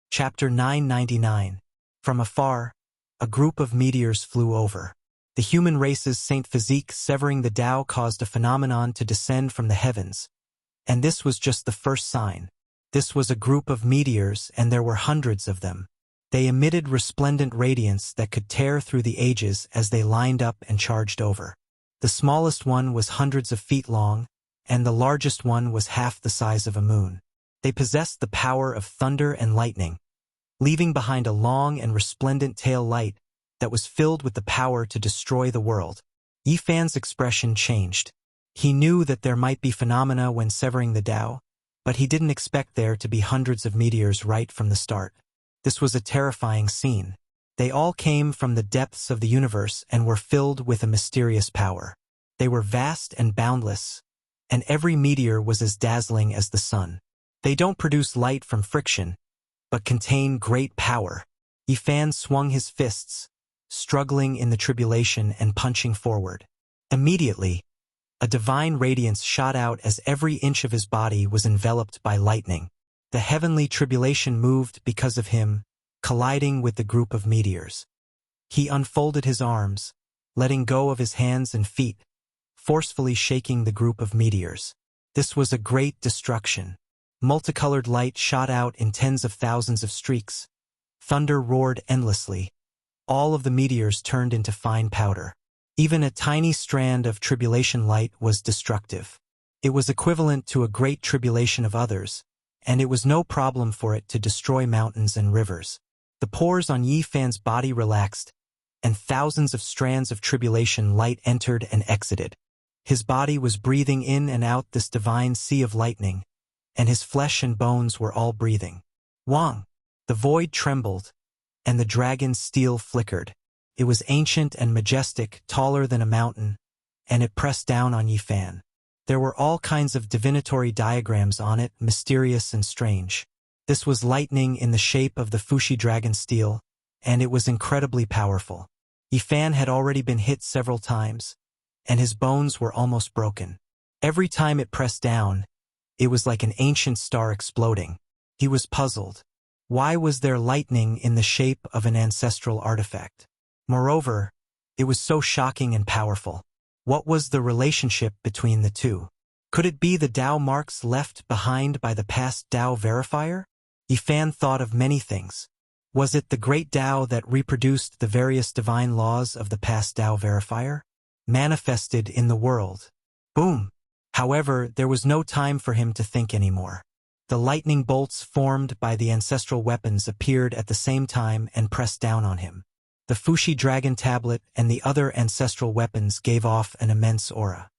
Chapter 999. From afar, a group of meteors flew over. The human race's Saint Physique severing the Tao caused a phenomenon to descend from the heavens. And this was just the first sign. This was a group of meteors, and there were hundreds of them. They emitted resplendent radiance that could tear through the ages as they lined up and charged over. The smallest one was hundreds of feet long, and the largest one was half the size of a moon. They possessed the power of thunder and lightning, leaving behind a long and resplendent tail light that was filled with the power to destroy the world. Yifan's expression changed. He knew that there might be phenomena when severing the Tao, but he didn't expect there to be hundreds of meteors right from the start. This was a terrifying scene. They all came from the depths of the universe and were filled with a mysterious power. They were vast and boundless, and every meteor was as dazzling as the sun. They don't produce light from friction, but contain great power. Yifan swung his fists, struggling in the tribulation and punching forward. Immediately, a divine radiance shot out as every inch of his body was enveloped by lightning. The heavenly tribulation moved because of him, colliding with the group of meteors. He unfolded his arms, letting go of his hands and feet, forcefully shaking the group of meteors. This was a great destruction. Multicolored light shot out in tens of thousands of streaks. Thunder roared endlessly. All of the meteors turned into fine powder. Even a tiny strand of tribulation light was destructive. It was equivalent to a great tribulation of others, and it was no problem for it to destroy mountains and rivers. The pores on Yifan's body relaxed, and thousands of strands of tribulation light entered and exited. His body was breathing in and out this divine sea of lightning, and his flesh and bones were all breathing. Wang! The void trembled, and the dragon's steel flickered. It was ancient and majestic, taller than a mountain, and it pressed down on Yifan. There were all kinds of divinatory diagrams on it, mysterious and strange. This was lightning in the shape of the Fushi dragon steel, and it was incredibly powerful. Yifan had already been hit several times, and his bones were almost broken. Every time it pressed down, it was like an ancient star exploding. He was puzzled. Why was there lightning in the shape of an ancestral artifact? Moreover, it was so shocking and powerful. What was the relationship between the two? Could it be the Tao marks left behind by the past Tao verifier? Yifan thought of many things. Was it the great Tao that reproduced the various divine laws of the past Tao verifier? Manifested in the world. Boom! However, there was no time for him to think anymore. The lightning bolts formed by the ancestral weapons appeared at the same time and pressed down on him. The Fushi dragon tablet and the other ancestral weapons gave off an immense aura.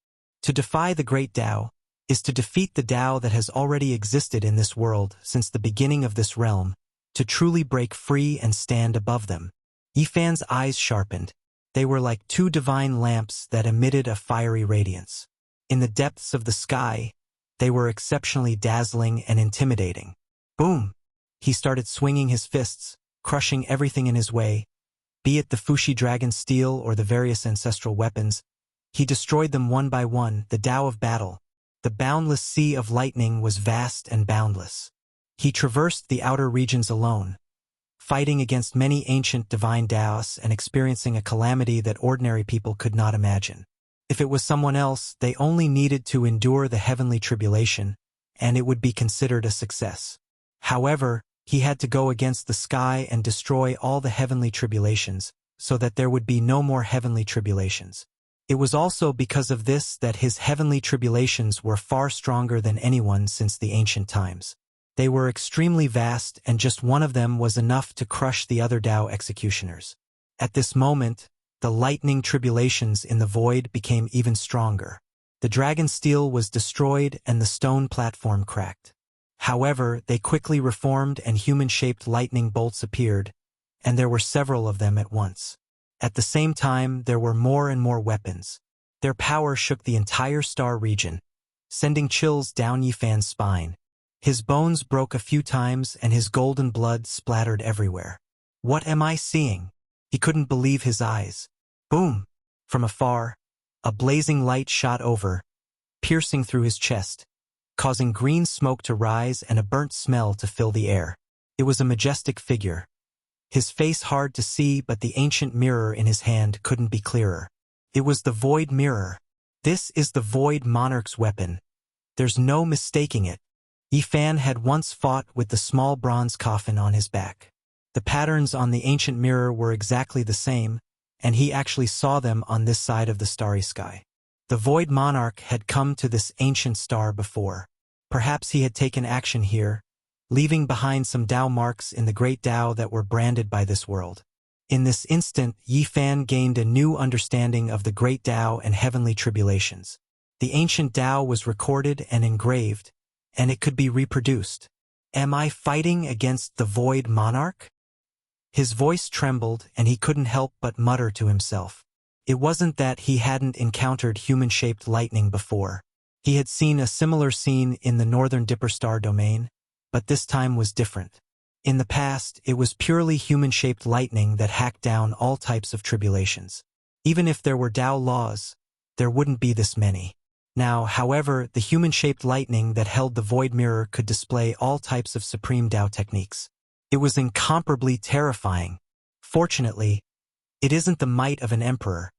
To defy the great Tao is to defeat the Tao that has already existed in this world since the beginning of this realm, to truly break free and stand above them. Yifan's eyes sharpened. They were like two divine lamps that emitted a fiery radiance. In the depths of the sky, they were exceptionally dazzling and intimidating. Boom! He started swinging his fists, crushing everything in his way, be it the Fushi dragon steel or the various ancestral weapons. He destroyed them one by one, the Tao of battle. The boundless sea of lightning was vast and boundless. He traversed the outer regions alone, fighting against many ancient divine Taos and experiencing a calamity that ordinary people could not imagine. If it was someone else, they only needed to endure the heavenly tribulation, and it would be considered a success. However, he had to go against the sky and destroy all the heavenly tribulations, so that there would be no more heavenly tribulations. It was also because of this that his heavenly tribulations were far stronger than anyone since the ancient times. They were extremely vast, and just one of them was enough to crush the other Tao executioners. At this moment, the lightning tribulations in the void became even stronger. The dragon steel was destroyed and the stone platform cracked. However, they quickly reformed and human-shaped lightning bolts appeared, and there were several of them at once. At the same time, there were more and more weapons. Their power shook the entire star region, sending chills down Yifan's spine. His bones broke a few times and his golden blood splattered everywhere. What am I seeing? He couldn't believe his eyes. Boom! From afar, a blazing light shot over, piercing through his chest, causing green smoke to rise and a burnt smell to fill the air. It was a majestic figure. His face hard to see, but the ancient mirror in his hand couldn't be clearer. It was the Void Mirror. This is the Void Monarch's weapon. There's no mistaking it. Yifan had once fought with the small bronze coffin on his back. The patterns on the ancient mirror were exactly the same, and he actually saw them on this side of the starry sky. The Void Monarch had come to this ancient star before. Perhaps he had taken action here, leaving behind some Tao marks in the great Tao that were branded by this world. In this instant, Yifan gained a new understanding of the great Tao and heavenly tribulations. The ancient Tao was recorded and engraved, and it could be reproduced. Am I fighting against the Void Monarch? His voice trembled, and he couldn't help but mutter to himself. It wasn't that he hadn't encountered human-shaped lightning before. He had seen a similar scene in the northern Dipper star domain, but this time was different. In the past, it was purely human-shaped lightning that hacked down all types of tribulations. Even if there were Tao laws, there wouldn't be this many. Now, however, the human-shaped lightning that held the Void Mirror could display all types of supreme Tao techniques. It was incomparably terrifying. Fortunately, it isn't the might of an emperor,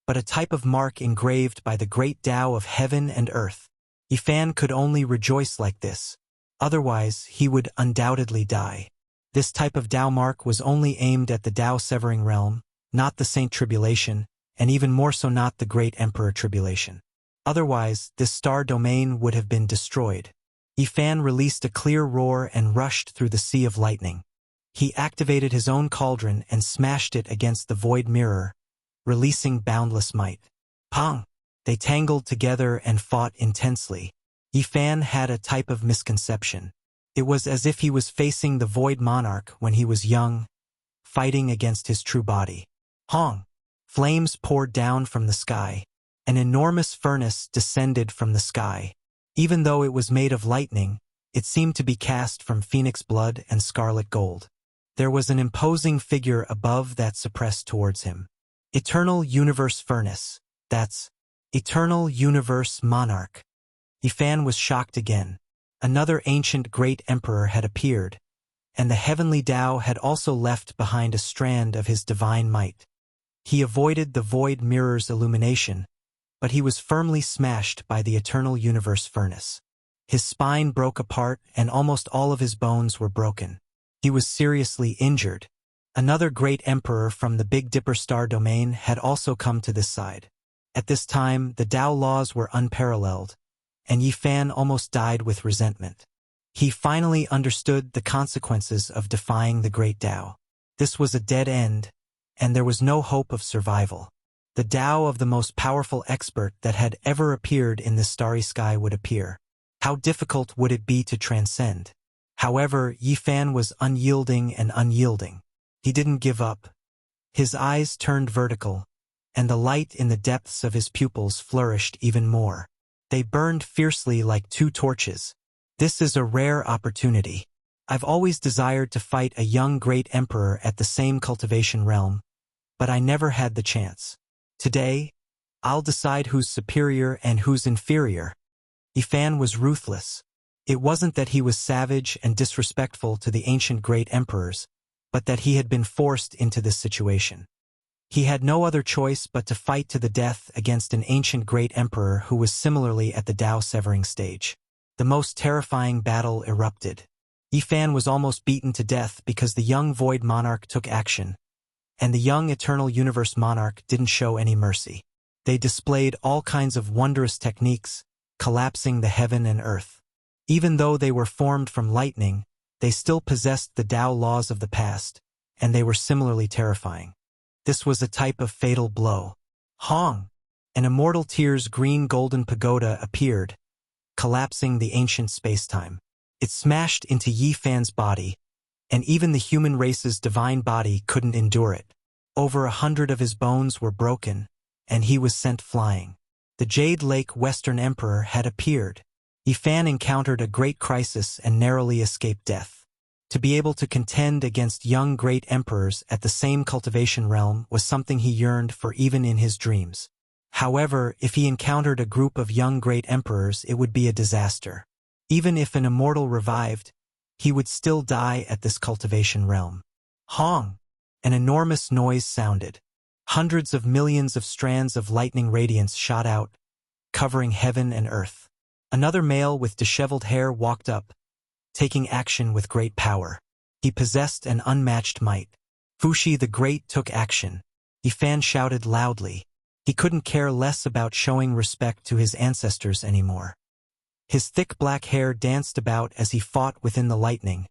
but a type of mark engraved by the great Tao of heaven and earth. Yifan could only rejoice like this. Otherwise, he would undoubtedly die. This type of Tao mark was only aimed at the Tao-severing realm, not the Saint Tribulation, and even more so not the Great Emperor Tribulation. Otherwise, this star domain would have been destroyed. Yifan released a clear roar and rushed through the sea of lightning. He activated his own cauldron and smashed it against the Void Mirror, releasing boundless might. Pong! They tangled together and fought intensely. Yifan had a type of misconception. It was as if he was facing the Void Monarch when he was young, fighting against his true body. Hong! Flames poured down from the sky. An enormous furnace descended from the sky. Even though it was made of lightning, it seemed to be cast from phoenix blood and scarlet gold. There was an imposing figure above that suppressed towards him. Eternal Universe Furnace. That's Eternal Universe Monarch. Yifan was shocked again. Another ancient great emperor had appeared, and the heavenly Tao had also left behind a strand of his divine might. He avoided the Void Mirror's illumination, but he was firmly smashed by the Eternal Universe Furnace. His spine broke apart and almost all of his bones were broken. He was seriously injured. Another great emperor from the Big Dipper star domain had also come to this side. At this time, the Tao laws were unparalleled, and Yifan almost died with resentment. He finally understood the consequences of defying the great Tao. This was a dead end, and there was no hope of survival. The Tao of the most powerful expert that had ever appeared in this starry sky would appear. How difficult would it be to transcend? However, Yifan was unyielding and unyielding. He didn't give up. His eyes turned vertical, and the light in the depths of his pupils flourished even more. They burned fiercely like two torches. This is a rare opportunity. I've always desired to fight a young great emperor at the same cultivation realm, but I never had the chance. Today, I'll decide who's superior and who's inferior. Yifan was ruthless. It wasn't that he was savage and disrespectful to the ancient great emperors, but that he had been forced into this situation. He had no other choice but to fight to the death against an ancient great emperor who was similarly at the Tao-severing stage. The most terrifying battle erupted. Yifan was almost beaten to death because the young Void Monarch took action, and the young Eternal Universe Monarch didn't show any mercy. They displayed all kinds of wondrous techniques, collapsing the heaven and earth. Even though they were formed from lightning, they still possessed the Tao laws of the past, and they were similarly terrifying. This was a type of fatal blow. Hong! An immortal tear's green-golden pagoda appeared, collapsing the ancient space-time. It smashed into Yifan's body, and even the human race's divine body couldn't endure it. Over 100 of his bones were broken, and he was sent flying. The Jade Lake Western Emperor had appeared. Yifan encountered a great crisis and narrowly escaped death. To be able to contend against young great emperors at the same cultivation realm was something he yearned for even in his dreams. However, if he encountered a group of young great emperors, it would be a disaster. Even if an immortal revived, he would still die at this cultivation realm. Hong! An enormous noise sounded. Hundreds of millions of strands of lightning radiance shot out, covering heaven and earth. Another male with disheveled hair walked up, taking action with great power. He possessed an unmatched might. Fuxi the Great took action. Yifan shouted loudly. He couldn't care less about showing respect to his ancestors anymore. His thick black hair danced about as he fought within the lightning,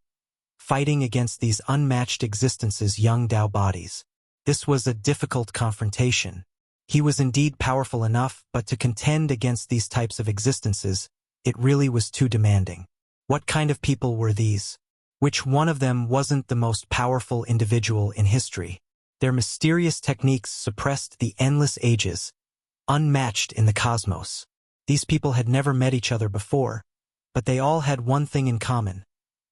fighting against these unmatched existences' young Dao bodies. This was a difficult confrontation. He was indeed powerful enough, but to contend against these types of existences, it really was too demanding. What kind of people were these? Which one of them wasn't the most powerful individual in history? Their mysterious techniques suppressed the endless ages, unmatched in the cosmos. These people had never met each other before, but they all had one thing in common,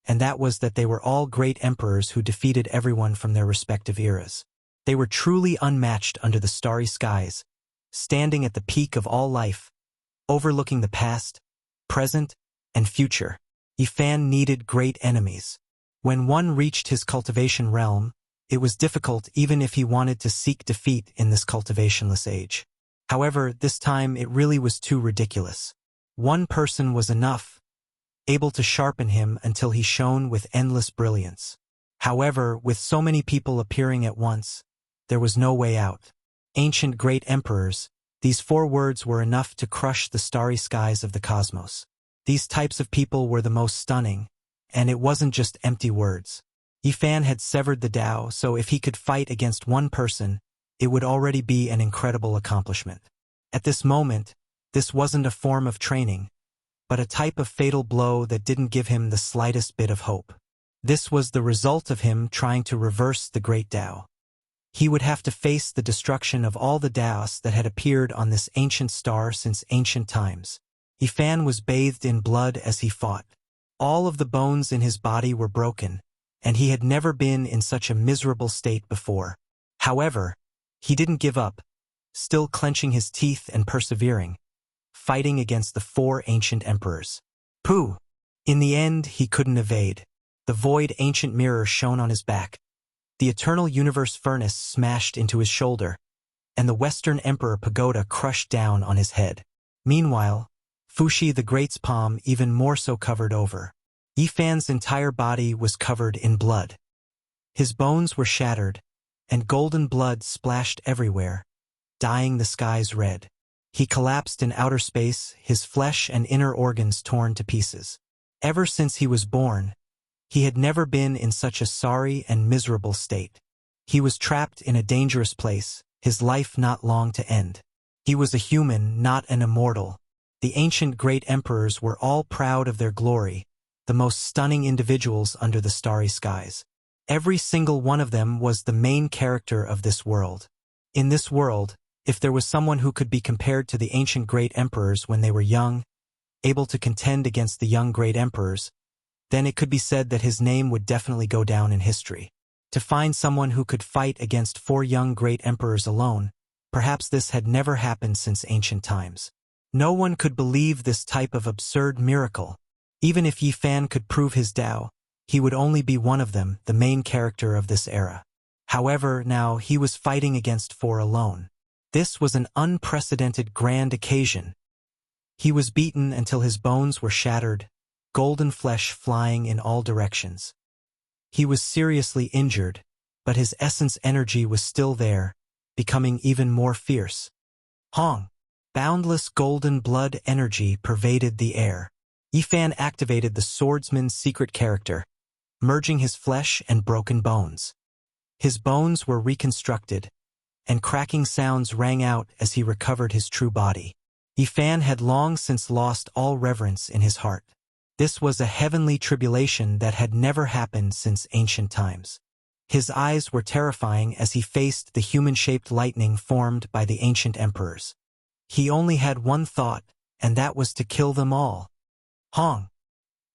and that was that they were all great emperors who defeated everyone from their respective eras. They were truly unmatched under the starry skies, standing at the peak of all life, overlooking the past, present, and future. Yifan needed great enemies. When one reached his cultivation realm, it was difficult even if he wanted to seek defeat in this cultivationless age. However, this time it really was too ridiculous. One person was enough, able to sharpen him until he shone with endless brilliance. However, with so many people appearing at once, there was no way out. Ancient great emperors, these 4 words were enough to crush the starry skies of the cosmos. These types of people were the most stunning, and it wasn't just empty words. Yifan had severed the Tao, so if he could fight against one person, it would already be an incredible accomplishment. At this moment, this wasn't a form of training, but a type of fatal blow that didn't give him the slightest bit of hope. This was the result of him trying to reverse the great Tao. He would have to face the destruction of all the Taos that had appeared on this ancient star since ancient times. Yifan was bathed in blood as he fought. All of the bones in his body were broken, and he had never been in such a miserable state before. However, he didn't give up, still clenching his teeth and persevering, fighting against the 4 ancient emperors. Pooh! In the end, he couldn't evade. The void ancient mirror shone on his back. The eternal universe furnace smashed into his shoulder, and the Western Emperor Pagoda crushed down on his head. Meanwhile, Fuxi the Great's palm even more so covered over. Yifan's entire body was covered in blood. His bones were shattered, and golden blood splashed everywhere, dyeing the skies red. He collapsed in outer space, his flesh and inner organs torn to pieces. Ever since he was born, he had never been in such a sorry and miserable state. He was trapped in a dangerous place, his life not long to end. He was a human, not an immortal. The ancient great emperors were all proud of their glory, the most stunning individuals under the starry skies. Every single one of them was the main character of this world. In this world, if there was someone who could be compared to the ancient great emperors when they were young, able to contend against the young great emperors, then it could be said that his name would definitely go down in history. To find someone who could fight against 4 young great emperors alone, perhaps this had never happened since ancient times. No one could believe this type of absurd miracle. Even if Yifan could prove his Tao, he would only be one of them, the main character of this era. However, now he was fighting against 4 alone. This was an unprecedented grand occasion. He was beaten until his bones were shattered, golden flesh flying in all directions. He was seriously injured, but his essence energy was still there, becoming even more fierce. Hong! Boundless golden blood energy pervaded the air. Yifan activated the swordsman's secret character, merging his flesh and broken bones. His bones were reconstructed, and cracking sounds rang out as he recovered his true body. Yifan had long since lost all reverence in his heart. This was a heavenly tribulation that had never happened since ancient times. His eyes were terrifying as he faced the human-shaped lightning formed by the ancient emperors. He only had one thought, and that was to kill them all. Hong!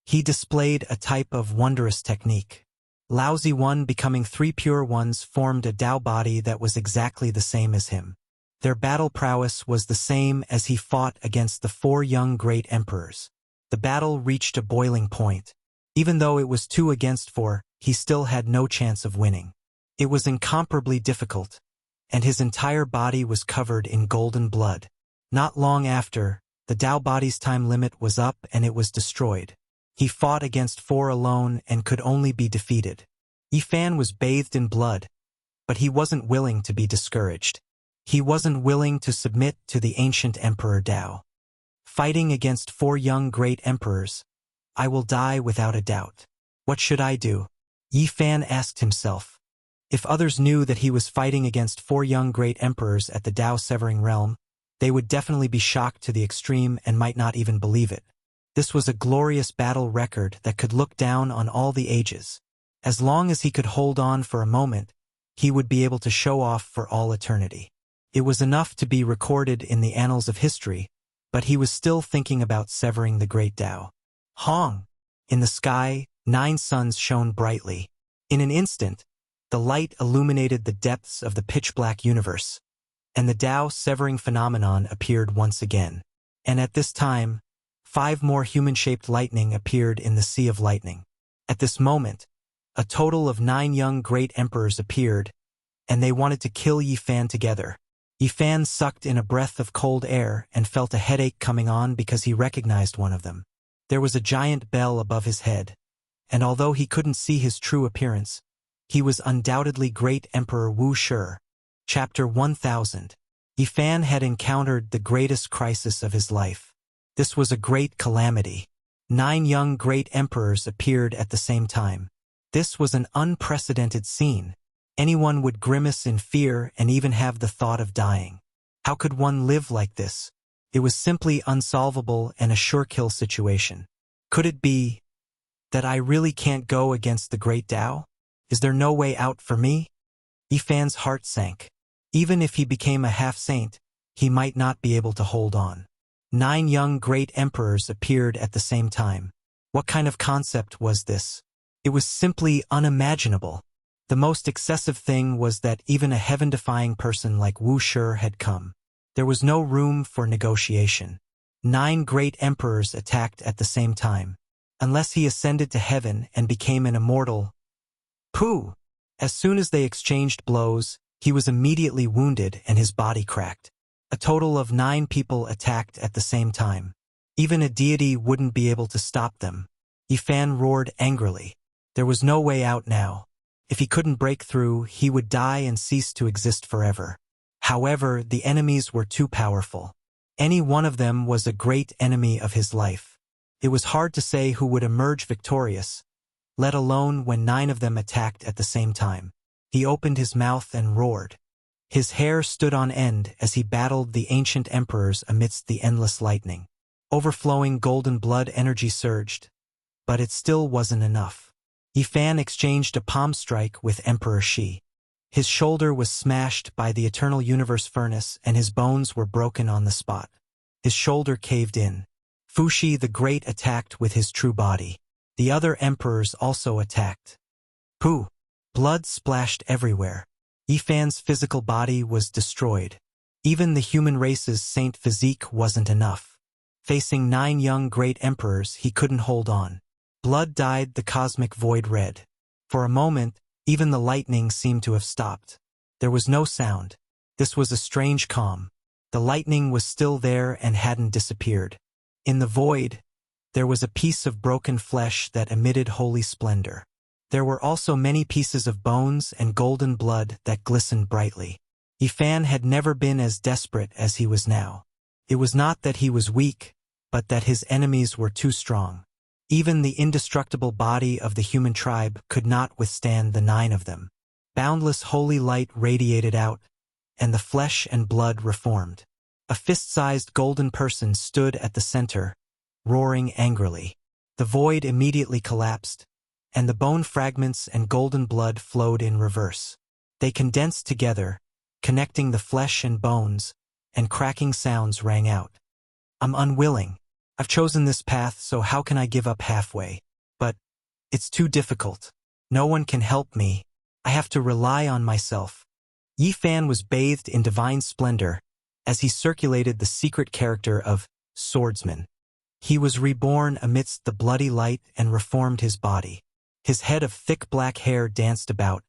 He displayed a type of wondrous technique. Lousy One becoming 3 pure ones formed a Tao body that was exactly the same as him. Their battle prowess was the same as he fought against the 4 young great emperors. The battle reached a boiling point. Even though it was 2 against 4, he still had no chance of winning. It was incomparably difficult, and his entire body was covered in golden blood. Not long after, the Tao body's time limit was up and it was destroyed. He fought against 4 alone and could only be defeated. Yifan was bathed in blood, but he wasn't willing to be discouraged. He wasn't willing to submit to the ancient Emperor Tao. Fighting against 4 young great emperors, I will die without a doubt. What should I do? Yifan asked himself. If others knew that he was fighting against 4 young great emperors at the Tao Severing Realm, they would definitely be shocked to the extreme and might not even believe it. This was a glorious battle record that could look down on all the ages. As long as he could hold on for a moment, he would be able to show off for all eternity. It was enough to be recorded in the annals of history, but he was still thinking about severing the great Tao. Hong! In the sky, 9 suns shone brightly. In an instant, the light illuminated the depths of the pitch-black universe, and the Tao severing phenomenon appeared once again. And at this time, 5 more human-shaped lightning appeared in the sea of lightning. At this moment, a total of 9 young great emperors appeared, and they wanted to kill Yifan together. Yifan sucked in a breath of cold air and felt a headache coming on because he recognized one of them. There was a giant bell above his head, and although he couldn't see his true appearance, he was undoubtedly Great Emperor Wuxia. Chapter 1000. Yifan had encountered the greatest crisis of his life. This was a great calamity. 9 young great emperors appeared at the same time. This was an unprecedented scene. Anyone would grimace in fear and even have the thought of dying. How could one live like this? It was simply unsolvable and a sure-kill situation. Could it be that I really can't go against the great Tao? Is there no way out for me? Yifan's heart sank. Even if he became a half-saint, he might not be able to hold on. 9 young great emperors appeared at the same time. What kind of concept was this? It was simply unimaginable. The most excessive thing was that even a heaven-defying person like Wuxia had come. There was no room for negotiation. 9 great emperors attacked at the same time. Unless he ascended to heaven and became an immortal. Pooh! As soon as they exchanged blows, he was immediately wounded and his body cracked. A total of 9 people attacked at the same time. Even a deity wouldn't be able to stop them. Yifan roared angrily. There was no way out now. If he couldn't break through, he would die and cease to exist forever. However, the enemies were too powerful. Any one of them was a great enemy of his life. It was hard to say who would emerge victorious, let alone when 9 of them attacked at the same time. He opened his mouth and roared. His hair stood on end as he battled the ancient emperors amidst the endless lightning. Overflowing golden blood energy surged, but it still wasn't enough. Yifan exchanged a palm strike with Emperor Shi. His shoulder was smashed by the eternal universe furnace and his bones were broken on the spot. His shoulder caved in. Fuxi the Great attacked with his true body. The other emperors also attacked. Pooh! Blood splashed everywhere. Yifan's physical body was destroyed. Even the human race's saint physique wasn't enough. Facing 9 young great emperors, he couldn't hold on. Blood dyed the cosmic void red. For a moment, even the lightning seemed to have stopped. There was no sound. This was a strange calm. The lightning was still there and hadn't disappeared. In the void, there was a piece of broken flesh that emitted holy splendor. There were also many pieces of bones and golden blood that glistened brightly. Yifan had never been as desperate as he was now. It was not that he was weak, but that his enemies were too strong. Even the indestructible body of the human tribe could not withstand the 9 of them. Boundless holy light radiated out, and the flesh and blood reformed. A fist-sized golden person stood at the center, roaring angrily. The void immediately collapsed, and the bone fragments and golden blood flowed in reverse. They condensed together, connecting the flesh and bones, and cracking sounds rang out. I'm unwilling. I've chosen this path, so how can I give up halfway? But it's too difficult. No one can help me. I have to rely on myself. Yifan was bathed in divine splendor as he circulated the secret character of swordsman. He was reborn amidst the bloody light and reformed his body. His head of thick black hair danced about,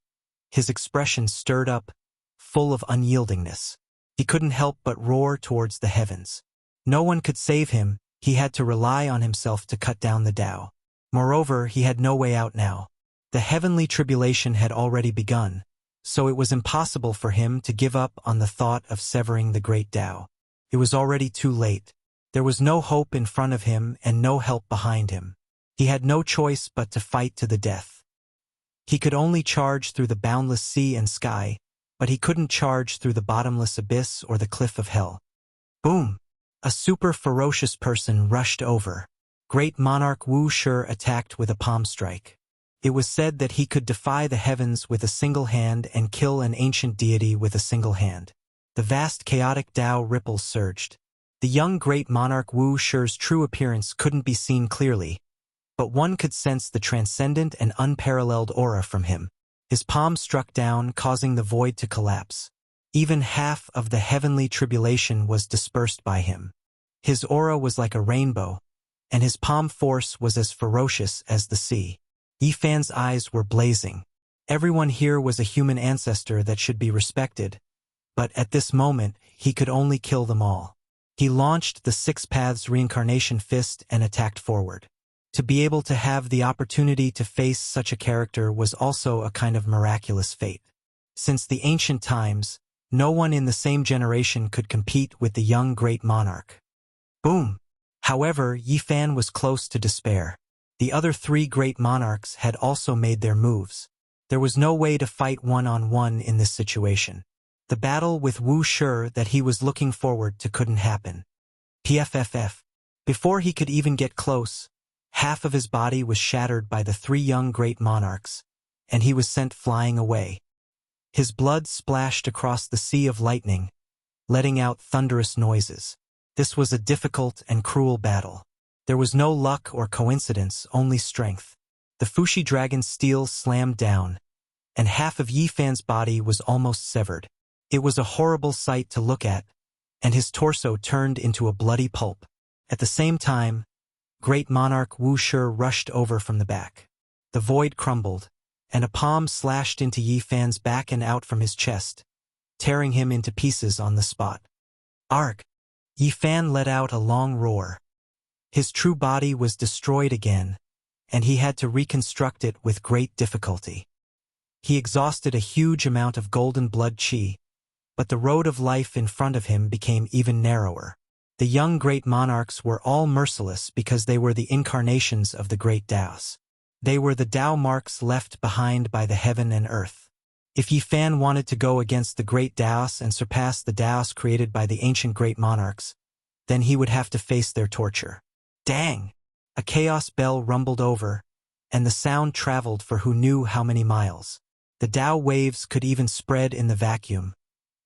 his expression stirred up, full of unyieldingness. He couldn't help but roar towards the heavens. No one could save him, he had to rely on himself to cut down the Tao. Moreover, he had no way out now. The heavenly tribulation had already begun, so it was impossible for him to give up on the thought of severing the great Tao. It was already too late. There was no hope in front of him and no help behind him. He had no choice but to fight to the death. He could only charge through the boundless sea and sky, but he couldn't charge through the bottomless abyss or the cliff of hell. Boom! A super ferocious person rushed over. Great monarch Wuxia attacked with a palm strike. It was said that he could defy the heavens with a single hand and kill an ancient deity with a single hand. The vast chaotic Tao ripples surged. The young great monarch Wuxia's true appearance couldn't be seen clearly, but one could sense the transcendent and unparalleled aura from him. His palm struck down, causing the void to collapse. Even half of the heavenly tribulation was dispersed by him. His aura was like a rainbow, and his palm force was as ferocious as the sea. Yifan's eyes were blazing. Everyone here was a human ancestor that should be respected, but at this moment, he could only kill them all. He launched the Six Paths Reincarnation Fist and attacked forward. To be able to have the opportunity to face such a character was also a kind of miraculous fate. Since the ancient times, no one in the same generation could compete with the young great monarch. Boom! However, Yifan was close to despair. The other three great monarchs had also made their moves. There was no way to fight one-on-one in this situation. The battle with Wuxia that he was looking forward to couldn't happen. PFFF. Before he could even get close, half of his body was shattered by the three young great monarchs, and he was sent flying away. His blood splashed across the sea of lightning, letting out thunderous noises. This was a difficult and cruel battle. There was no luck or coincidence, only strength. The Fushi dragon's steel slammed down, and half of Yifan's body was almost severed. It was a horrible sight to look at, and his torso turned into a bloody pulp. At the same time, great monarch Wuxia rushed over from the back. The void crumbled, and a palm slashed into Yifan's back and out from his chest, tearing him into pieces on the spot. Arg! Yifan let out a long roar. His true body was destroyed again, and he had to reconstruct it with great difficulty. He exhausted a huge amount of golden blood qi, but the road of life in front of him became even narrower. The young great monarchs were all merciless because they were the incarnations of the great Taos. They were the Tao marks left behind by the heaven and earth. If Yifan wanted to go against the great Taos and surpass the Taos created by the ancient great monarchs, then he would have to face their torture. Dang! A chaos bell rumbled over, and the sound traveled for who knew how many miles. The Tao waves could even spread in the vacuum,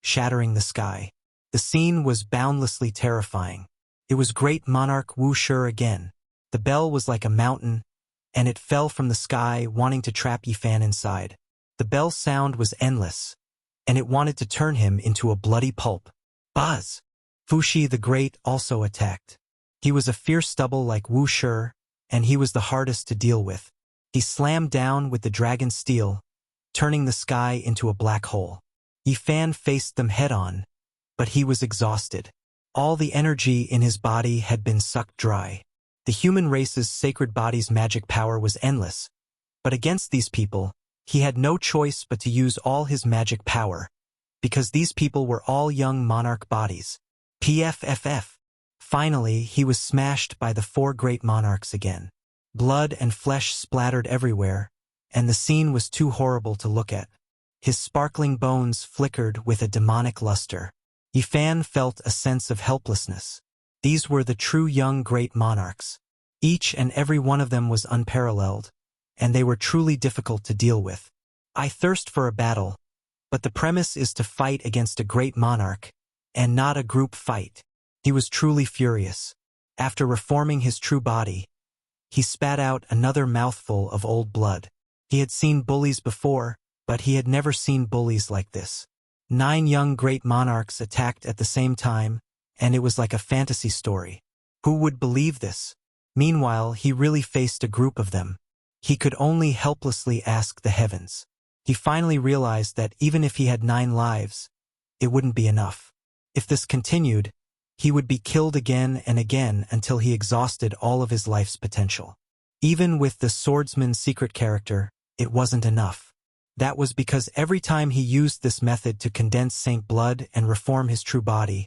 shattering the sky. The scene was boundlessly terrifying. It was great monarch Wuxia again. The bell was like a mountain, and it fell from the sky, wanting to trap Yifan inside. The bell's sound was endless, and it wanted to turn him into a bloody pulp. Buzz! Fushi the Great also attacked. He was a fierce stubble like Wuxia, and he was the hardest to deal with. He slammed down with the dragon's steel, turning the sky into a black hole. Yifan faced them head-on, but he was exhausted. All the energy in his body had been sucked dry. The human race's sacred body's magic power was endless, but against these people, he had no choice but to use all his magic power, because these people were all young monarch bodies. PFFF. Finally, he was smashed by the four great monarchs again. Blood and flesh splattered everywhere, and the scene was too horrible to look at. His sparkling bones flickered with a demonic luster. Yifan felt a sense of helplessness. These were the true young great monarchs. Each and every one of them was unparalleled, and they were truly difficult to deal with. I thirst for a battle, but the premise is to fight against a great monarch, and not a group fight. He was truly furious. After reforming his true body, he spat out another mouthful of old blood. He had seen bullies before, but he had never seen bullies like this. 9 young great monarchs attacked at the same time, and it was like a fantasy story. Who would believe this? Meanwhile, he really faced a group of them. He could only helplessly ask the heavens. He finally realized that even if he had 9 lives, it wouldn't be enough. If this continued, he would be killed again and again until he exhausted all of his life's potential. Even with the swordsman's secret character, it wasn't enough. That was because every time he used this method to condense Saint blood and reform his true body,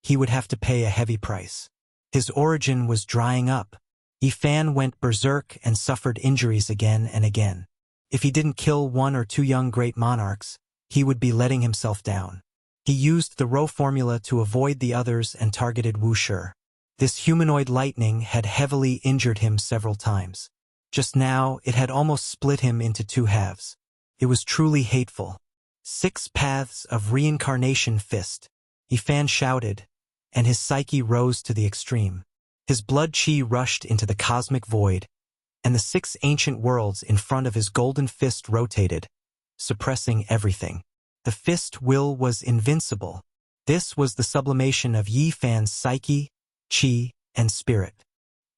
he would have to pay a heavy price. His origin was drying up. Yifan went berserk and suffered injuries again and again. If he didn't kill 1 or 2 young great monarchs, he would be letting himself down. He used the Rho formula to avoid the others and targeted Wuxia. This humanoid lightning had heavily injured him several times. Just now, it had almost split him into 2 halves. It was truly hateful. 6 paths of reincarnation fist. Yifan shouted, and his psyche rose to the extreme. His blood chi rushed into the cosmic void, and the 6 ancient worlds in front of his golden fist rotated, suppressing everything. The fist will was invincible. This was the sublimation of Yifan's psyche, chi, and spirit.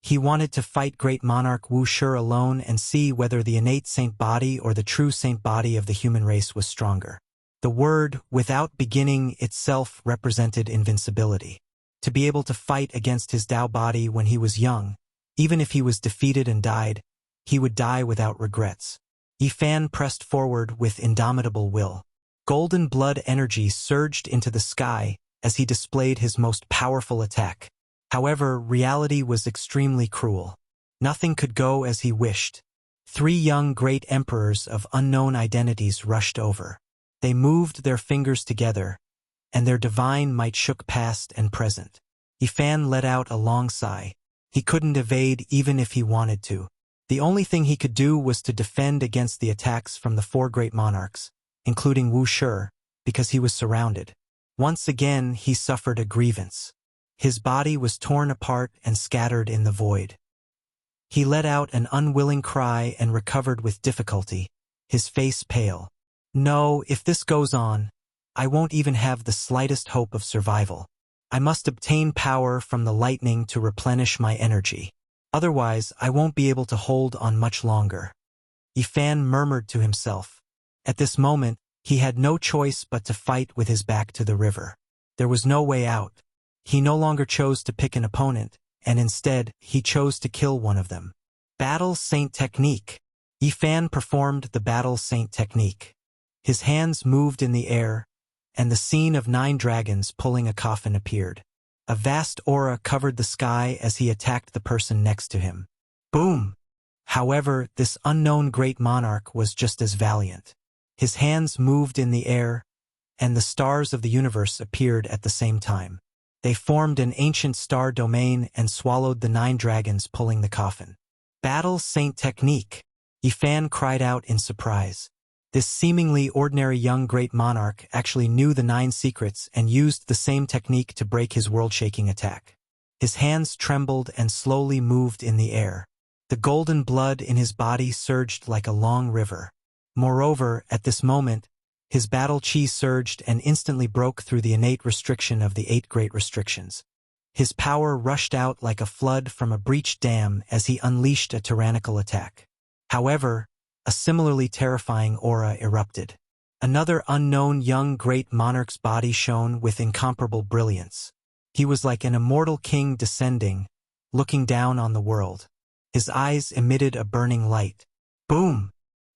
He wanted to fight great monarch Wuxia alone and see whether the innate saint body or the true saint body of the human race was stronger. The word, without beginning, itself represented invincibility. To be able to fight against his Tao body when he was young, even if he was defeated and died, he would die without regrets. Yifan pressed forward with indomitable will. Golden blood energy surged into the sky as he displayed his most powerful attack. However, reality was extremely cruel. Nothing could go as he wished. 3 young great emperors of unknown identities rushed over. They moved their fingers together, and their divine might shook past and present. Yifan let out a long sigh. He couldn't evade even if he wanted to. The only thing he could do was to defend against the attacks from the 4 great monarchs, including Wuxia, because he was surrounded. Once again, he suffered a grievance. His body was torn apart and scattered in the void. He let out an unwilling cry and recovered with difficulty, his face pale. No, if this goes on, I won't even have the slightest hope of survival. I must obtain power from the lightning to replenish my energy. Otherwise, I won't be able to hold on much longer. Yifan murmured to himself. At this moment, he had no choice but to fight with his back to the river. There was no way out. He no longer chose to pick an opponent, and instead, he chose to kill one of them. Battle Saint Technique. Yifan performed the Battle Saint Technique. His hands moved in the air, and the scene of 9 dragons pulling a coffin appeared. A vast aura covered the sky as he attacked the person next to him. Boom! However, this unknown great monarch was just as valiant. His hands moved in the air, and the stars of the universe appeared at the same time. They formed an ancient star domain and swallowed the 9 dragons pulling the coffin. Battle Saint Technique! Yifan cried out in surprise. This seemingly ordinary young great monarch actually knew the 9 secrets and used the same technique to break his world-shaking attack. His hands trembled and slowly moved in the air. The golden blood in his body surged like a long river. Moreover, at this moment, his battle chi surged and instantly broke through the innate restriction of the 8 great restrictions. His power rushed out like a flood from a breached dam as he unleashed a tyrannical attack. However, a similarly terrifying aura erupted. Another unknown young great monarch's body shone with incomparable brilliance. He was like an immortal king descending, looking down on the world. His eyes emitted a burning light. Boom!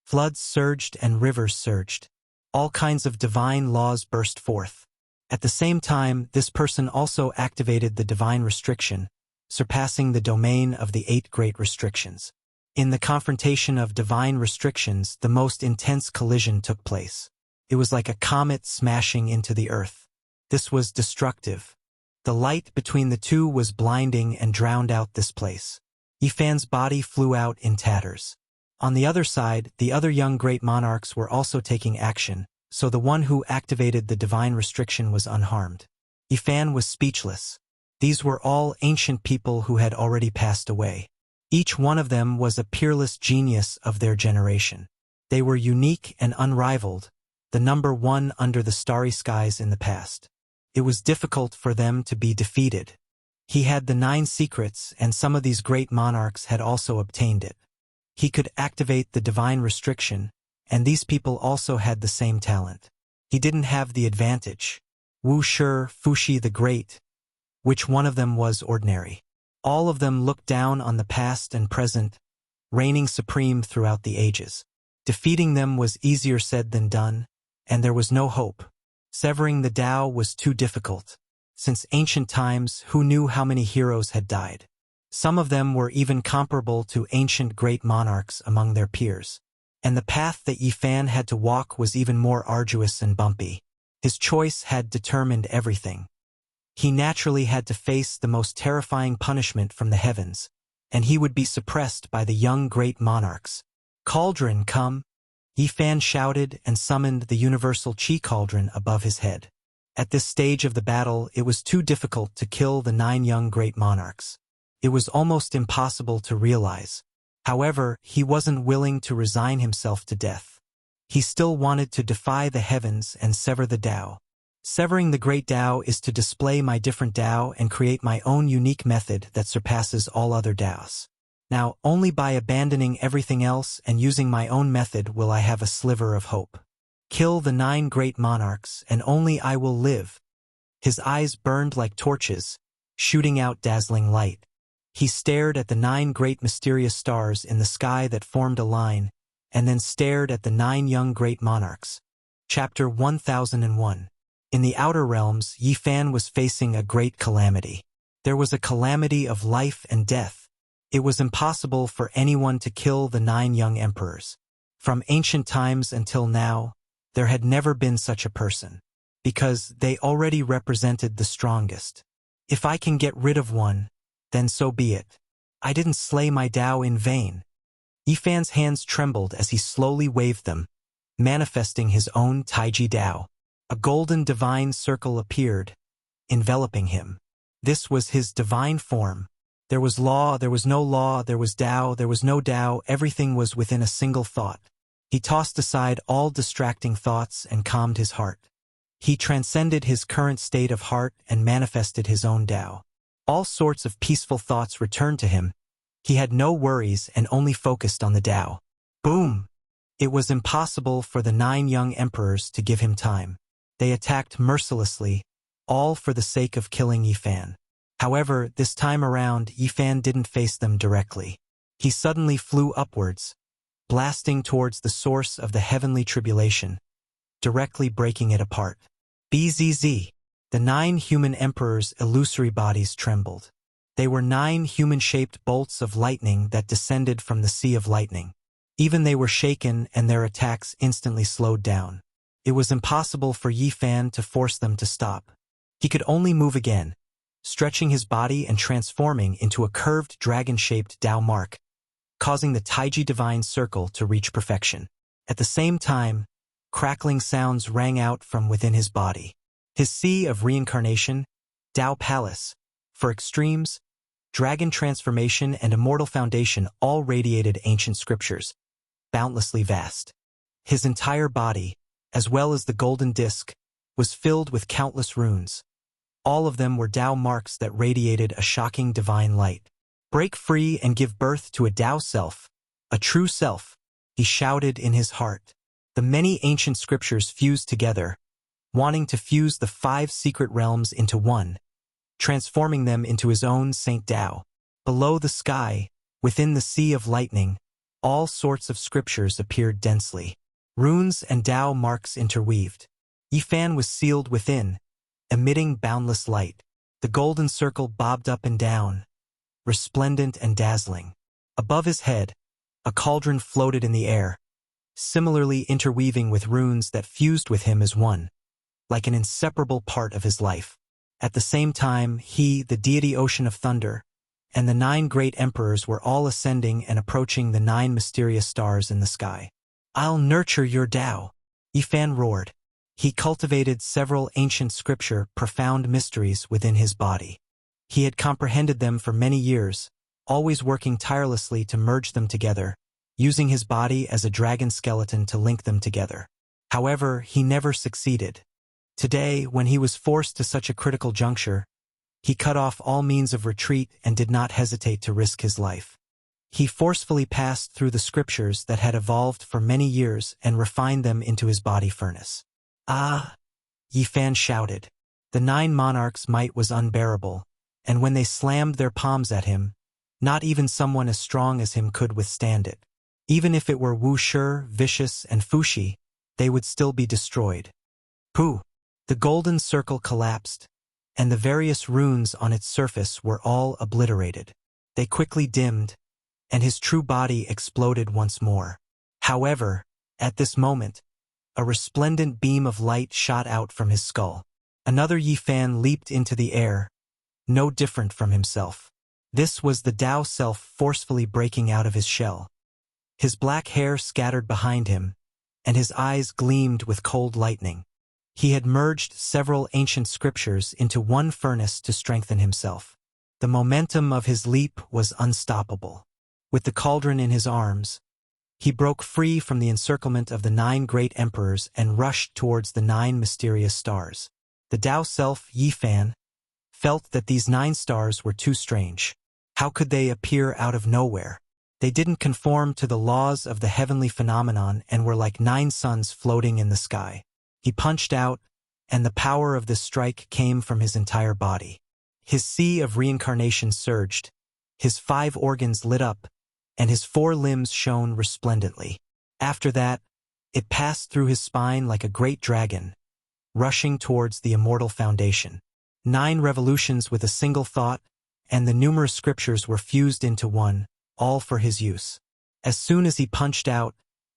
Floods surged and rivers surged. All kinds of divine laws burst forth. At the same time, this person also activated the divine restriction, surpassing the domain of the 8 great restrictions. In the confrontation of divine restrictions, the most intense collision took place. It was like a comet smashing into the earth. This was destructive. The light between the 2 was blinding and drowned out this place. Yifan's body flew out in tatters. On the other side, the other young great monarchs were also taking action, so the one who activated the divine restriction was unharmed. Yifan was speechless. These were all ancient people who had already passed away. Each one of them was a peerless genius of their generation. They were unique and unrivaled, the number 1 under the starry skies in the past. It was difficult for them to be defeated. He had the 9 secrets, and some of these great monarchs had also obtained it. He could activate the divine restriction, and these people also had the same talent. He didn't have the advantage. Wuxia, Fuxi the Great. Which one of them was ordinary? All of them looked down on the past and present, reigning supreme throughout the ages. Defeating them was easier said than done, and there was no hope. Severing the Tao was too difficult. Since ancient times, who knew how many heroes had died? Some of them were even comparable to ancient great monarchs among their peers. And the path that Yi Fan had to walk was even more arduous and bumpy. His choice had determined everything. He naturally had to face the most terrifying punishment from the heavens, and he would be suppressed by the young great monarchs. Cauldron, come! Yi Fan shouted and summoned the universal Qi cauldron above his head. At this stage of the battle, it was too difficult to kill the 9 young great monarchs. It was almost impossible to realize. However, he wasn't willing to resign himself to death. He still wanted to defy the heavens and sever the Tao. Severing the great Tao is to display my different Tao and create my own unique method that surpasses all other Taos. Now, only by abandoning everything else and using my own method will I have a sliver of hope. Kill the 9 great monarchs, and only I will live. His eyes burned like torches, shooting out dazzling light. He stared at the 9 great mysterious stars in the sky that formed a line, and then stared at the 9 young great monarchs. Chapter 1001. In the outer realms, Yi Fan was facing a great calamity. There was a calamity of life and death. It was impossible for anyone to kill the 9 young emperors. From ancient times until now, there had never been such a person, because they already represented the strongest. If I can get rid of one, then so be it. I didn't slay my Tao in vain. Yi Fan's hands trembled as he slowly waved them, manifesting his own Taiji Tao. A golden divine circle appeared, enveloping him. This was his divine form. There was law, there was no law, there was Tao, there was no Tao, everything was within a single thought. He tossed aside all distracting thoughts and calmed his heart. He transcended his current state of heart and manifested his own Tao. All sorts of peaceful thoughts returned to him. He had no worries and only focused on the Tao. Boom! It was impossible for the 9 young emperors to give him time. They attacked mercilessly, all for the sake of killing Yi Fan. However, this time around, Yi Fan didn't face them directly. He suddenly flew upwards, blasting towards the source of the heavenly tribulation, directly breaking it apart. Bzz. The 9 human emperors' illusory bodies trembled. They were 9 human-shaped bolts of lightning that descended from the sea of lightning. Even they were shaken and their attacks instantly slowed down. It was impossible for Yi Fan to force them to stop. He could only move again, stretching his body and transforming into a curved dragon-shaped Tao mark, causing the Taiji divine circle to reach perfection. At the same time, crackling sounds rang out from within his body. His sea of reincarnation, Tao Palace, for extremes, dragon transformation and immortal foundation all radiated ancient scriptures, boundlessly vast. His entire body, as well as the golden disc, was filled with countless runes. All of them were Tao marks that radiated a shocking divine light. Break free and give birth to a Tao self, a true self, he shouted in his heart. The many ancient scriptures fused together, wanting to fuse the 5 secret realms into one, transforming them into his own Saint Tao. Below the sky, within the sea of lightning, all sorts of scriptures appeared densely. Runes and Tao marks interweaved. Yi Fan was sealed within, emitting boundless light. The golden circle bobbed up and down, resplendent and dazzling. Above his head, a cauldron floated in the air, similarly interweaving with runes that fused with him as one, like an inseparable part of his life. At the same time, he, the deity Ocean of Thunder, and the 9 great emperors were all ascending and approaching the 9 mysterious stars in the sky. I'll nurture your Tao, Yi Fan roared. He cultivated several ancient scripture, profound mysteries within his body. He had comprehended them for many years, always working tirelessly to merge them together, using his body as a dragon skeleton to link them together. However, he never succeeded. Today, when he was forced to such a critical juncture, He cut off all means of retreat and did not hesitate to risk his life. He forcefully passed through the scriptures that had evolved for many years and refined them into his body furnace. Ah! Yi Fan shouted. The 9 monarchs' might was unbearable, and when they slammed their palms at him, not even someone as strong as him could withstand it. Even if it were Wuxia, Vicious, and Fuxi, they would still be destroyed. Pooh! The golden circle collapsed, and the various runes on its surface were all obliterated. They quickly dimmed, and his true body exploded once more. However, at this moment, a resplendent beam of light shot out from his skull. Another Yi Fan leaped into the air, no different from himself. This was the Tao self forcefully breaking out of his shell. His black hair scattered behind him, and his eyes gleamed with cold lightning. He had merged several ancient scriptures into one furnace to strengthen himself. The momentum of his leap was unstoppable. With the cauldron in his arms, he broke free from the encirclement of the 9 great emperors and rushed towards the 9 mysterious stars. The Tao self, Yi Fan, felt that these 9 stars were too strange. How could they appear out of nowhere? They didn't conform to the laws of the heavenly phenomenon and were like 9 suns floating in the sky. He punched out, and the power of this strike came from his entire body. His sea of reincarnation surged, his 5 organs lit up, and his 4 limbs shone resplendently. After that, it passed through his spine like a great dragon, rushing towards the immortal foundation. 9 revolutions with a single thought, and the numerous scriptures were fused into one, all for his use. As soon as he punched out,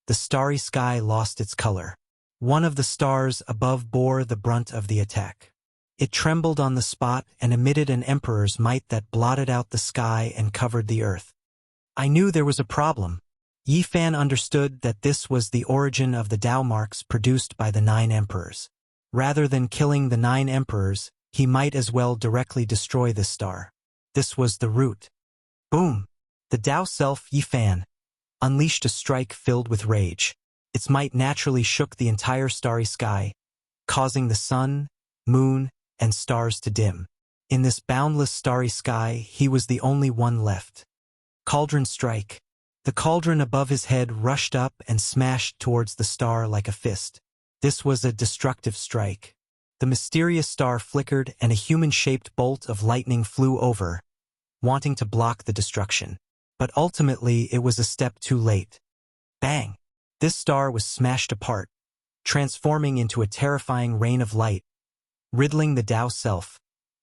the starry sky lost its color. One of the stars above bore the brunt of the attack. It trembled on the spot and emitted an emperor's might that blotted out the sky and covered the earth. I knew there was a problem. Yi Fan understood that this was the origin of the Tao marks produced by the 9 emperors. Rather than killing the 9 emperors, he might as well directly destroy this star. This was the root. Boom! The Tao self, Yi Fan, unleashed a strike filled with rage. Its might naturally shook the entire starry sky, causing the sun, moon, and stars to dim. In this boundless starry sky, he was the only one left. Cauldron strike. The cauldron above his head rushed up and smashed towards the star like a fist. This was a destructive strike. The mysterious star flickered and a human-shaped bolt of lightning flew over, wanting to block the destruction. But ultimately it was a step too late. Bang! This star was smashed apart, transforming into a terrifying rain of light, riddling the Tao self,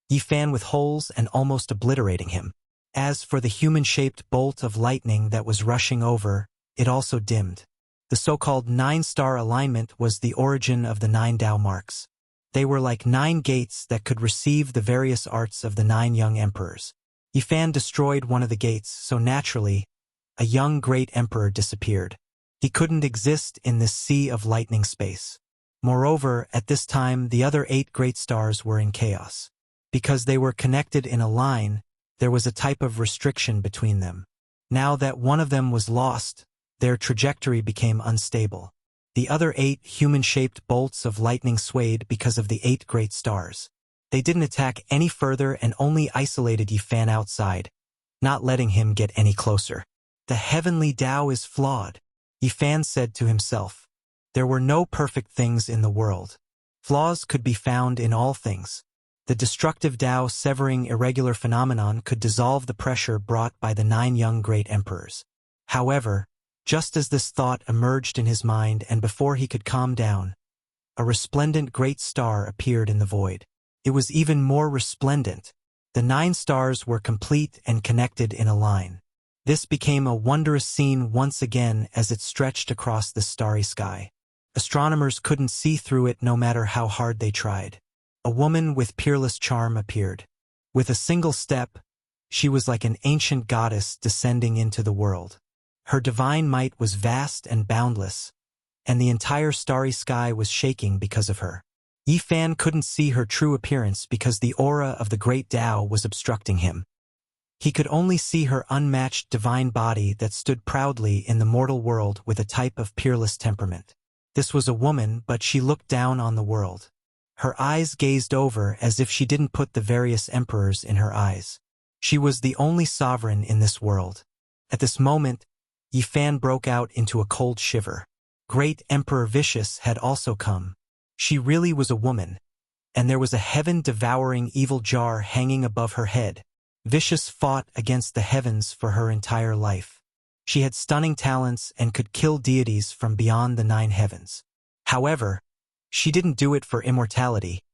Yi Fan with holes and almost obliterating him. As for the human-shaped bolt of lightning that was rushing over, it also dimmed. The so-called 9-star alignment was the origin of the 9 Tao marks. They were like 9 gates that could receive the various arts of the 9 young emperors. Yi Fan destroyed one of the gates, so naturally, a young great emperor disappeared. He couldn't exist in this sea of lightning space. Moreover, at this time the other 8 great stars were in chaos. Because they were connected in a line, there was a type of restriction between them. Now that one of them was lost, their trajectory became unstable. The other 8 human-shaped bolts of lightning swayed because of the 8 great stars. They didn't attack any further and only isolated Yi Fan outside, not letting him get any closer. The heavenly Tao is flawed, Yi Fan said to himself. There were no perfect things in the world. Flaws could be found in all things. The destructive Tao severing irregular phenomenon could dissolve the pressure brought by the 9 young great emperors. However, just as this thought emerged in his mind and before he could calm down, a resplendent great star appeared in the void. It was even more resplendent. The 9 stars were complete and connected in a line. This became a wondrous scene once again as it stretched across the starry sky. Astronomers couldn't see through it no matter how hard they tried. A woman with peerless charm appeared. With a single step, she was like an ancient goddess descending into the world. Her divine might was vast and boundless, and the entire starry sky was shaking because of her. Yi Fan couldn't see her true appearance because the aura of the great Tao was obstructing him. He could only see her unmatched divine body that stood proudly in the mortal world with a type of peerless temperament. This was a woman, but she looked down on the world. Her eyes gazed over as if she didn't put the various emperors in her eyes. She was the only sovereign in this world. At this moment, Yi Fan broke out into a cold shiver. Great Emperor Vicious had also come. She really was a woman, and there was a heaven-devouring evil jar hanging above her head. Vicious fought against the heavens for her entire life. She had stunning talents and could kill deities from beyond the 9 heavens. However, she didn't do it for immortality,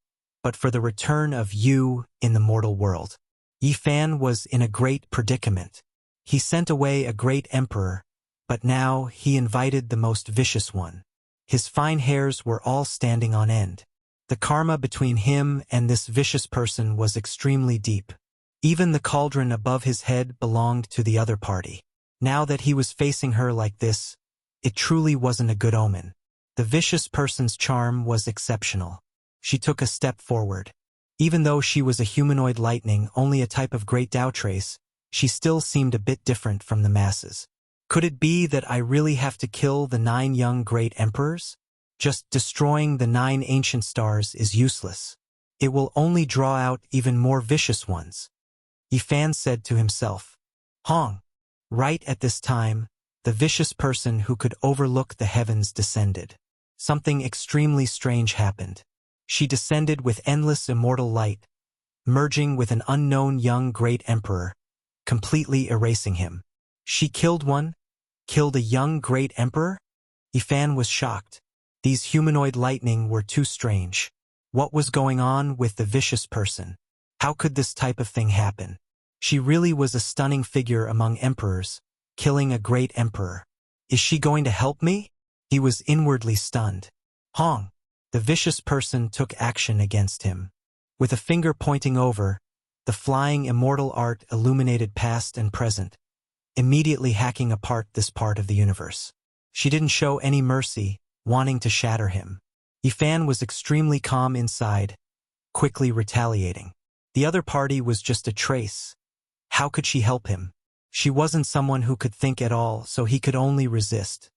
but for the return of you in the mortal world. Yi Fan was in a great predicament. He sent away a great emperor, but now he invited the most vicious one. His fine hairs were all standing on end. The karma between him and this vicious person was extremely deep. Even the cauldron above his head belonged to the other party. Now that he was facing her like this, it truly wasn't a good omen. The vicious person's charm was exceptional. She took a step forward. Even though she was a humanoid lightning, only a type of great Tao trace, she still seemed a bit different from the masses. Could it be that I really have to kill the 9 young great emperors? Just destroying the 9 ancient stars is useless. It will only draw out even more vicious ones. Yi Fan said to himself. Hong. Right at this time, the vicious person who could overlook the heavens descended. Something extremely strange happened. She descended with endless immortal light, merging with an unknown young great emperor, completely erasing him. She killed a young great emperor? Yi Fan was shocked. These humanoid lightning were too strange. What was going on with the vicious person? How could this type of thing happen? She really was a stunning figure among emperors, killing a great emperor. Is she going to help me? He was inwardly stunned. Hong. The vicious person took action against him. With a finger pointing over, the flying immortal art illuminated past and present, immediately hacking apart this part of the universe. She didn't show any mercy, wanting to shatter him. Yi Fan was extremely calm inside, quickly retaliating. The other party was just a trace. How could she help him? She wasn't someone who could think at all, so he could only resist.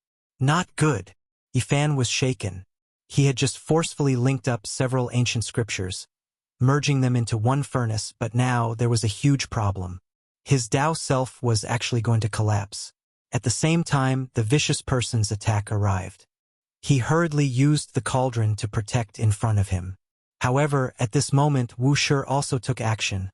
Not good. Yi Fan was shaken. He had just forcefully linked up several ancient scriptures, merging them into one furnace, but now there was a huge problem. His Tao self was actually going to collapse. At the same time, the vicious person's attack arrived. He hurriedly used the cauldron to protect in front of him. However, at this moment, Wuxia also took action,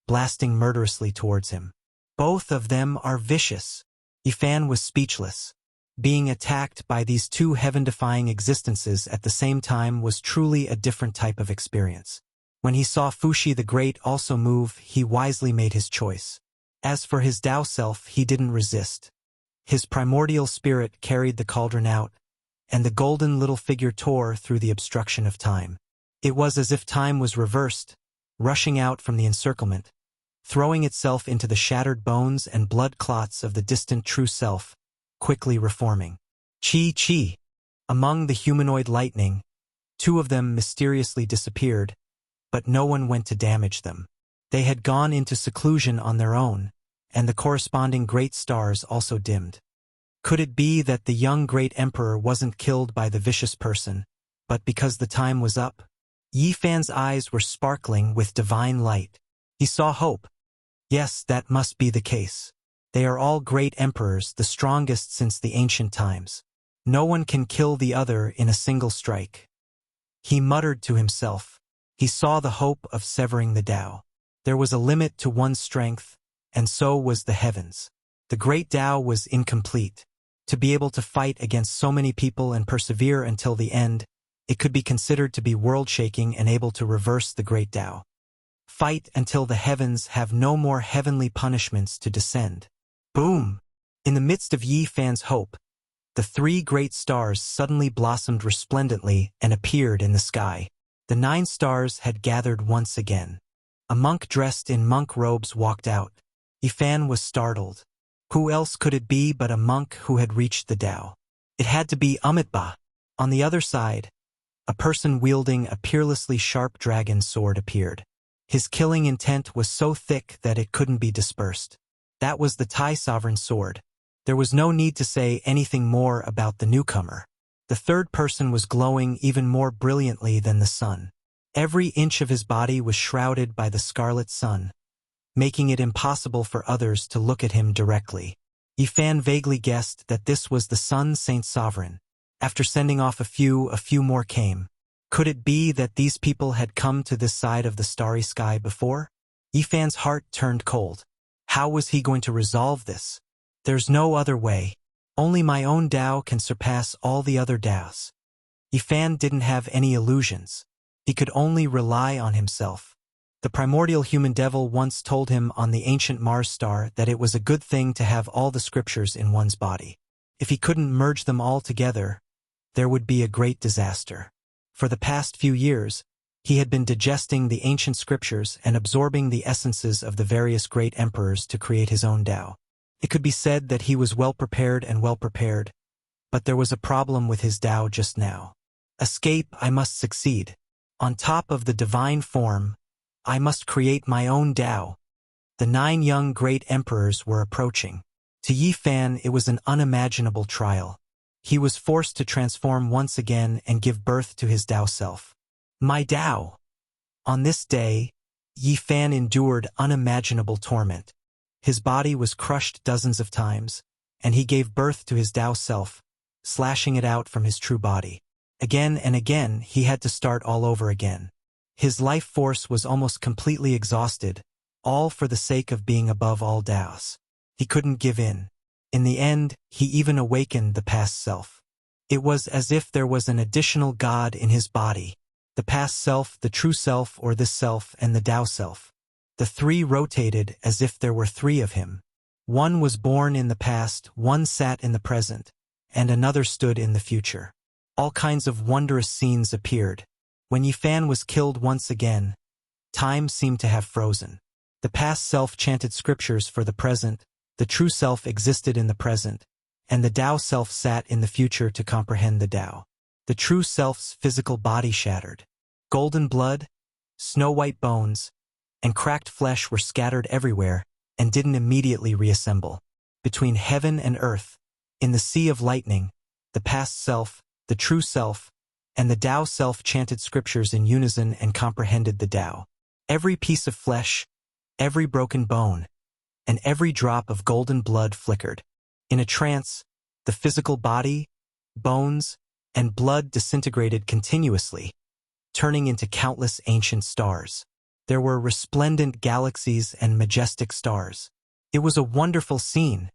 blasting murderously towards him. Both of them are vicious. Yi Fan was speechless. Being attacked by these 2 heaven-defying existences at the same time was truly a different type of experience. When he saw Fuxi the Great also move, he wisely made his choice. As for his Tao self, he didn't resist. His primordial spirit carried the cauldron out, and the golden little figure tore through the obstruction of time. It was as if time was reversed, rushing out from the encirclement, throwing itself into the shattered bones and blood clots of the distant true self, quickly reforming. Chi. Among the humanoid lightning, 2 of them mysteriously disappeared, but no one went to damage them. They had gone into seclusion on their own, and the corresponding great stars also dimmed. Could it be that the young great emperor wasn't killed by the vicious person, but because the time was up? Yi Fan's eyes were sparkling with divine light. He saw hope. Yes, that must be the case. They are all great emperors, the strongest since the ancient times. No one can kill the other in a single strike. He muttered to himself. He saw the hope of severing the Tao. There was a limit to one's strength, and so was the heavens. The great Tao was incomplete. To be able to fight against so many people and persevere until the end, it could be considered to be world-shaking and able to reverse the great Tao. Fight until the heavens have no more heavenly punishments to descend. Boom! In the midst of Yi Fan's hope, the 3 great stars suddenly blossomed resplendently and appeared in the sky. The 9 stars had gathered once again. A monk dressed in monk robes walked out. Yi Fan was startled. Who else could it be but a monk who had reached the Tao? It had to be Amitabha. On the other side, a person wielding a peerlessly sharp dragon sword appeared. His killing intent was so thick that it couldn't be dispersed. That was the Tai Sovereign sword. There was no need to say anything more about the newcomer. The third person was glowing even more brilliantly than the sun. Every inch of his body was shrouded by the scarlet sun, making it impossible for others to look at him directly. Yi Fan vaguely guessed that this was the Sun Saint Sovereign. After sending off a few more came. Could it be that these people had come to this side of the starry sky before? Yi Fan's heart turned cold. How was he going to resolve this? There's no other way. Only my own Tao can surpass all the other Taos. Yi Fan didn't have any illusions. He could only rely on himself. The primordial human devil once told him on the ancient Mars star that it was a good thing to have all the scriptures in one's body. If he couldn't merge them all together, there would be a great disaster. For the past few years, he had been digesting the ancient scriptures and absorbing the essences of the various great emperors to create his own Tao. It could be said that he was well prepared, but there was a problem with his Tao just now. Escape, I must succeed. On top of the divine form, I must create my own Tao. The 9 young great emperors were approaching. To Yi Fan, it was an unimaginable trial. He was forced to transform once again and give birth to his Tao self. My Tao! On this day, Yi Fan endured unimaginable torment. His body was crushed dozens of times, and he gave birth to his Tao self, slashing it out from his true body. Again and again, he had to start all over again. His life force was almost completely exhausted, all for the sake of being above all Taos. He couldn't give in. In the end, he even awakened the past self. It was as if there was an additional God in his body. The past self, the true self, or this self, and the Tao self. The 3 rotated as if there were 3 of him. One was born in the past, one sat in the present, and another stood in the future. All kinds of wondrous scenes appeared. When Yi Fan was killed once again, time seemed to have frozen. The past self chanted scriptures for the present, the true self existed in the present, and the Tao self sat in the future to comprehend the Tao. The true self's physical body shattered. Golden blood, snow-white bones, and cracked flesh were scattered everywhere and didn't immediately reassemble. Between heaven and earth, in the sea of lightning, the past self, the true self, and the Tao self chanted scriptures in unison and comprehended the Tao. Every piece of flesh, every broken bone, and every drop of golden blood flickered. In a trance, the physical body, bones, and blood disintegrated continuously, turning into countless ancient stars. There were resplendent galaxies and majestic stars. It was a wonderful scene.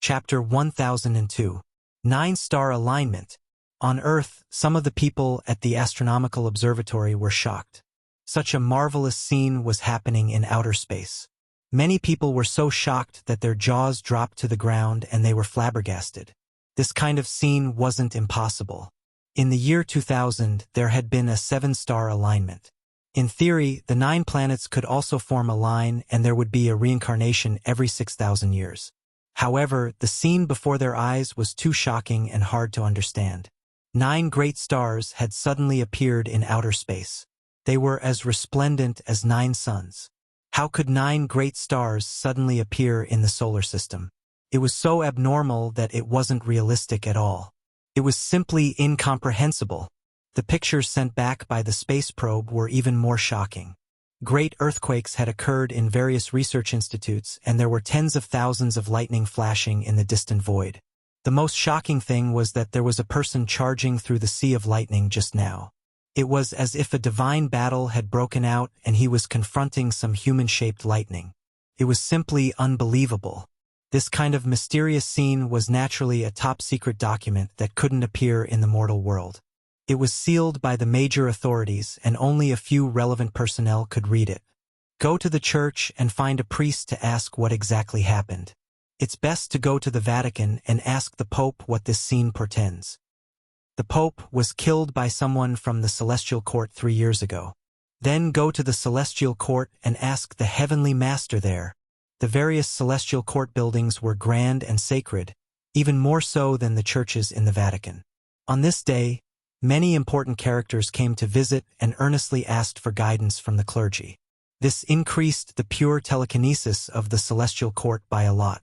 Chapter 1002. 9-star alignment. On Earth, some of the people at the astronomical observatory were shocked. Such a marvelous scene was happening in outer space. Many people were so shocked that their jaws dropped to the ground and they were flabbergasted. This kind of scene wasn't impossible. In the year 2000, there had been a 7-star alignment. In theory, the 9 planets could also form a line and there would be a reincarnation every 6,000 years. However, the scene before their eyes was too shocking and hard to understand. 9 great stars had suddenly appeared in outer space. They were as resplendent as 9 suns. How could 9 great stars suddenly appear in the solar system? It was so abnormal that it wasn't realistic at all. It was simply incomprehensible. The pictures sent back by the space probe were even more shocking. Great earthquakes had occurred in various research institutes, and there were tens of thousands of lightning flashing in the distant void. The most shocking thing was that there was a person charging through the sea of lightning just now. It was as if a divine battle had broken out and he was confronting some human-shaped lightning. It was simply unbelievable. This kind of mysterious scene was naturally a top-secret document that couldn't appear in the mortal world. It was sealed by the major authorities and only a few relevant personnel could read it. Go to the church and find a priest to ask what exactly happened. It's best to go to the Vatican and ask the Pope what this scene portends. The Pope was killed by someone from the Celestial Court 3 years ago. Then go to the Celestial Court and ask the Heavenly Master there. The various Celestial Court buildings were grand and sacred, even more so than the churches in the Vatican. On this day, many important characters came to visit and earnestly asked for guidance from the clergy. This increased the pure telekinesis of the Celestial Court by a lot.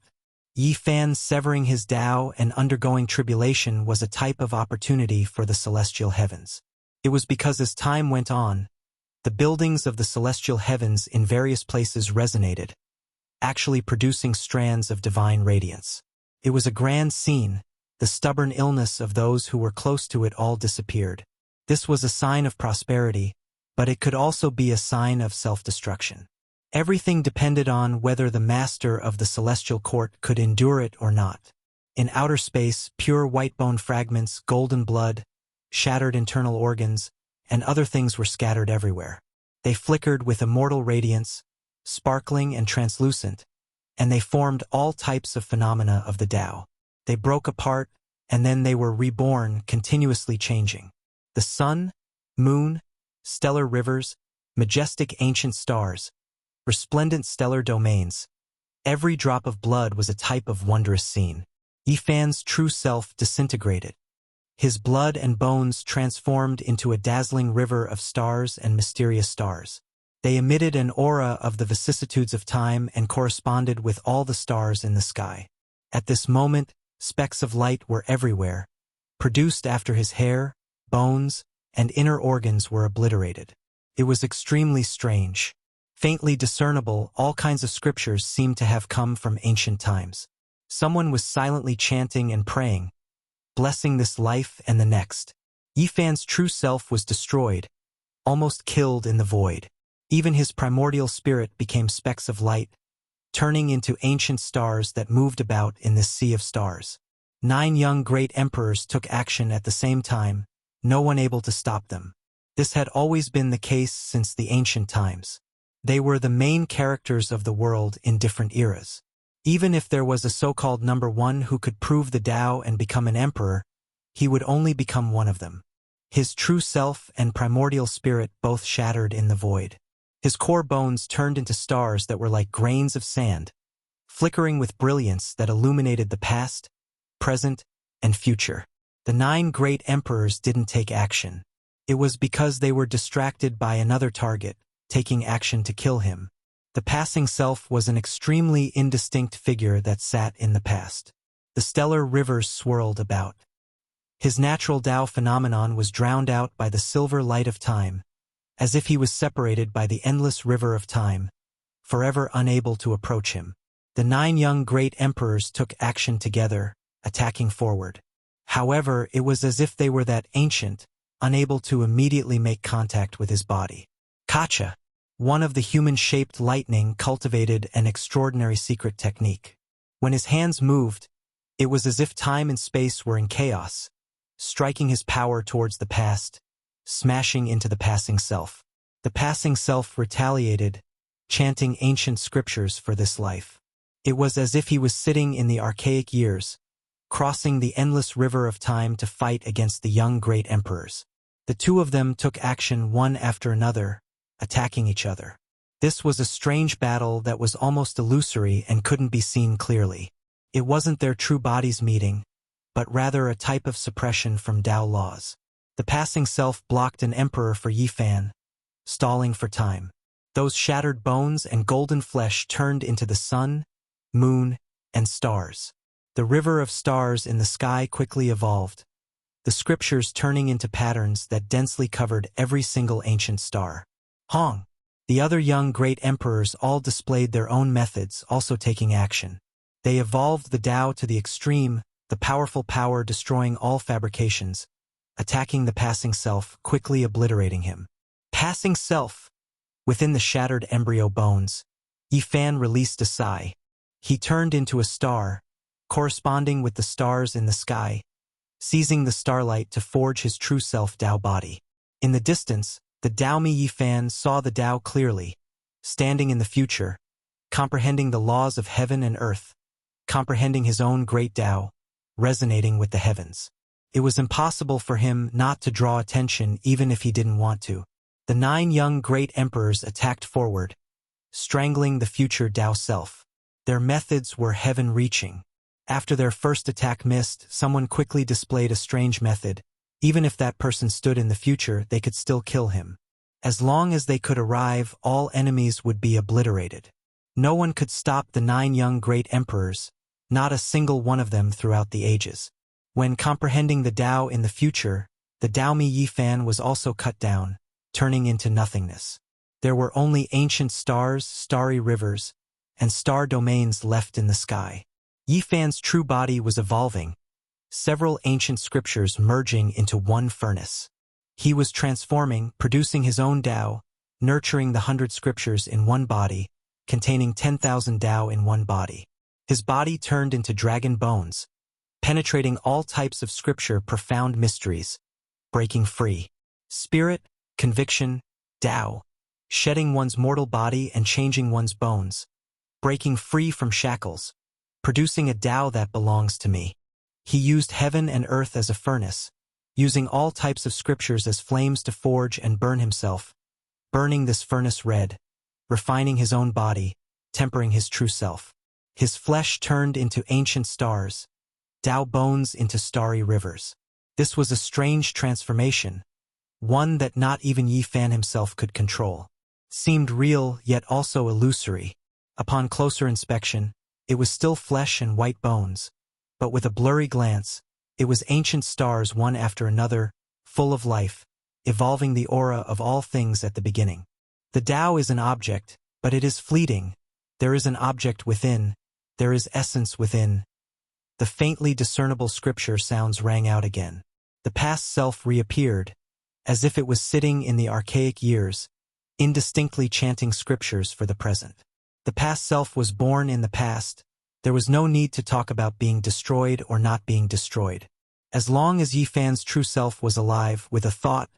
Yi Fan severing his Tao and undergoing tribulation was a type of opportunity for the celestial heavens. It was because as time went on, The buildings of the celestial heavens in various places resonated, actually producing strands of divine radiance. It was a grand scene. The stubborn illness of those who were close to it all disappeared. This was a sign of prosperity, but it could also be a sign of self-destruction. Everything depended on whether the master of the celestial court could endure it or not. In outer space, pure white bone fragments, golden blood, shattered internal organs, and other things were scattered everywhere. They flickered with immortal radiance, sparkling and translucent, and they formed all types of phenomena of the Tao. They broke apart, and then they were reborn, continuously changing. The sun, moon, stellar rivers, majestic ancient stars, resplendent stellar domains. Every drop of blood was a type of wondrous scene. Yifan's true self disintegrated. His blood and bones transformed into a dazzling river of stars and mysterious stars. They emitted an aura of the vicissitudes of time and corresponded with all the stars in the sky. At this moment, specks of light were everywhere, produced after his hair, bones, and inner organs were obliterated. It was extremely strange. Faintly discernible, all kinds of scriptures seemed to have come from ancient times. Someone was silently chanting and praying, blessing this life and the next. Yifan's true self was destroyed, almost killed in the void. Even his primordial spirit became specks of light, turning into ancient stars that moved about in this sea of stars. 9 young great emperors took action at the same time, no one able to stop them. This had always been the case since the ancient times. They were the main characters of the world in different eras. Even if there was a so-called number one who could prove the Tao and become an emperor, he would only become one of them. His true self and primordial spirit both shattered in the void. His core bones turned into stars that were like grains of sand, flickering with brilliance that illuminated the past, present, and future. The 9 great emperors didn't take action. It was because they were distracted by another target, taking action to kill him. The passing self was an extremely indistinct figure that sat in the past. The stellar rivers swirled about. His natural Tao phenomenon was drowned out by the silver light of time, as if he was separated by the endless river of time, forever unable to approach him. The 9 young great emperors took action together, attacking forward. However, it was as if they were that ancient, unable to immediately make contact with his body. Kacha, one of the human-shaped lightning, cultivated an extraordinary secret technique. When his hands moved, it was as if time and space were in chaos, striking his power towards the past, smashing into the passing self. The passing self retaliated, chanting ancient scriptures for this life. It was as if he was sitting in the archaic years, crossing the endless river of time to fight against the young great emperors. The 2 of them took action one after another, attacking each other. This was a strange battle that was almost illusory and couldn't be seen clearly. It wasn't their true bodies meeting, but rather a type of suppression from Tao laws. The passing self blocked an emperor for Yifan, stalling for time. Those shattered bones and golden flesh turned into the sun, moon, and stars. The river of stars in the sky quickly evolved, the scriptures turning into patterns that densely covered every single ancient star. Hong. The other young great emperors all displayed their own methods, also taking action. They evolved the Tao to the extreme, the powerful power destroying all fabrications, attacking the passing self, quickly obliterating him. Passing self. Within the shattered embryo bones, Yifan released a sigh. He turned into a star, corresponding with the stars in the sky, seizing the starlight to forge his true self Tao body. In the distance, the Daomi Yifan saw the Tao clearly, standing in the future, comprehending the laws of heaven and earth, comprehending his own great Tao, resonating with the heavens. It was impossible for him not to draw attention even if he didn't want to. The 9 young great emperors attacked forward, strangling the future Tao self. Their methods were heaven-reaching. After their first attack missed, someone quickly displayed a strange method. Even if that person stood in the future, they could still kill him. As long as they could arrive, all enemies would be obliterated. No one could stop the 9 young great emperors, not a single one of them throughout the ages. When comprehending the Tao in the future, the Daomi Yifan was also cut down, turning into nothingness. There were only ancient stars, starry rivers, and star domains left in the sky. Yi Fan's true body was evolving, several ancient scriptures merging into one furnace. He was transforming, producing his own Tao, nurturing the 100 scriptures in one body, containing 10,000 Tao in one body. His body turned into dragon bones, penetrating all types of scripture, profound mysteries, breaking free. Spirit, conviction, Tao, shedding one's mortal body and changing one's bones, breaking free from shackles, producing a Tao that belongs to me. He used heaven and earth as a furnace, using all types of scriptures as flames to forge and burn himself, burning this furnace red, refining his own body, tempering his true self. His flesh turned into ancient stars, Tao bones into starry rivers. This was a strange transformation, one that not even Yi Fan himself could control. Seemed real, yet also illusory. Upon closer inspection, it was still flesh and white bones, but with a blurry glance, it was ancient stars one after another, full of life, evolving the aura of all things at the beginning. The Tao is an object, but it is fleeting. There is an object within, there is essence within. The faintly discernible scripture sounds rang out again. The past self reappeared, as if it was sitting in the archaic years, indistinctly chanting scriptures for the present. The past self was born in the past. There was no need to talk about being destroyed or not being destroyed. As long as Yi Fan's true self was alive with a thought,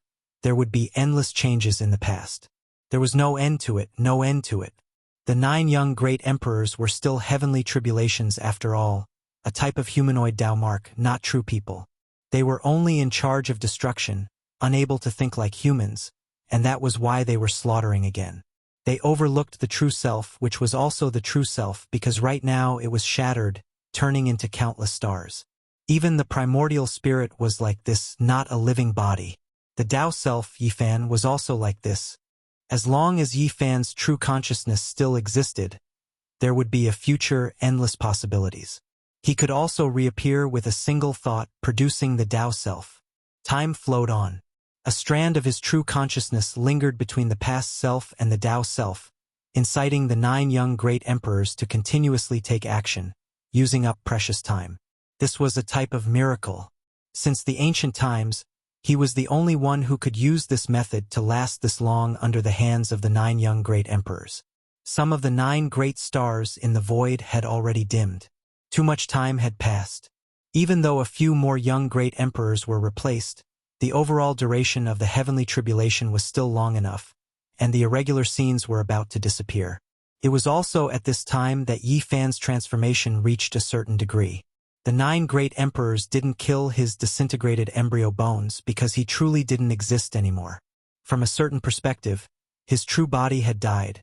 there would be endless changes in the past. There was no end to it, no end to it. The 9 young great emperors were still heavenly tribulations after all, a type of humanoid Tao mark, not true people. They were only in charge of destruction, unable to think like humans, and that was why they were slaughtering again. They overlooked the true self, which was also the true self, because right now it was shattered, turning into countless stars. Even the primordial spirit was like this, not a living body. The Tao self, Yi Fan, was also like this. As long as Yi Fan's true consciousness still existed, there would be a future, endless possibilities. He could also reappear with a single thought, producing the Tao self. Time flowed on. A strand of his true consciousness lingered between the past self and the Tao self, inciting the 9 young great emperors to continuously take action, using up precious time. This was a type of miracle. Since the ancient times, he was the only one who could use this method to last this long under the hands of the 9 young great emperors. Some of the 9 great stars in the void had already dimmed. Too much time had passed. Even though a few more young great emperors were replaced, the overall duration of the heavenly tribulation was still long enough, and the irregular scenes were about to disappear. It was also at this time that Yi Fan's transformation reached a certain degree. The 9 great emperors didn't kill his disintegrated embryo bones because he truly didn't exist anymore. From a certain perspective, his true body had died,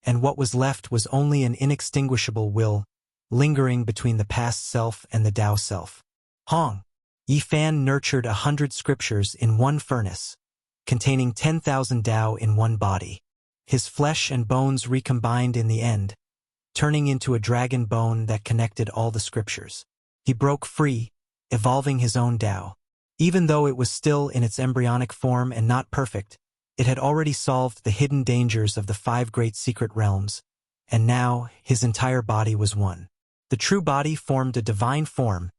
and what was left was only an inextinguishable will, lingering between the past self and the Tao self. Hong. Yi Fan nurtured 100 scriptures in one furnace, containing 10,000 Tao in one body. His flesh and bones recombined in the end, turning into a dragon bone that connected all the scriptures. He broke free, evolving his own Tao. Even though it was still in its embryonic form and not perfect, it had already solved the hidden dangers of the 5 great secret realms, and now his entire body was one. The true body formed a divine form,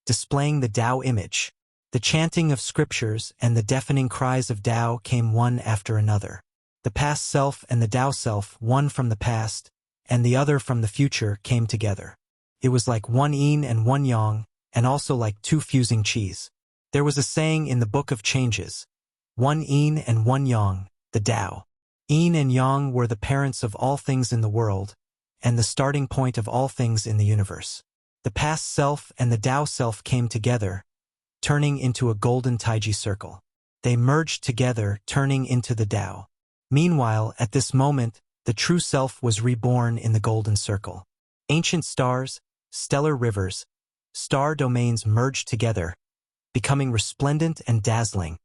displaying the Tao image. The chanting of scriptures and the deafening cries of Tao came one after another. The past self and the Tao self, one from the past, and the other from the future, came together. It was like one yin and one yang, and also like 2 fusing qis. There was a saying in the Book of Changes, one yin and one yang, the Tao. Yin and yang were the parents of all things in the world, and the starting point of all things in the universe. The past self and the Tao self came together, turning into a golden taiji circle. They merged together, turning into the Tao. Meanwhile, at this moment, the true self was reborn in the golden circle. Ancient stars, stellar rivers, star domains merged together, becoming resplendent and dazzling,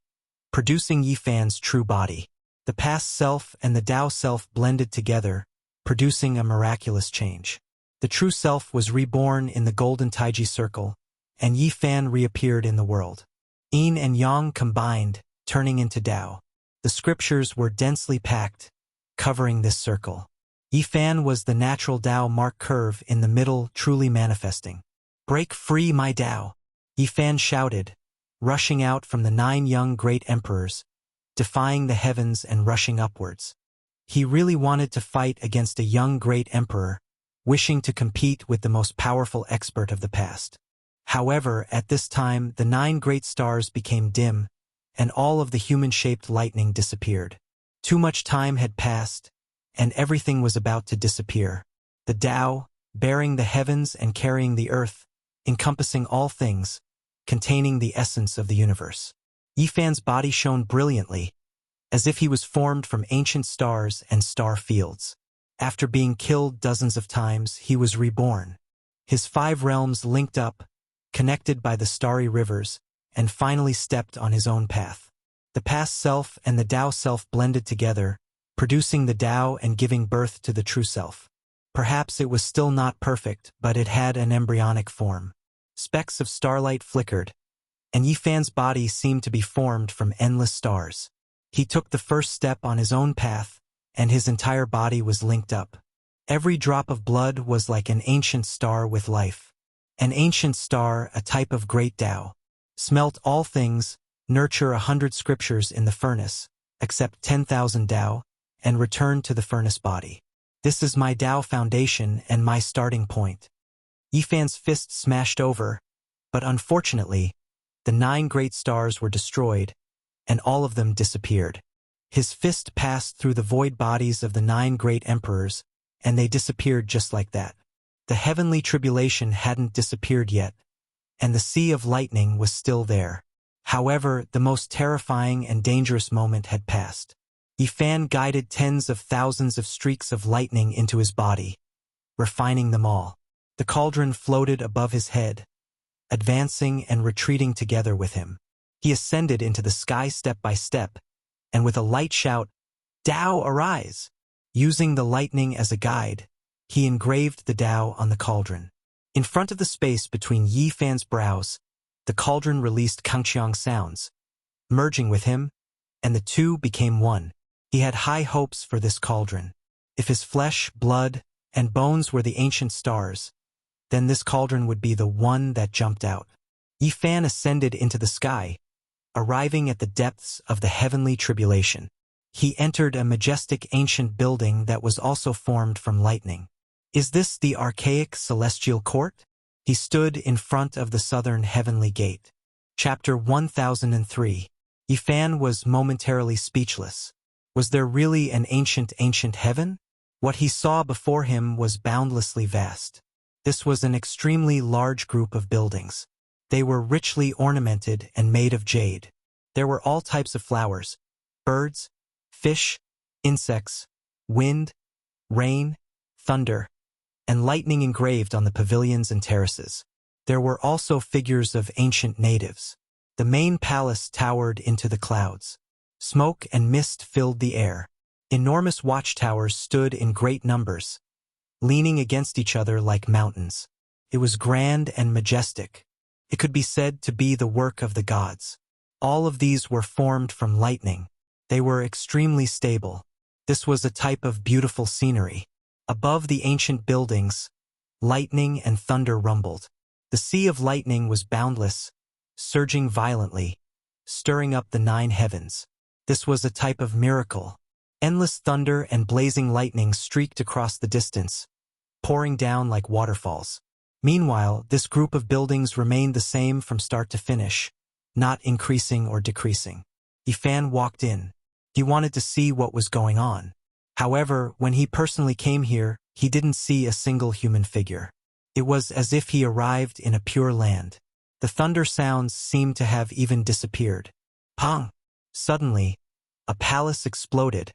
producing Yi Fan's true body. The past self and the Tao self blended together, producing a miraculous change. The true self was reborn in the golden taiji circle, and Yi Fan reappeared in the world. Yin and yang combined, turning into Tao. The scriptures were densely packed, covering this circle. Yifan was the natural Tao mark curve in the middle, truly manifesting. "Break free, my Tao!" Yifan shouted, rushing out from the 9 young great emperors, defying the heavens and rushing upwards. He really wanted to fight against a young great emperor, wishing to compete with the most powerful expert of the past. However, at this time, the 9 great stars became dim, and all of the human-shaped lightning disappeared. Too much time had passed, and everything was about to disappear. The Tao, bearing the heavens and carrying the earth, encompassing all things, containing the essence of the universe. Yifan's body shone brilliantly, as if he was formed from ancient stars and star fields. After being killed dozens of times, he was reborn. His 5 realms linked up, connected by the starry rivers, and finally stepped on his own path. The past self and the Tao self blended together, producing the Tao and giving birth to the true self. Perhaps it was still not perfect, but it had an embryonic form. Specks of starlight flickered, and Yifan's body seemed to be formed from endless stars. He took the first step on his own path, and his entire body was linked up. Every drop of blood was like an ancient star with life. An ancient star, a type of great Tao. Smelt all things, nurture 100 scriptures in the furnace, accept 10,000 Tao, and return to the furnace body. This is my Tao foundation and my starting point. Yifan's fist smashed over, but unfortunately, the 9 great stars were destroyed, and all of them disappeared. His fist passed through the void bodies of the 9 great emperors, and they disappeared just like that. The heavenly tribulation hadn't disappeared yet, and the sea of lightning was still there. However, the most terrifying and dangerous moment had passed. Yifan guided tens of thousands of streaks of lightning into his body, refining them all. The cauldron floated above his head, advancing and retreating together with him. He ascended into the sky step by step, and with a light shout, "Tao, arise!" Using the lightning as a guide, he engraved the Tao on the cauldron. In front of the space between Yifan's brows, the cauldron released Kangqiang sounds, merging with him, and the two became one. He had high hopes for this cauldron. If his flesh, blood, and bones were the ancient stars, then this cauldron would be the one that jumped out. Yifan ascended into the sky, arriving at the depths of the heavenly tribulation. He entered a majestic ancient building that was also formed from lightning. Is this the archaic celestial court? He stood in front of the southern heavenly gate. Chapter 1003. Yifan was momentarily speechless. Was there really an ancient heaven? What he saw before him was boundlessly vast. This was an extremely large group of buildings. They were richly ornamented and made of jade. There were all types of flowers, birds, fish, insects, wind, rain, thunder, and lightning engraved on the pavilions and terraces. There were also figures of ancient natives. The main palace towered into the clouds. Smoke and mist filled the air. Enormous watchtowers stood in great numbers, leaning against each other like mountains. It was grand and majestic. It could be said to be the work of the gods. All of these were formed from lightning. They were extremely stable. This was a type of beautiful scenery. Above the ancient buildings, lightning and thunder rumbled. The sea of lightning was boundless, surging violently, stirring up the 9 heavens. This was a type of miracle. Endless thunder and blazing lightning streaked across the distance, pouring down like waterfalls. Meanwhile, this group of buildings remained the same from start to finish, not increasing or decreasing. Yifan walked in. He wanted to see what was going on. However, when he personally came here, he didn't see a single human figure. It was as if he arrived in a pure land. The thunder sounds seemed to have even disappeared. Pong! Suddenly, a palace exploded,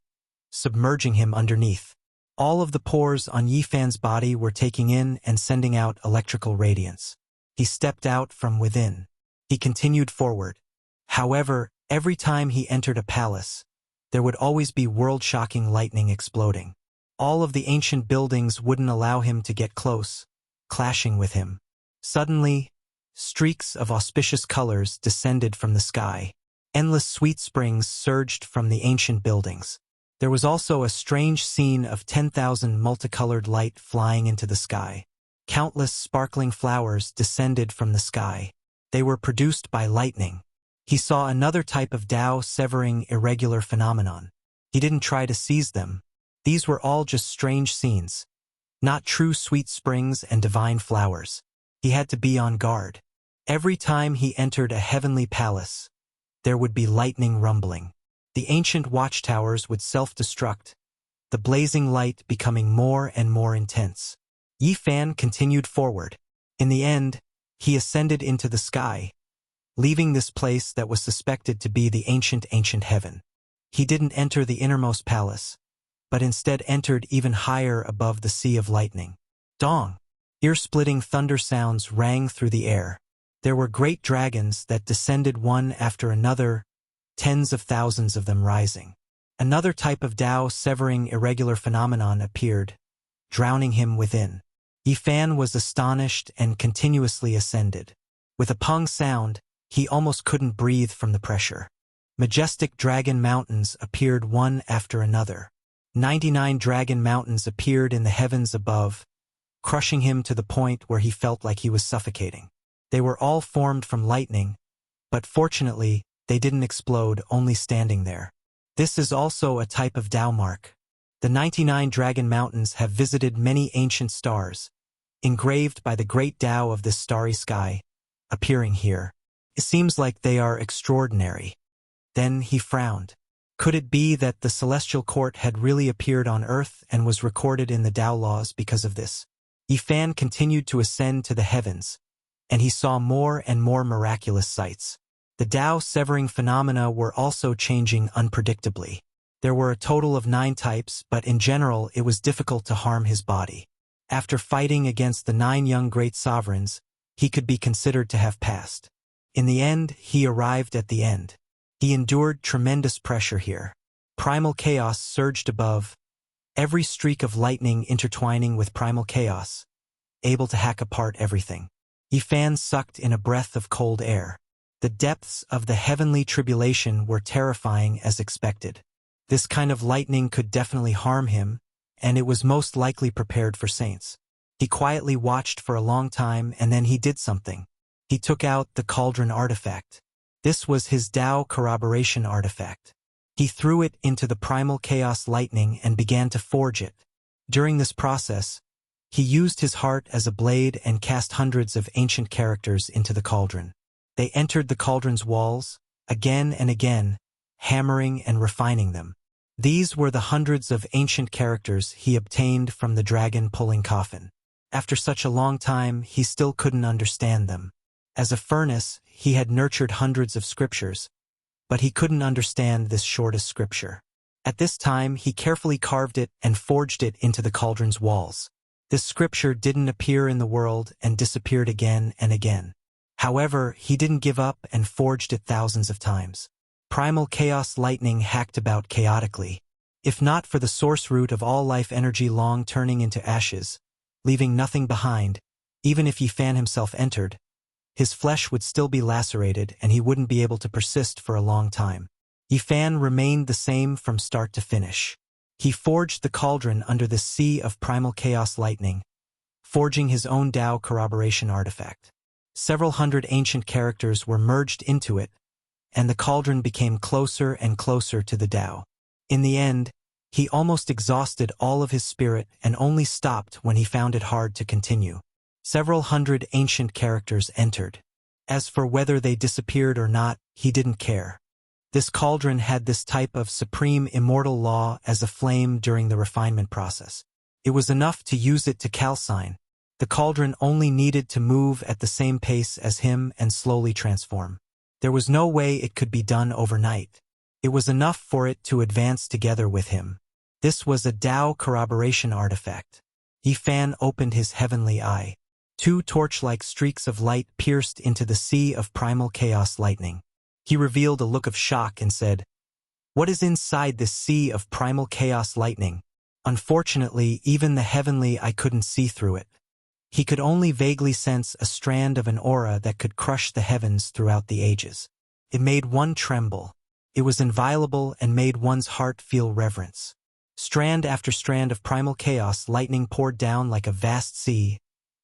submerging him underneath. All of the pores on Yifan's body were taking in and sending out electrical radiance. He stepped out from within. He continued forward. However, every time he entered a palace, there would always be world-shocking lightning exploding. All of the ancient buildings wouldn't allow him to get close, clashing with him. Suddenly, streaks of auspicious colors descended from the sky. Endless sweet springs surged from the ancient buildings. There was also a strange scene of 10,000 multicolored light flying into the sky. Countless sparkling flowers descended from the sky. They were produced by lightning. He saw another type of Tao severing irregular phenomenon. He didn't try to seize them. These were all just strange scenes, not true sweet springs and divine flowers. He had to be on guard. Every time he entered a heavenly palace, there would be lightning rumbling. The ancient watchtowers would self-destruct, the blazing light becoming more and more intense. Yi Fan continued forward. In the end, he ascended into the sky, leaving this place that was suspected to be the ancient heaven. He didn't enter the innermost palace, but instead entered even higher above the sea of lightning. Dong! Ear-splitting thunder sounds rang through the air. There were great dragons that descended one after another, tens of thousands of them rising. Another type of Tao severing irregular phenomenon appeared, drowning him within. Yi Fan was astonished and continuously ascended. With a pong sound, he almost couldn't breathe from the pressure. Majestic dragon mountains appeared one after another. 99 dragon mountains appeared in the heavens above, crushing him to the point where he felt like he was suffocating. They were all formed from lightning, but fortunately, they didn't explode, only standing there. This is also a type of Tao mark. The 99 dragon mountains have visited many ancient stars, engraved by the great Tao of this starry sky, appearing here. It seems like they are extraordinary. Then he frowned. Could it be that the celestial court had really appeared on earth and was recorded in the Tao laws because of this? Yi Fan continued to ascend to the heavens, and he saw more and more miraculous sights. The Tao severing phenomena were also changing unpredictably. There were a total of 9 types, but in general it was difficult to harm his body. After fighting against the 9 young great sovereigns, he could be considered to have passed. In the end, he arrived at the end. He endured tremendous pressure here. Primal chaos surged above, every streak of lightning intertwining with primal chaos, able to hack apart everything. Yi Fan sucked in a breath of cold air. The depths of the heavenly tribulation were terrifying as expected. This kind of lightning could definitely harm him, and it was most likely prepared for saints. He quietly watched for a long time, and then he did something. He took out the cauldron artifact. This was his Tao corroboration artifact. He threw it into the primal chaos lightning and began to forge it. During this process, he used his heart as a blade and cast hundreds of ancient characters into the cauldron. They entered the cauldron's walls, again and again, hammering and refining them. These were the hundreds of ancient characters he obtained from the dragon-pulling coffin. After such a long time, he still couldn't understand them. As a furnace, he had nurtured hundreds of scriptures, but he couldn't understand this shortest scripture. At this time, he carefully carved it and forged it into the cauldron's walls. This scripture didn't appear in the world and disappeared again and again. However, he didn't give up and forged it thousands of times. Primal chaos lightning hacked about chaotically. If not for the source root of all life energy long turning into ashes, leaving nothing behind, even if Yi Fan himself entered, his flesh would still be lacerated and he wouldn't be able to persist for a long time. Yi Fan remained the same from start to finish. He forged the cauldron under the sea of primal chaos lightning, forging his own Tao corroboration artifact. Several hundred ancient characters were merged into it, and the cauldron became closer and closer to the Tao. In the end, he almost exhausted all of his spirit and only stopped when he found it hard to continue. Several hundred ancient characters entered. As for whether they disappeared or not, he didn't care. This cauldron had this type of supreme immortal law as a flame during the refinement process. It was enough to use it to calcine. The cauldron only needed to move at the same pace as him and slowly transform. There was no way it could be done overnight. It was enough for it to advance together with him. This was a Tao corroboration artifact. Yi Fan opened his heavenly eye. 2 torch-like streaks of light pierced into the sea of primal chaos lightning. He revealed a look of shock and said, "What is inside this sea of primal chaos lightning?" Unfortunately, even the heavenly eye couldn't see through it. He could only vaguely sense a strand of an aura that could crush the heavens throughout the ages. It made one tremble. It was inviolable and made one's heart feel reverence. Strand after strand of primal chaos, lightning poured down like a vast sea,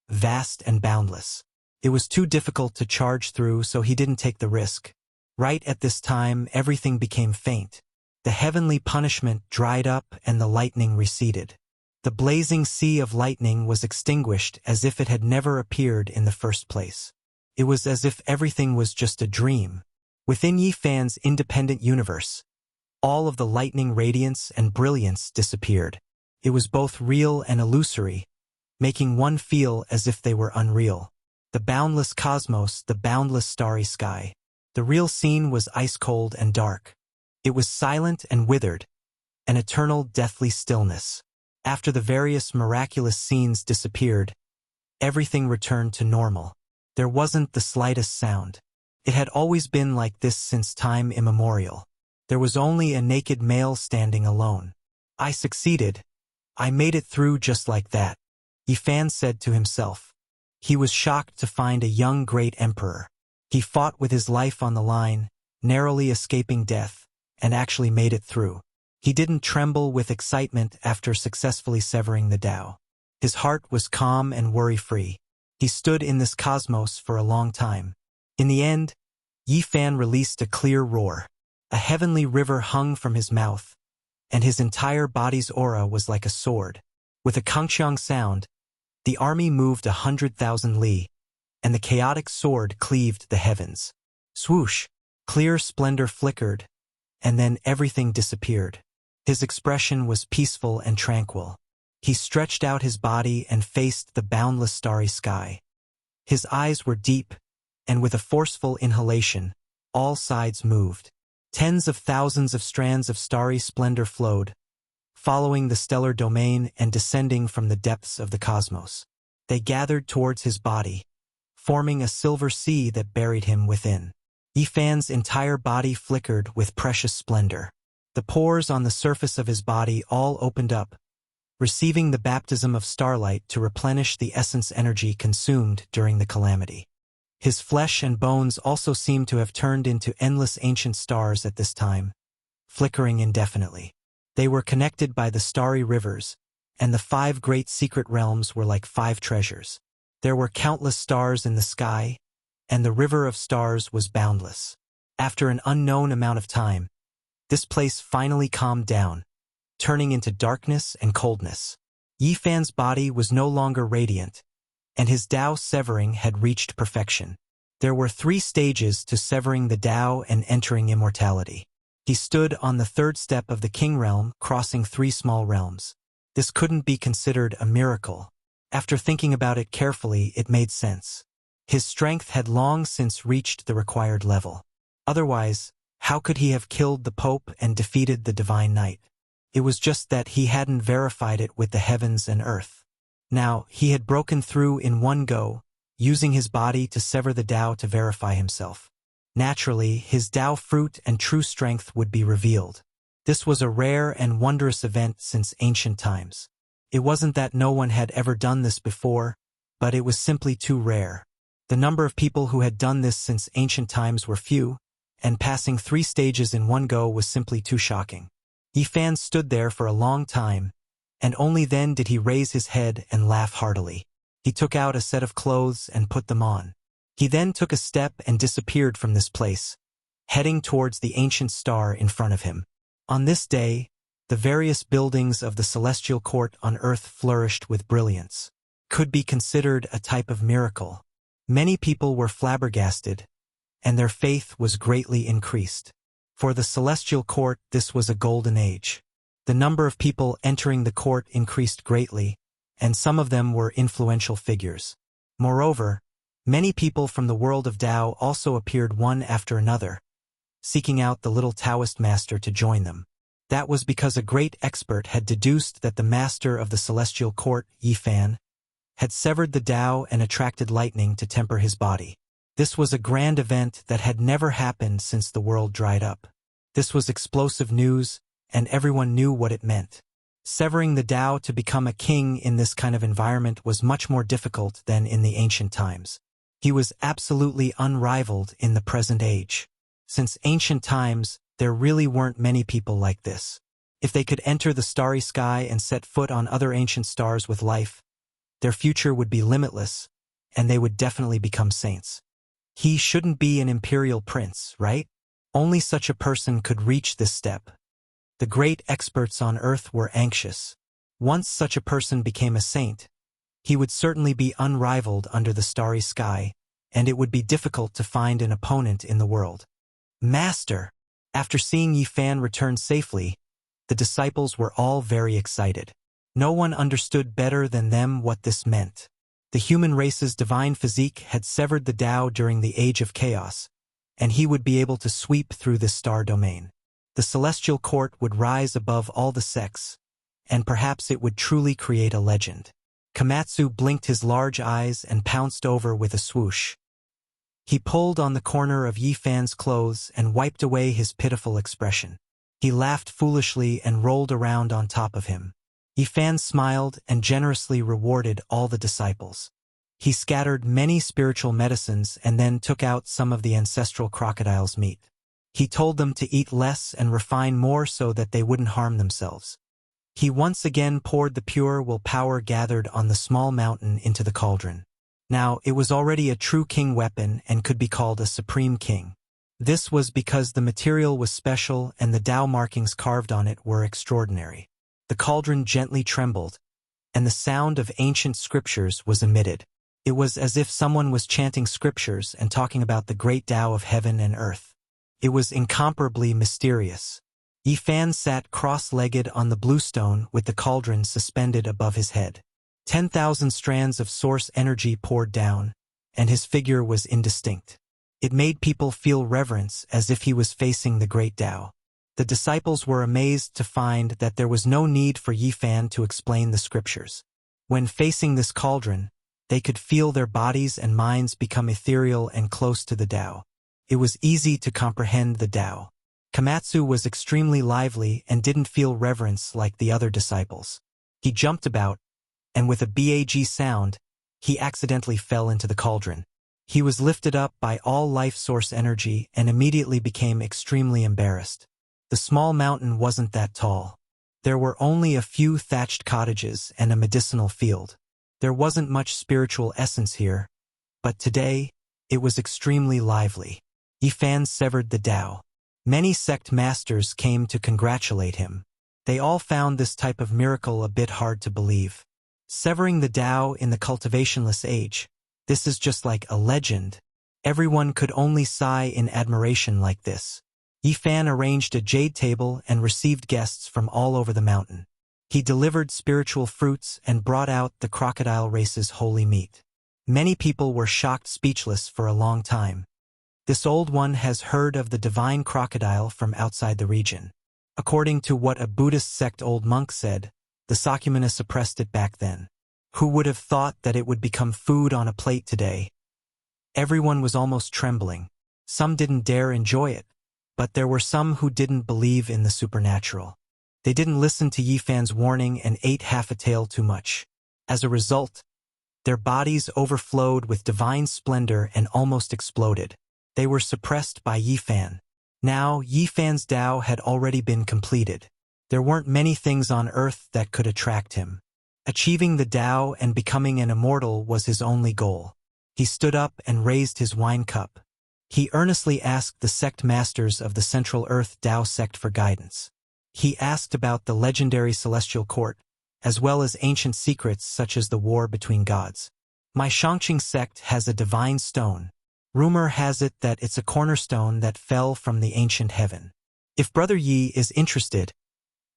vast and boundless. It was too difficult to charge through, so he didn't take the risk. Right at this time, everything became faint. The heavenly punishment dried up and the lightning receded. The blazing sea of lightning was extinguished as if it had never appeared in the first place. It was as if everything was just a dream. Within Yi Fan's independent universe, all of the lightning radiance and brilliance disappeared. It was both real and illusory, making one feel as if they were unreal. The boundless cosmos, the boundless starry sky. The real scene was ice-cold and dark. It was silent and withered, an eternal deathly stillness. After the various miraculous scenes disappeared, everything returned to normal. There wasn't the slightest sound. It had always been like this since time immemorial. There was only a naked male standing alone. I succeeded. I made it through just like that, Yi Fan said to himself. He was shocked to find a young great emperor. He fought with his life on the line, narrowly escaping death, and actually made it through. He didn't tremble with excitement after successfully severing the Tao. His heart was calm and worry-free. He stood in this cosmos for a long time. In the end, Yi Fan released a clear roar. A heavenly river hung from his mouth, and his entire body's aura was like a sword. With a kangxiang sound, the army moved 100,000 li, and the chaotic sword cleaved the heavens. Swoosh! Clear splendor flickered, and then everything disappeared. His expression was peaceful and tranquil. He stretched out his body and faced the boundless starry sky. His eyes were deep, and with a forceful inhalation, all sides moved. Tens of thousands of strands of starry splendor flowed, following the stellar domain and descending from the depths of the cosmos. They gathered towards his body, forming a silver sea that buried him within. Yi Fan's entire body flickered with precious splendor. The pores on the surface of his body all opened up, receiving the baptism of starlight to replenish the essence energy consumed during the calamity. His flesh and bones also seemed to have turned into endless ancient stars at this time, flickering indefinitely. They were connected by the starry rivers, and the 5 great secret realms were like 5 treasures. There were countless stars in the sky, and the river of stars was boundless. After an unknown amount of time, this place finally calmed down, turning into darkness and coldness. Yi Fan's body was no longer radiant, and his Tao severing had reached perfection. There were 3 stages to severing the Tao and entering immortality. He stood on the 3rd step of the King realm, crossing 3 small realms. This couldn't be considered a miracle. After thinking about it carefully, it made sense. His strength had long since reached the required level. Otherwise, how could he have killed the Pope and defeated the Divine Knight? It was just that he hadn't verified it with the heavens and earth. Now, he had broken through in one go, using his body to sever the Tao to verify himself. Naturally, his Tao fruit and true strength would be revealed. This was a rare and wondrous event since ancient times. It wasn't that no one had ever done this before, but it was simply too rare. The number of people who had done this since ancient times were few, and passing 3 stages in one go was simply too shocking. Yi Fan stood there for a long time, and only then did he raise his head and laugh heartily. He took out a set of clothes and put them on. He then took a step and disappeared from this place, heading towards the ancient star in front of him. On this day, the various buildings of the celestial court on earth flourished with brilliance. Could be considered a type of miracle. Many people were flabbergasted, and their faith was greatly increased. For the celestial court, this was a golden age. The number of people entering the court increased greatly, and some of them were influential figures. Moreover, many people from the world of Tao also appeared one after another, seeking out the little Taoist master to join them. That was because a great expert had deduced that the master of the celestial court, Yi Fan, had severed the Tao and attracted lightning to temper his body. This was a grand event that had never happened since the world dried up. This was explosive news, and everyone knew what it meant. Severing the Tao to become a king in this kind of environment was much more difficult than in the ancient times. He was absolutely unrivaled in the present age. Since ancient times, there really weren't many people like this. If they could enter the starry sky and set foot on other ancient stars with life, their future would be limitless, and they would definitely become saints. He shouldn't be an imperial prince, right? Only such a person could reach this step. The great experts on earth were anxious. Once such a person became a saint, he would certainly be unrivaled under the starry sky, and it would be difficult to find an opponent in the world. Master! After seeing Yi Fan return safely, the disciples were all very excited. No one understood better than them what this meant. The human race's divine physique had severed the Tao during the Age of Chaos, and he would be able to sweep through this star domain. The celestial court would rise above all the sects, and perhaps it would truly create a legend. Komatsu blinked his large eyes and pounced over with a swoosh. He pulled on the corner of Yi Fan's clothes and wiped away his pitiful expression. He laughed foolishly and rolled around on top of him. Yi Fan smiled and generously rewarded all the disciples. He scattered many spiritual medicines and then took out some of the ancestral crocodile's meat. He told them to eat less and refine more so that they wouldn't harm themselves. He once again poured the pure willpower gathered on the small mountain into the cauldron. Now, it was already a true king weapon and could be called a supreme king. This was because the material was special and the Tao markings carved on it were extraordinary. The cauldron gently trembled, and the sound of ancient scriptures was emitted. It was as if someone was chanting scriptures and talking about the great Tao of heaven and earth. It was incomparably mysterious. Yi Fan sat cross-legged on the blue stone with the cauldron suspended above his head. 10,000 strands of source energy poured down, and his figure was indistinct. It made people feel reverence as if he was facing the great Tao. The disciples were amazed to find that there was no need for Yi Fan to explain the scriptures. When facing this cauldron, they could feel their bodies and minds become ethereal and close to the Tao. It was easy to comprehend the Tao. Komatsu was extremely lively and didn't feel reverence like the other disciples. He jumped about, and with a bag sound, he accidentally fell into the cauldron. He was lifted up by all life source energy and immediately became extremely embarrassed. The small mountain wasn't that tall. There were only a few thatched cottages and a medicinal field. There wasn't much spiritual essence here, but today, it was extremely lively. Yi Fan severed the Tao. Many sect masters came to congratulate him. They all found this type of miracle a bit hard to believe. Severing the Tao in the cultivationless age, this is just like a legend. Everyone could only sigh in admiration like this. Yi Fan arranged a jade table and received guests from all over the mountain. He delivered spiritual fruits and brought out the crocodile race's holy meat. Many people were shocked speechless for a long time. This old one has heard of the divine crocodile from outside the region. According to what a Buddhist sect old monk said, the Sakyamuni suppressed it back then. Who would have thought that it would become food on a plate today? Everyone was almost trembling. Some didn't dare enjoy it, but there were some who didn't believe in the supernatural. They didn't listen to Yi Fan's warning and ate half a tael too much. As a result, their bodies overflowed with divine splendor and almost exploded. They were suppressed by Yi Fan. Now, Yi Fan's Tao had already been completed. There weren't many things on earth that could attract him. Achieving the Tao and becoming an immortal was his only goal. He stood up and raised his wine cup. He earnestly asked the sect masters of the Central Earth Tao sect for guidance. He asked about the legendary celestial court, as well as ancient secrets such as the war between gods. My Shangqing sect has a divine stone. Rumor has it that it's a cornerstone that fell from the ancient heaven. If Brother Yi is interested,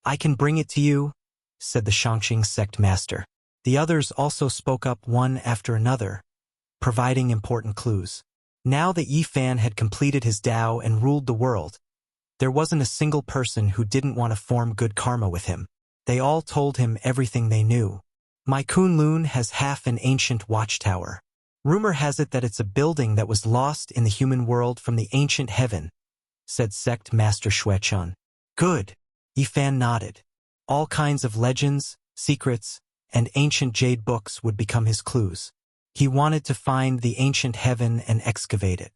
I can bring it to you, said the Shangqing sect master. The others also spoke up one after another, providing important clues. Now that Yi Fan had completed his Tao and ruled the world, there wasn't a single person who didn't want to form good karma with him. They all told him everything they knew. My Kunlun has half an ancient watchtower. Rumor has it that it's a building that was lost in the human world from the ancient heaven, said sect master Xuechun. Good. Yi Fan nodded. All kinds of legends, secrets, and ancient jade books would become his clues. He wanted to find the ancient heaven and excavate it.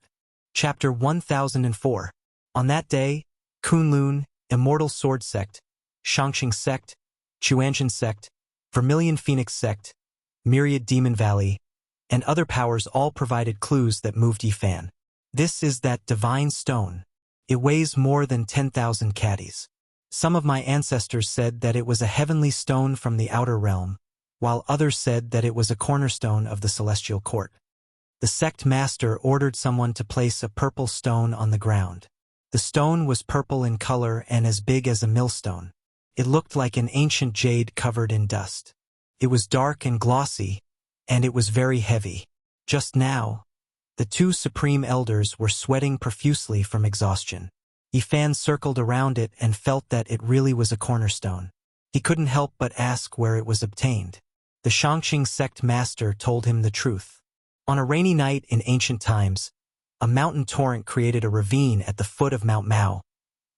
Chapter 1004. On that day, Kunlun, Immortal Sword Sect, Shangxing Sect, Chuanshan Sect, Vermilion Phoenix Sect, Myriad Demon Valley, and other powers all provided clues that moved Yifan. This is that divine stone. It weighs more than 10,000 caddies. Some of my ancestors said that it was a heavenly stone from the outer realm, while others said that it was a cornerstone of the celestial court. The sect master ordered someone to place a purple stone on the ground. The stone was purple in color and as big as a millstone. It looked like an ancient jade covered in dust. It was dark and glossy, and it was very heavy. Just now, the two supreme elders were sweating profusely from exhaustion. Yifan circled around it and felt that it really was a cornerstone. He couldn't help but ask where it was obtained. The Shangxing sect master told him the truth. On a rainy night in ancient times, a mountain torrent created a ravine at the foot of Mount Mao,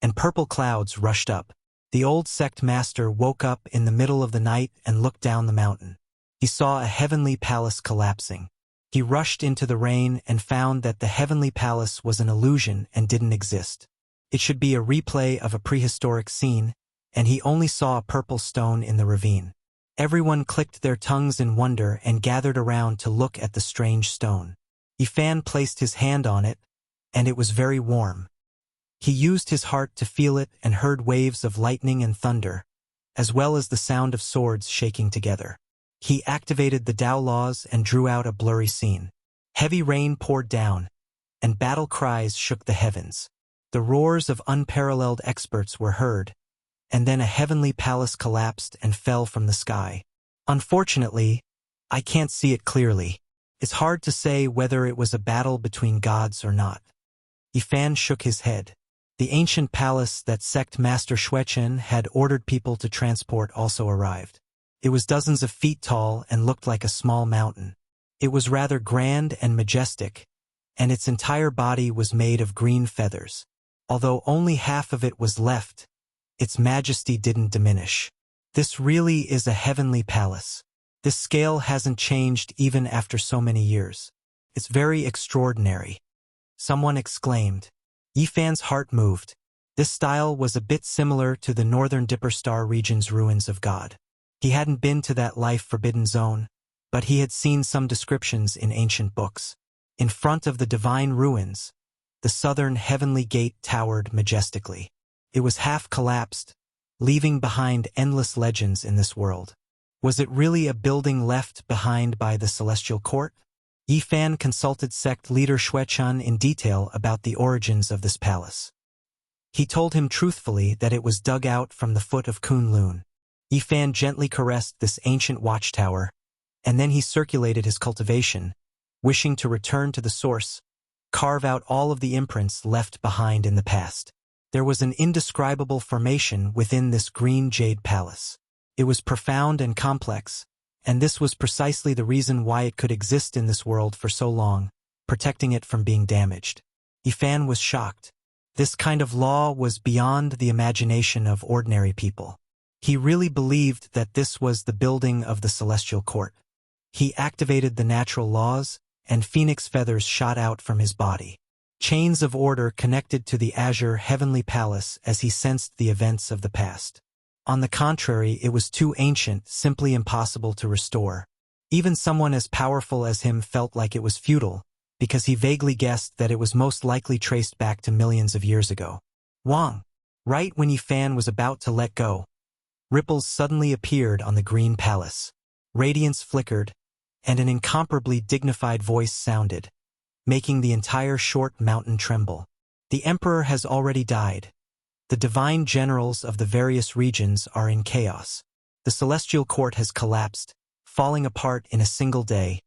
and purple clouds rushed up. The old sect master woke up in the middle of the night and looked down the mountain. He saw a heavenly palace collapsing. He rushed into the rain and found that the heavenly palace was an illusion and didn't exist. It should be a replay of a prehistoric scene, and he only saw a purple stone in the ravine. Everyone clicked their tongues in wonder and gathered around to look at the strange stone. Yifan placed his hand on it, and it was very warm. He used his heart to feel it and heard waves of lightning and thunder, as well as the sound of swords shaking together. He activated the Tao laws and drew out a blurry scene. Heavy rain poured down, and battle cries shook the heavens. The roars of unparalleled experts were heard, and then a heavenly palace collapsed and fell from the sky. Unfortunately, I can't see it clearly. It's hard to say whether it was a battle between gods or not. Yifan shook his head. The ancient palace that sect master Xuechen had ordered people to transport also arrived. It was dozens of feet tall and looked like a small mountain. It was rather grand and majestic, and its entire body was made of green feathers. Although only half of it was left, its majesty didn't diminish. This really is a heavenly palace. This scale hasn't changed even after so many years. It's very extraordinary. Someone exclaimed. Yifan's heart moved. This style was a bit similar to the northern Dipper Star region's ruins of God. He hadn't been to that life-forbidden zone, but he had seen some descriptions in ancient books. In front of the divine ruins, the southern heavenly gate towered majestically. It was half collapsed, leaving behind endless legends in this world. Was it really a building left behind by the celestial court? Yifan consulted sect leader Xuechen in detail about the origins of this palace. He told him truthfully that it was dug out from the foot of Kunlun. Yifan gently caressed this ancient watchtower, and then he circulated his cultivation, wishing to return to the source, carve out all of the imprints left behind in the past. There was an indescribable formation within this green jade palace. It was profound and complex, and this was precisely the reason why it could exist in this world for so long, protecting it from being damaged. Yifan was shocked. This kind of law was beyond the imagination of ordinary people. He really believed that this was the building of the celestial court. He activated the natural laws, and phoenix feathers shot out from his body. Chains of order connected to the azure heavenly palace as he sensed the events of the past. On the contrary, it was too ancient, simply impossible to restore. Even someone as powerful as him felt like it was futile, because he vaguely guessed that it was most likely traced back to millions of years ago. Wang! Right when Yifan was about to let go, ripples suddenly appeared on the green palace. Radiance flickered, and an incomparably dignified voice sounded, making the entire short mountain tremble. The emperor has already died. The divine generals of the various regions are in chaos. The celestial court has collapsed, falling apart in a single day.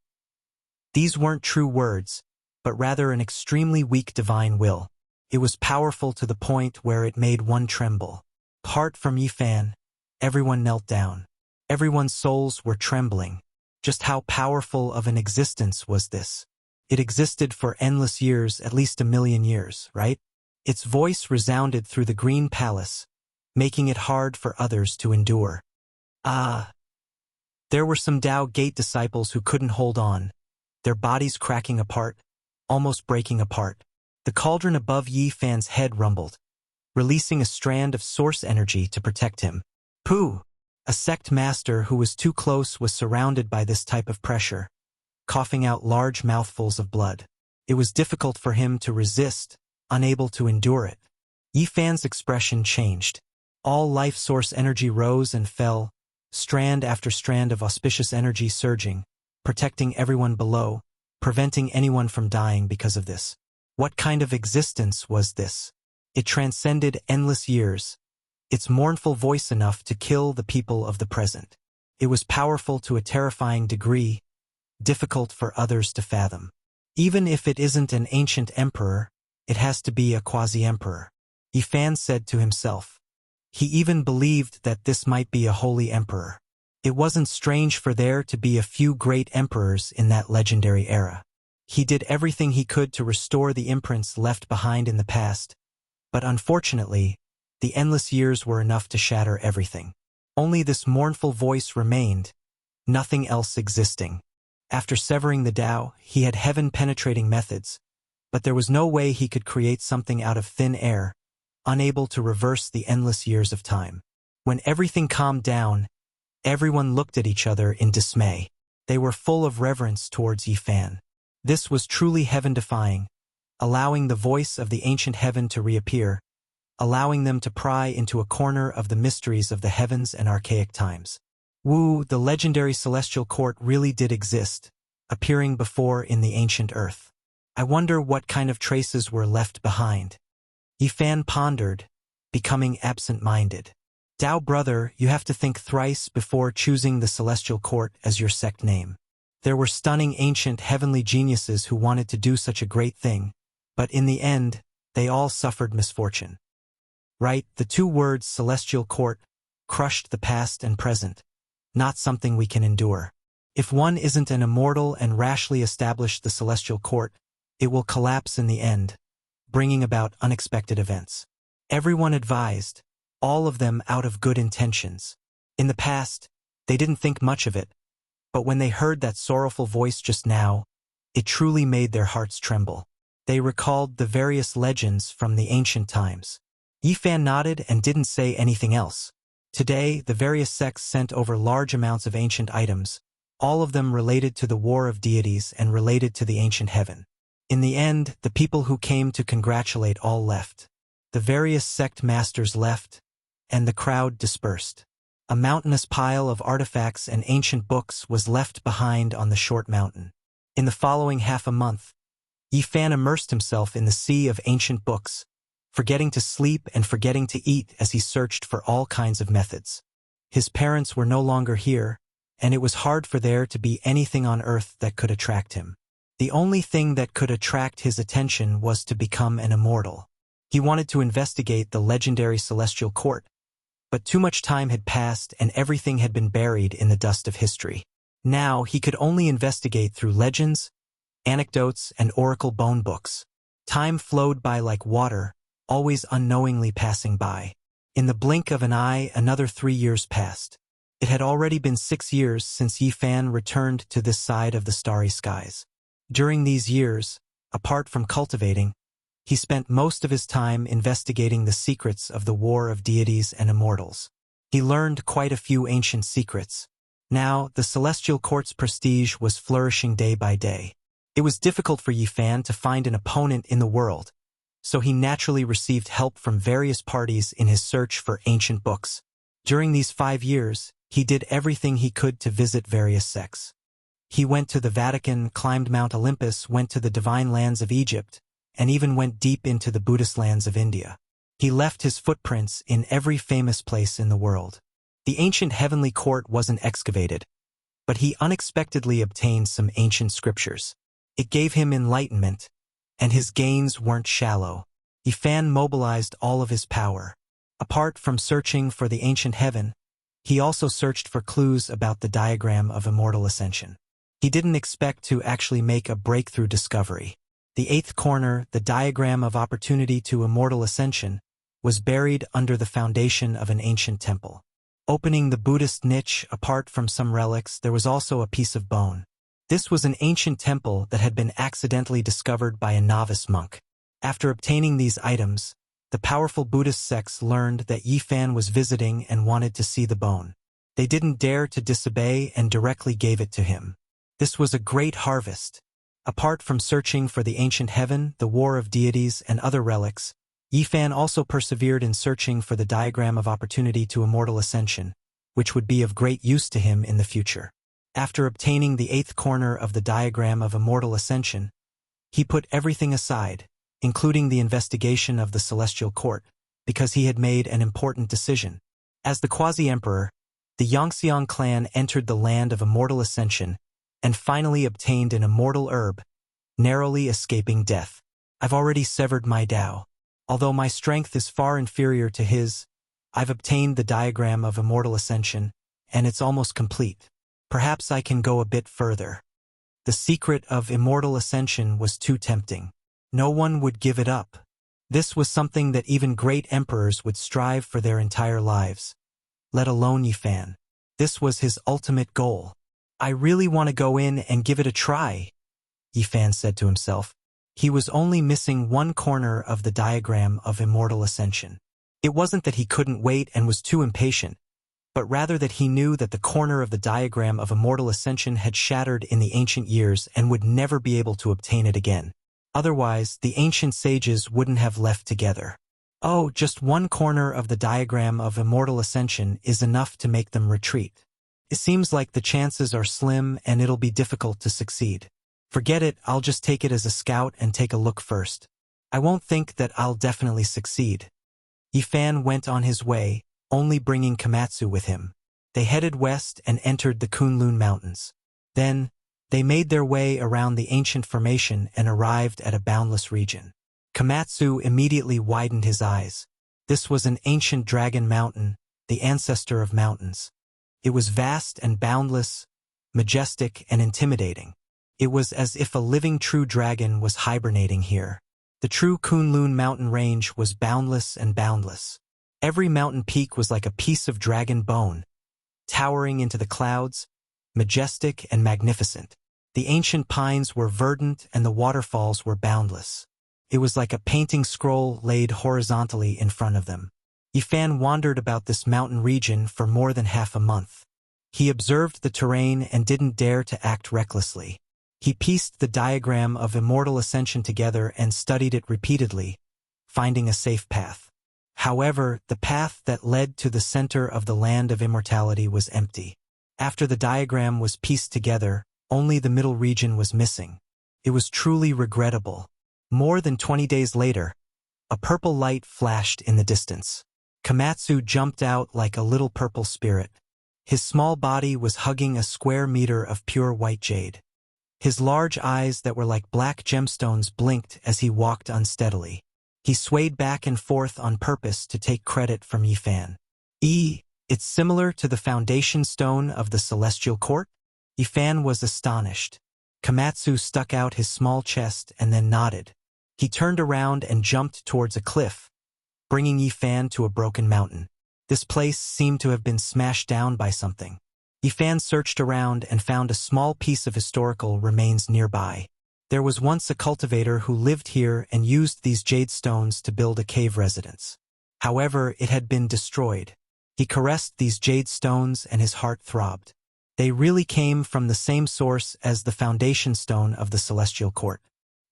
These weren't true words, but rather an extremely weak divine will. It was powerful to the point where it made one tremble. Apart from Yifan, everyone knelt down. Everyone's souls were trembling. Just how powerful of an existence was this? It existed for endless years, at least 1,000,000 years, right? Its voice resounded through the green palace, making it hard for others to endure. There were some Tao Gate disciples who couldn't hold on, their bodies cracking apart, almost breaking apart. The cauldron above Yi Fan's head rumbled, releasing a strand of source energy to protect him. Pooh! A sect master who was too close was surrounded by this type of pressure, coughing out large mouthfuls of blood. It was difficult for him to resist, unable to endure it. Yi Fan's expression changed. All life source energy rose and fell, strand after strand of auspicious energy surging, protecting everyone below, preventing anyone from dying because of this. What kind of existence was this? It transcended endless years, its mournful voice enough to kill the people of the present. It was powerful to a terrifying degree, difficult for others to fathom. Even if it isn't an ancient emperor, it has to be a quasi-emperor, Yi Fan said to himself. He even believed that this might be a holy emperor. It wasn't strange for there to be a few great emperors in that legendary era. He did everything he could to restore the imprints left behind in the past, but unfortunately, the endless years were enough to shatter everything. Only this mournful voice remained, nothing else existing. After severing the Tao, he had heaven-penetrating methods, but there was no way he could create something out of thin air, unable to reverse the endless years of time. When everything calmed down, everyone looked at each other in dismay. They were full of reverence towards Yi Fan. This was truly heaven-defying, allowing the voice of the ancient heaven to reappear, allowing them to pry into a corner of the mysteries of the heavens and archaic times. Wu, the legendary celestial court, really did exist, appearing before in the ancient earth. I wonder what kind of traces were left behind. Yi Fan pondered, becoming absent-minded. Tao brother, you have to think thrice before choosing the celestial court as your sect name. There were stunning ancient heavenly geniuses who wanted to do such a great thing, but in the end, they all suffered misfortune. Right, the two words celestial court crushed the past and present, not something we can endure. If one isn't an immortal and rashly established the celestial court, it will collapse in the end, bringing about unexpected events. Everyone advised, all of them out of good intentions. In the past, they didn't think much of it, but when they heard that sorrowful voice just now, it truly made their hearts tremble. They recalled the various legends from the ancient times. Yi Fan nodded and didn't say anything else. Today, the various sects sent over large amounts of ancient items, all of them related to the war of deities and related to the ancient heaven. In the end, the people who came to congratulate all left. The various sect masters left, and the crowd dispersed. A mountainous pile of artifacts and ancient books was left behind on the short mountain. In the following half a month, Yi Fan immersed himself in the sea of ancient books, forgetting to sleep and forgetting to eat as he searched for all kinds of methods. His parents were no longer here, and it was hard for there to be anything on earth that could attract him. The only thing that could attract his attention was to become an immortal. He wanted to investigate the legendary celestial court, but too much time had passed and everything had been buried in the dust of history. Now he could only investigate through legends, anecdotes, and oracle bone books. Time flowed by like water, always unknowingly passing by. In the blink of an eye, another 3 years passed. It had already been 6 years since Yi Fan returned to this side of the starry skies. During these years, apart from cultivating, he spent most of his time investigating the secrets of the war of deities and immortals. He learned quite a few ancient secrets. Now, the celestial court's prestige was flourishing day by day. It was difficult for Yi Fan to find an opponent in the world, so he naturally received help from various parties in his search for ancient books. During these 5 years, he did everything he could to visit various sects. He went to the Vatican, climbed Mount Olympus, went to the divine lands of Egypt, and even went deep into the Buddhist lands of India. He left his footprints in every famous place in the world. The ancient heavenly court wasn't excavated, but he unexpectedly obtained some ancient scriptures. It gave him enlightenment, and his gains weren't shallow. Yi Fan mobilized all of his power. Apart from searching for the ancient heaven, he also searched for clues about the diagram of immortal ascension. He didn't expect to actually make a breakthrough discovery. The 8th corner, the diagram of opportunity to immortal ascension, was buried under the foundation of an ancient temple. Opening the Buddhist niche, apart from some relics, there was also a piece of bone. This was an ancient temple that had been accidentally discovered by a novice monk. After obtaining these items, the powerful Buddhist sects learned that Yifan was visiting and wanted to see the bone. They didn't dare to disobey and directly gave it to him. This was a great harvest. Apart from searching for the ancient heaven, the war of deities, and other relics, Yifan also persevered in searching for the diagram of opportunity to immortal ascension, which would be of great use to him in the future. After obtaining the 8th corner of the diagram of immortal ascension, he put everything aside, including the investigation of the celestial court, because he had made an important decision. As the quasi-emperor, the Yangxiang clan entered the land of immortal ascension and finally obtained an immortal herb, narrowly escaping death. I've already severed my Tao. Although my strength is far inferior to his, I've obtained the diagram of immortal ascension, and it's almost complete. Perhaps I can go a bit further. The secret of immortal ascension was too tempting. No one would give it up. This was something that even great emperors would strive for their entire lives. Let alone Yifan. This was his ultimate goal. I really want to go in and give it a try, Yifan said to himself. He was only missing one corner of the diagram of immortal ascension. It wasn't that he couldn't wait and was too impatient, but rather that he knew that the corner of the diagram of immortal ascension had shattered in the ancient years and would never be able to obtain it again. Otherwise, the ancient sages wouldn't have left together. Oh, just one corner of the diagram of immortal ascension is enough to make them retreat. It seems like the chances are slim and it'll be difficult to succeed. Forget it, I'll just take it as a scout and take a look first. I won't think that I'll definitely succeed. Yifan went on his way, only bringing Komatsu with him. They headed west and entered the Kunlun Mountains. Then, they made their way around the ancient formation and arrived at a boundless region. Komatsu immediately widened his eyes. This was an ancient dragon mountain, the ancestor of mountains. It was vast and boundless, majestic and intimidating. It was as if a living true dragon was hibernating here. The true Kunlun mountain range was boundless and boundless. Every mountain peak was like a piece of dragon bone, towering into the clouds, majestic and magnificent. The ancient pines were verdant and the waterfalls were boundless. It was like a painting scroll laid horizontally in front of them. Yifan wandered about this mountain region for more than half a month. He observed the terrain and didn't dare to act recklessly. He pieced the diagram of immortal ascension together and studied it repeatedly, finding a safe path. However, the path that led to the center of the land of immortality was empty. After the diagram was pieced together, only the middle region was missing. It was truly regrettable. More than 20 days later, a purple light flashed in the distance. Komatsu jumped out like a little purple spirit. His small body was hugging a square meter of pure white jade. His large eyes that were like black gemstones blinked as he walked unsteadily. He swayed back and forth on purpose to take credit from Yifan. It's similar to the foundation stone of the celestial court? Yifan was astonished. Komatsu stuck out his small chest and then nodded. He turned around and jumped towards a cliff, bringing Yifan to a broken mountain. This place seemed to have been smashed down by something. Yifan searched around and found a small piece of historical remains nearby. There was once a cultivator who lived here and used these jade stones to build a cave residence. However, it had been destroyed. He caressed these jade stones and his heart throbbed. They really came from the same source as the foundation stone of the celestial court.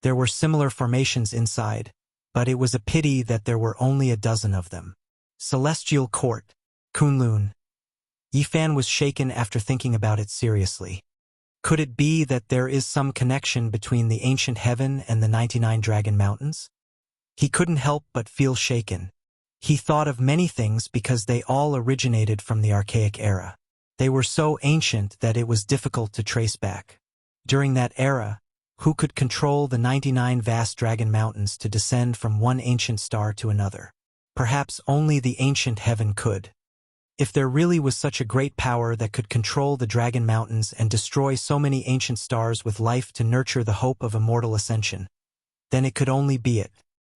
There were similar formations inside, but it was a pity that there were only a dozen of them. Celestial court, Kunlun. Yifan was shaken after thinking about it seriously. Could it be that there is some connection between the ancient heaven and the 99 Dragon Mountains? He couldn't help but feel shaken. He thought of many things because they all originated from the archaic era. They were so ancient that it was difficult to trace back. During that era, who could control the 99 vast dragon mountains to descend from one ancient star to another? Perhaps only the ancient heaven could. If there really was such a great power that could control the dragon mountains and destroy so many ancient stars with life to nurture the hope of immortal ascension, then it could only be it.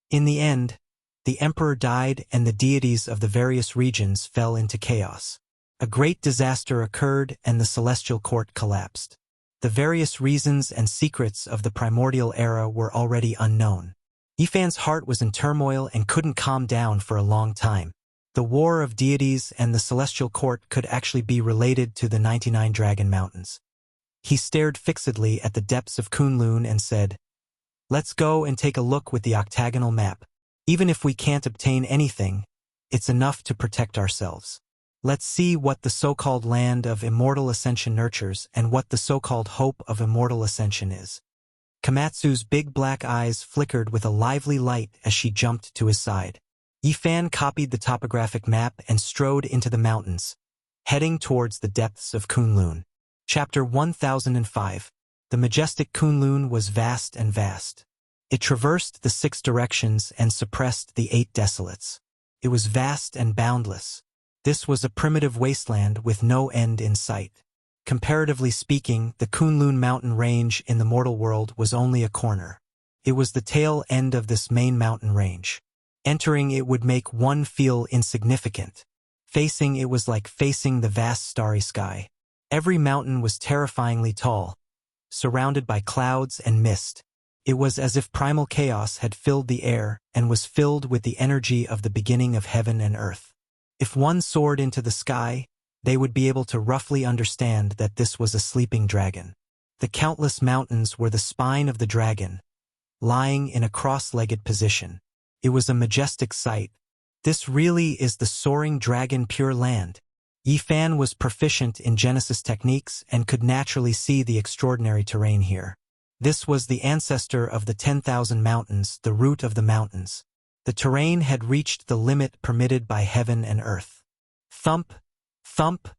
In the end, the emperor died and the deities of the various regions fell into chaos. A great disaster occurred and the celestial court collapsed. The various reasons and secrets of the primordial era were already unknown. Yifan's heart was in turmoil and couldn't calm down for a long time. The War of Deities and the Celestial Court could actually be related to the 99 Dragon Mountains. He stared fixedly at the depths of Kunlun and said, "Let's go and take a look with the octagonal map. Even if we can't obtain anything, it's enough to protect ourselves. Let's see what the so-called land of immortal ascension nurtures and what the so-called hope of immortal ascension is." Komatsu's big black eyes flickered with a lively light as she jumped to his side. Yifan copied the topographic map and strode into the mountains, heading towards the depths of Kunlun. Chapter 1005. The majestic Kunlun was vast and vast. It traversed the 6 directions and suppressed the 8 desolates. It was vast and boundless. This was a primitive wasteland with no end in sight. Comparatively speaking, the Kunlun mountain range in the mortal world was only a corner. It was the tail end of this main mountain range. Entering it would make one feel insignificant. Facing it was like facing the vast starry sky. Every mountain was terrifyingly tall, surrounded by clouds and mist. It was as if primal chaos had filled the air and was filled with the energy of the beginning of heaven and earth. If one soared into the sky, they would be able to roughly understand that this was a sleeping dragon. The countless mountains were the spine of the dragon, lying in a cross-legged position. It was a majestic sight. This really is the soaring dragon Pure Land. Yifan was proficient in Genesis techniques and could naturally see the extraordinary terrain here. This was the ancestor of the 10,000 mountains, the root of the mountains. The terrain had reached the limit permitted by heaven and earth. Thump, thump.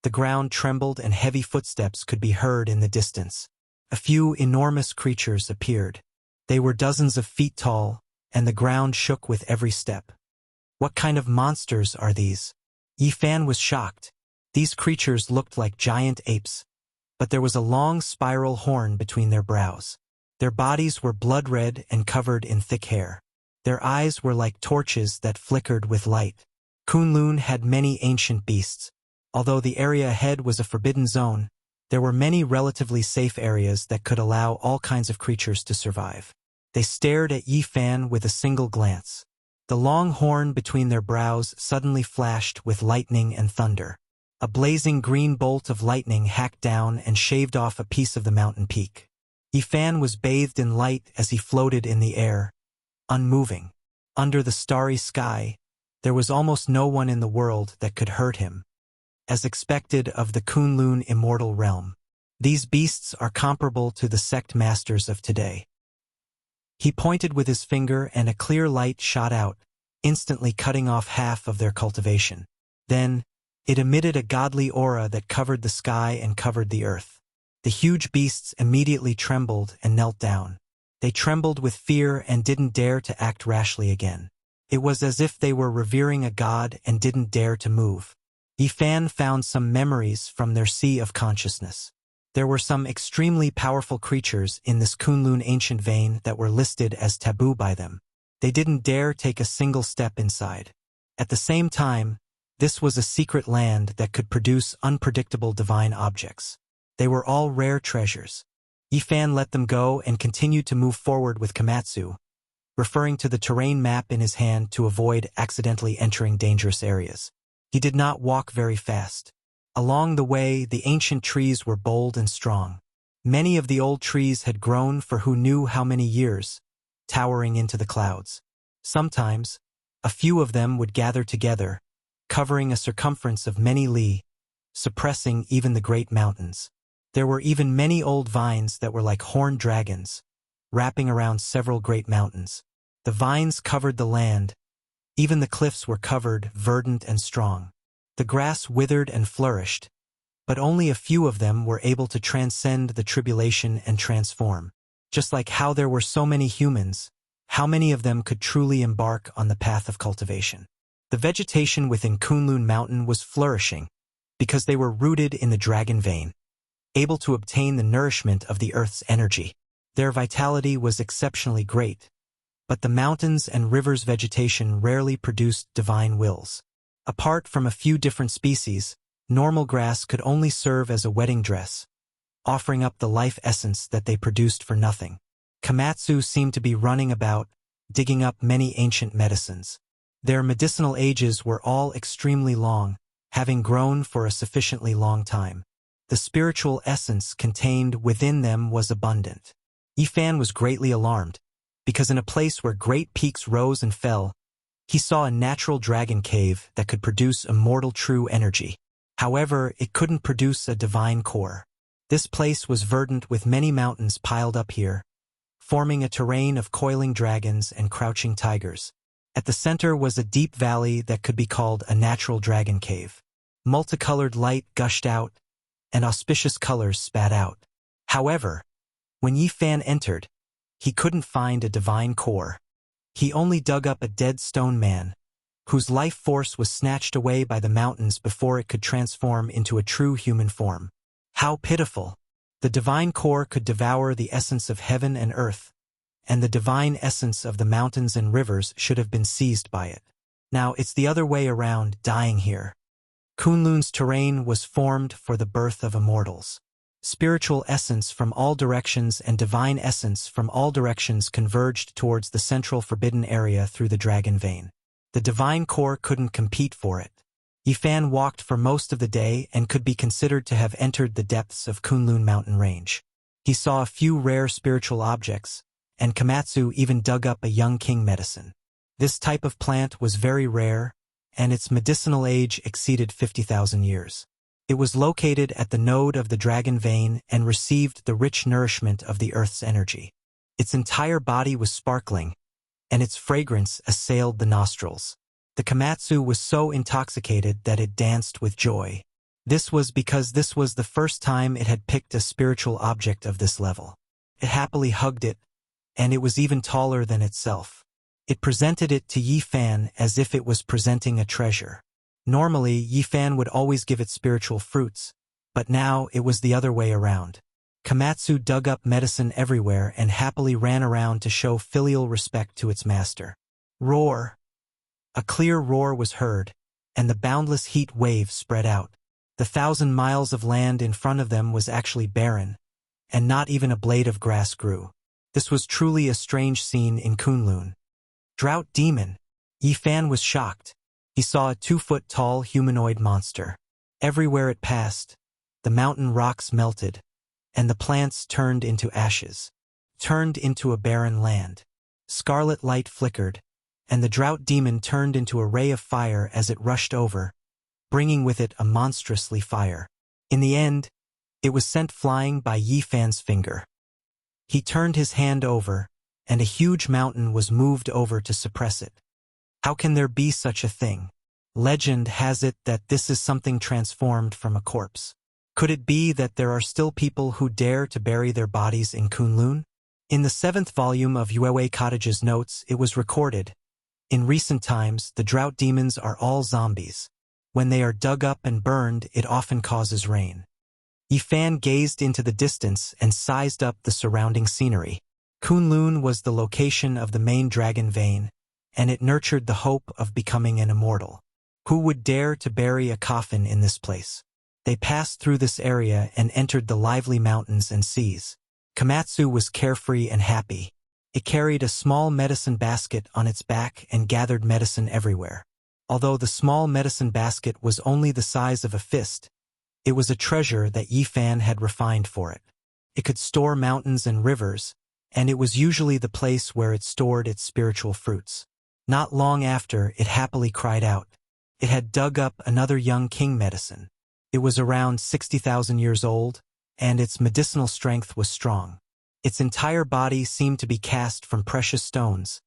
The ground trembled and heavy footsteps could be heard in the distance. A few enormous creatures appeared. They were dozens of feet tall, and the ground shook with every step. What kind of monsters are these? Yifan was shocked. These creatures looked like giant apes, but there was a long spiral horn between their brows. Their bodies were blood-red and covered in thick hair. Their eyes were like torches that flickered with light. Kunlun had many ancient beasts. Although the area ahead was a forbidden zone, there were many relatively safe areas that could allow all kinds of creatures to survive. They stared at Yifan with a single glance. The long horn between their brows suddenly flashed with lightning and thunder. A blazing green bolt of lightning hacked down and shaved off a piece of the mountain peak. Yifan was bathed in light as he floated in the air, unmoving. Under the starry sky, there was almost no one in the world that could hurt him. As expected of the Kunlun immortal realm, these beasts are comparable to the sect masters of today. He pointed with his finger and a clear light shot out, instantly cutting off half of their cultivation. Then, it emitted a godly aura that covered the sky and covered the earth. The huge beasts immediately trembled and knelt down. They trembled with fear and didn't dare to act rashly again. It was as if they were revering a god and didn't dare to move. Yifan found some memories from their sea of consciousness. There were some extremely powerful creatures in this Kunlun ancient vein that were listed as taboo by them. They didn't dare take a single step inside. At the same time, this was a secret land that could produce unpredictable divine objects. They were all rare treasures. Yifan let them go and continued to move forward with Komatsu, referring to the terrain map in his hand to avoid accidentally entering dangerous areas. He did not walk very fast. Along the way, the ancient trees were bold and strong. Many of the old trees had grown for who knew how many years, towering into the clouds. Sometimes, a few of them would gather together, covering a circumference of many li, suppressing even the great mountains. There were even many old vines that were like horned dragons, wrapping around several great mountains. The vines covered the land. Even the cliffs were covered, verdant and strong. The grass withered and flourished, but only a few of them were able to transcend the tribulation and transform. Just like how there were so many humans, how many of them could truly embark on the path of cultivation? The vegetation within Kunlun Mountain was flourishing, because they were rooted in the dragon vein, able to obtain the nourishment of the earth's energy. Their vitality was exceptionally great, but the mountains and rivers' vegetation rarely produced divine wills. Apart from a few different species, normal grass could only serve as a wedding dress, offering up the life essence that they produced for nothing. Komatsu seemed to be running about, digging up many ancient medicines. Their medicinal ages were all extremely long, having grown for a sufficiently long time. The spiritual essence contained within them was abundant. Yifan was greatly alarmed, because in a place where great peaks rose and fell, he saw a natural dragon cave that could produce immortal true energy. However, it couldn't produce a divine core. This place was verdant with many mountains piled up here, forming a terrain of coiling dragons and crouching tigers. At the center was a deep valley that could be called a natural dragon cave. Multicolored light gushed out, and auspicious colors spat out. However, when Yifan entered, he couldn't find a divine core. He only dug up a dead stone man, whose life force was snatched away by the mountains before it could transform into a true human form. How pitiful! The divine core could devour the essence of heaven and earth, and the divine essence of the mountains and rivers should have been seized by it. Now it's the other way around, dying here. Kunlun's terrain was formed for the birth of immortals. Spiritual essence from all directions and divine essence from all directions converged towards the central forbidden area through the dragon vein. The divine core couldn't compete for it. Yifan walked for most of the day and could be considered to have entered the depths of Kunlun mountain range. He saw a few rare spiritual objects, and Komatsu even dug up a young king medicine. This type of plant was very rare, and its medicinal age exceeded 50,000 years. It was located at the node of the dragon vein and received the rich nourishment of the earth's energy. Its entire body was sparkling, and its fragrance assailed the nostrils. The Komatsu was so intoxicated that it danced with joy. This was because this was the first time it had picked a spiritual object of this level. It happily hugged it, and it was even taller than itself. It presented it to Yifan as if it was presenting a treasure. Normally, Yifan would always give it spiritual fruits, but now it was the other way around. Komatsu dug up medicine everywhere and happily ran around to show filial respect to its master. Roar! A clear roar was heard, and the boundless heat wave spread out. The 1,000 miles of land in front of them was actually barren, and not even a blade of grass grew. This was truly a strange scene in Kunlun. Drought demon! Yifan was shocked. He saw a 2-foot-tall humanoid monster. Everywhere it passed, the mountain rocks melted, and the plants turned into ashes, turned into a barren land. Scarlet light flickered, and the drought demon turned into a ray of fire as it rushed over, bringing with it a monstrously fire. In the end, it was sent flying by Yifan's finger. He turned his hand over, and a huge mountain was moved over to suppress it. How can there be such a thing? Legend has it that this is something transformed from a corpse. Could it be that there are still people who dare to bury their bodies in Kunlun? In the 7th volume of Yuewei Cottage's notes, it was recorded, in recent times, the drought demons are all zombies. When they are dug up and burned, it often causes rain. Yifan gazed into the distance and sized up the surrounding scenery. Kunlun was the location of the main dragon vein, and it nurtured the hope of becoming an immortal. Who would dare to bury a coffin in this place? They passed through this area and entered the lively mountains and seas. Komatsu was carefree and happy. It carried a small medicine basket on its back and gathered medicine everywhere. Although the small medicine basket was only the size of a fist, it was a treasure that Yifan had refined for it. It could store mountains and rivers, and it was usually the place where it stored its spiritual fruits. Not long after, it happily cried out. It had dug up another young king medicine. It was around 60,000 years old, and its medicinal strength was strong. Its entire body seemed to be cast from precious stones,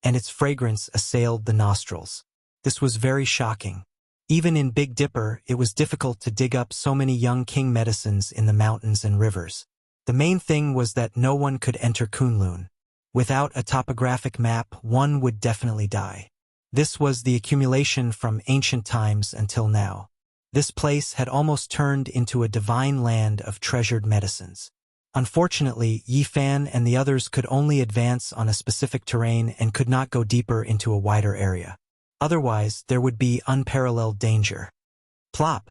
and its fragrance assailed the nostrils. This was very shocking. Even in Big Dipper, it was difficult to dig up so many young king medicines in the mountains and rivers. The main thing was that no one could enter Kunlun. Without a topographic map, one would definitely die. This was the accumulation from ancient times until now. This place had almost turned into a divine land of treasured medicines. Unfortunately, Yifan and the others could only advance on a specific terrain and could not go deeper into a wider area. Otherwise, there would be unparalleled danger. Plop!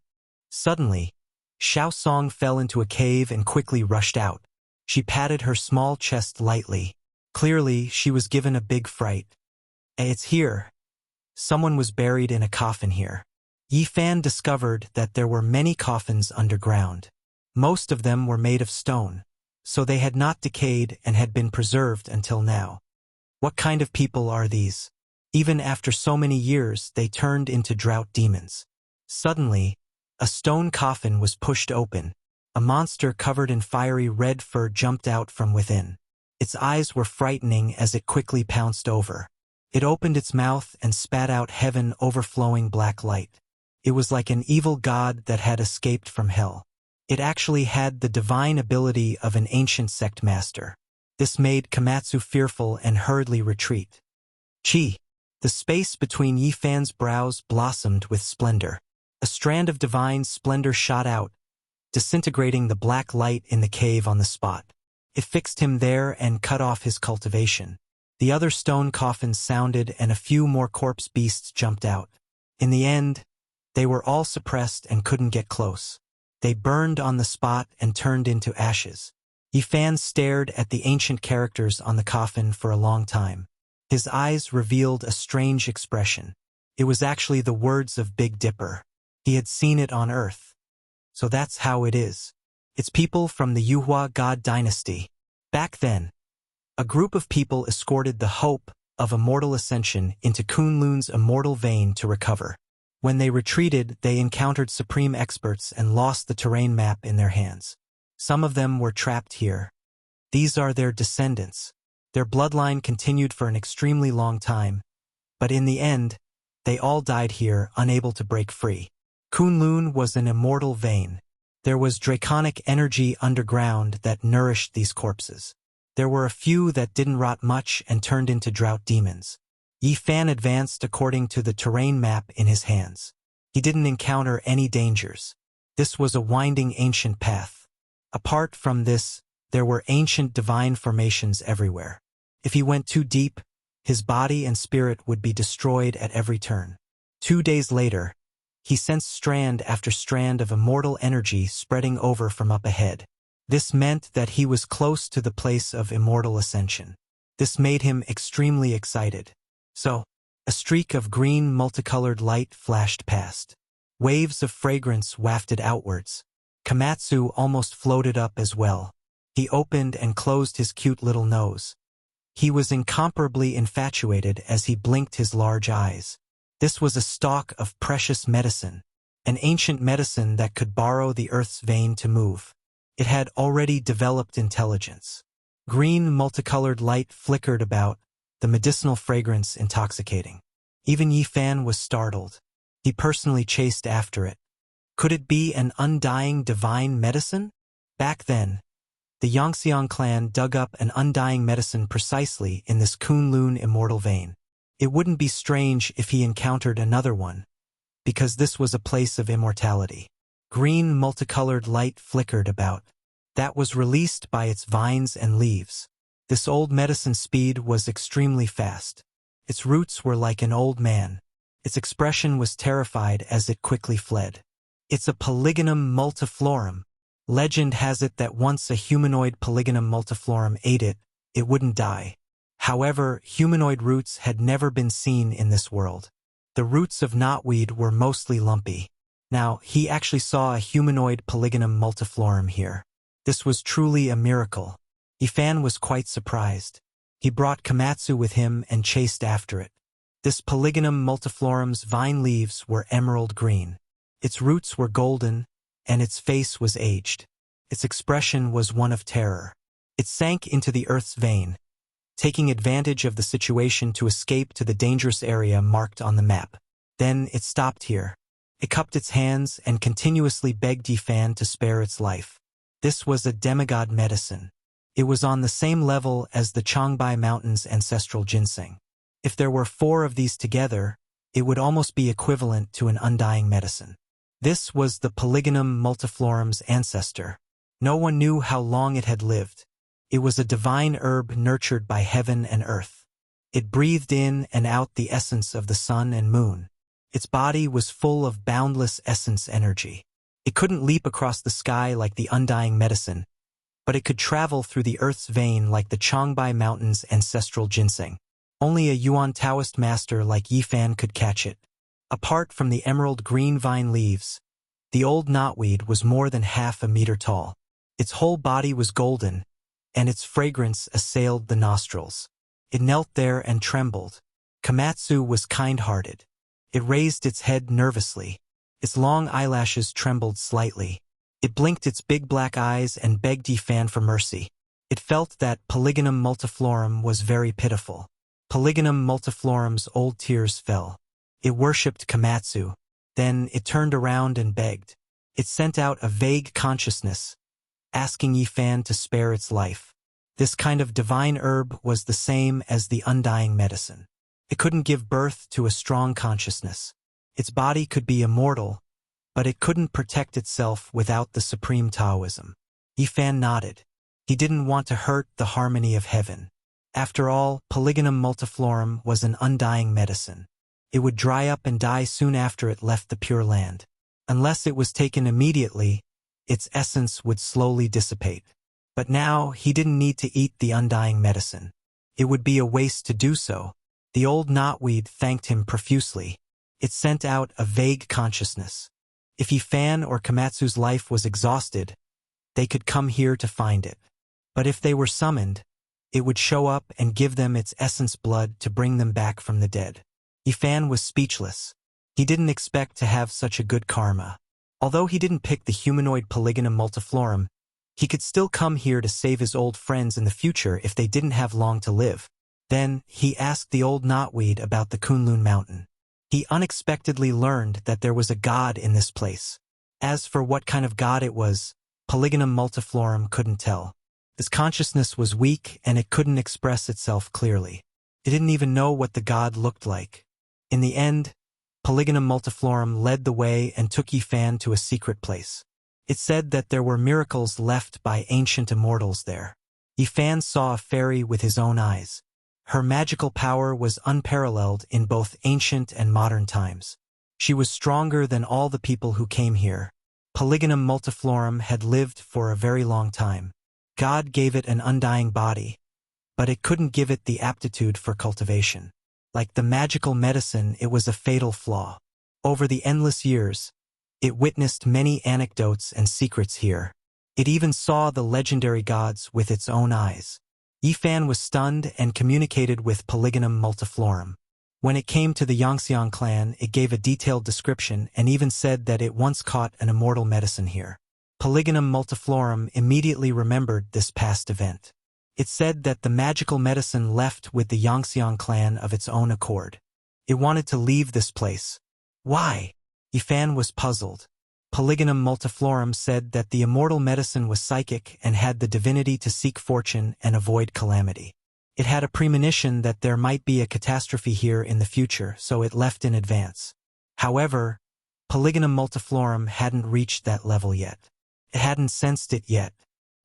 Suddenly, Xiao Song fell into a cave and quickly rushed out. She patted her small chest lightly. Clearly, she was given a big fright. It's here. Someone was buried in a coffin here. Yi Fan discovered that there were many coffins underground. Most of them were made of stone, so they had not decayed and had been preserved until now. What kind of people are these? Even after so many years, they turned into drought demons. Suddenly, a stone coffin was pushed open. A monster covered in fiery red fur jumped out from within. Its eyes were frightening as it quickly pounced over. It opened its mouth and spat out heaven overflowing black light. It was like an evil god that had escaped from hell. It actually had the divine ability of an ancient sect master. This made Komatsu fearful and hurriedly retreat. Chi! The space between Yi Fan's brows blossomed with splendor. A strand of divine splendor shot out, disintegrating the black light in the cave on the spot. It fixed him there and cut off his cultivation. The other stone coffins sounded and a few more corpse beasts jumped out. In the end, they were all suppressed and couldn't get close. They burned on the spot and turned into ashes. Yi Fan stared at the ancient characters on the coffin for a long time. His eyes revealed a strange expression. It was actually the words of Big Dipper. He had seen it on Earth. So that's how it is. It's people from the Yuhua God dynasty. Back then, a group of people escorted the hope of immortal ascension into Kunlun's immortal vein to recover. When they retreated, they encountered supreme experts and lost the terrain map in their hands. Some of them were trapped here. These are their descendants. Their bloodline continued for an extremely long time, but in the end, they all died here, unable to break free. Kunlun was an immortal vein. There was draconic energy underground that nourished these corpses. There were a few that didn't rot much and turned into drought demons. Yi Fan advanced according to the terrain map in his hands. He didn't encounter any dangers. This was a winding ancient path. Apart from this, there were ancient divine formations everywhere. If he went too deep, his body and spirit would be destroyed at every turn. 2 days later, he sensed strand after strand of immortal energy spreading over from up ahead. This meant that he was close to the place of immortal ascension. This made him extremely excited. So, a streak of green multicolored light flashed past. Waves of fragrance wafted outwards. Komatsu almost floated up as well. He opened and closed his cute little nose. He was incomparably infatuated as he blinked his large eyes. This was a stalk of precious medicine, an ancient medicine that could borrow the earth's vein to move. It had already developed intelligence. Green multicolored light flickered about, the medicinal fragrance intoxicating. Even Yi Fan was startled. He personally chased after it. Could it be an undying divine medicine? Back then, the Yangxiang clan dug up an undying medicine precisely in this Kunlun immortal vein. It wouldn't be strange if he encountered another one, because this was a place of immortality. Green multicolored light flickered about. That was released by its vines and leaves. This old medicine speed was extremely fast. Its roots were like an old man. Its expression was terrified as it quickly fled. It's a Polygonum multiflorum. Legend has it that once a humanoid Polygonum multiflorum ate it, it wouldn't die. However, humanoid roots had never been seen in this world. The roots of knotweed were mostly lumpy. Now, he actually saw a humanoid Polygonum multiflorum here. This was truly a miracle. Yi Fan was quite surprised. He brought Komatsu with him and chased after it. This Polygonum multiflorum's vine leaves were emerald green. Its roots were golden, and its face was aged. Its expression was one of terror. It sank into the earth's vein, taking advantage of the situation to escape to the dangerous area marked on the map. Then it stopped here. It cupped its hands and continuously begged Yi Fan to spare its life. This was a demigod medicine. It was on the same level as the Changbai Mountains' ancestral ginseng. If there were 4 of these together, it would almost be equivalent to an undying medicine. This was the Polygonum multiflorum's ancestor. No one knew how long it had lived. It was a divine herb nurtured by heaven and earth. It breathed in and out the essence of the sun and moon. Its body was full of boundless essence energy. It couldn't leap across the sky like the undying medicine, but it could travel through the earth's vein like the Changbai Mountain's ancestral ginseng. Only a Yuan Taoist master like Yifan could catch it. Apart from the emerald green vine leaves, the old knotweed was more than half a meter tall. Its whole body was golden, and its fragrance assailed the nostrils. It knelt there and trembled. Komatsu was kind-hearted. It raised its head nervously. Its long eyelashes trembled slightly. It blinked its big black eyes and begged Yifan for mercy. It felt that Polygonum multiflorum was very pitiful. Polygonum multiflorum's old tears fell. It worshipped Komatsu. Then it turned around and begged. It sent out a vague consciousness, asking Yifan to spare its life. This kind of divine herb was the same as the undying medicine. It couldn't give birth to a strong consciousness. Its body could be immortal, but it couldn't protect itself without the supreme Taoism. Yifan nodded. He didn't want to hurt the harmony of heaven. After all, Polygonum multiflorum was an undying medicine. It would dry up and die soon after it left the Pure Land. Unless it was taken immediately, its essence would slowly dissipate. But now he didn't need to eat the undying medicine. It would be a waste to do so. The old knotweed thanked him profusely. It sent out a vague consciousness. If Yifan or Komatsu's life was exhausted, they could come here to find it. But if they were summoned, it would show up and give them its essence blood to bring them back from the dead. Yifan was speechless. He didn't expect to have such a good karma. Although he didn't pick the humanoid Polygonum multiflorum, he could still come here to save his old friends in the future if they didn't have long to live. Then, he asked the old knotweed about the Kunlun Mountain. He unexpectedly learned that there was a god in this place. As for what kind of god it was, Polygonum multiflorum couldn't tell. Its consciousness was weak and it couldn't express itself clearly. It didn't even know what the god looked like. In the end, Polygonum multiflorum led the way and took Yifan to a secret place. It said that there were miracles left by ancient immortals there. Yifan saw a fairy with his own eyes. Her magical power was unparalleled in both ancient and modern times. She was stronger than all the people who came here. Polygonum multiflorum had lived for a very long time. God gave it an undying body, but it couldn't give it the aptitude for cultivation. Like the magical medicine, it was a fatal flaw. Over the endless years, it witnessed many anecdotes and secrets here. It even saw the legendary gods with its own eyes. Yifan was stunned and communicated with Polygonum multiflorum. When it came to the Yangxiang clan, it gave a detailed description and even said that it once caught an immortal medicine here. Polygonum multiflorum immediately remembered this past event. It said that the magical medicine left with the Yangxiang clan of its own accord. It wanted to leave this place. Why? Yifan was puzzled. Polygonum multiflorum said that the immortal medicine was psychic and had the divinity to seek fortune and avoid calamity. It had a premonition that there might be a catastrophe here in the future, so it left in advance. However, Polygonum multiflorum hadn't reached that level yet. It hadn't sensed it yet.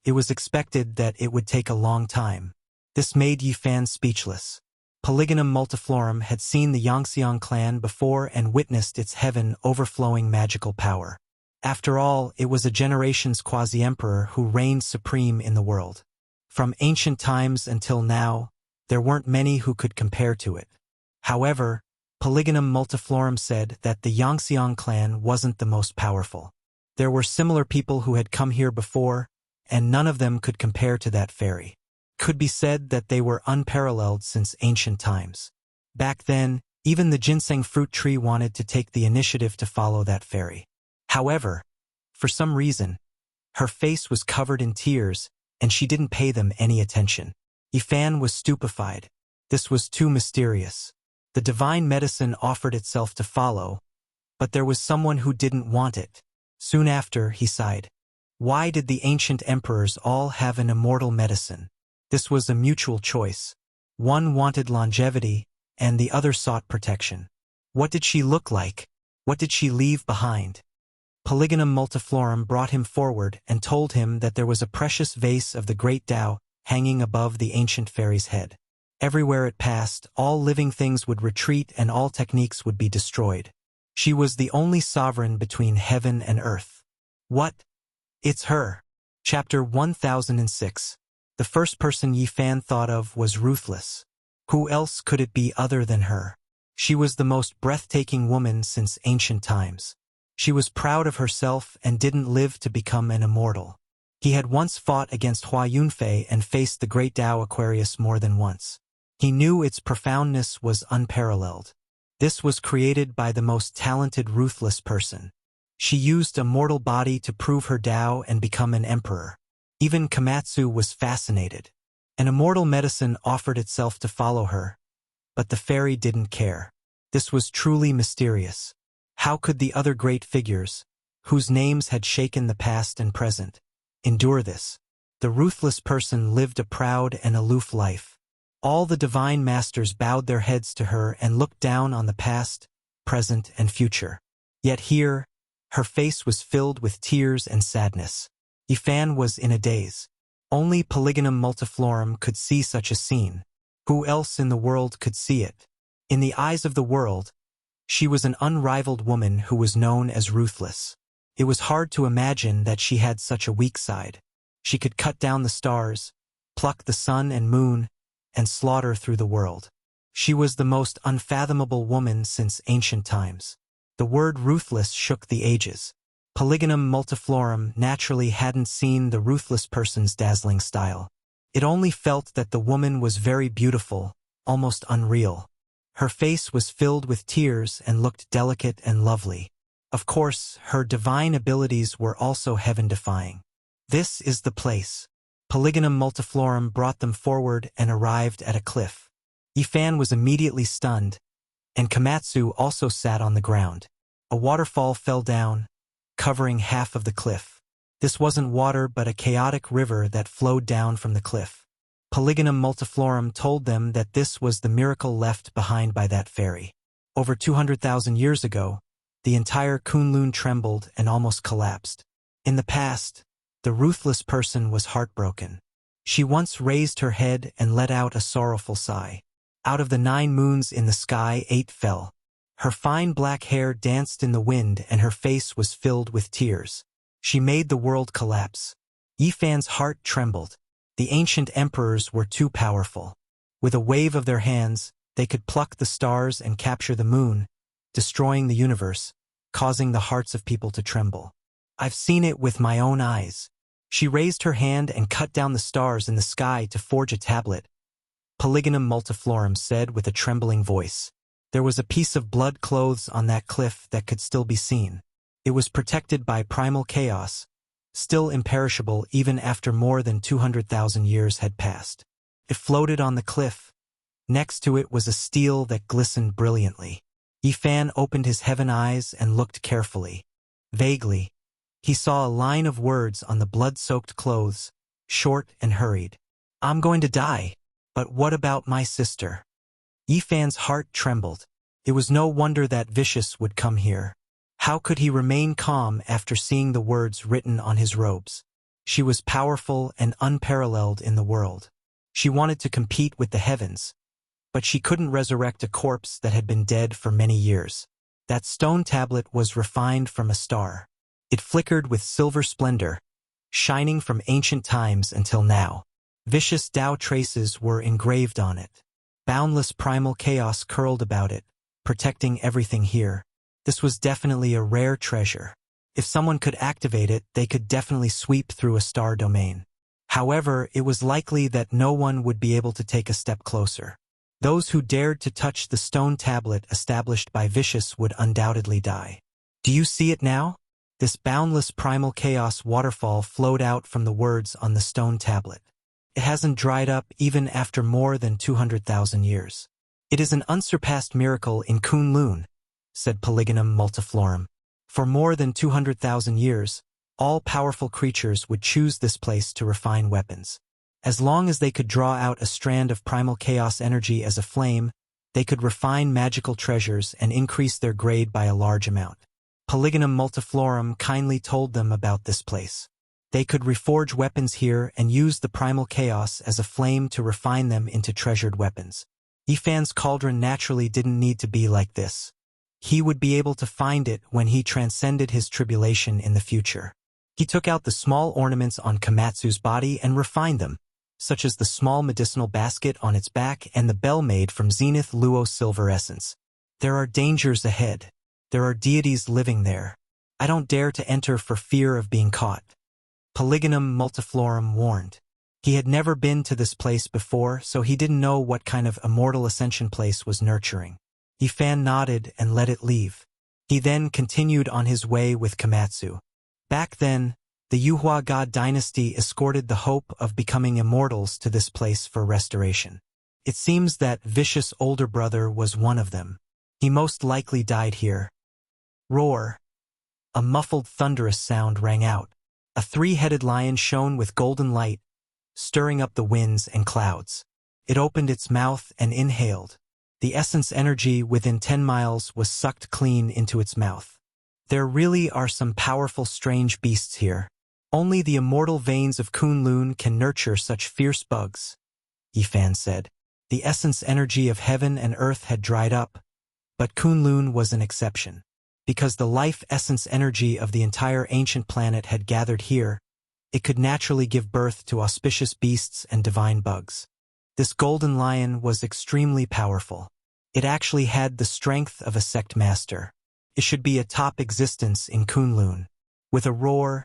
It was expected that it would take a long time. This made Yifan speechless. Polygonum multiflorum had seen the Yangxiang clan before and witnessed its heaven overflowing magical power. After all, it was a generation's quasi-emperor who reigned supreme in the world. From ancient times until now, there weren't many who could compare to it. However, Polygonum multiflorum said that the Yangxiang clan wasn't the most powerful. There were similar people who had come here before, and none of them could compare to that fairy. Could be said that they were unparalleled since ancient times. Back then, even the ginseng fruit tree wanted to take the initiative to follow that fairy. However, for some reason, her face was covered in tears, and she didn't pay them any attention. Yifan was stupefied. This was too mysterious. The divine medicine offered itself to follow, but there was someone who didn't want it. Soon after, he sighed. Why did the ancient emperors all have an immortal medicine? This was a mutual choice. One wanted longevity, and the other sought protection. What did she look like? What did she leave behind? Polygonum multiflorum brought him forward and told him that there was a precious vase of the great Tao hanging above the ancient fairy's head. Everywhere it passed, all living things would retreat and all techniques would be destroyed. She was the only sovereign between heaven and earth. What? It's her. Chapter 1006. The first person Yi Fan thought of was ruthless. Who else could it be other than her? She was the most breathtaking woman since ancient times. She was proud of herself and didn't live to become an immortal. He had once fought against Hua Yunfei and faced the great Tao Aquarius more than once. He knew its profoundness was unparalleled. This was created by the most talented ruthless person. She used a mortal body to prove her Tao and become an emperor. Even Komatsu was fascinated. An immortal medicine offered itself to follow her, but the fairy didn't care. This was truly mysterious. How could the other great figures, whose names had shaken the past and present, endure this? The ruthless person lived a proud and aloof life. All the divine masters bowed their heads to her and looked down on the past, present, and future. Yet here, her face was filled with tears and sadness. Yi Fan was in a daze. Only Polygonum Multiflorum could see such a scene. Who else in the world could see it? In the eyes of the world, she was an unrivaled woman who was known as ruthless. It was hard to imagine that she had such a weak side. She could cut down the stars, pluck the sun and moon, and slaughter through the world. She was the most unfathomable woman since ancient times. The word ruthless shook the ages. Polygonum Multiflorum naturally hadn't seen the ruthless person's dazzling style. It only felt that the woman was very beautiful, almost unreal. Her face was filled with tears and looked delicate and lovely. Of course, her divine abilities were also heaven-defying. This is the place. Polygonum Multiflorum brought them forward and arrived at a cliff. Yi Fan was immediately stunned, and Komatsu also sat on the ground. A waterfall fell down, covering half of the cliff. This wasn't water but a chaotic river that flowed down from the cliff. Polygonum Multiflorum told them that this was the miracle left behind by that fairy. Over 200,000 years ago, the entire Kunlun trembled and almost collapsed. In the past, the ruthless person was heartbroken. She once raised her head and let out a sorrowful sigh. Out of the 9 moons in the sky, 8 fell. Her fine black hair danced in the wind and her face was filled with tears. She made the world collapse. Yi Fan's heart trembled. The ancient emperors were too powerful. With a wave of their hands, they could pluck the stars and capture the moon, destroying the universe, causing the hearts of people to tremble. I've seen it with my own eyes. She raised her hand and cut down the stars in the sky to forge a tablet. Polygonum Multiflorum said with a trembling voice. There was a piece of blood clothes on that cliff that could still be seen. It was protected by primal chaos, still imperishable even after more than 200,000 years had passed. It floated on the cliff. Next to it was a steel that glistened brilliantly. Yi Fan opened his heaven eyes and looked carefully. Vaguely, he saw a line of words on the blood-soaked clothes, short and hurried. I'm going to die, but what about my sister? Yi Fan's heart trembled. It was no wonder that Vicious would come here. How could he remain calm after seeing the words written on his robes? She was powerful and unparalleled in the world. She wanted to compete with the heavens, but she couldn't resurrect a corpse that had been dead for many years. That stone tablet was refined from a star. It flickered with silver splendor, shining from ancient times until now. Vicious Tao traces were engraved on it. Boundless primal chaos curled about it, protecting everything here. This was definitely a rare treasure. If someone could activate it, they could definitely sweep through a star domain. However, it was likely that no one would be able to take a step closer. Those who dared to touch the stone tablet established by Vicious would undoubtedly die. Do you see it now? This boundless primal chaos waterfall flowed out from the words on the stone tablet. It hasn't dried up even after more than 200,000 years. It is an unsurpassed miracle in Kunlun, said Polygonum Multiflorum. For more than 200,000 years, all powerful creatures would choose this place to refine weapons. As long as they could draw out a strand of primal chaos energy as a flame, they could refine magical treasures and increase their grade by a large amount. Polygonum Multiflorum kindly told them about this place. They could reforge weapons here and use the primal chaos as a flame to refine them into treasured weapons. Yi Fan's cauldron naturally didn't need to be like this. He would be able to find it when he transcended his tribulation in the future. He took out the small ornaments on Komatsu's body and refined them, such as the small medicinal basket on its back and the bell made from Zenith Luo silver essence. There are dangers ahead. There are deities living there. I don't dare to enter for fear of being caught. Polygonum multiflorum warned. He had never been to this place before, so he didn't know what kind of immortal ascension place was nurturing. Yifan nodded and let it leave. He then continued on his way with Komatsu. Back then, the Yuhua god dynasty escorted the hope of becoming immortals to this place for restoration. It seems that Vicious' older brother was one of them. He most likely died here. Roar. A muffled thunderous sound rang out. A three-headed lion shone with golden light, stirring up the winds and clouds. It opened its mouth and inhaled. The essence energy within 10 miles was sucked clean into its mouth. There really are some powerful strange beasts here. Only the immortal veins of Kunlun can nurture such fierce bugs, Yifan said. The essence energy of heaven and earth had dried up, but Kunlun was an exception. Because the life essence energy of the entire ancient planet had gathered here, it could naturally give birth to auspicious beasts and divine bugs. This golden lion was extremely powerful. It actually had the strength of a sect master. It should be a top existence in Kunlun. With a roar,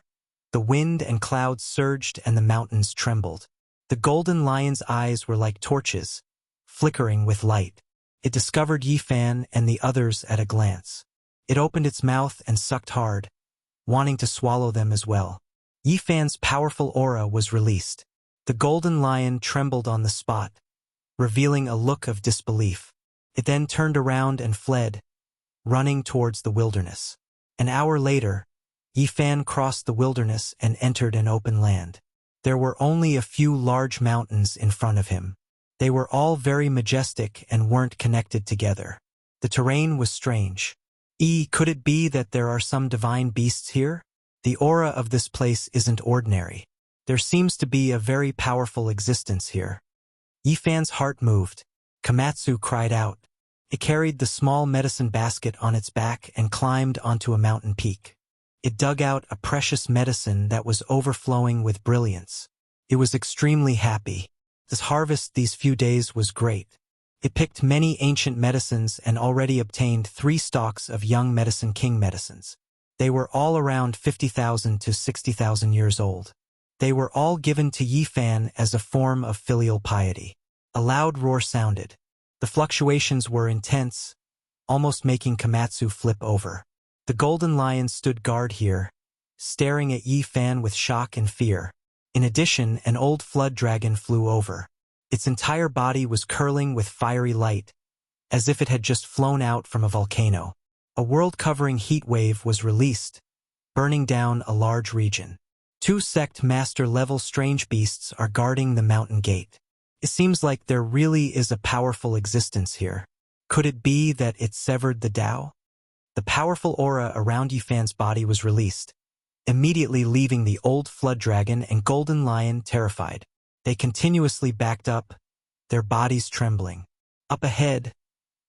the wind and clouds surged and the mountains trembled. The golden lion's eyes were like torches, flickering with light. It discovered Yifan and the others at a glance. It opened its mouth and sucked hard, wanting to swallow them as well. Yifan's powerful aura was released. The golden lion trembled on the spot, revealing a look of disbelief. It then turned around and fled, running towards the wilderness. An hour later, Yifan crossed the wilderness and entered an open land. There were only a few large mountains in front of him. They were all very majestic and weren't connected together. The terrain was strange. Could it be that there are some divine beasts here? The aura of this place isn't ordinary. There seems to be a very powerful existence here. Yifan's heart moved. Komatsu cried out. It carried the small medicine basket on its back and climbed onto a mountain peak. It dug out a precious medicine that was overflowing with brilliance. It was extremely happy. This harvest these few days was great. It picked many ancient medicines and already obtained 3 stalks of young Medicine King medicines. They were all around 50,000 to 60,000 years old. They were all given to Yifan as a form of filial piety. A loud roar sounded. The fluctuations were intense, almost making Komatsu flip over. The golden lion stood guard here, staring at Yifan with shock and fear. In addition, an old flood dragon flew over. Its entire body was curling with fiery light, as if it had just flown out from a volcano. A world-covering heat wave was released, burning down a large region. 2 sect master-level strange beasts are guarding the mountain gate. It seems like there really is a powerful existence here. Could it be that it severed the Tao? The powerful aura around Yifan's body was released, immediately leaving the old flood dragon and golden lion terrified. They continuously backed up, their bodies trembling. Up ahead,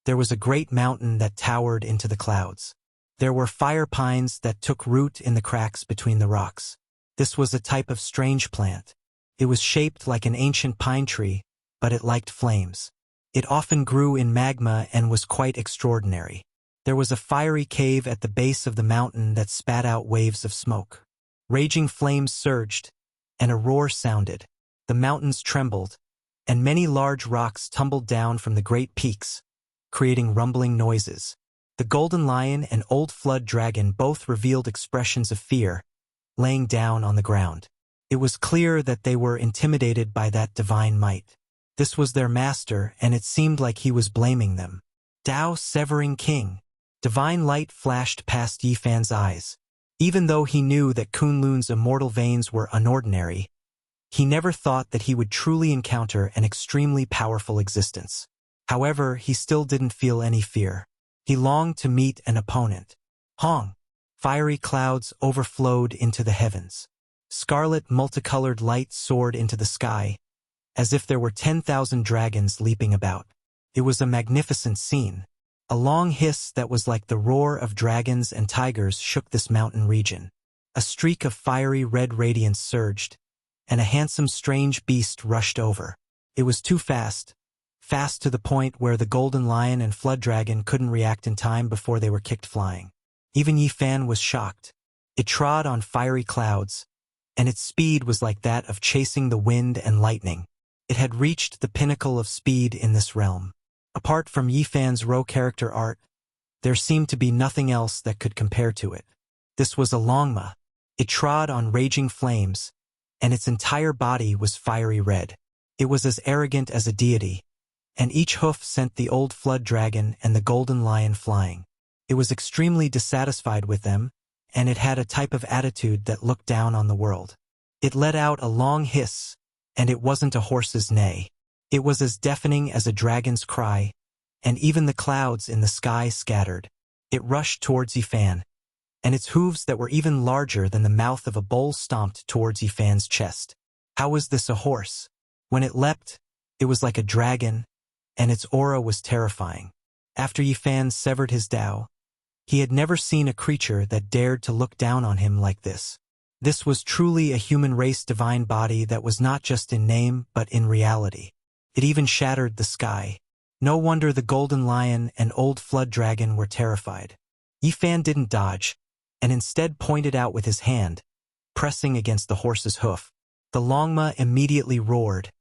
there was a great mountain that towered into the clouds. There were fire pines that took root in the cracks between the rocks. This was a type of strange plant. It was shaped like an ancient pine tree, but it liked flames. It often grew in magma and was quite extraordinary. There was a fiery cave at the base of the mountain that spat out waves of smoke. Raging flames surged, and a roar sounded. The mountains trembled, and many large rocks tumbled down from the great peaks, creating rumbling noises. The golden lion and old flood dragon both revealed expressions of fear, laying down on the ground. It was clear that they were intimidated by that divine might. This was their master, and it seemed like he was blaming them. Tao Severing King. Divine light flashed past Yifan's eyes. Even though he knew that Kunlun's immortal veins were unordinary, he never thought that he would truly encounter an extremely powerful existence. However, he still didn't feel any fear. He longed to meet an opponent. Hong! Fiery clouds overflowed into the heavens. Scarlet multicolored light soared into the sky, as if there were 10,000 dragons leaping about. It was a magnificent scene. A long hiss that was like the roar of dragons and tigers shook this mountain region. A streak of fiery red radiance surged, and a handsome strange beast rushed over. It was too fast to the point where the golden lion and flood dragon couldn't react in time before they were kicked flying. Even Yi Fan was shocked. It trod on fiery clouds, and its speed was like that of chasing the wind and lightning. It had reached the pinnacle of speed in this realm. Apart from Yi Fan's raw character art, there seemed to be nothing else that could compare to it. This was a Longma. It trod on raging flames, and its entire body was fiery red. It was as arrogant as a deity, and each hoof sent the old flood dragon and the golden lion flying. It was extremely dissatisfied with them, and it had a type of attitude that looked down on the world. It let out a long hiss, and it wasn't a horse's neigh. It was as deafening as a dragon's cry, and even the clouds in the sky scattered. It rushed towards Yi Fan, and its hooves that were even larger than the mouth of a bull stomped towards Yi Fan's chest. How was this a horse? When it leapt, it was like a dragon, and its aura was terrifying. After Yi Fan severed his Tao, he had never seen a creature that dared to look down on him like this. This was truly a human race divine body that was not just in name but in reality. It even shattered the sky. No wonder the golden lion and old flood dragon were terrified. Yi Fan didn't dodge, and instead pointed out with his hand, pressing against the horse's hoof. The Longma immediately roared,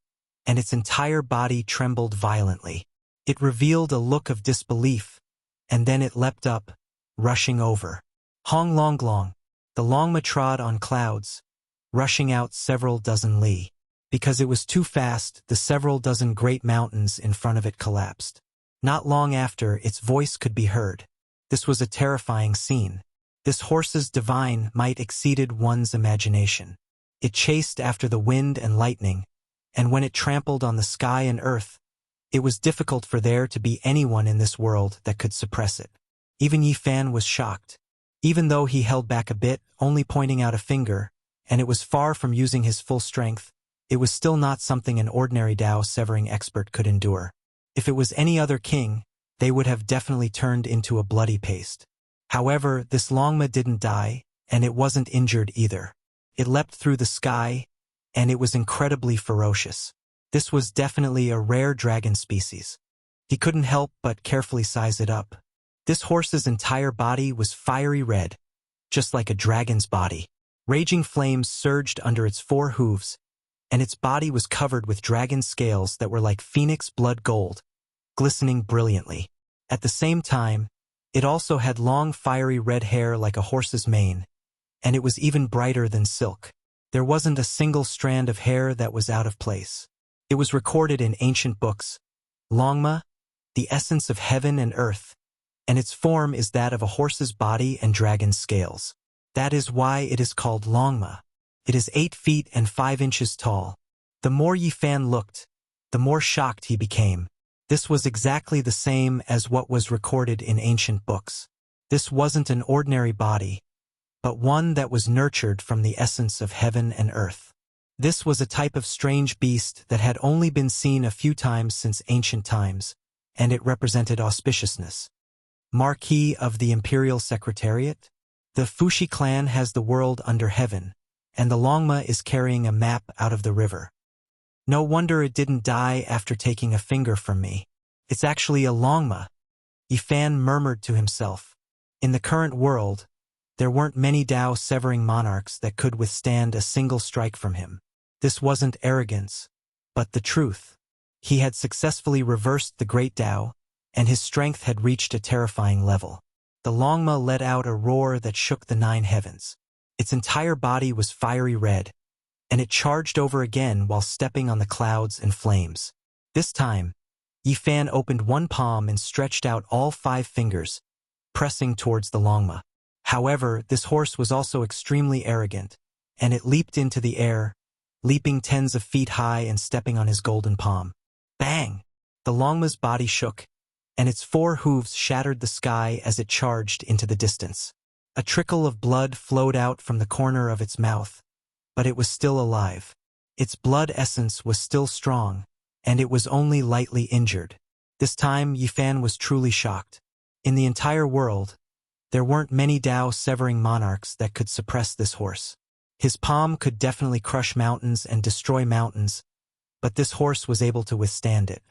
and its entire body trembled violently. It revealed a look of disbelief, and then it leapt up, rushing over. Hong Long Long. The Longma trod on clouds, rushing out several dozen li. Because it was too fast, the several dozen great mountains in front of it collapsed. Not long after, its voice could be heard. This was a terrifying scene. This horse's divine might exceeded one's imagination. It chased after the wind and lightning, and when it trampled on the sky and earth, it was difficult for there to be anyone in this world that could suppress it. Even Yi Fan was shocked. Even though he held back a bit, only pointing out a finger, and it was far from using his full strength, it was still not something an ordinary Tao-severing expert could endure. If it was any other king, they would have definitely turned into a bloody paste. However, this Longma didn't die, and it wasn't injured either. It leapt through the sky, and it was incredibly ferocious. This was definitely a rare dragon species. He couldn't help but carefully size it up. This horse's entire body was fiery red, just like a dragon's body. Raging flames surged under its four hooves, and its body was covered with dragon scales that were like phoenix blood gold, glistening brilliantly. At the same time, it also had long fiery red hair like a horse's mane, and it was even brighter than silk. There wasn't a single strand of hair that was out of place. It was recorded in ancient books, Longma, the essence of heaven and earth, and its form is that of a horse's body and dragon's scales. That is why it is called Longma. It is 8 feet and 5 inches tall. The more Yi Fan looked, the more shocked he became. This was exactly the same as what was recorded in ancient books. This wasn't an ordinary body, but one that was nurtured from the essence of heaven and earth. This was a type of strange beast that had only been seen a few times since ancient times, and it represented auspiciousness. Marquis of the Imperial Secretariat? The Fushi clan has the world under heaven, and the Longma is carrying a map out of the river. No wonder it didn't die after taking a finger from me. It's actually a Longma. Yi Fan murmured to himself. In the current world, there weren't many Tao-severing monarchs that could withstand a single strike from him. This wasn't arrogance, but the truth. He had successfully reversed the great Tao, and his strength had reached a terrifying level. The Longma let out a roar that shook the 9 heavens. Its entire body was fiery red, and it charged over again while stepping on the clouds and flames. This time, Yi Fan opened one palm and stretched out all 5 fingers, pressing towards the Longma. However, this horse was also extremely arrogant, and it leaped into the air, leaping tens of feet high and stepping on his golden palm. Bang! The Longma's body shook, and its 4 hooves shattered the sky as it charged into the distance. A trickle of blood flowed out from the corner of its mouth, but it was still alive. Its blood essence was still strong, and it was only lightly injured. This time, Yi Fan was truly shocked. In the entire world, There weren't many Tao-severing monarchs that could suppress this horse. His palm could definitely crush mountains and destroy mountains, but this horse was able to withstand it.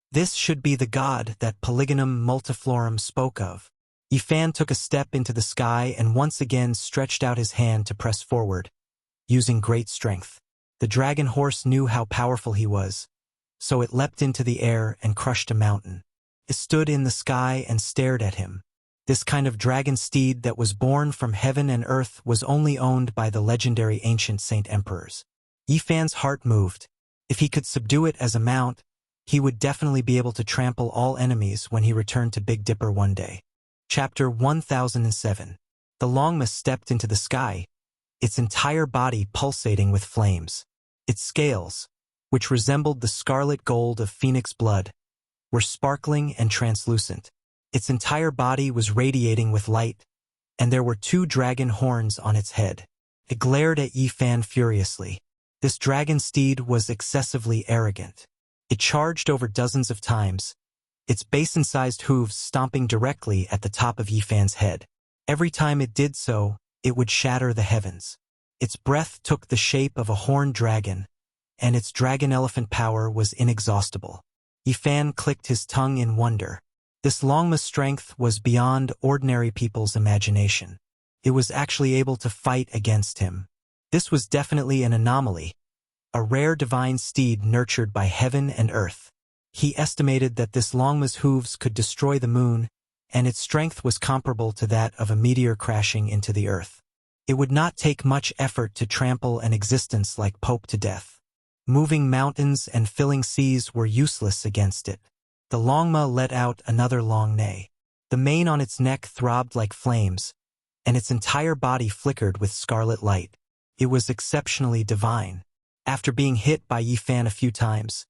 This should be the god that Polygonum Multiflorum spoke of. Yifan took a step into the sky and once again stretched out his hand to press forward, using great strength. The dragon horse knew how powerful he was, so it leapt into the air and crushed a mountain. It stood in the sky and stared at him. This kind of dragon steed that was born from heaven and earth was only owned by the legendary ancient saint emperors. Yifan's heart moved. If he could subdue it as a mount, he would definitely be able to trample all enemies when he returned to Big Dipper one day. Chapter 1007. The Longmas stepped into the sky, its entire body pulsating with flames. Its scales, which resembled the scarlet gold of phoenix blood, were sparkling and translucent. Its entire body was radiating with light, and there were 2 dragon horns on its head. It glared at Yifan furiously. This dragon steed was excessively arrogant. It charged over dozens of times, its basin-sized hooves stomping directly at the top of Yifan's head. Every time it did so, it would shatter the heavens. Its breath took the shape of a horned dragon, and its dragon-elephant power was inexhaustible. Yifan clicked his tongue in wonder. This Longma's strength was beyond ordinary people's imagination. It was actually able to fight against him. This was definitely an anomaly, a rare divine steed nurtured by heaven and earth. He estimated that this Longma's hooves could destroy the moon, and its strength was comparable to that of a meteor crashing into the earth. It would not take much effort to trample an existence like Pope to death. Moving mountains and filling seas were useless against it. The Longma let out another long neigh. The mane on its neck throbbed like flames, and its entire body flickered with scarlet light. It was exceptionally divine. After being hit by Yifan a few times,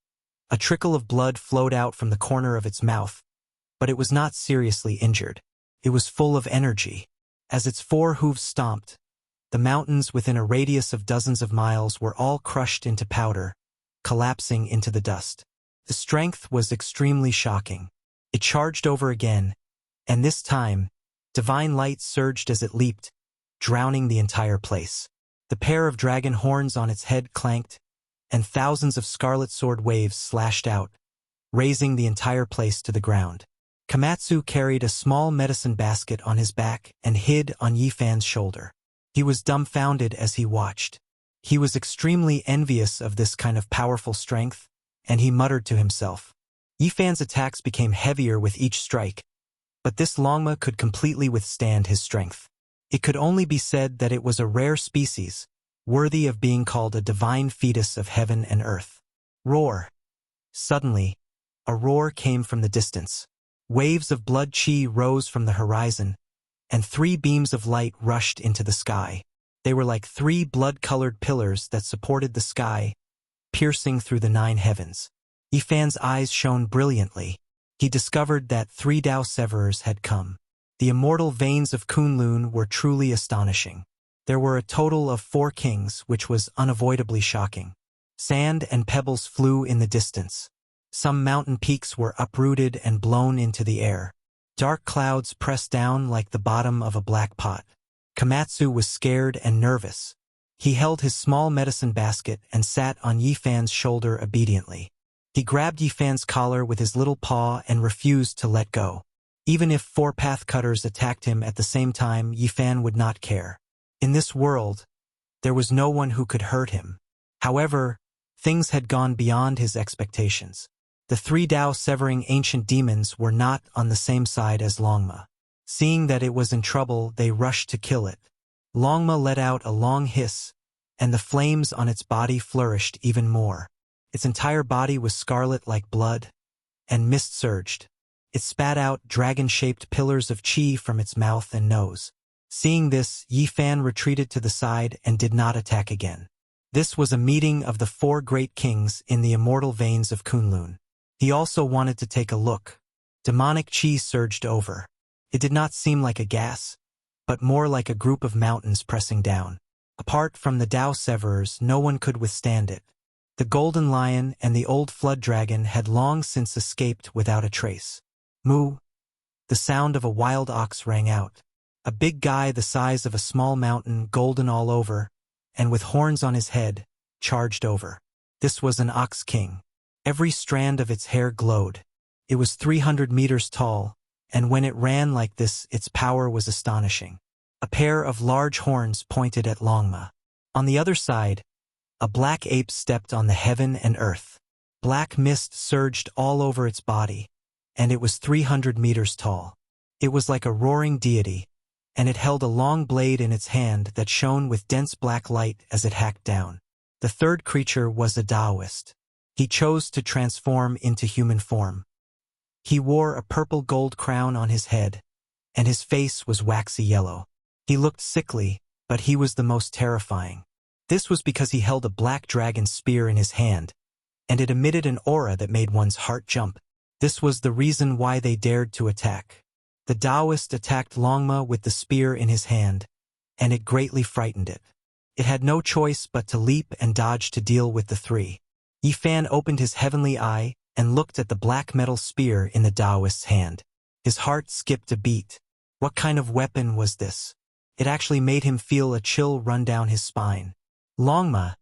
a trickle of blood flowed out from the corner of its mouth, but it was not seriously injured. It was full of energy. As its 4 hooves stomped, the mountains within a radius of dozens of miles were all crushed into powder, collapsing into the dust. The strength was extremely shocking. It charged over again, and this time, divine light surged as it leaped, drowning the entire place. The pair of dragon horns on its head clanked, and thousands of scarlet sword waves slashed out, raising the entire place to the ground. Komatsu carried a small medicine basket on his back and hid on Yifan's shoulder. He was dumbfounded as he watched. He was extremely envious of this kind of powerful strength, and he muttered to himself. Yifan's attacks became heavier with each strike, but this Longma could completely withstand his strength. It could only be said that it was a rare species, worthy of being called a divine fetus of heaven and earth. Roar! Suddenly, a roar came from the distance. Waves of blood chi rose from the horizon, and 3 beams of light rushed into the sky. They were like 3 blood-colored pillars that supported the sky, piercing through the 9 heavens. Yifan's eyes shone brilliantly. He discovered that 3 Tao Severers had come. The immortal veins of Kunlun were truly astonishing. There were a total of 4 kings, which was unavoidably shocking. Sand and pebbles flew in the distance. Some mountain peaks were uprooted and blown into the air. Dark clouds pressed down like the bottom of a black pot. Komatsu was scared and nervous. He held his small medicine basket and sat on Yifan's shoulder obediently. He grabbed Yifan's collar with his little paw and refused to let go. Even if 4 path cutters attacked him at the same time, Yifan would not care. In this world, there was no one who could hurt him. However, things had gone beyond his expectations. The 3 Tao-severing ancient demons were not on the same side as Longma. Seeing that it was in trouble, they rushed to kill it. Longma let out a long hiss, and the flames on its body flourished even more. Its entire body was scarlet like blood, and mist surged. It spat out dragon-shaped pillars of chi from its mouth and nose. Seeing this, Yifan retreated to the side and did not attack again. This was a meeting of the 4 great kings in the immortal veins of Kunlun. He also wanted to take a look. Demonic chi surged over. It did not seem like a gas, but more like a group of mountains pressing down. Apart from the Tao Severers, no one could withstand it. The Golden Lion and the old Flood Dragon had long since escaped without a trace. Moo! The sound of a wild ox rang out. A big guy the size of a small mountain, golden all over, and with horns on his head, charged over. This was an ox king. Every strand of its hair glowed. It was 300 meters tall, and when it ran like this, its power was astonishing. A pair of large horns pointed at Longma. On the other side, a black ape stepped on the heaven and earth. Black mist surged all over its body, and it was 300 meters tall. It was like a roaring deity, and it held a long blade in its hand that shone with dense black light as it hacked down. The third creature was a Taoist. He chose to transform into human form. He wore a purple gold crown on his head, and his face was waxy yellow. He looked sickly, but he was the most terrifying. This was because he held a black dragon spear in his hand, and it emitted an aura that made one's heart jump. This was the reason why they dared to attack. The Taoist attacked Longma with the spear in his hand, and it greatly frightened it. It had no choice but to leap and dodge to deal with the three. Yifan opened his heavenly eye and looked at the black metal spear in the Taoist's hand. His heart skipped a beat. What kind of weapon was this? It actually made him feel a chill run down his spine. Longma,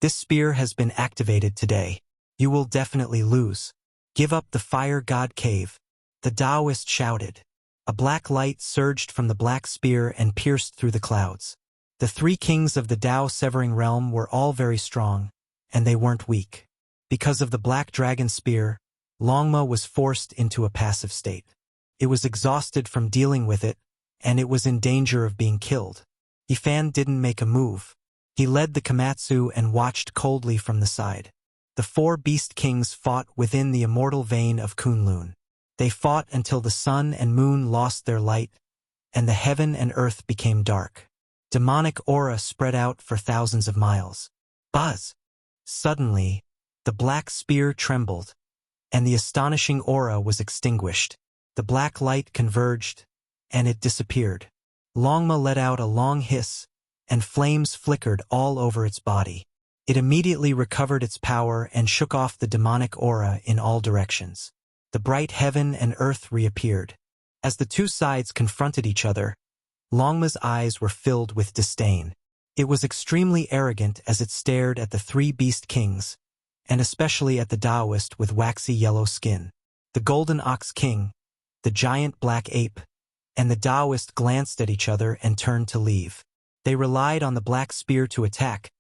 this spear has been activated today. You will definitely lose. Give up the fire god cave. The Taoist shouted. A black light surged from the black spear and pierced through the clouds. The three kings of the Tao severing realm were all very strong, and they weren't weak. Because of the black dragon spear, Longma was forced into a passive state. It was exhausted from dealing with it, and it was in danger of being killed. Yifan didn't make a move. He led the Komatsu and watched coldly from the side. The four beast kings fought within the immortal vein of Kunlun. They fought until the sun and moon lost their light, and the heaven and earth became dark. Demonic aura spread out for thousands of miles. Buzz! Suddenly, the black spear trembled, and the astonishing aura was extinguished. The black light converged, and it disappeared. Longma let out a long hiss, and flames flickered all over its body. It immediately recovered its power and shook off the demonic aura in all directions. The bright heaven and earth reappeared. As the two sides confronted each other, Longma's eyes were filled with disdain. It was extremely arrogant as it stared at the three beast kings, and especially at the Taoist with waxy yellow skin. The golden ox king, the giant black ape, and the Taoist glanced at each other and turned to leave. They relied on the black spear to attack,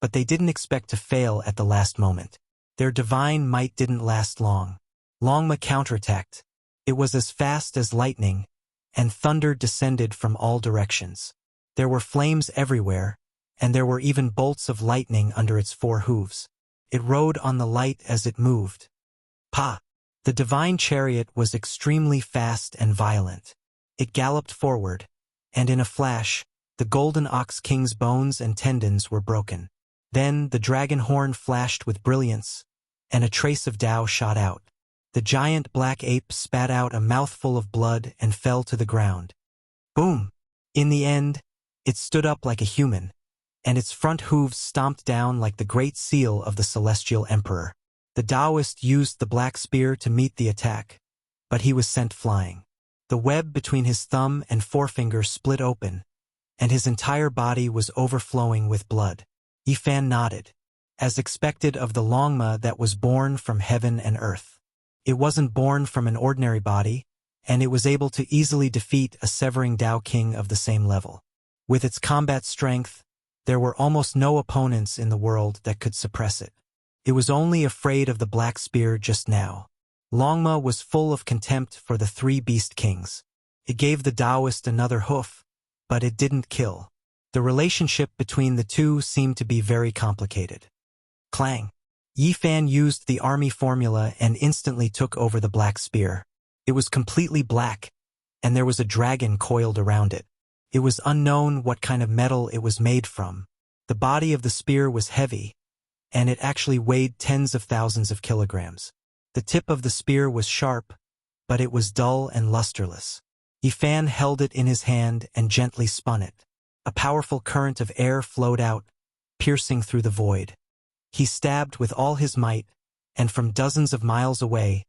but they didn't expect to fail at the last moment. Their divine might didn't last long. Longma counterattacked. It was as fast as lightning, and thunder descended from all directions. There were flames everywhere, and there were even bolts of lightning under its four hooves. It rode on the light as it moved. Pa! The divine chariot was extremely fast and violent. It galloped forward, and in a flash, the golden ox king's bones and tendons were broken. Then the dragon horn flashed with brilliance, and a trace of Tao shot out. The giant black ape spat out a mouthful of blood and fell to the ground. Boom! In the end, it stood up like a human, and its front hooves stomped down like the great seal of the celestial emperor. The Taoist used the black spear to meet the attack, but he was sent flying. The web between his thumb and forefinger split open, and his entire body was overflowing with blood. Yifan nodded, as expected of the Longma that was born from heaven and earth. It wasn't born from an ordinary body, and it was able to easily defeat a severing Tao king of the same level. With its combat strength, there were almost no opponents in the world that could suppress it. It was only afraid of the black spear just now. Longma was full of contempt for the three beast kings. It gave the Taoist another hoof, but it didn't kill. The relationship between the two seemed to be very complicated. Clang! Yifan used the army formula and instantly took over the black spear. It was completely black, and there was a dragon coiled around it. It was unknown what kind of metal it was made from. The body of the spear was heavy, and it actually weighed tens of thousands of kilograms. The tip of the spear was sharp, but it was dull and lusterless. Yifan held it in his hand and gently spun it. A powerful current of air flowed out, piercing through the void. He stabbed with all his might, and from dozens of miles away,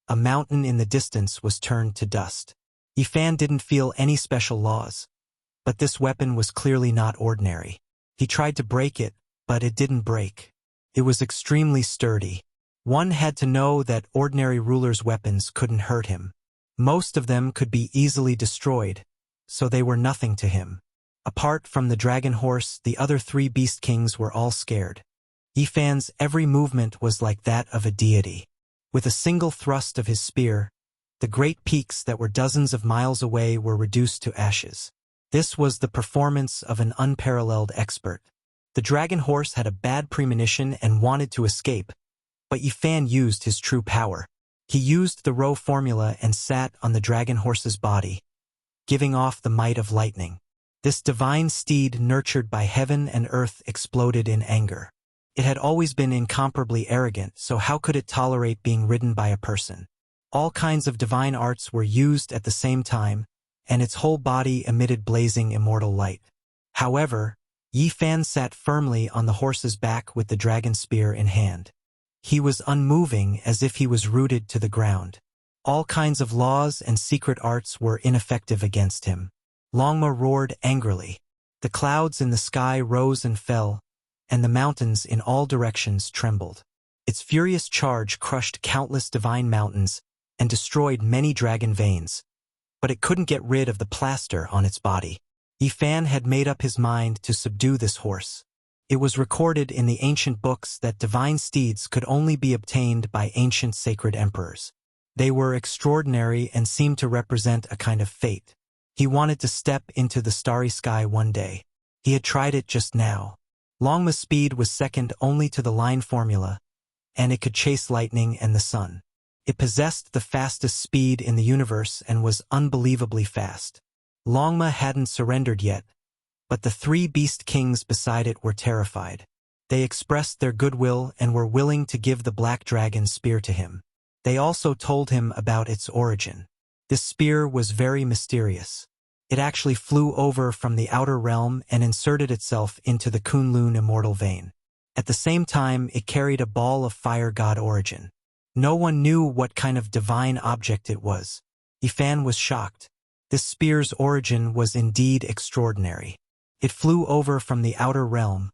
a mountain in the distance was turned to dust. Yifan didn't feel any special laws. But this weapon was clearly not ordinary. He tried to break it, but it didn't break. It was extremely sturdy. One had to know that ordinary rulers' weapons couldn't hurt him. Most of them could be easily destroyed, so they were nothing to him. Apart from the dragon horse, the other 3 beast kings were all scared. Yifan's every movement was like that of a deity. With a single thrust of his spear, the great peaks that were dozens of miles away were reduced to ashes. This was the performance of an unparalleled expert. The dragon horse had a bad premonition and wanted to escape, but Yifan used his true power. He used the Rho formula and sat on the dragon horse's body, giving off the might of lightning. This divine steed, nurtured by heaven and earth, exploded in anger. It had always been incomparably arrogant, so how could it tolerate being ridden by a person? All kinds of divine arts were used at the same time, and its whole body emitted blazing immortal light. However, Yifan sat firmly on the horse's back with the dragon spear in hand. He was unmoving, as if he was rooted to the ground. All kinds of laws and secret arts were ineffective against him. Longma roared angrily. The clouds in the sky rose and fell, and the mountains in all directions trembled. Its furious charge crushed countless divine mountains and destroyed many dragon veins, but it couldn't get rid of the plaster on its body. Yifan had made up his mind to subdue this horse. It was recorded in the ancient books that divine steeds could only be obtained by ancient sacred emperors. They were extraordinary and seemed to represent a kind of fate. He wanted to step into the starry sky one day. He had tried it just now. Longma's speed was second only to the line formula, and it could chase lightning and the sun. It possessed the fastest speed in the universe and was unbelievably fast. Longma hadn't surrendered yet, but the 3 beast kings beside it were terrified. They expressed their goodwill and were willing to give the black dragon spear to him. They also told him about its origin. This spear was very mysterious. It actually flew over from the outer realm and inserted itself into the Kunlun immortal vein. At the same time, it carried a ball of fire god origin. No one knew what kind of divine object it was. Yifan was shocked. This spear's origin was indeed extraordinary. It flew over from the outer realm,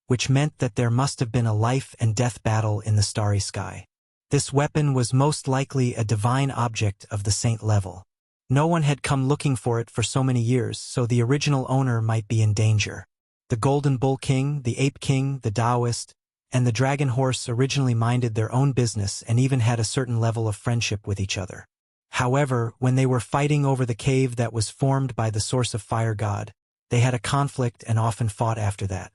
which meant that there must have been a life and death battle in the starry sky. This weapon was most likely a divine object of the saint level. No one had come looking for it for so many years, so the original owner might be in danger. The Golden Bull King, the Ape King, the Taoist, and the Dragon Horse originally minded their own business and even had a certain level of friendship with each other. However, when they were fighting over the cave that was formed by the source of fire god, they had a conflict and often fought after that.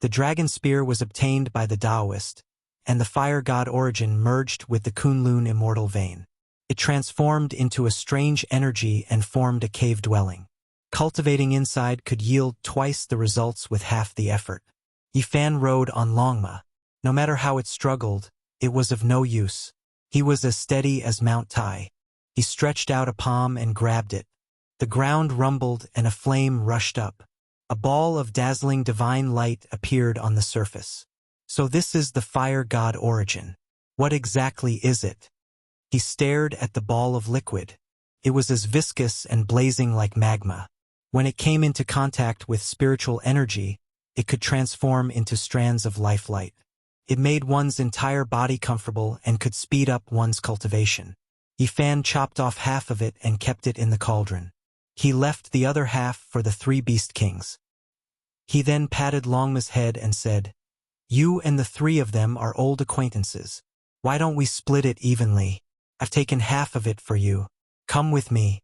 The dragon spear was obtained by the Taoist, and the fire god origin merged with the Kunlun immortal vein. It transformed into a strange energy and formed a cave dwelling. Cultivating inside could yield twice the results with half the effort. Yifan rode on Longma. No matter how it struggled, it was of no use. He was as steady as Mount Tai. He stretched out a palm and grabbed it. The ground rumbled and a flame rushed up. A ball of dazzling divine light appeared on the surface. So this is the fire god origin. What exactly is it? He stared at the ball of liquid. It was as viscous and blazing like magma. When it came into contact with spiritual energy, it could transform into strands of life light. It made one's entire body comfortable and could speed up one's cultivation. Yifan chopped off half of it and kept it in the cauldron. He left the other half for the 3 beast kings. He then patted Longma's head and said, "You and the 3 of them are old acquaintances. Why don't we split it evenly? I've taken half of it for you. Come with me."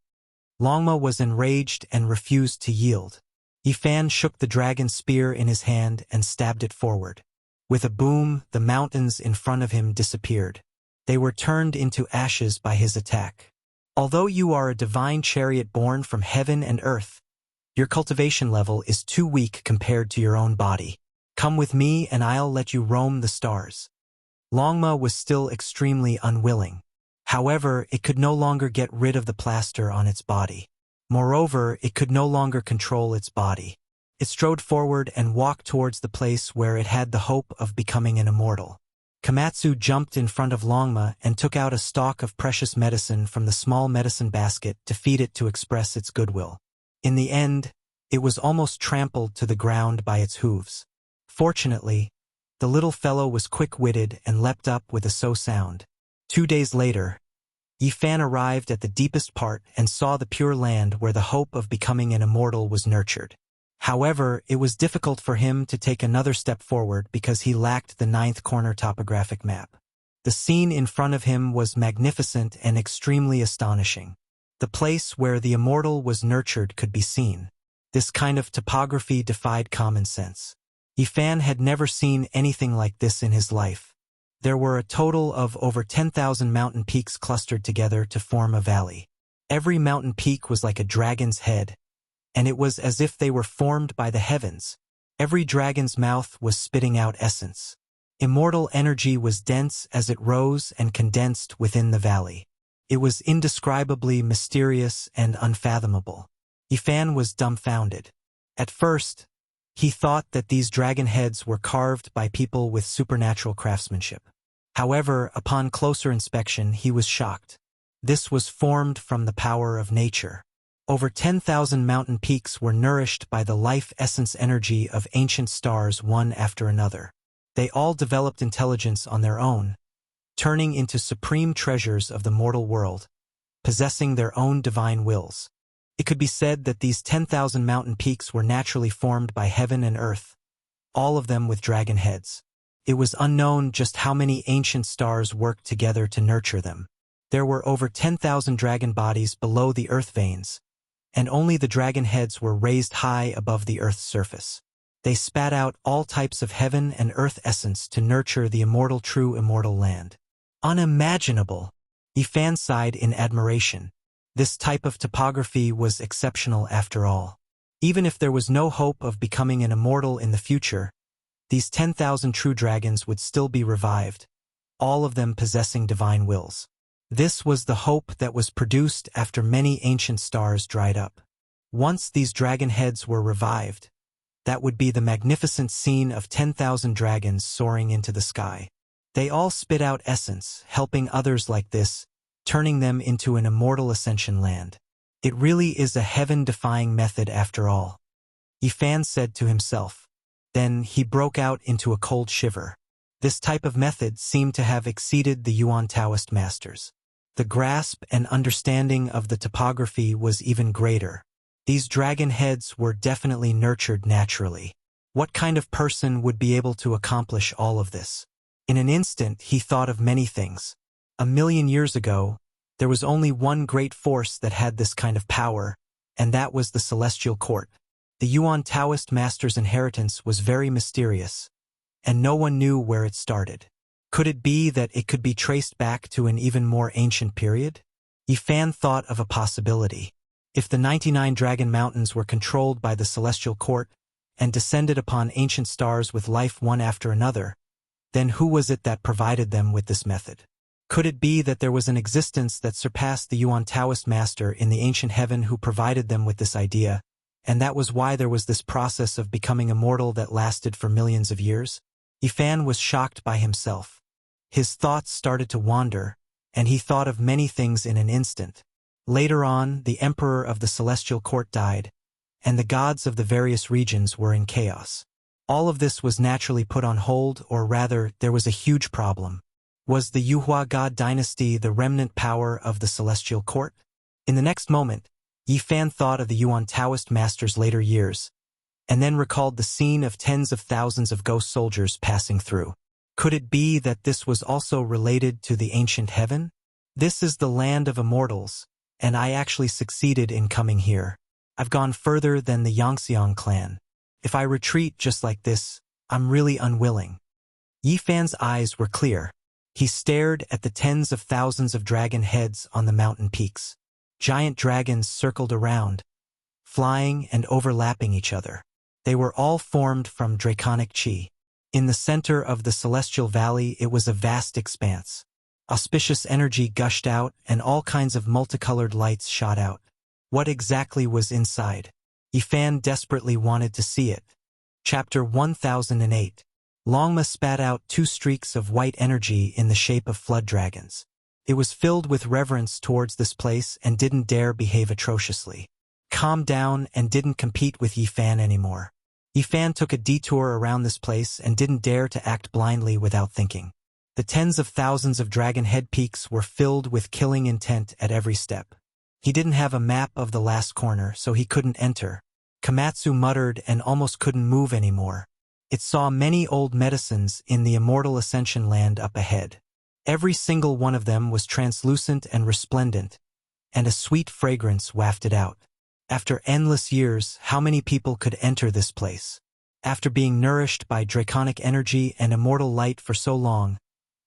Longma was enraged and refused to yield. Yifan shook the dragon spear in his hand and stabbed it forward. With a boom, the mountains in front of him disappeared. They were turned into ashes by his attack. Although you are a divine chariot born from heaven and earth, your cultivation level is too weak compared to your own body. Come with me and I'll let you roam the stars. Longma was still extremely unwilling. However, it could no longer get rid of the plaster on its body. Moreover, it could no longer control its body. It strode forward and walked towards the place where it had the hope of becoming an immortal. Komatsu jumped in front of Longma and took out a stalk of precious medicine from the small medicine basket to feed it to express its goodwill. In the end, It was almost trampled to the ground by its hooves. Fortunately, the little fellow was quick-witted and leapt up with a sound. 2 days later, Yifan arrived at the deepest part and saw the pure land where the hope of becoming an immortal was nurtured. However, it was difficult for him to take another step forward because he lacked the 9th corner topographic map. The scene in front of him was magnificent and extremely astonishing. The place where the immortal was nurtured could be seen. This kind of topography defied common sense. Yifan had never seen anything like this in his life. There were a total of over 10,000 mountain peaks clustered together to form a valley. Every mountain peak was like a dragon's head, and it was as if they were formed by the heavens. Every dragon's mouth was spitting out essence. Immortal energy was dense as it rose and condensed within the valley. It was indescribably mysterious and unfathomable. Yifan was dumbfounded. At first, he thought that these dragon heads were carved by people with supernatural craftsmanship. However, upon closer inspection, he was shocked. This was formed from the power of nature. Over 10,000 mountain peaks were nourished by the life essence energy of ancient stars one after another. They all developed intelligence on their own, turning into supreme treasures of the mortal world, possessing their own divine wills. It could be said that these 10,000 mountain peaks were naturally formed by heaven and earth, all of them with dragon heads. It was unknown just how many ancient stars worked together to nurture them. There were over 10,000 dragon bodies below the earth veins, and only the dragon heads were raised high above the earth's surface. They spat out all types of heaven and earth essence to nurture the immortal true immortal land. Unimaginable! Yifan sighed in admiration. This type of topography was exceptional after all. Even if there was no hope of becoming an immortal in the future, these 10,000 true dragons would still be revived, all of them possessing divine wills. This was the hope that was produced after many ancient stars dried up. Once these dragon heads were revived, that would be the magnificent scene of 10,000 dragons soaring into the sky. They all spit out essence, helping others like this, turning them into an immortal ascension land. It really is a heaven-defying method after all, Yifan said to himself. Then he broke out into a cold shiver. This type of method seemed to have exceeded the Yuan Taoist masters. The grasp and understanding of the topography was even greater. These dragon heads were definitely nurtured naturally. What kind of person would be able to accomplish all of this? In an instant, he thought of many things. 1,000,000 years ago, there was only one great force that had this kind of power, and that was the Celestial Court. The Yuan Taoist master's inheritance was very mysterious, and no one knew where it started. Could it be that it could be traced back to an even more ancient period? Yifan thought of a possibility. If the 99 Dragon Mountains were controlled by the Celestial Court and descended upon ancient stars with life one after another, then who was it that provided them with this method? Could it be that there was an existence that surpassed the Yuan Taoist master in the ancient heaven who provided them with this idea, and that was why there was this process of becoming immortal that lasted for millions of years? Yifan was shocked by himself. His thoughts started to wander, and he thought of many things in an instant. Later on, the emperor of the Celestial Court died, and the gods of the various regions were in chaos. All of this was naturally put on hold, or rather, there was a huge problem. Was the Yuhua God dynasty the remnant power of the Celestial Court? In the next moment, Yifan thought of the Yuan Taoist master's later years, and then recalled the scene of tens of thousands of ghost soldiers passing through. Could it be that this was also related to the ancient heaven? This is the land of immortals, and I actually succeeded in coming here. I've gone further than the Yangxiang clan. If I retreat just like this, I'm really unwilling. Yifan's eyes were clear. He stared at the tens of thousands of dragon heads on the mountain peaks. Giant dragons circled around, flying and overlapping each other. They were all formed from draconic chi. In the center of the celestial valley, it was a vast expanse. Auspicious energy gushed out, and all kinds of multicolored lights shot out. What exactly was inside? Yifan desperately wanted to see it. Chapter 1008. Longma spat out 2 streaks of white energy in the shape of flood dragons. It was filled with reverence towards this place and didn't dare behave atrociously. calmed down and didn't compete with Yifan anymore. Yifan took a detour around this place and didn't dare to act blindly without thinking. The tens of thousands of dragon head peaks were filled with killing intent at every step. He didn't have a map of the last corner, so he couldn't enter. Komatsu muttered and almost couldn't move anymore. It saw many old medicines in the immortal ascension land up ahead. Every single one of them was translucent and resplendent, and a sweet fragrance wafted out. After endless years, how many people could enter this place? After being nourished by draconic energy and immortal light for so long,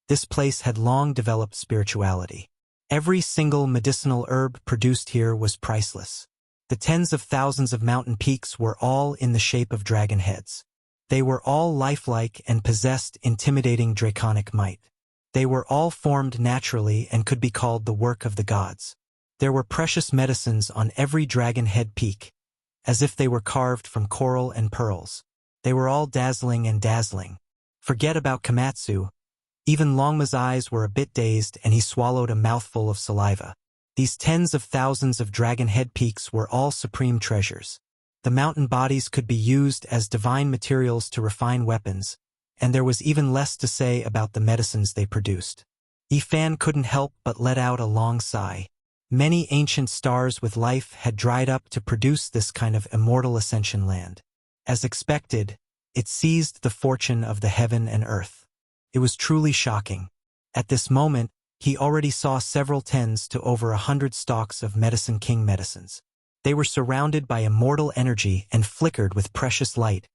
this place had long developed spirituality. Every single medicinal herb produced here was priceless. The tens of thousands of mountain peaks were all in the shape of dragon heads. They were all lifelike and possessed intimidating draconic might. They were all formed naturally and could be called the work of the gods. There were precious medicines on every dragon head peak, as if they were carved from coral and pearls. They were all dazzling and dazzling. Forget about Komatsu. Even Longma's eyes were a bit dazed and he swallowed a mouthful of saliva. These tens of thousands of dragon head peaks were all supreme treasures. The mountain bodies could be used as divine materials to refine weapons, and there was even less to say about the medicines they produced. Yifan couldn't help but let out a long sigh. Many ancient stars with life had dried up to produce this kind of immortal ascension land. As expected, it seized the fortune of the heaven and earth. It was truly shocking. At this moment, he already saw several tens to over 100 stalks of Medicine King medicines. They were surrounded by immortal energy and flickered with precious light,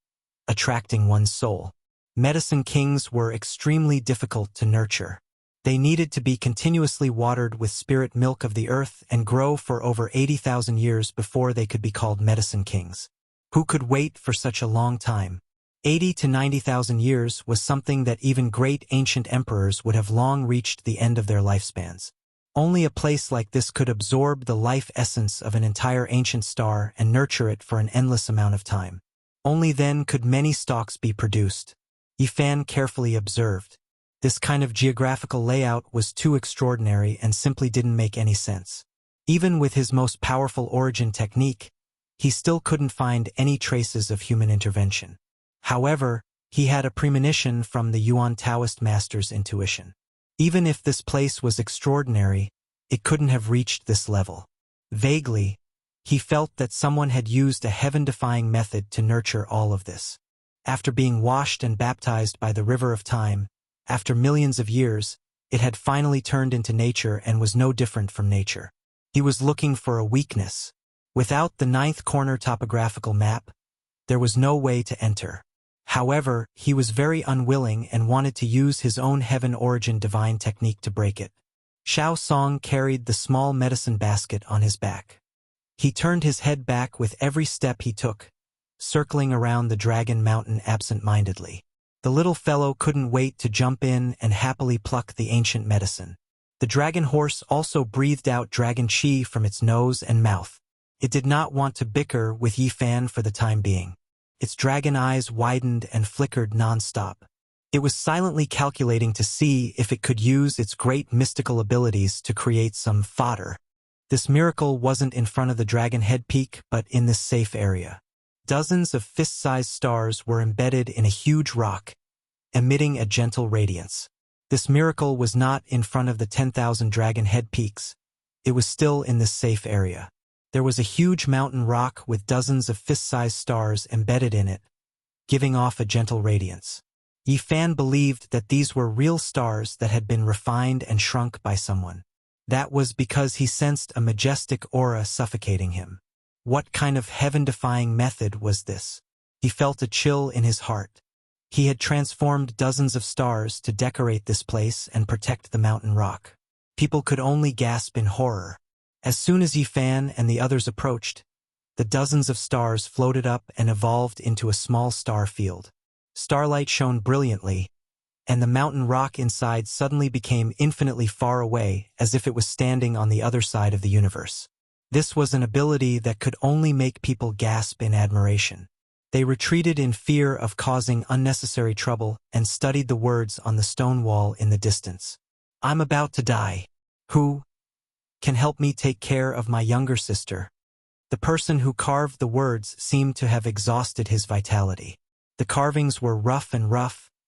attracting one's soul. Medicine Kings were extremely difficult to nurture. They needed to be continuously watered with spirit milk of the earth and grow for over 80,000 years before they could be called Medicine Kings. Who could wait for such a long time? 80 to 90,000 years was something that even great ancient emperors would have long reached the end of their lifespans. Only a place like this could absorb the life essence of an entire ancient star and nurture it for an endless amount of time. Only then could many stalks be produced. Yifan carefully observed. This kind of geographical layout was too extraordinary and simply didn't make any sense. Even with his most powerful origin technique, he still couldn't find any traces of human intervention. However, he had a premonition from the Yuan Taoist master's intuition. Even if this place was extraordinary, it couldn't have reached this level. Vaguely, he felt that someone had used a heaven-defying method to nurture all of this. After being washed and baptized by the river of time, after millions of years, it had finally turned into nature and was no different from nature. He was looking for a weakness. Without the ninth corner topographical map, there was no way to enter. However, he was very unwilling and wanted to use his own heaven origin divine technique to break it. Xiao Song carried the small medicine basket on his back. He turned his head back with every step he took, circling around the dragon mountain absent-mindedly. The little fellow couldn't wait to jump in and happily pluck the ancient medicine. The dragon horse also breathed out dragon chi from its nose and mouth. It did not want to bicker with Yifan for the time being. Its dragon eyes widened and flickered non-stop. It was silently calculating to see if it could use its great mystical abilities to create some fodder. This miracle wasn't in front of the dragon head peak, but in this safe area. Dozens of fist-sized stars were embedded in a huge rock, emitting a gentle radiance. This miracle was not in front of the 10,000 dragon head peaks. It was still in this safe area. There was a huge mountain rock with dozens of fist-sized stars embedded in it, giving off a gentle radiance. Yifan believed that these were real stars that had been refined and shrunk by someone. That was because he sensed a majestic aura suffocating him. What kind of heaven-defying method was this? He felt a chill in his heart. He had transformed dozens of stars to decorate this place and protect the mountain rock. People could only gasp in horror. As soon as Yifan and the others approached, the dozens of stars floated up and evolved into a small star field. Starlight shone brilliantly, and the mountain rock inside suddenly became infinitely far away, as if it was standing on the other side of the universe. This was an ability that could only make people gasp in admiration. They retreated in fear of causing unnecessary trouble and studied the words on the stone wall in the distance. "I'm about to die. Who can help me take care of my younger sister?" The person who carved the words seemed to have exhausted his vitality. The carvings were rough,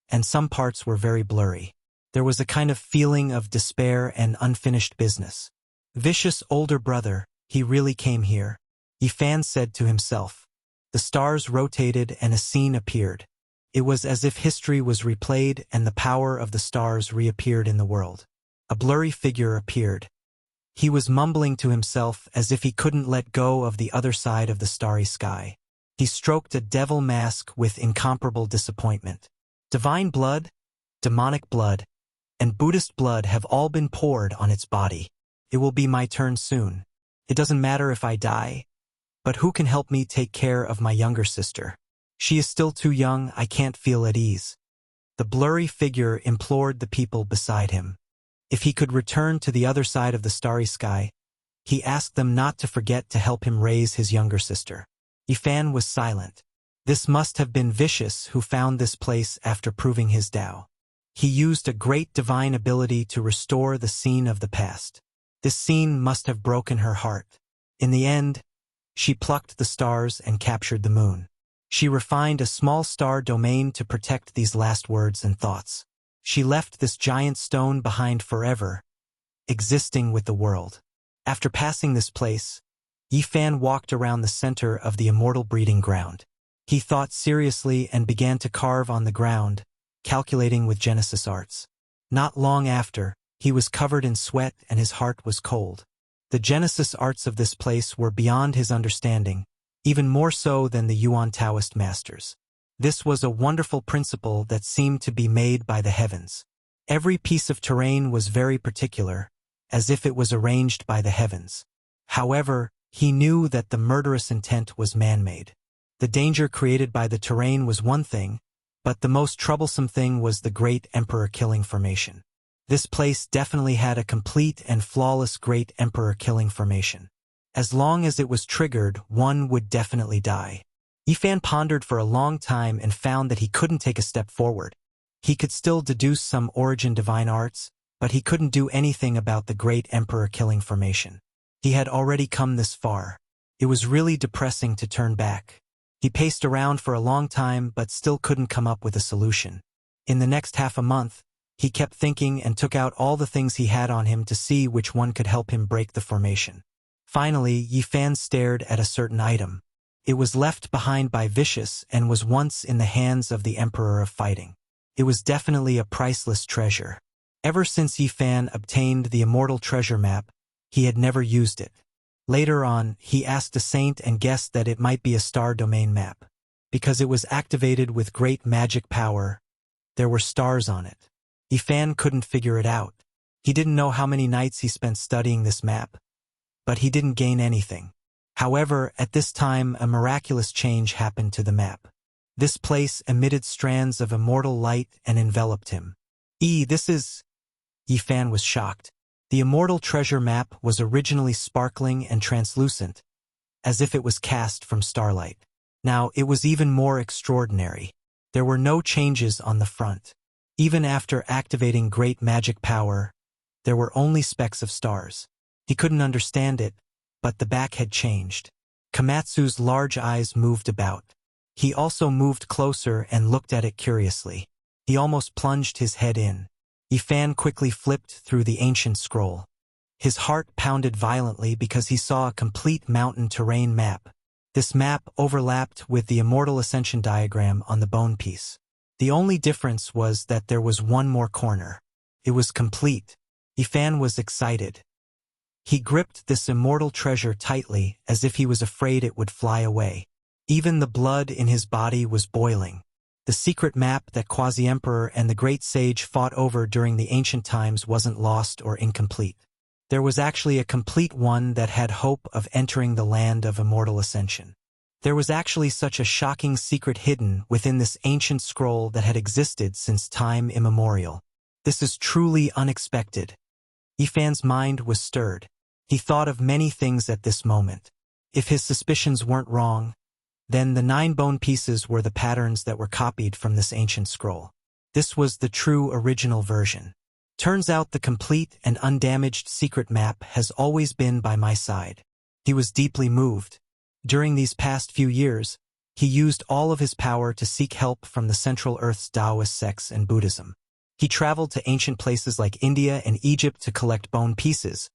and some parts were very blurry. There was a kind of feeling of despair and unfinished business. Vicious older brother, he really came here, Yifan said to himself. The stars rotated and a scene appeared. It was as if history was replayed and the power of the stars reappeared in the world. A blurry figure appeared. He was mumbling to himself as if he couldn't let go of the other side of the starry sky. He stroked a devil mask with incomparable disappointment. Divine blood, demonic blood, and Buddhist blood have all been poured on its body. It will be my turn soon. It doesn't matter if I die, but who can help me take care of my younger sister? She is still too young, I can't feel at ease. The blurry figure implored the people beside him. If he could return to the other side of the starry sky, he asked them not to forget to help him raise his younger sister. Yifan was silent. This must have been Vicious who found this place after proving his Tao. He used a great divine ability to restore the scene of the past. This scene must have broken her heart. In the end, she plucked the stars and captured the moon. She refined a small star domain to protect these last words and thoughts. She left this giant stone behind forever, existing with the world. After passing this place, Yifan walked around the center of the immortal breeding ground. He thought seriously and began to carve on the ground, calculating with Genesis arts. Not long after, he was covered in sweat and his heart was cold. The Genesis arts of this place were beyond his understanding, even more so than the Yuan Taoist masters. This was a wonderful principle that seemed to be made by the heavens. Every piece of terrain was very particular, as if it was arranged by the heavens. However, he knew that the murderous intent was man-made. The danger created by the terrain was one thing, but the most troublesome thing was the Great Emperor-killing formation. This place definitely had a complete and flawless Great Emperor-killing formation. As long as it was triggered, one would definitely die. Yifan pondered for a long time and found that he couldn't take a step forward. He could still deduce some origin divine arts, but he couldn't do anything about the Great Emperor-killing formation. He had already come this far. It was really depressing to turn back. He paced around for a long time but still couldn't come up with a solution. In the next half a month, he kept thinking and took out all the things he had on him to see which one could help him break the formation. Finally, Yifan stared at a certain item. It was left behind by Vicious and was once in the hands of the Emperor of Fighting. It was definitely a priceless treasure. Ever since Yifan obtained the immortal treasure map, he had never used it. Later on, he asked a saint and guessed that it might be a star domain map. Because it was activated with great magic power, there were stars on it. Yifan couldn't figure it out. He didn't know how many nights he spent studying this map, but he didn't gain anything. However, at this time a miraculous change happened to the map. This place emitted strands of immortal light and enveloped him. This is... Yifan was shocked. The immortal treasure map was originally sparkling and translucent, as if it was cast from starlight. Now, it was even more extraordinary. There were no changes on the front. Even after activating great magic power, there were only specks of stars. He couldn't understand it, but the back had changed. Komatsu's large eyes moved about. He also moved closer and looked at it curiously. He almost plunged his head in. Yifan quickly flipped through the ancient scroll. His heart pounded violently because he saw a complete mountain terrain map. This map overlapped with the immortal ascension diagram on the bone piece. The only difference was that there was one more corner. It was complete. Yifan was excited. He gripped this immortal treasure tightly as if he was afraid it would fly away. Even the blood in his body was boiling. The secret map that Quasi-Emperor and the great sage fought over during the ancient times wasn't lost or incomplete. There was actually a complete one that had hope of entering the land of immortal ascension. There was actually such a shocking secret hidden within this ancient scroll that had existed since time immemorial. This is truly unexpected. Yifan's mind was stirred. He thought of many things at this moment. If his suspicions weren't wrong, then the 9 bone pieces were the patterns that were copied from this ancient scroll. This was the true original version. Turns out the complete and undamaged secret map has always been by my side. He was deeply moved. During these past few years, he used all of his power to seek help from the Central Earth's Taoist sects and Buddhism. He traveled to ancient places like India and Egypt to collect bone pieces,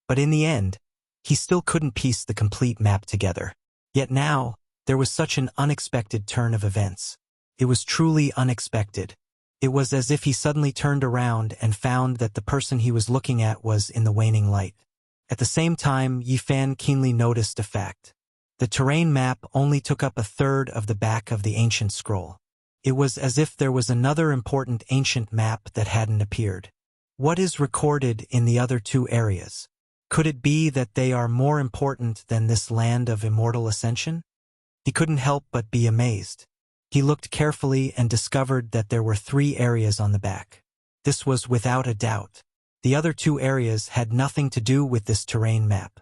but in the end, he still couldn't piece the complete map together. Yet now, there was such an unexpected turn of events. It was truly unexpected. It was as if he suddenly turned around and found that the person he was looking at was in the waning light. At the same time, Yi Fan keenly noticed a fact. The terrain map only took up a third of the back of the ancient scroll. It was as if there was another important ancient map that hadn't appeared. What is recorded in the other two areas? Could it be that they are more important than this land of immortal ascension? He couldn't help but be amazed. He looked carefully and discovered that there were 3 areas on the back. This was without a doubt. The other 2 areas had nothing to do with this terrain map.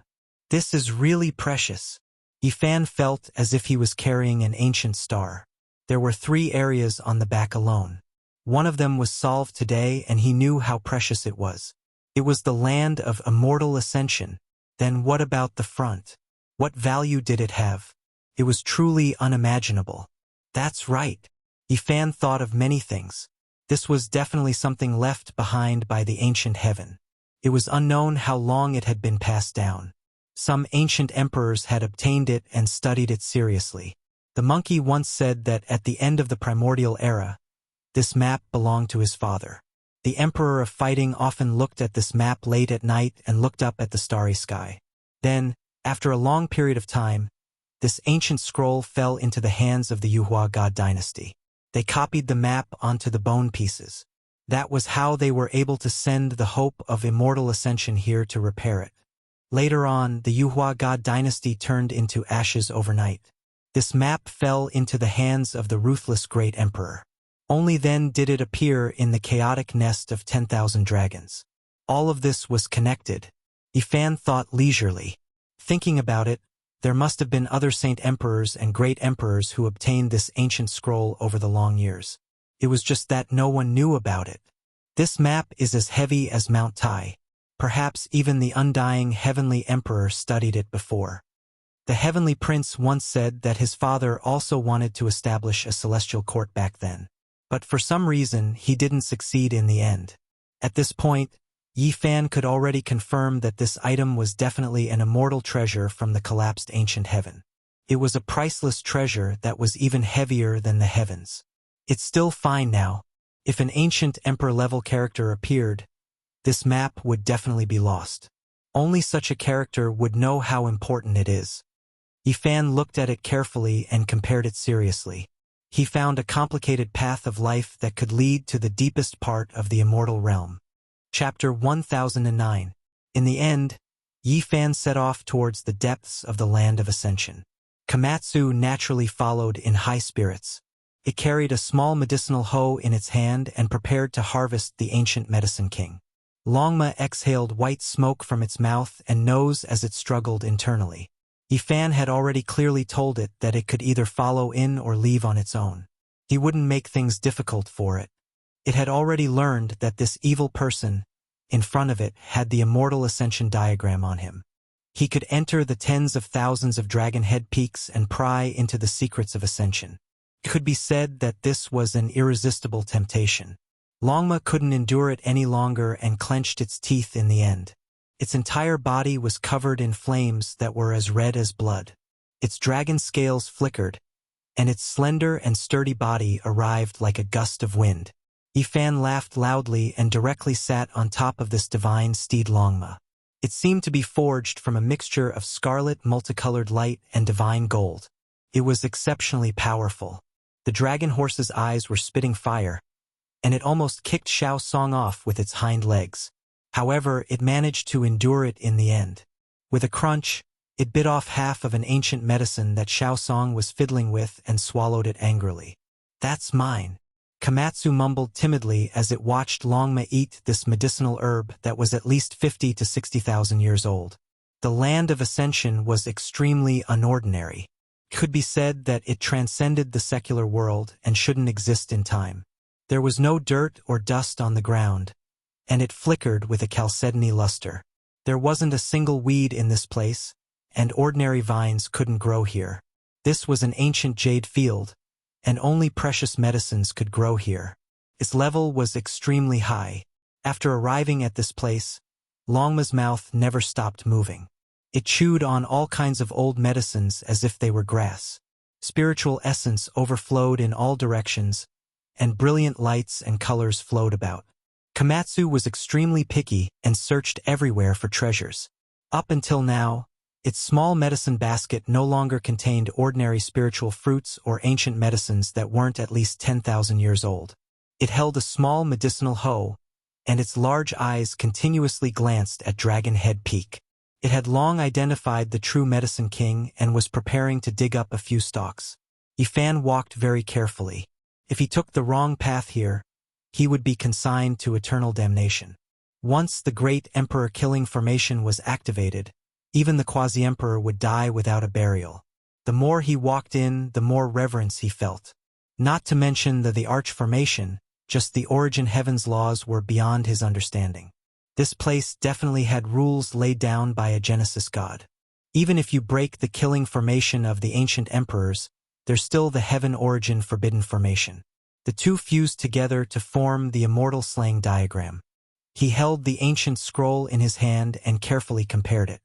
This is really precious. Yi Fan felt as if he was carrying an ancient star. There were 3 areas on the back alone. One of them was solved today, and he knew how precious it was. It was the land of immortal ascension. Then what about the front? What value did it have? It was truly unimaginable. That's right. Yi Fan thought of many things. This was definitely something left behind by the ancient heaven. It was unknown how long it had been passed down. Some ancient emperors had obtained it and studied it seriously. The monkey once said that at the end of the primordial era, this map belonged to his father. The emperor of fighting often looked at this map late at night and looked up at the starry sky. Then, after a long period of time, this ancient scroll fell into the hands of the Yuhua God dynasty. They copied the map onto the bone pieces. That was how they were able to send the hope of immortal ascension here to repair it. Later on, the Yuhua God dynasty turned into ashes overnight. This map fell into the hands of the ruthless great emperor. Only then did it appear in the chaotic nest of 10,000 dragons. All of this was connected. Yi Fan thought leisurely. Thinking about it, there must have been other saint emperors and great emperors who obtained this ancient scroll over the long years. It was just that no one knew about it. This map is as heavy as Mount Tai. Perhaps even the undying heavenly emperor studied it before. The heavenly prince once said that his father also wanted to establish a celestial court back then. But for some reason, he didn't succeed in the end. At this point, Yi Fan could already confirm that this item was definitely an immortal treasure from the collapsed ancient heaven. It was a priceless treasure that was even heavier than the heavens. It's still fine now. If an ancient emperor-level character appeared, this map would definitely be lost. Only such a character would know how important it is. Yi Fan looked at it carefully and compared it seriously. He found a complicated path of life that could lead to the deepest part of the immortal realm. Chapter 1009. In the end, Yi Fan set off towards the depths of the land of ascension. Komatsu naturally followed in high spirits. It carried a small medicinal hoe in its hand and prepared to harvest the ancient medicine king. Longma exhaled white smoke from its mouth and nose as it struggled internally. Yi Fan had already clearly told it that it could either follow in or leave on its own. He wouldn't make things difficult for it. It had already learned that this evil person, in front of it, had the immortal ascension diagram on him. He could enter the tens of thousands of dragon head peaks and pry into the secrets of ascension. It could be said that this was an irresistible temptation. Longma couldn't endure it any longer and clenched its teeth in the end. Its entire body was covered in flames that were as red as blood. Its dragon scales flickered, and its slender and sturdy body arrived like a gust of wind. Yi Fan laughed loudly and directly sat on top of this divine steed Longma. It seemed to be forged from a mixture of scarlet multicolored light and divine gold. It was exceptionally powerful. The dragon horse's eyes were spitting fire, and it almost kicked Xiao Song off with its hind legs. However, it managed to endure it in the end. With a crunch, it bit off half of an ancient medicine that Xiao Song was fiddling with and swallowed it angrily. "That's mine." Komatsu mumbled timidly as it watched Longma eat this medicinal herb that was at least 50 to 60,000 years old. The land of ascension was extremely unordinary. It could be said that it transcended the secular world and shouldn't exist in time. There was no dirt or dust on the ground, and it flickered with a chalcedony luster. There wasn't a single weed in this place, and ordinary vines couldn't grow here. This was an ancient jade field, and only precious medicines could grow here. Its level was extremely high. After arriving at this place, Longma's mouth never stopped moving. It chewed on all kinds of old medicines as if they were grass. Spiritual essence overflowed in all directions, and brilliant lights and colors flowed about. Komatsu was extremely picky and searched everywhere for treasures. Up until now, its small medicine basket no longer contained ordinary spiritual fruits or ancient medicines that weren't at least 10,000 years old. It held a small medicinal hoe, and its large eyes continuously glanced at Dragon Head Peak. It had long identified the true Medicine King and was preparing to dig up a few stalks. Yifan walked very carefully. If he took the wrong path here, he would be consigned to eternal damnation. Once the Great Emperor Killing Formation was activated, even the Quasi-Emperor would die without a burial. The more he walked in, the more reverence he felt. Not to mention that the Arch Formation, just the Origin Heaven's laws were beyond his understanding. This place definitely had rules laid down by a Genesis god. Even if you break the killing formation of the ancient emperors, there's still the Heaven Origin Forbidden Formation. The two fused together to form the immortal slaying diagram. He held the ancient scroll in his hand and carefully compared it.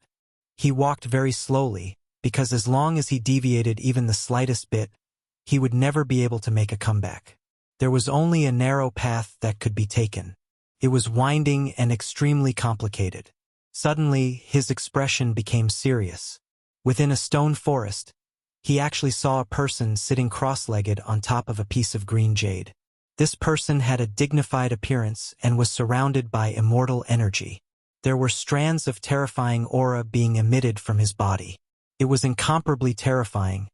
He walked very slowly, because as long as he deviated even the slightest bit, he would never be able to make a comeback. There was only a narrow path that could be taken. It was winding and extremely complicated. Suddenly, his expression became serious. Within a stone forest, he actually saw a person sitting cross-legged on top of a piece of green jade. This person had a dignified appearance and was surrounded by immortal energy. There were strands of terrifying aura being emitted from his body. It was incomparably terrifying,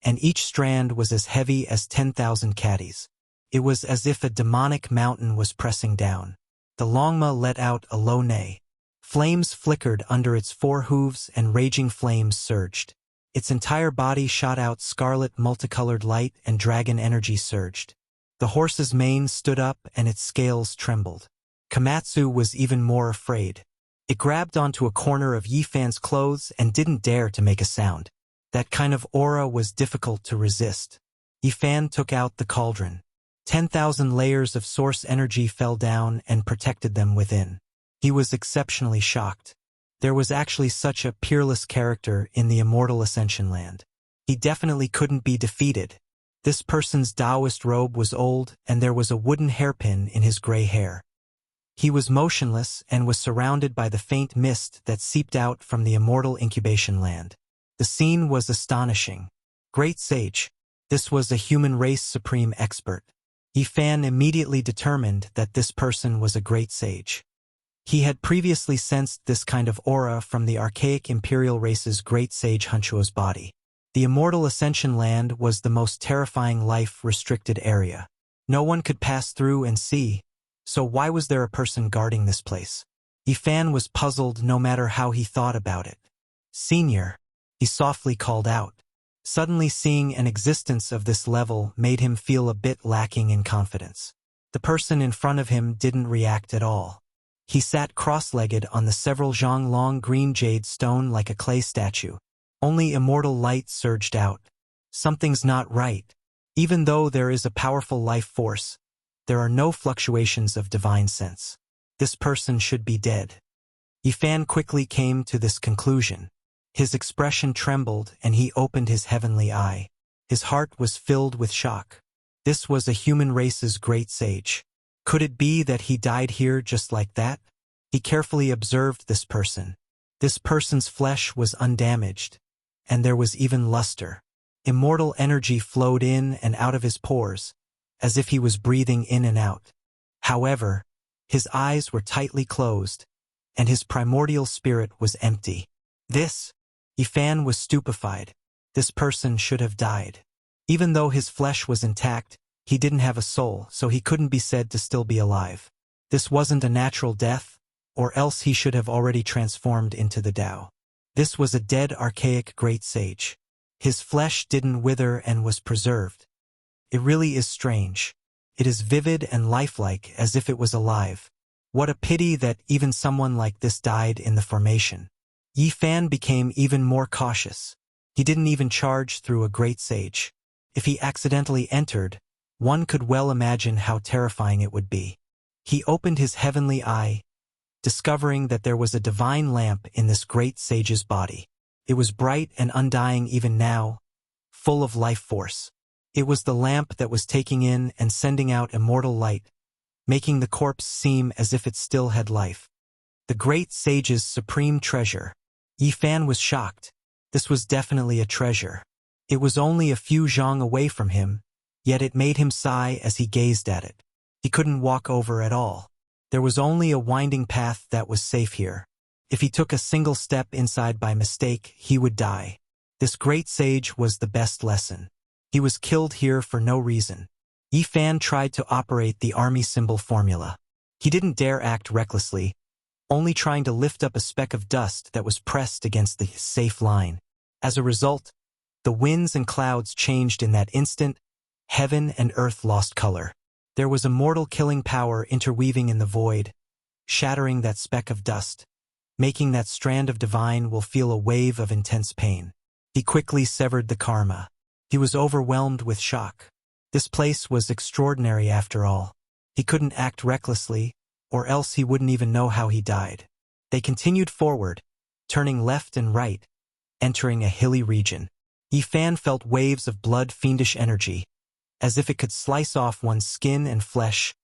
and each strand was as heavy as 10,000 caddies. It was as if a demonic mountain was pressing down. The Longma let out a low neigh. Flames flickered under its four hooves and raging flames surged. Its entire body shot out scarlet multicolored light and dragon energy surged. The horse's mane stood up and its scales trembled. Komatsu was even more afraid. It grabbed onto a corner of Yifan's clothes and didn't dare to make a sound. That kind of aura was difficult to resist. Yifan took out the cauldron. 10,000 layers of source energy fell down and protected them within. He was exceptionally shocked. There was actually such a peerless character in the Immortal Ascension Land. He definitely couldn't be defeated. This person's Taoist robe was old, and there was a wooden hairpin in his gray hair. He was motionless and was surrounded by the faint mist that seeped out from the Immortal Incubation Land. The scene was astonishing. Great Sage. This was a human race supreme expert. Yifan immediately determined that this person was a great sage. He had previously sensed this kind of aura from the archaic imperial race's great sage Hunchuo's body. The Immortal Ascension Land was the most terrifying life-restricted area. No one could pass through and see, so why was there a person guarding this place? Yifan was puzzled no matter how he thought about it. "Senior," he softly called out. Suddenly seeing an existence of this level made him feel a bit lacking in confidence. The person in front of him didn't react at all. He sat cross-legged on the several zhang long green jade stone like a clay statue. Only immortal light surged out. Something's not right. Even though there is a powerful life force, there are no fluctuations of divine sense. This person should be dead. Yifan quickly came to this conclusion. His expression trembled and he opened his heavenly eye. His heart was filled with shock. This was a human race's great sage. Could it be that he died here just like that? He carefully observed this person. This person's flesh was undamaged, and there was even luster. Immortal energy flowed in and out of his pores, as if he was breathing in and out. However, his eyes were tightly closed, and his primordial spirit was empty. Yifan was stupefied. This person should have died. Even though his flesh was intact, he didn't have a soul, so he couldn't be said to still be alive. This wasn't a natural death, or else he should have already transformed into the Tao. This was a dead archaic great sage. His flesh didn't wither and was preserved. It really is strange. It is vivid and lifelike as if it was alive. What a pity that even someone like this died in the formation. Yi Fan became even more cautious. He didn't even charge through a great sage. If he accidentally entered, one could well imagine how terrifying it would be. He opened his heavenly eye, discovering that there was a divine lamp in this great sage's body. It was bright and undying even now, full of life force. It was the lamp that was taking in and sending out immortal light, making the corpse seem as if it still had life. The great sage's supreme treasure. Yi Fan was shocked. This was definitely a treasure. It was only a few zhang away from him, yet it made him sigh as he gazed at it. He couldn't walk over at all. There was only a winding path that was safe here. If he took a single step inside by mistake, he would die. This great sage was the best lesson. He was killed here for no reason. Yi Fan tried to operate the army symbol formula. He didn't dare act recklessly, only trying to lift up a speck of dust that was pressed against the safe line. As a result, the winds and clouds changed in that instant. Heaven and earth lost color. There was a mortal killing power interweaving in the void, shattering that speck of dust, making that strand of divine will feel a wave of intense pain. He quickly severed the karma. He was overwhelmed with shock. This place was extraordinary after all. He couldn't act recklessly, or else he wouldn't even know how he died. They continued forward, turning left and right, entering a hilly region. Yi Fan felt waves of blood-fiendish energy, as if it could slice off one's skin and flesh,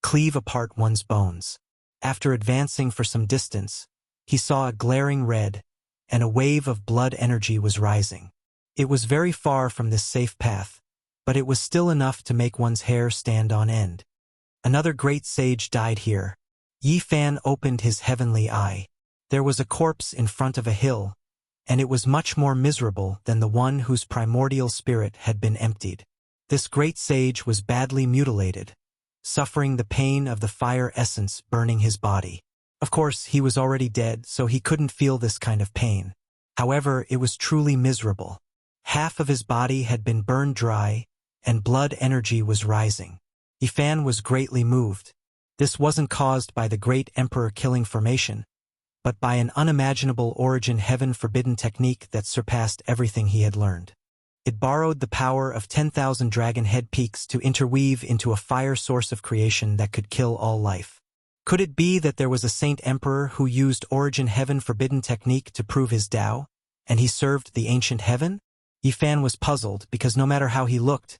cleave apart one's bones. After advancing for some distance, he saw a glaring red, and a wave of blood energy was rising. It was very far from this safe path, but it was still enough to make one's hair stand on end. Another great sage died here. Yi Fan opened his heavenly eye. There was a corpse in front of a hill, and it was much more miserable than the one whose primordial spirit had been emptied. This great sage was badly mutilated, suffering the pain of the fire essence burning his body. Of course, he was already dead, so he couldn't feel this kind of pain. However, it was truly miserable. Half of his body had been burned dry, and blood energy was rising. Yi Fan was greatly moved. This wasn't caused by the great emperor killing formation, but by an unimaginable origin heaven-forbidden technique that surpassed everything he had learned. It borrowed the power of 10,000 dragon head peaks to interweave into a fire source of creation that could kill all life. Could it be that there was a saint emperor who used origin heaven-forbidden technique to prove his Tao, and he served the ancient heaven? Yi Fan was puzzled because no matter how he looked,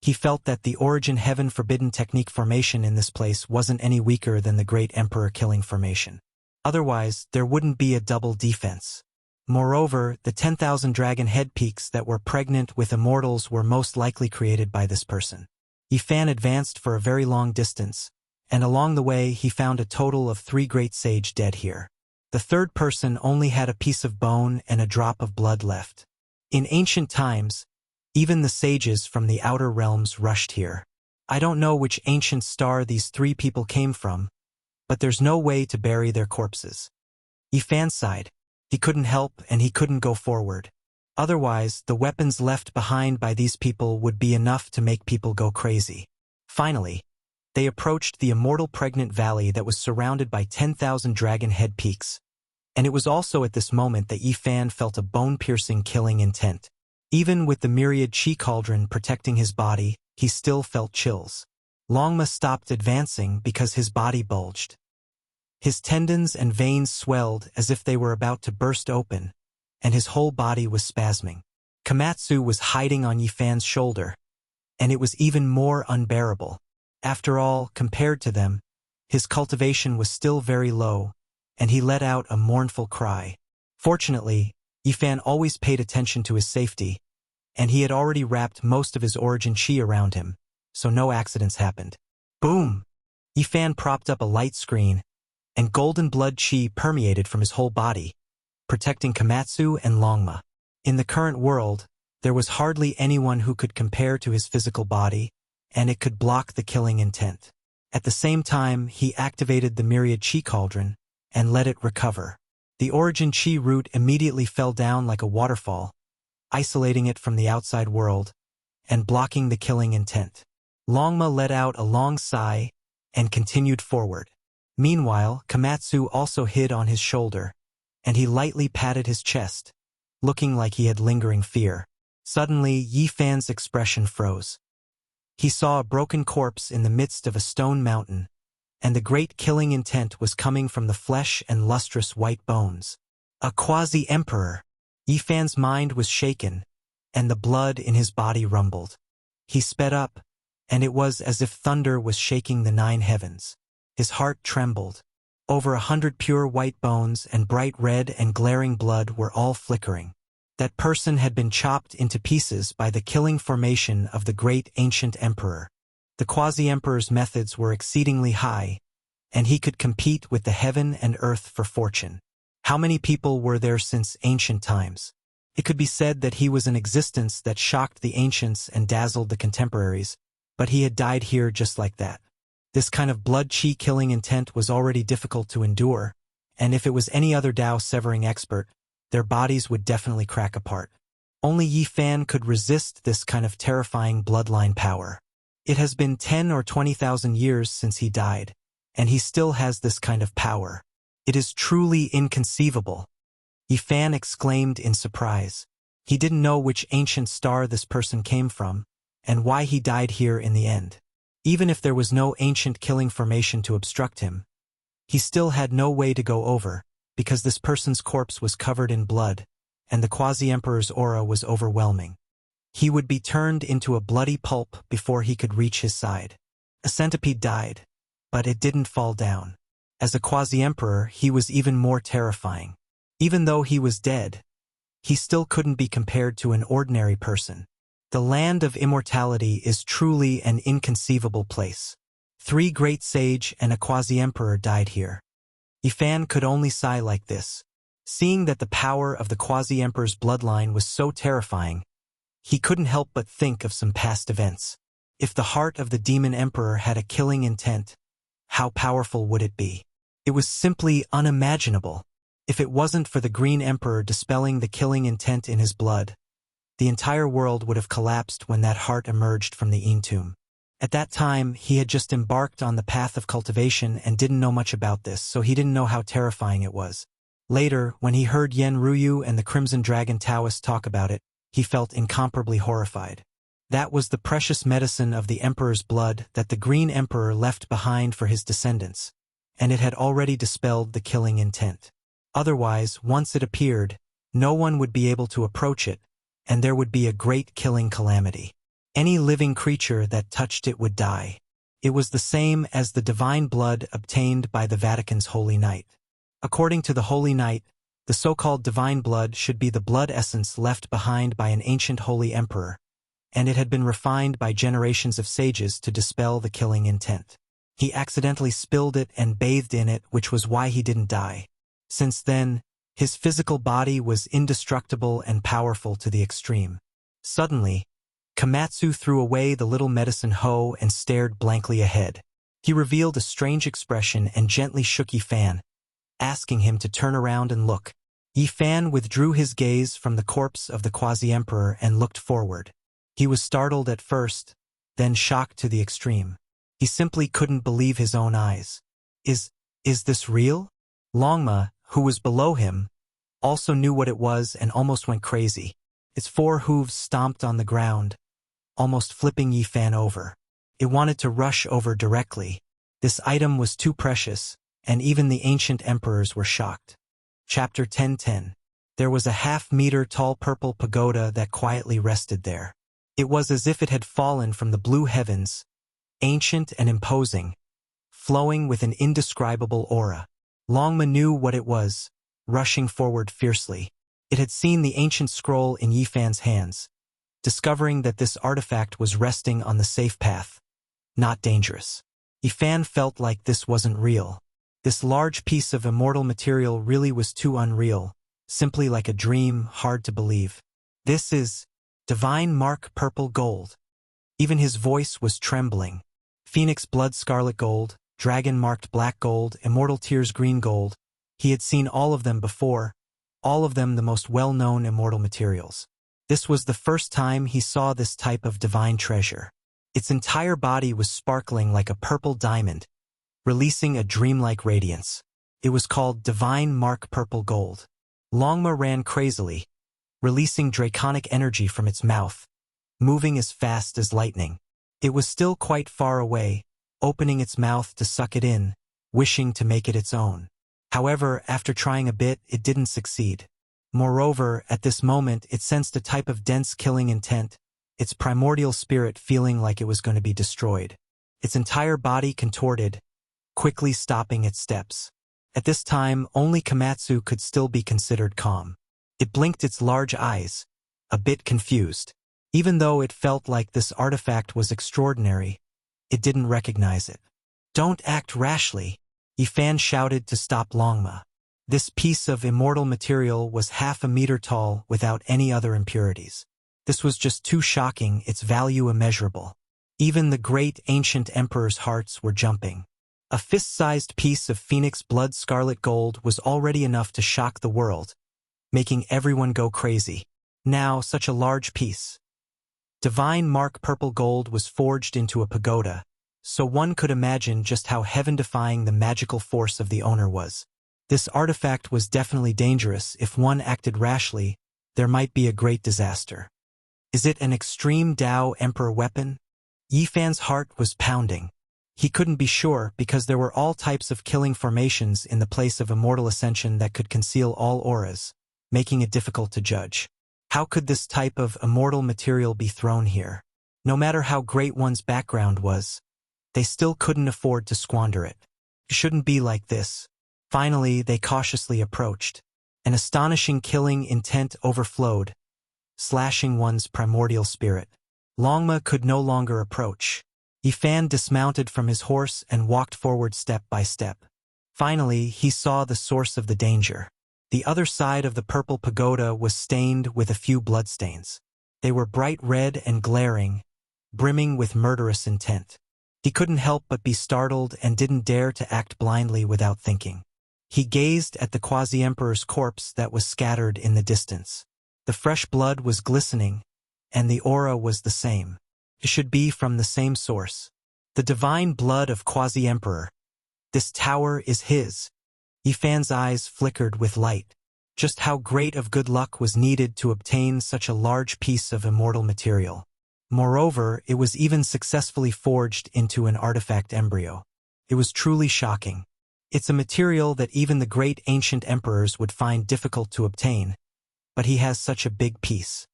he felt that the origin heaven-forbidden technique formation in this place wasn't any weaker than the great emperor killing formation. Otherwise, there wouldn't be a double defense. Moreover, the 10,000 dragon head peaks that were pregnant with immortals were most likely created by this person. Yi Fan advanced for a very long distance, and along the way he found a total of 3 great sage dead here. The third person only had a piece of bone and a drop of blood left. In ancient times, even the sages from the outer realms rushed here. I don't know which ancient star these 3 people came from, but there's no way to bury their corpses. Yi Fan sighed. He couldn't help and he couldn't go forward. Otherwise, the weapons left behind by these people would be enough to make people go crazy. Finally, they approached the immortal pregnant valley that was surrounded by 10,000 dragon head peaks. And it was also at this moment that Yi Fan felt a bone-piercing killing intent. Even with the myriad chi cauldron protecting his body, he still felt chills. Longma stopped advancing because his body bulged. His tendons and veins swelled as if they were about to burst open, and his whole body was spasming. Komatsu was hiding on Yi Fan's shoulder, and it was even more unbearable. After all, compared to them, his cultivation was still very low, and he let out a mournful cry. Fortunately, Yi Fan always paid attention to his safety, and he had already wrapped most of his origin chi around him, so no accidents happened. Boom! Yi Fan propped up a light screen, and golden blood chi permeated from his whole body, protecting Komatsu and Longma. In the current world, there was hardly anyone who could compare to his physical body, and it could block the killing intent. At the same time, he activated the myriad chi cauldron and let it recover. The origin chi root immediately fell down like a waterfall, isolating it from the outside world and blocking the killing intent. Longma let out a long sigh and continued forward. Meanwhile, Komatsu also hid on his shoulder, and he lightly patted his chest, looking like he had lingering fear. Suddenly, Yi Fan's expression froze. He saw a broken corpse in the midst of a stone mountain, and the great killing intent was coming from the flesh and lustrous white bones. A quasi-emperor! Yi Fan's mind was shaken, and the blood in his body rumbled. He sped up, and it was as if thunder was shaking the 9 heavens. His heart trembled. Over 100 pure white bones and bright red and glaring blood were all flickering. That person had been chopped into pieces by the killing formation of the great ancient emperor. The quasi-emperor's methods were exceedingly high, and he could compete with the heaven and earth for fortune. How many people were there since ancient times? It could be said that he was an existence that shocked the ancients and dazzled the contemporaries, but he had died here just like that. This kind of blood-chi killing intent was already difficult to endure, and if it was any other Dao-severing expert, their bodies would definitely crack apart. Only Yi Fan could resist this kind of terrifying bloodline power. It has been 10 or 20,000 years since he died, and he still has this kind of power. It is truly inconceivable. Yi Fan exclaimed in surprise. He didn't know which ancient star this person came from, and why he died here in the end. Even if there was no ancient killing formation to obstruct him, he still had no way to go over, because this person's corpse was covered in blood, and the quasi-emperor's aura was overwhelming. He would be turned into a bloody pulp before he could reach his side. A centipede died, but it didn't fall down. As a quasi-emperor, he was even more terrifying. Even though he was dead, he still couldn't be compared to an ordinary person. The land of immortality is truly an inconceivable place. 3 great sage and a quasi-emperor died here. Yi Fan could only sigh like this. Seeing that the power of the quasi-emperor's bloodline was so terrifying, he couldn't help but think of some past events. If the heart of the demon emperor had a killing intent, how powerful would it be? It was simply unimaginable. If it wasn't for the Green Emperor dispelling the killing intent in his blood, the entire world would have collapsed when that heart emerged from the tomb. At that time, he had just embarked on the path of cultivation and didn't know much about this, so he didn't know how terrifying it was. Later, when he heard Yen Ruyu and the Crimson Dragon Taoist talk about it, he felt incomparably horrified. That was the precious medicine of the Emperor's blood that the Green Emperor left behind for his descendants, and it had already dispelled the killing intent. Otherwise, once it appeared, no one would be able to approach it, and there would be a great killing calamity. Any living creature that touched it would die. It was the same as the divine blood obtained by the Vatican's Holy Knight. According to the Holy Knight, the so-called divine blood should be the blood essence left behind by an ancient holy emperor, and it had been refined by generations of sages to dispel the killing intent. He accidentally spilled it and bathed in it, which was why he didn't die. Since then, his physical body was indestructible and powerful to the extreme. Suddenly, Komatsu threw away the little medicine hoe and stared blankly ahead. He revealed a strange expression and gently shook Yi Fan, asking him to turn around and look. Yi Fan withdrew his gaze from the corpse of the quasi-emperor and looked forward. He was startled at first, then shocked to the extreme. He simply couldn't believe his own eyes. Is this real? Longma, who was below him, also knew what it was and almost went crazy. Its 4 hooves stomped on the ground, almost flipping Yi Fan over. It wanted to rush over directly. This item was too precious, and even the ancient emperors were shocked. Chapter 10:10. There was a half-meter tall purple pagoda that quietly rested there. It was as if it had fallen from the blue heavens, ancient and imposing, flowing with an indescribable aura. Longma knew what it was, rushing forward fiercely. It had seen the ancient scroll in Yi Fan's hands, discovering that this artifact was resting on the safe path, not dangerous. Yi Fan felt like this wasn't real. This large piece of immortal material really was too unreal, simply like a dream, hard to believe. This is divine mark purple gold. Even his voice was trembling. Phoenix blood scarlet gold, dragon marked black gold, immortal tears green gold. He had seen all of them before, all of them the most well-known immortal materials. This was the first time he saw this type of divine treasure. Its entire body was sparkling like a purple diamond, releasing a dreamlike radiance. It was called Divine Mark Purple Gold. Longma ran crazily, releasing draconic energy from its mouth, moving as fast as lightning. It was still quite far away, opening its mouth to suck it in, wishing to make it its own. However, after trying a bit, it didn't succeed. Moreover, at this moment it sensed a type of dense killing intent, its primordial spirit feeling like it was going to be destroyed. Its entire body contorted, quickly stopping its steps. At this time, only Komatsu could still be considered calm. It blinked its large eyes, a bit confused. Even though it felt like this artifact was extraordinary, it didn't recognize it. "Don't act rashly," Yifan shouted to stop Longma. This piece of immortal material was half a meter tall without any other impurities. This was just too shocking, its value immeasurable. Even the great ancient emperor's hearts were jumping. A fist-sized piece of phoenix blood scarlet gold was already enough to shock the world, making everyone go crazy. Now, such a large piece. Divine Mark Purple Gold was forged into a pagoda, so one could imagine just how heaven-defying the magical force of the owner was. This artifact was definitely dangerous. If one acted rashly, there might be a great disaster. Is it an extreme Dao Emperor weapon? Yifan's heart was pounding. He couldn't be sure because there were all types of killing formations in the place of immortal ascension that could conceal all auras, making it difficult to judge. How could this type of immortal material be thrown here? No matter how great one's background was, they still couldn't afford to squander it. It shouldn't be like this. Finally, they cautiously approached. An astonishing killing intent overflowed, slashing one's primordial spirit. Longma could no longer approach. Yifan dismounted from his horse and walked forward step by step. Finally, he saw the source of the danger. The other side of the purple pagoda was stained with a few bloodstains. They were bright red and glaring, brimming with murderous intent. He couldn't help but be startled and didn't dare to act blindly without thinking. He gazed at the quasi-emperor's corpse that was scattered in the distance. The fresh blood was glistening, and the aura was the same. It should be from the same source. The divine blood of quasi-emperor. This tower is his. Yifan's eyes flickered with light. Just how great of good luck was needed to obtain such a large piece of immortal material. Moreover, it was even successfully forged into an artifact embryo. It was truly shocking. It's a material that even the great ancient emperors would find difficult to obtain, but he has such a big piece.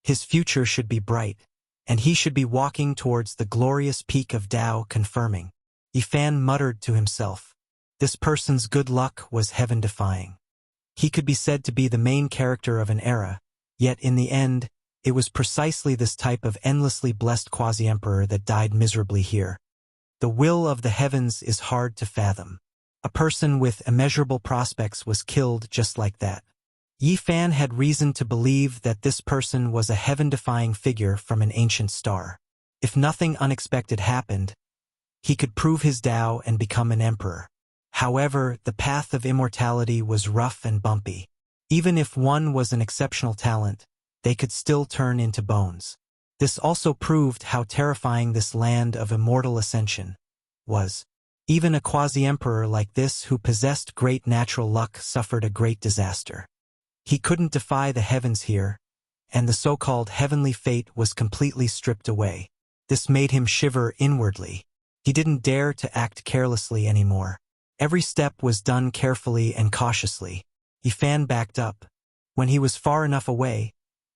His future should be bright, and he should be walking towards the glorious peak of Tao, confirming. Yifan muttered to himself. This person's good luck was heaven-defying. He could be said to be the main character of an era, yet in the end, it was precisely this type of endlessly blessed quasi-emperor that died miserably here. The will of the heavens is hard to fathom. A person with immeasurable prospects was killed just like that. Yifan had reason to believe that this person was a heaven-defying figure from an ancient star. If nothing unexpected happened, he could prove his Tao and become an emperor. However, the path of immortality was rough and bumpy. Even if one was an exceptional talent, they could still turn into bones. This also proved how terrifying this land of immortal ascension was. Even a quasi-emperor like this who possessed great natural luck suffered a great disaster. He couldn't defy the heavens here, and the so-called heavenly fate was completely stripped away. This made him shiver inwardly. He didn't dare to act carelessly anymore. Every step was done carefully and cautiously. Yifan backed up. When he was far enough away,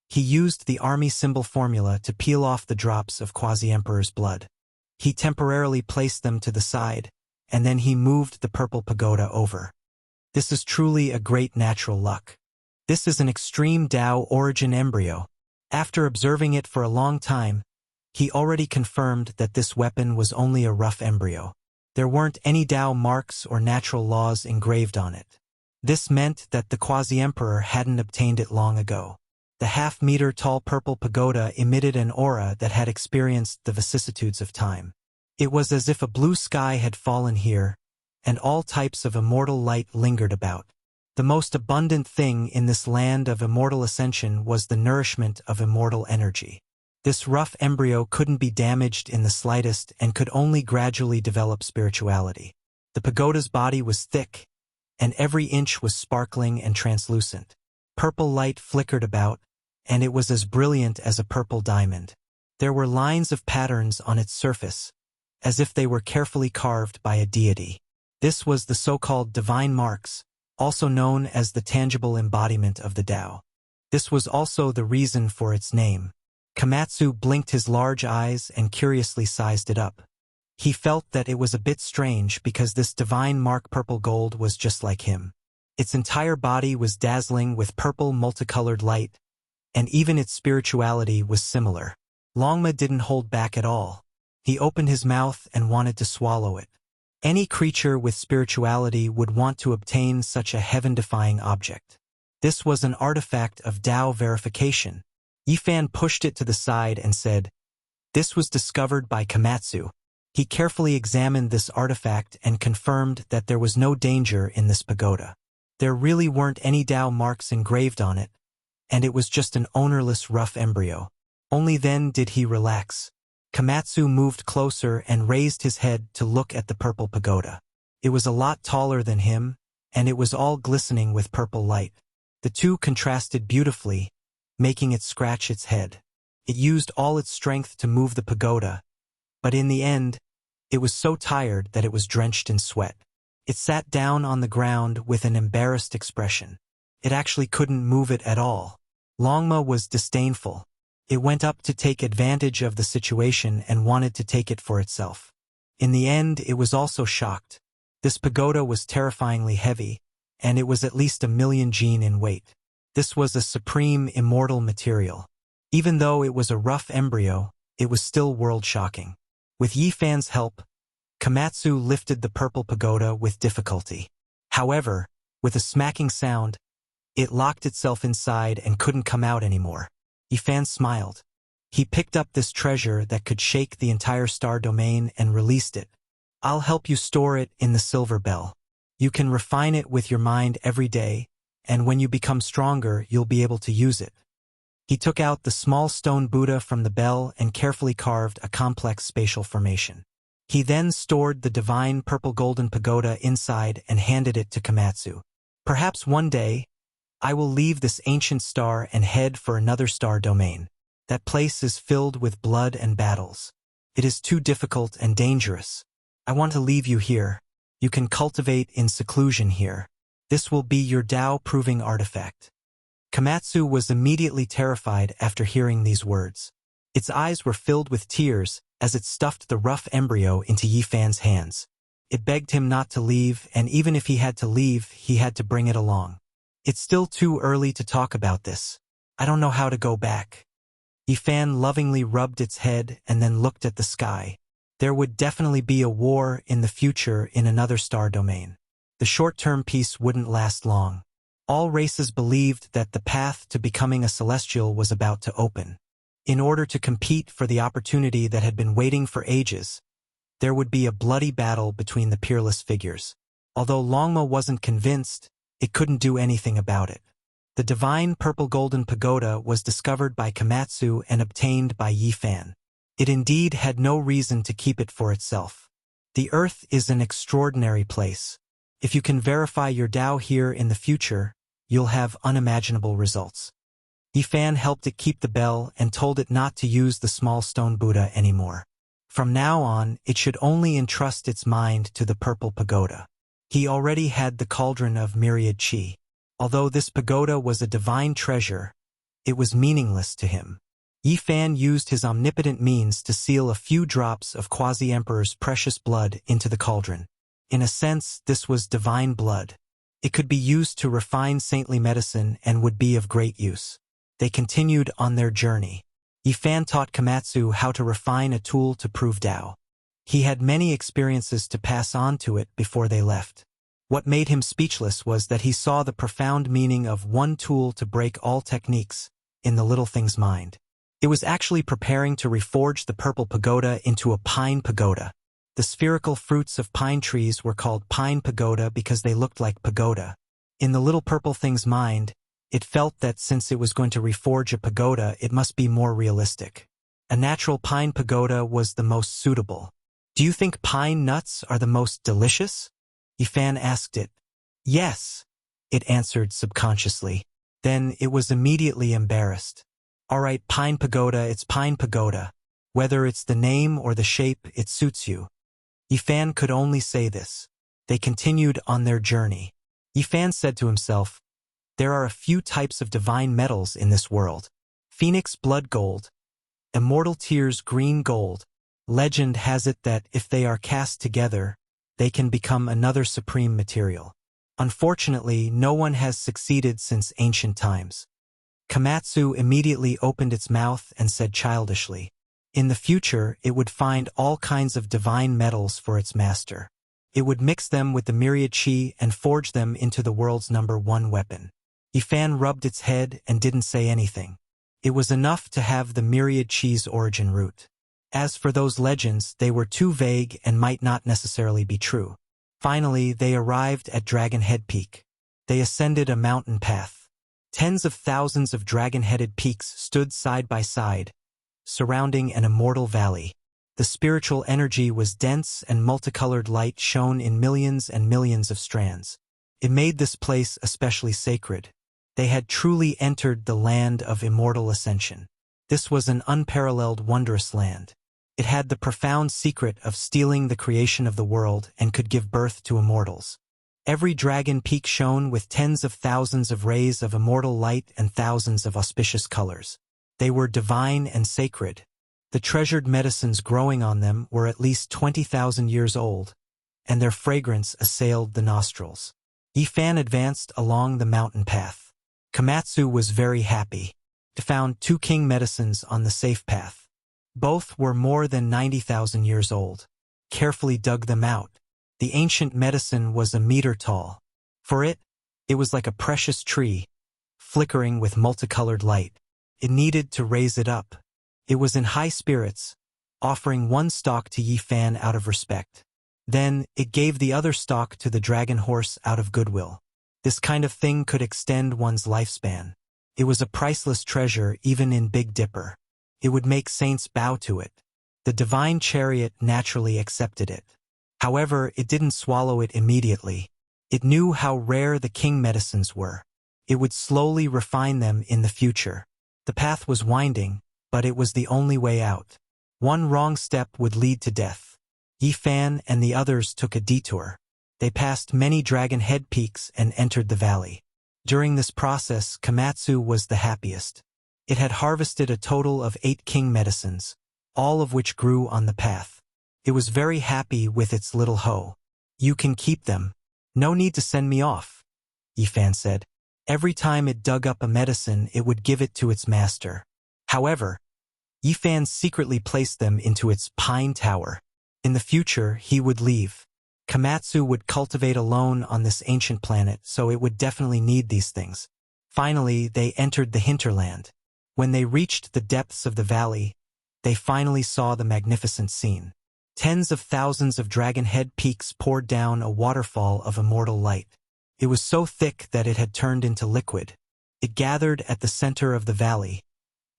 he used the army symbol formula to peel off the drops of quasi-emperor's blood. He temporarily placed them to the side, and then he moved the purple pagoda over. This is truly a great natural luck. This is an extreme Tao origin embryo. After observing it for a long time, he already confirmed that this weapon was only a rough embryo. There weren't any Tao marks or natural laws engraved on it. This meant that the quasi-emperor hadn't obtained it long ago. The half-meter-tall purple pagoda emitted an aura that had experienced the vicissitudes of time. It was as if a blue sky had fallen here, and all types of immortal light lingered about. The most abundant thing in this land of immortal ascension was the nourishment of immortal energy. This rough embryo couldn't be damaged in the slightest and could only gradually develop spirituality. The pagoda's body was thick, and every inch was sparkling and translucent. Purple light flickered about, and it was as brilliant as a purple diamond. There were lines of patterns on its surface, as if they were carefully carved by a deity. This was the so-called divine marks, also known as the tangible embodiment of the Tao. This was also the reason for its name. Komatsu blinked his large eyes and curiously sized it up. He felt that it was a bit strange because this divine mark purple gold was just like him. Its entire body was dazzling with purple multicolored light, and even its spirituality was similar. Longma didn't hold back at all. He opened his mouth and wanted to swallow it. Any creature with spirituality would want to obtain such a heaven-defying object. This was an artifact of Tao verification. Yifan pushed it to the side and said, "This was discovered by Komatsu." He carefully examined this artifact and confirmed that there was no danger in this pagoda. There really weren't any Tao marks engraved on it, and it was just an ownerless rough embryo. Only then did he relax. Komatsu moved closer and raised his head to look at the purple pagoda. It was a lot taller than him, and it was all glistening with purple light. The two contrasted beautifully, making it scratch its head. It used all its strength to move the pagoda, but in the end, it was so tired that it was drenched in sweat. It sat down on the ground with an embarrassed expression. It actually couldn't move it at all. Longma was disdainful. It went up to take advantage of the situation and wanted to take it for itself. In the end, it was also shocked. This pagoda was terrifyingly heavy, and it was at least 1,000,000 jin in weight. This was a supreme immortal material. Even though it was a rough embryo, it was still world-shocking. With Yifan's help, Komatsu lifted the purple pagoda with difficulty. However, with a smacking sound, it locked itself inside and couldn't come out anymore. Yifan smiled. He picked up this treasure that could shake the entire star domain and released it. "I'll help you store it in the silver bell. You can refine it with your mind every day, and when you become stronger, you'll be able to use it." He took out the small stone Buddha from the bell and carefully carved a complex spatial formation. He then stored the divine purple golden pagoda inside and handed it to Komatsu. "Perhaps one day, I will leave this ancient star and head for another star domain. That place is filled with blood and battles. It is too difficult and dangerous. I want to leave you here. You can cultivate in seclusion here. This will be your Tao-proving artifact." Komatsu was immediately terrified after hearing these words. Its eyes were filled with tears as it stuffed the rough embryo into Yifan's hands. It begged him not to leave, and even if he had to leave, he had to bring it along. "It's still too early to talk about this. I don't know how to go back." Yifan lovingly rubbed its head and then looked at the sky. There would definitely be a war in the future in another star domain. The short-term peace wouldn't last long. All races believed that the path to becoming a celestial was about to open. In order to compete for the opportunity that had been waiting for ages, there would be a bloody battle between the peerless figures. Although Longma wasn't convinced, it couldn't do anything about it. The divine purple golden pagoda was discovered by Komatsu and obtained by Yifan. It indeed had no reason to keep it for itself. The earth is an extraordinary place. If you can verify your Tao here in the future, you'll have unimaginable results. Yifan helped it keep the bell and told it not to use the small stone Buddha anymore. From now on, it should only entrust its mind to the purple pagoda. He already had the cauldron of myriad chi. Although this pagoda was a divine treasure, it was meaningless to him. Yifan used his omnipotent means to seal a few drops of Quasi-Emperor's precious blood into the cauldron. In a sense, this was divine blood. It could be used to refine saintly medicine and would be of great use. They continued on their journey. Yifan taught Komatsu how to refine a tool to prove Tao. He had many experiences to pass on to it before they left. What made him speechless was that he saw the profound meaning of one tool to break all techniques in the little thing's mind. It was actually preparing to reforge the purple pagoda into a pine pagoda. The spherical fruits of pine trees were called pine pagoda because they looked like pagoda. In the little purple thing's mind, it felt that since it was going to reforge a pagoda, it must be more realistic. A natural pine pagoda was the most suitable. "Do you think pine nuts are the most delicious?" Yifan asked it. Yes, it answered subconsciously. Then it was immediately embarrassed. All right, Pine Pagoda, it's Pine Pagoda. Whether it's the name or the shape, it suits you. Yifan could only say this. They continued on their journey. Yifan said to himself, there are a few types of divine metals in this world. Phoenix blood gold, immortal tears green gold. Legend has it that if they are cast together, they can become another supreme material. Unfortunately, no one has succeeded since ancient times. Komatsu immediately opened its mouth and said childishly, in the future, it would find all kinds of divine metals for its master. It would mix them with the myriad chi and forge them into the world's #1 weapon. Yifan rubbed its head and didn't say anything. It was enough to have the myriad chi's origin root. As for those legends, they were too vague and might not necessarily be true. Finally, they arrived at Dragon Head Peak. They ascended a mountain path. Tens of thousands of dragon-headed peaks stood side by side, surrounding an immortal valley. The spiritual energy was dense and multicolored light shone in millions and millions of strands. It made this place especially sacred. They had truly entered the land of immortal ascension. This was an unparalleled, wondrous land. It had the profound secret of stealing the creation of the world and could give birth to immortals. Every dragon peak shone with tens of thousands of rays of immortal light and thousands of auspicious colors. They were divine and sacred. The treasured medicines growing on them were at least 20,000 years old, and their fragrance assailed the nostrils. Yifan advanced along the mountain path. Komatsu was very happy. He found 2 king medicines on the safe path. Both were more than 90,000 years old. Carefully dug them out. The ancient medicine was a meter tall. For it was like a precious tree, flickering with multicolored light. It needed to raise it up. It was in high spirits, offering 1 stalk to Yifan out of respect. Then it gave the other stalk to the dragon horse out of goodwill. This kind of thing could extend one's lifespan. It was a priceless treasure even in Big Dipper. It would make saints bow to it. The divine chariot naturally accepted it. However, it didn't swallow it immediately. It knew how rare the king medicines were. It would slowly refine them in the future. The path was winding, but it was the only way out. One wrong step would lead to death. Yifan and the others took a detour. They passed many dragon head peaks and entered the valley. During this process, Komatsu was the happiest. It had harvested a total of 8 king medicines, all of which grew on the path. It was very happy with its little hoe. You can keep them. No need to send me off, Yifan said. Every time it dug up a medicine, it would give it to its master. However, Yifan secretly placed them into its pine tower. In the future, he would leave. Komatsu would cultivate alone on this ancient planet, so it would definitely need these things. Finally, they entered the hinterland. When they reached the depths of the valley, they finally saw the magnificent scene. Tens of thousands of dragon head peaks poured down a waterfall of immortal light. It was so thick that it had turned into liquid. It gathered at the center of the valley,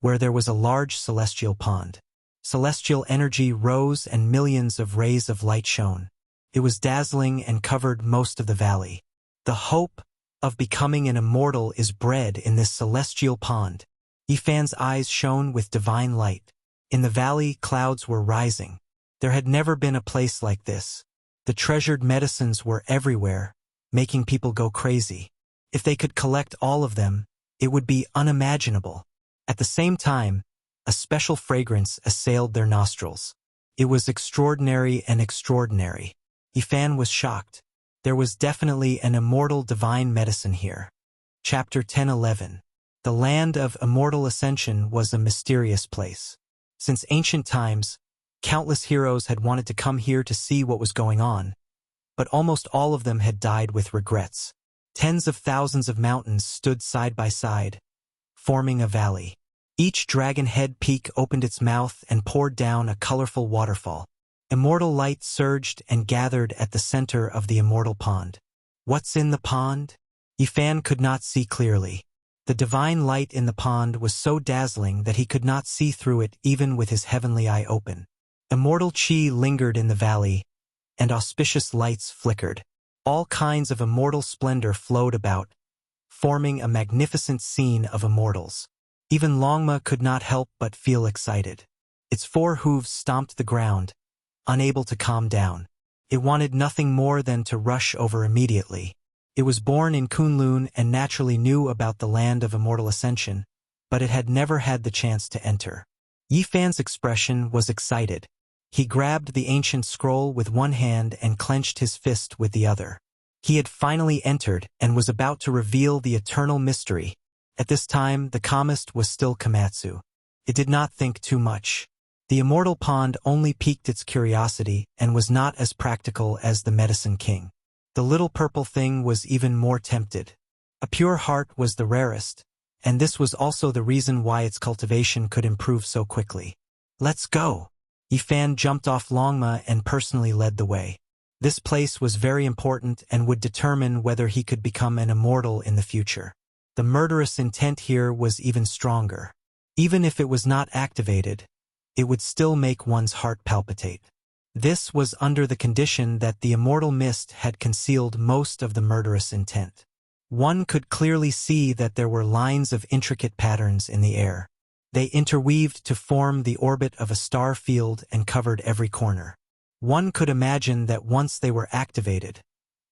where there was a large celestial pond. Celestial energy rose and millions of rays of light shone. It was dazzling and covered most of the valley. The hope of becoming an immortal is bred in this celestial pond. Yifan's eyes shone with divine light. In the valley, clouds were rising. There had never been a place like this. The treasured medicines were everywhere, making people go crazy. If they could collect all of them, it would be unimaginable. At the same time, a special fragrance assailed their nostrils. It was extraordinary and extraordinary. Yifan was shocked. There was definitely an immortal divine medicine here. Chapter 10:11. The land of immortal ascension was a mysterious place. Since ancient times, countless heroes had wanted to come here to see what was going on, but almost all of them had died with regrets. Tens of thousands of mountains stood side by side, forming a valley. Each dragon head peak opened its mouth and poured down a colorful waterfall. Immortal light surged and gathered at the center of the immortal pond. What's in the pond? Yifan could not see clearly. The divine light in the pond was so dazzling that he could not see through it even with his heavenly eye open. Immortal chi lingered in the valley, and auspicious lights flickered. All kinds of immortal splendor flowed about, forming a magnificent scene of immortals. Even Longma could not help but feel excited. Its 4 hooves stomped the ground, unable to calm down. It wanted nothing more than to rush over immediately. It was born in Kunlun and naturally knew about the land of immortal ascension, but it had never had the chance to enter. Yifan's expression was excited. He grabbed the ancient scroll with one hand and clenched his fist with the other. He had finally entered and was about to reveal the eternal mystery. At this time, the calmest was still Komatsu. It did not think too much. The immortal pond only piqued its curiosity and was not as practical as the Medicine King. The little purple thing was even more tempted. A pure heart was the rarest, and this was also the reason why its cultivation could improve so quickly. Let's go! Yifan jumped off Longma and personally led the way. This place was very important and would determine whether he could become an immortal in the future. The murderous intent here was even stronger. Even if it was not activated, it would still make one's heart palpitate. This was under the condition that the immortal mist had concealed most of the murderous intent. One could clearly see that there were lines of intricate patterns in the air. They interweaved to form the orbit of a star field and covered every corner. One could imagine that once they were activated,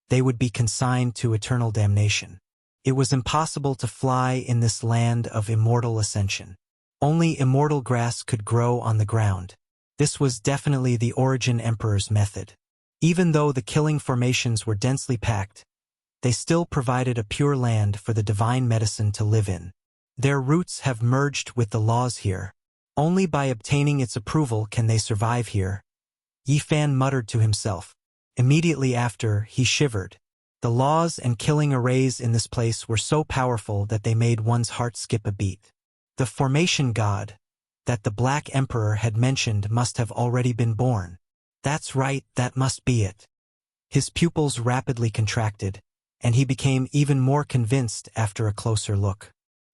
they would be consigned to eternal damnation. It was impossible to fly in this land of immortal ascension. Only immortal grass could grow on the ground. This was definitely the Origin Emperor's method. Even though the killing formations were densely packed, they still provided a pure land for the divine medicine to live in. Their roots have merged with the laws here. Only by obtaining its approval can they survive here. Yifan muttered to himself. Immediately after, he shivered. The laws and killing arrays in this place were so powerful that they made one's heart skip a beat. The formation god that the Black Emperor had mentioned must have already been born. That's right, that must be it. His pupils rapidly contracted, and he became even more convinced after a closer look.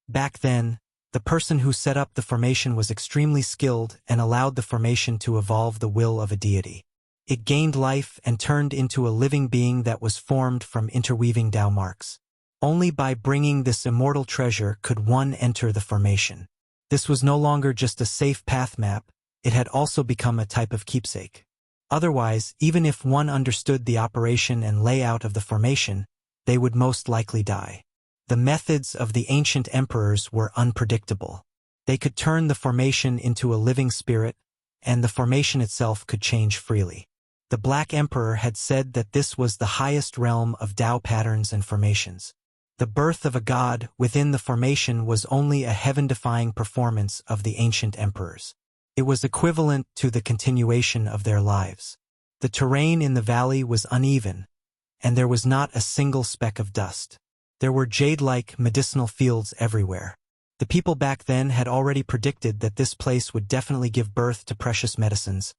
Back then, the person who set up the formation was extremely skilled and allowed the formation to evolve the will of a deity. It gained life and turned into a living being that was formed from interweaving Tao marks. Only by bringing this immortal treasure could one enter the formation. This was no longer just a safe path map, it had also become a type of keepsake. Otherwise, even if one understood the operation and layout of the formation, they would most likely die. The methods of the ancient emperors were unpredictable. They could turn the formation into a living spirit, and the formation itself could change freely. The Black Emperor had said that this was the highest realm of Tao patterns and formations. The birth of a god within the formation was only a heaven-defying performance of the ancient emperors. It was equivalent to the continuation of their lives. The terrain in the valley was uneven, and there was not a single speck of dust. There were jade-like medicinal fields everywhere. The people back then had already predicted that this place would definitely give birth to precious medicines,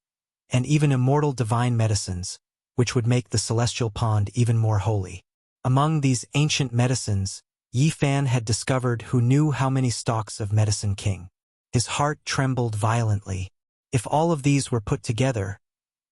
and even immortal divine medicines, which would make the celestial pond even more holy. Among these ancient medicines, Yifan had discovered who knew how many stalks of Medicine King. His heart trembled violently. If all of these were put together,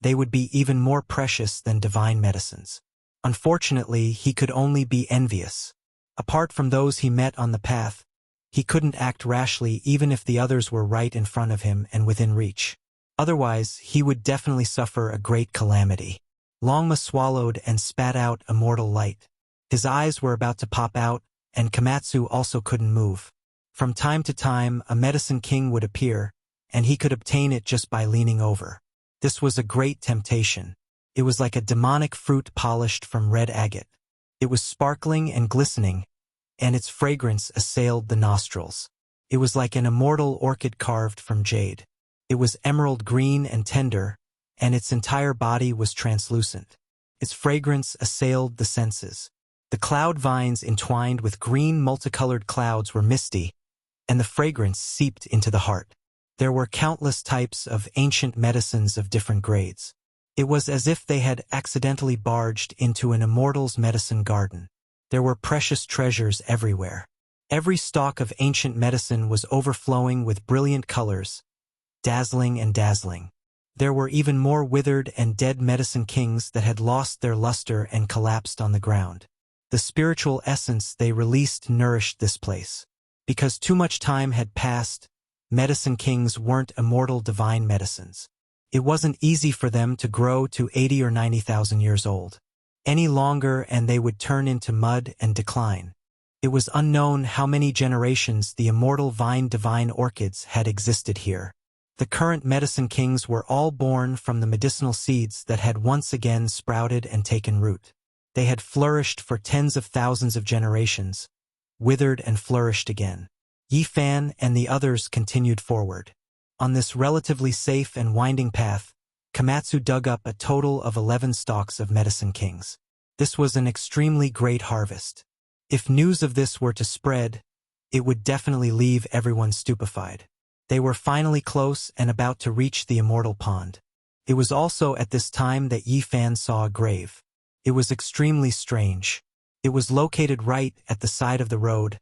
they would be even more precious than divine medicines. Unfortunately, he could only be envious. Apart from those he met on the path, he couldn't act rashly even if the others were right in front of him and within reach. Otherwise, he would definitely suffer a great calamity. Longma swallowed and spat out immortal light. His eyes were about to pop out, and Komatsu also couldn't move. From time to time, a Medicine King would appear, and he could obtain it just by leaning over. This was a great temptation. It was like a demonic fruit polished from red agate. It was sparkling and glistening, and its fragrance assailed the nostrils. It was like an immortal orchid carved from jade. It was emerald green and tender, and its entire body was translucent. Its fragrance assailed the senses. The cloud vines entwined with green multicolored clouds were misty, and the fragrance seeped into the heart. There were countless types of ancient medicines of different grades. It was as if they had accidentally barged into an immortal's medicine garden. There were precious treasures everywhere. Every stalk of ancient medicine was overflowing with brilliant colors, dazzling and dazzling. There were even more withered and dead medicine kings that had lost their luster and collapsed on the ground. The spiritual essence they released nourished this place. Because too much time had passed, medicine kings weren't immortal divine medicines. It wasn't easy for them to grow to 80 or 90,000 years old. Any longer and they would turn into mud and decline. It was unknown how many generations the immortal vine divine orchids had existed here. The current medicine kings were all born from the medicinal seeds that had once again sprouted and taken root. They had flourished for tens of thousands of generations, withered and flourished again. Yi Fan and the others continued forward. On this relatively safe and winding path, Komatsu dug up a total of 11 stalks of medicine kings. This was an extremely great harvest. If news of this were to spread, it would definitely leave everyone stupefied. They were finally close and about to reach the immortal pond. It was also at this time that Yi Fan saw a grave. It was extremely strange. It was located right at the side of the road,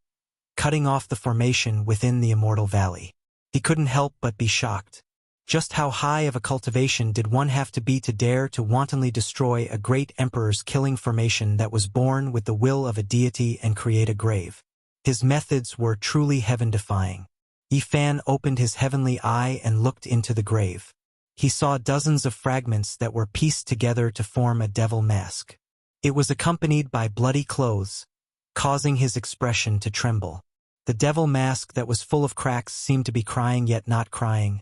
cutting off the formation within the immortal valley. He couldn't help but be shocked. Just how high of a cultivation did one have to be to dare to wantonly destroy a great emperor's killing formation that was born with the will of a deity and create a grave? His methods were truly heaven-defying. Yi Fan opened his heavenly eye and looked into the grave. He saw dozens of fragments that were pieced together to form a devil mask. It was accompanied by bloody clothes, causing his expression to tremble. The devil mask that was full of cracks seemed to be crying yet not crying,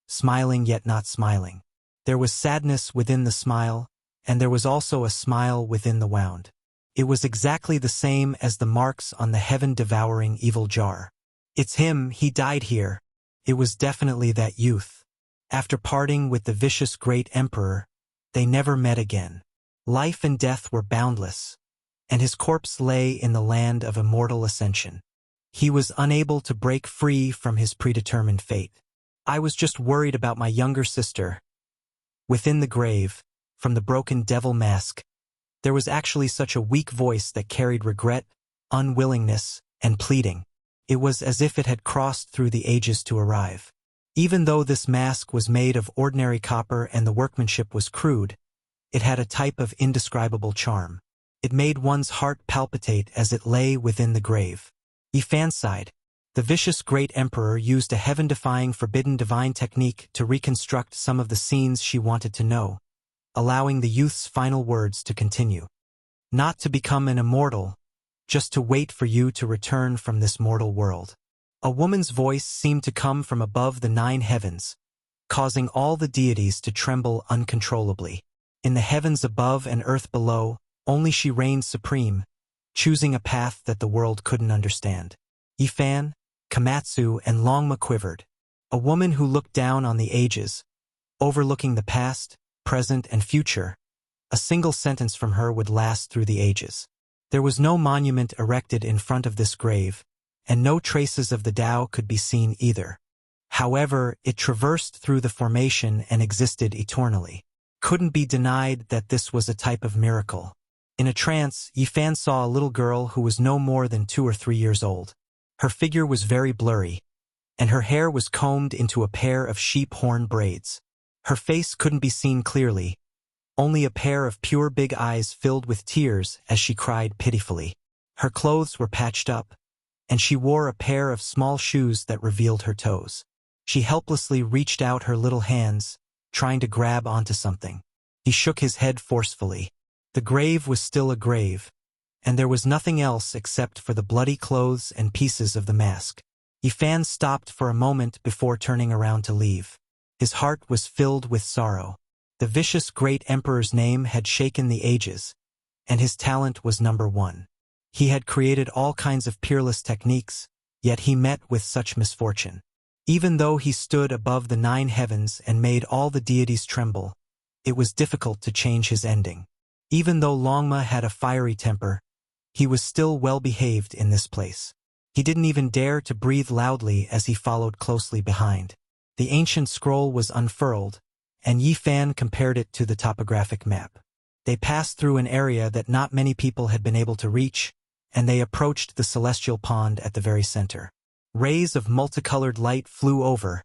smiling yet not smiling. There was sadness within the smile, and there was also a smile within the wound. It was exactly the same as the marks on the heaven-devouring evil jar. It's him, he died here. It was definitely that youth. After parting with the vicious great emperor, they never met again. Life and death were boundless, and his corpse lay in the land of immortal ascension. He was unable to break free from his predetermined fate. I was just worried about my younger sister. Within the grave, from the broken devil mask, there was actually such a weak voice that carried regret, unwillingness, and pleading. It was as if it had crossed through the ages to arrive. Even though this mask was made of ordinary copper and the workmanship was crude, it had a type of indescribable charm. It made one's heart palpitate as it lay within the grave. Yi Fan sighed. The vicious great emperor used a heaven-defying forbidden divine technique to reconstruct some of the scenes she wanted to know, allowing the youth's final words to continue. Not to become an immortal, just to wait for you to return from this mortal world. A woman's voice seemed to come from above the 9 heavens, causing all the deities to tremble uncontrollably. In the heavens above and earth below, only she reigned supreme, choosing a path that the world couldn't understand. Yi Fan, Komatsu, and Longma quivered. A woman who looked down on the ages, overlooking the past, present, and future. A single sentence from her would last through the ages. There was no monument erected in front of this grave, and no traces of the Tao could be seen either. However, it traversed through the formation and existed eternally. Couldn't be denied that this was a type of miracle. In a trance, Yi Fan saw a little girl who was no more than 2 or 3 years old. Her figure was very blurry, and her hair was combed into a pair of sheep horn braids. Her face couldn't be seen clearly, only a pair of pure big eyes filled with tears as she cried pitifully. Her clothes were patched up, and she wore a pair of small shoes that revealed her toes. She helplessly reached out her little hands, trying to grab onto something. He shook his head forcefully. The grave was still a grave, and there was nothing else except for the bloody clothes and pieces of the mask. Yi Fan stopped for a moment before turning around to leave. His heart was filled with sorrow. The vicious great emperor's name had shaken the ages, and his talent was number 1. He had created all kinds of peerless techniques, yet he met with such misfortune. Even though he stood above the 9 heavens and made all the deities tremble, it was difficult to change his ending. Even though Longma had a fiery temper, he was still well-behaved in this place. He didn't even dare to breathe loudly as he followed closely behind. The ancient scroll was unfurled, and Yi Fan compared it to the topographic map. They passed through an area that not many people had been able to reach, and they approached the celestial pond at the very center. Rays of multicolored light flew over,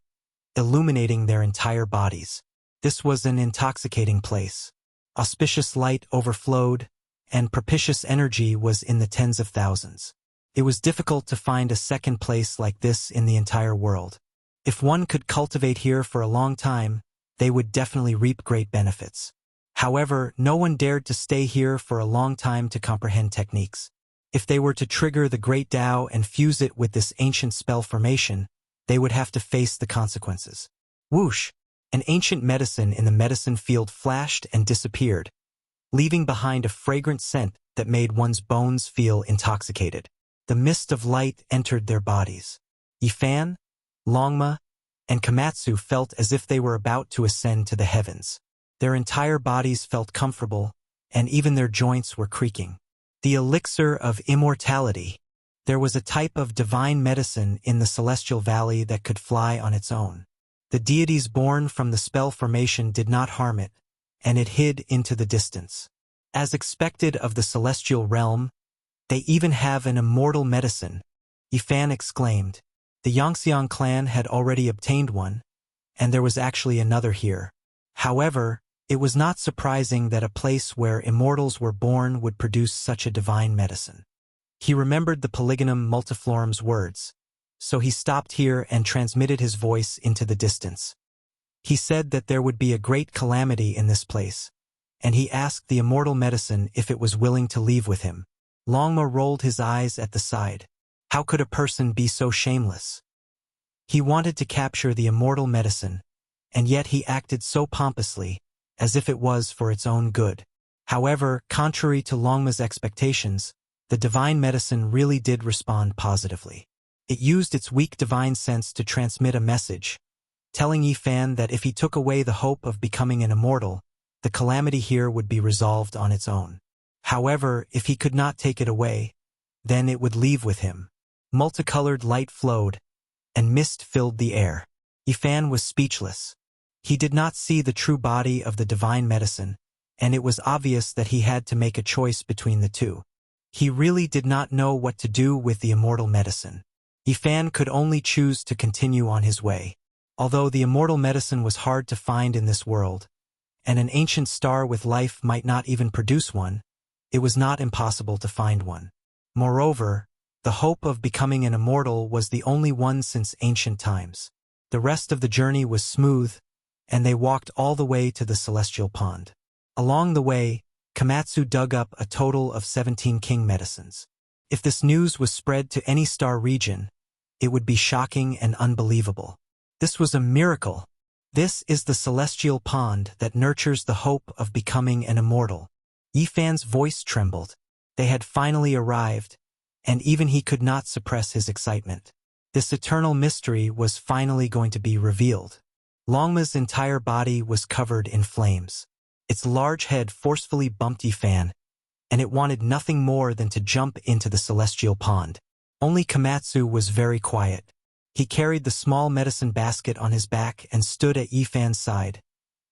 illuminating their entire bodies. This was an intoxicating place. Auspicious light overflowed, and propitious energy was in the tens of thousands. It was difficult to find a second place like this in the entire world. If one could cultivate here for a long time, they would definitely reap great benefits. However, no one dared to stay here for a long time to comprehend techniques. If they were to trigger the great Tao and fuse it with this ancient spell formation, they would have to face the consequences. Whoosh! An ancient medicine in the medicine field flashed and disappeared, leaving behind a fragrant scent that made one's bones feel intoxicated. The mist of light entered their bodies. Yifan, Longma, and Komatsu felt as if they were about to ascend to the heavens. Their entire bodies felt comfortable, and even their joints were creaking. The elixir of immortality. There was a type of divine medicine in the celestial valley that could fly on its own. The deities born from the spell formation did not harm it, and it hid into the distance. As expected of the celestial realm, they even have an immortal medicine, Yifan exclaimed. The Yangxiang clan had already obtained one, and there was actually another here. However, it was not surprising that a place where immortals were born would produce such a divine medicine. He remembered the Polygonum Multiflorum's words, so he stopped here and transmitted his voice into the distance. He said that there would be a great calamity in this place, and he asked the immortal medicine if it was willing to leave with him. Longma rolled his eyes at the side. How could a person be so shameless? He wanted to capture the immortal medicine, and yet he acted so pompously, as if it was for its own good. However, contrary to Longma's expectations, the divine medicine really did respond positively. It used its weak divine sense to transmit a message, telling Yifan that if he took away the hope of becoming an immortal, the calamity here would be resolved on its own. However, if he could not take it away, then it would leave with him. Multicolored light flowed, and mist filled the air. Yifan was speechless. He did not see the true body of the divine medicine, and it was obvious that he had to make a choice between the two. He really did not know what to do with the immortal medicine. Yifan could only choose to continue on his way. Although the immortal medicine was hard to find in this world, and an ancient star with life might not even produce one, it was not impossible to find one. Moreover, the hope of becoming an immortal was the only one since ancient times. The rest of the journey was smooth, and they walked all the way to the celestial pond. Along the way, Komatsu dug up a total of 17 king medicines. If this news was spread to any star region, it would be shocking and unbelievable. This was a miracle. This is the celestial pond that nurtures the hope of becoming an immortal. Yifan's voice trembled. They had finally arrived, and even he could not suppress his excitement. This eternal mystery was finally going to be revealed. Longma's entire body was covered in flames. Its large head forcefully bumped Yifan, and it wanted nothing more than to jump into the celestial pond. Only Komatsu was very quiet. He carried the small medicine basket on his back and stood at Yifan's side,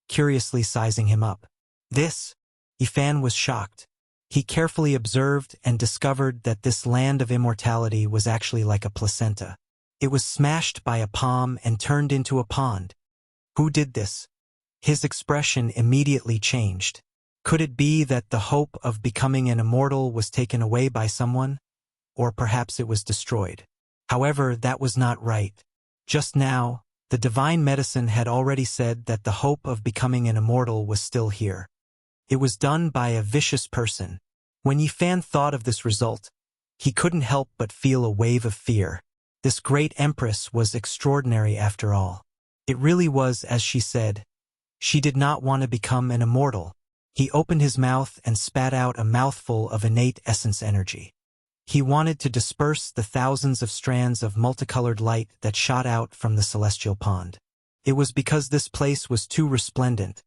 curiously sizing him up. Yifan was shocked. He carefully observed and discovered that this land of immortality was actually like a placenta. It was smashed by a palm and turned into a pond. Who did this? His expression immediately changed. Could it be that the hope of becoming an immortal was taken away by someone? Or perhaps it was destroyed. However, that was not right. Just now, the divine medicine had already said that the hope of becoming an immortal was still here. It was done by a vicious person. When Yifan thought of this result, he couldn't help but feel a wave of fear. This great empress was extraordinary after all. It really was as she said. She did not want to become an immortal. He opened his mouth and spat out a mouthful of innate essence energy. He wanted to disperse the thousands of strands of multicolored light that shot out from the celestial pond. It was because this place was too resplendent,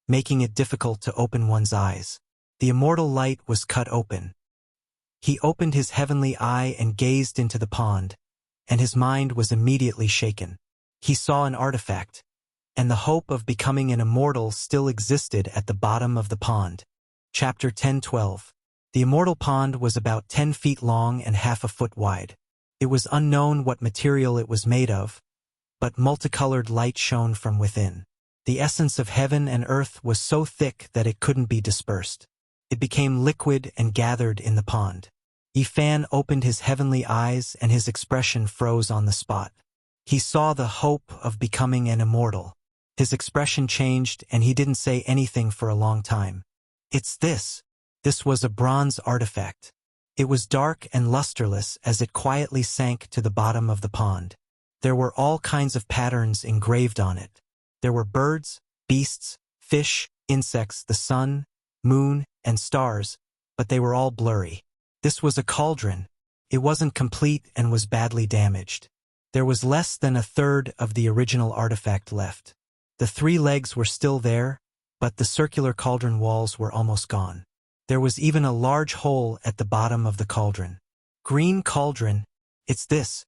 making it difficult to open one's eyes. The immortal light was cut open. He opened his heavenly eye and gazed into the pond, and his mind was immediately shaken. He saw an artifact, and the hope of becoming an immortal still existed at the bottom of the pond. Chapter 10:12. The immortal pond was about 10 feet long and half a foot wide. It was unknown what material it was made of, but multicolored light shone from within. The essence of heaven and earth was so thick that it couldn't be dispersed. It became liquid and gathered in the pond. Yifan opened his heavenly eyes and his expression froze on the spot. He saw the hope of becoming an immortal. His expression changed and he didn't say anything for a long time. It's this. This was a bronze artifact. It was dark and lusterless as it quietly sank to the bottom of the pond. There were all kinds of patterns engraved on it. There were birds, beasts, fish, insects, the sun, moon, and stars, but they were all blurry. This was a cauldron. It wasn't complete and was badly damaged. There was less than a third of the original artifact left. The 3 legs were still there, but the circular cauldron walls were almost gone. There was even a large hole at the bottom of the cauldron. Green cauldron, it's this.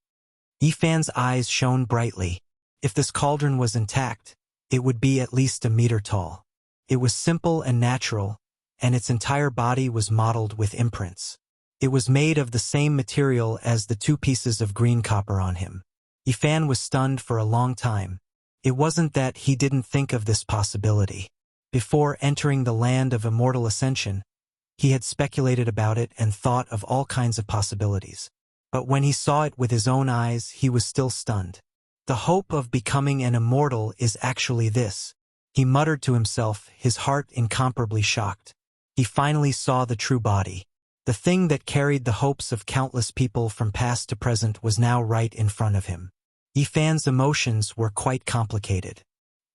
Yifan's eyes shone brightly. If this cauldron was intact, it would be at least a meter tall. It was simple and natural, and its entire body was modeled with imprints. It was made of the same material as the 2 pieces of green copper on him. Yifan was stunned for a long time. It wasn't that he didn't think of this possibility. Before entering the land of immortal ascension, he had speculated about it and thought of all kinds of possibilities. But when he saw it with his own eyes, he was still stunned. The hope of becoming an immortal is actually this. He muttered to himself, his heart incomparably shocked. He finally saw the true body. The thing that carried the hopes of countless people from past to present was now right in front of him. Yifan's emotions were quite complicated.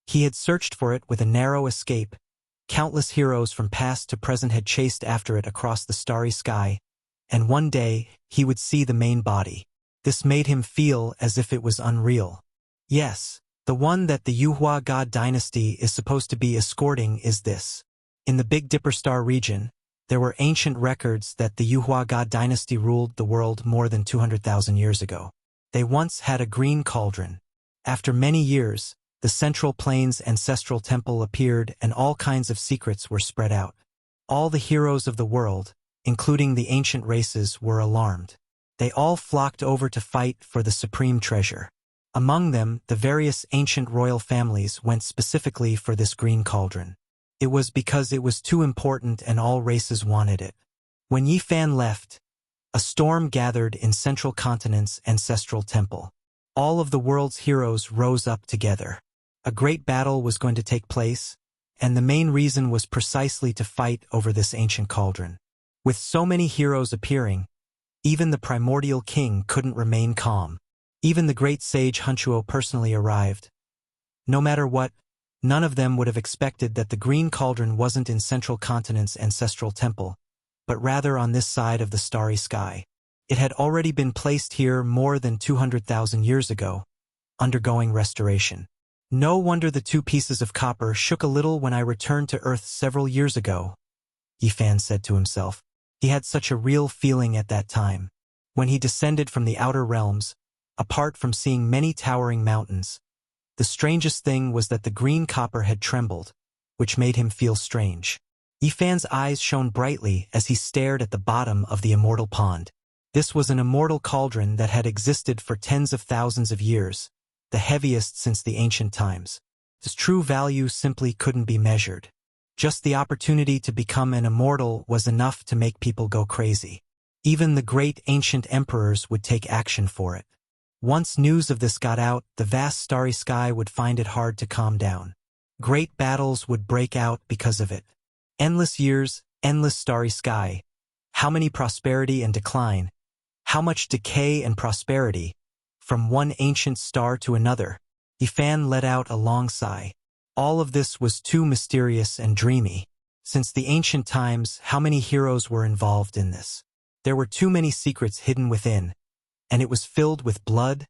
He had searched for it with a narrow escape. Countless heroes from past to present had chased after it across the starry sky, and one day he would see the main body. This made him feel as if it was unreal. Yes, the one that the Yuhua god dynasty is supposed to be escorting is this. In the Big Dipper Star region, there were ancient records that the Yuhua god dynasty ruled the world more than 200,000 years ago. They once had a green cauldron. After many years, the Central Plains Ancestral Temple appeared and all kinds of secrets were spread out. All the heroes of the world, including the ancient races, were alarmed. They all flocked over to fight for the supreme treasure. Among them, the various ancient royal families went specifically for this green cauldron. It was because it was too important and all races wanted it. When Yifan left, a storm gathered in Central Continent's ancestral temple. All of the world's heroes rose up together. A great battle was going to take place, and the main reason was precisely to fight over this ancient cauldron. With so many heroes appearing, even the primordial king couldn't remain calm. Even the great sage Hunchuo personally arrived. No matter what, none of them would have expected that the green cauldron wasn't in Central Continent's ancestral temple, but rather on this side of the starry sky. It had already been placed here more than 200,000 years ago, undergoing restoration. No wonder the 2 pieces of copper shook a little when I returned to Earth several years ago, Yifan said to himself. He had such a real feeling at that time. When he descended from the outer realms, apart from seeing many towering mountains, the strangest thing was that the green copper had trembled, which made him feel strange. Yifan's eyes shone brightly as he stared at the bottom of the immortal pond. This was an immortal cauldron that had existed for tens of thousands of years, the heaviest since the ancient times. Its true value simply couldn't be measured. Just the opportunity to become an immortal was enough to make people go crazy. Even the great ancient emperors would take action for it. Once news of this got out, the vast starry sky would find it hard to calm down. Great battles would break out because of it. Endless years, endless starry sky. How many prosperity and decline? How much decay and prosperity? From one ancient star to another. Yifan let out a long sigh. All of this was too mysterious and dreamy. Since the ancient times, how many heroes were involved in this? There were too many secrets hidden within, and it was filled with blood,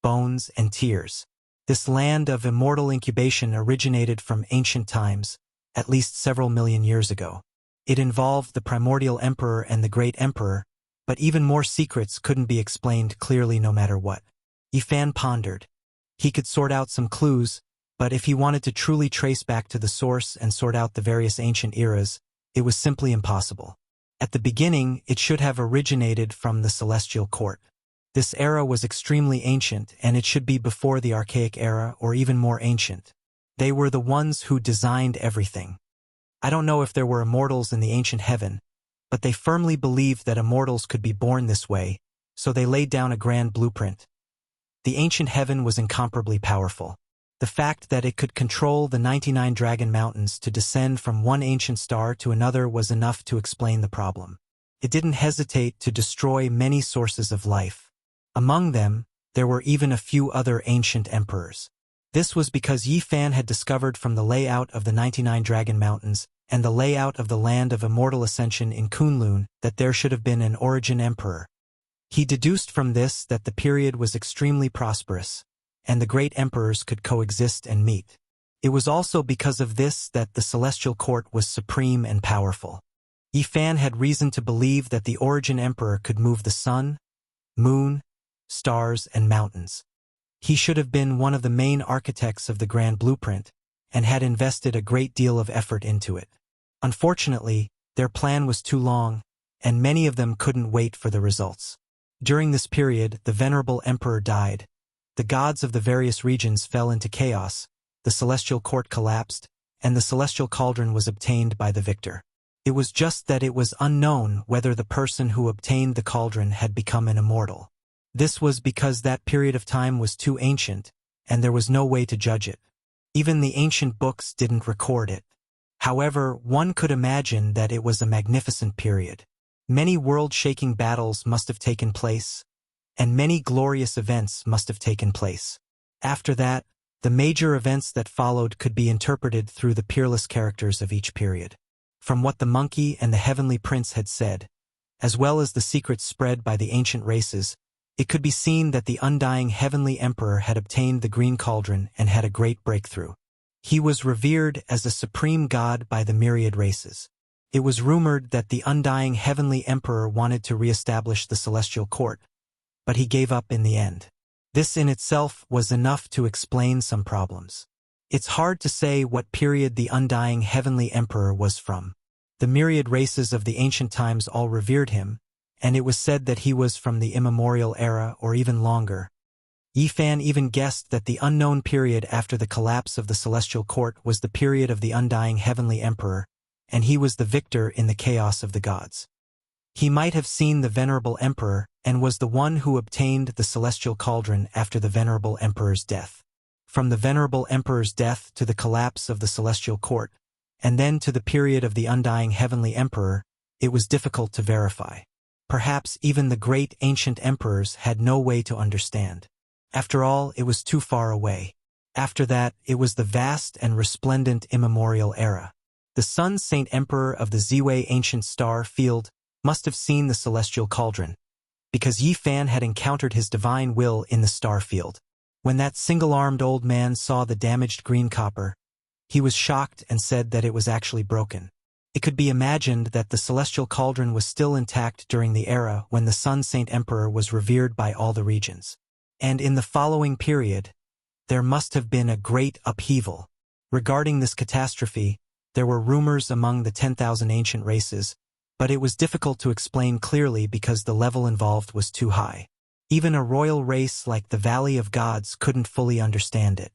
bones, and tears. This land of immortal incubation originated from ancient times, at least several million years ago. It involved the primordial emperor and the great emperor, but even more secrets couldn't be explained clearly no matter what. Yifan pondered. He could sort out some clues, but if he wanted to truly trace back to the source and sort out the various ancient eras, it was simply impossible. At the beginning, it should have originated from the celestial court. This era was extremely ancient, and it should be before the archaic era or even more ancient. They were the ones who designed everything. I don't know if there were immortals in the ancient heaven, but they firmly believed that immortals could be born this way, so they laid down a grand blueprint. The ancient heaven was incomparably powerful. The fact that it could control the 99 dragon mountains to descend from one ancient star to another was enough to explain the problem. It didn't hesitate to destroy many sources of life. Among them, there were even a few other ancient emperors. This was because Yi Fan had discovered from the layout of the 99 dragon mountains and the layout of the land of immortal ascension in Kunlun that there should have been an origin emperor. He deduced from this that the period was extremely prosperous, and the great emperors could coexist and meet. It was also because of this that the celestial court was supreme and powerful. Yi Fan had reason to believe that the origin emperor could move the sun, moon, stars, and mountains. He should have been one of the main architects of the grand blueprint and had invested a great deal of effort into it. Unfortunately, their plan was too long, and many of them couldn't wait for the results. During this period, the venerable emperor died. The gods of the various regions fell into chaos, the celestial court collapsed, and the celestial cauldron was obtained by the victor. It was just that it was unknown whether the person who obtained the cauldron had become an immortal. This was because that period of time was too ancient, and there was no way to judge it. Even the ancient books didn't record it. However, one could imagine that it was a magnificent period. Many world-shaking battles must have taken place, and many glorious events must have taken place. After that, the major events that followed could be interpreted through the peerless characters of each period. From what the monkey and the heavenly prince had said, as well as the secrets spread by the ancient races, it could be seen that the undying heavenly emperor had obtained the green cauldron and had a great breakthrough. He was revered as a supreme god by the myriad races. It was rumored that the undying heavenly emperor wanted to re-establish the celestial court, but he gave up in the end. This in itself was enough to explain some problems. It's hard to say what period the undying heavenly emperor was from. The myriad races of the ancient times all revered him, and it was said that he was from the immemorial era or even longer. Yi Fan even guessed that the unknown period after the collapse of the celestial court was the period of the undying heavenly emperor, and he was the victor in the chaos of the gods. He might have seen the venerable emperor and was the one who obtained the celestial cauldron after the venerable emperor's death. From the venerable emperor's death to the collapse of the celestial court, and then to the period of the undying heavenly emperor, it was difficult to verify. Perhaps even the great ancient emperors had no way to understand. After all, it was too far away. After that, it was the vast and resplendent immemorial era. The Sun Saint Emperor of the Ziwei ancient star field must have seen the celestial cauldron, because Yi Fan had encountered his divine will in the star field. When that single-armed old man saw the damaged green copper, he was shocked and said that it was actually broken. It could be imagined that the celestial cauldron was still intact during the era when the Sun Saint Emperor was revered by all the regions. And in the following period, there must have been a great upheaval. Regarding this catastrophe, there were rumors among the 10,000 ancient races, but it was difficult to explain clearly because the level involved was too high. Even a royal race like the Valley of Gods couldn't fully understand it.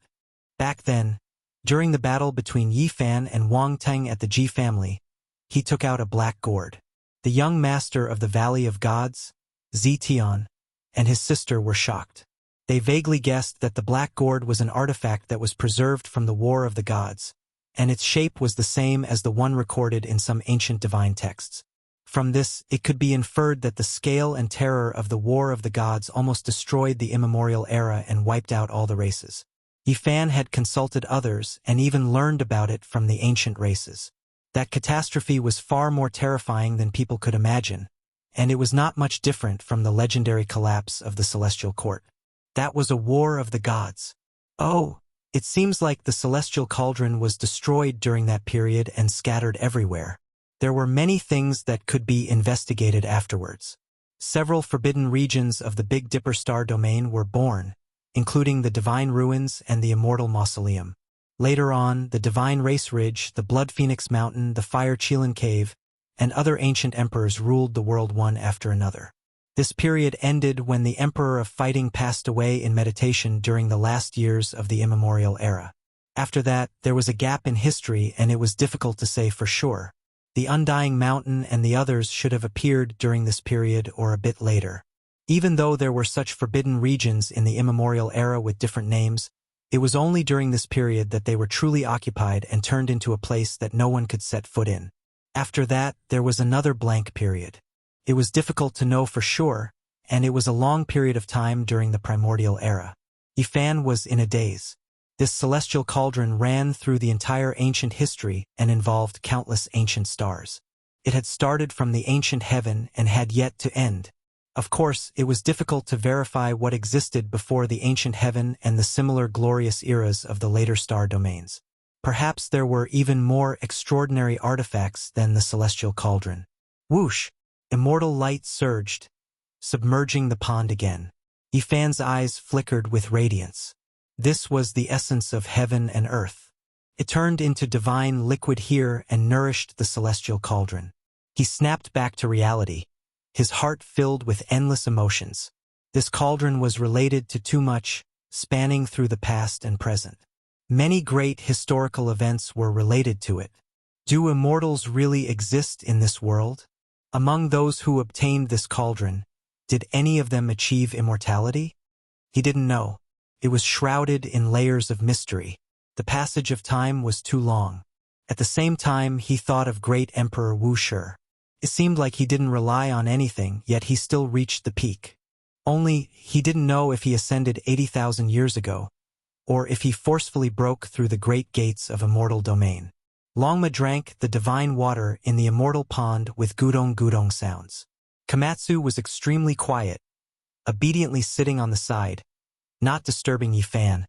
Back then, during the battle between Yi Fan and Wang Teng at the Ji family, he took out a black gourd. The young master of the Valley of Gods, Zi Tian, and his sister were shocked. They vaguely guessed that the black gourd was an artifact that was preserved from the War of the Gods, and its shape was the same as the one recorded in some ancient divine texts. From this, it could be inferred that the scale and terror of the War of the Gods almost destroyed the immemorial era and wiped out all the races. Yi Fan had consulted others and even learned about it from the ancient races. That catastrophe was far more terrifying than people could imagine, and it was not much different from the legendary collapse of the celestial court. That was a war of the gods. Oh, it seems like the celestial cauldron was destroyed during that period and scattered everywhere. There were many things that could be investigated afterwards. Several forbidden regions of the Big Dipper star domain were born, including the Divine Ruins and the Immortal Mausoleum. Later on, the Divine Race Ridge, the Blood Phoenix Mountain, the Fire Chelan Cave, and other ancient emperors ruled the world one after another. This period ended when the Emperor of Fighting passed away in meditation during the last years of the immemorial era. After that, there was a gap in history and it was difficult to say for sure. The Undying Mountain and the others should have appeared during this period or a bit later. Even though there were such forbidden regions in the immemorial era with different names, it was only during this period that they were truly occupied and turned into a place that no one could set foot in. After that, there was another blank period. It was difficult to know for sure, and it was a long period of time during the primordial era. Yifan was in a daze. This celestial cauldron ran through the entire ancient history and involved countless ancient stars. It had started from the ancient heaven and had yet to end. Of course, it was difficult to verify what existed before the ancient heaven and the similar glorious eras of the later star domains. Perhaps there were even more extraordinary artifacts than the celestial cauldron. Whoosh! Immortal light surged, submerging the pond again. Yifan's eyes flickered with radiance. This was the essence of heaven and earth. It turned into divine liquid here and nourished the celestial cauldron. He snapped back to reality, his heart filled with endless emotions. This cauldron was related to too much, spanning through the past and present. Many great historical events were related to it. Do immortals really exist in this world? Among those who obtained this cauldron, did any of them achieve immortality? He didn't know. It was shrouded in layers of mystery. The passage of time was too long. At the same time, he thought of great Emperor Wuxia. It seemed like he didn't rely on anything, yet he still reached the peak. Only, he didn't know if he ascended 80,000 years ago, or if he forcefully broke through the great gates of immortal domain. Longma drank the divine water in the immortal pond with gudong-gudong sounds. Komatsu was extremely quiet, obediently sitting on the side, not disturbing Yifan,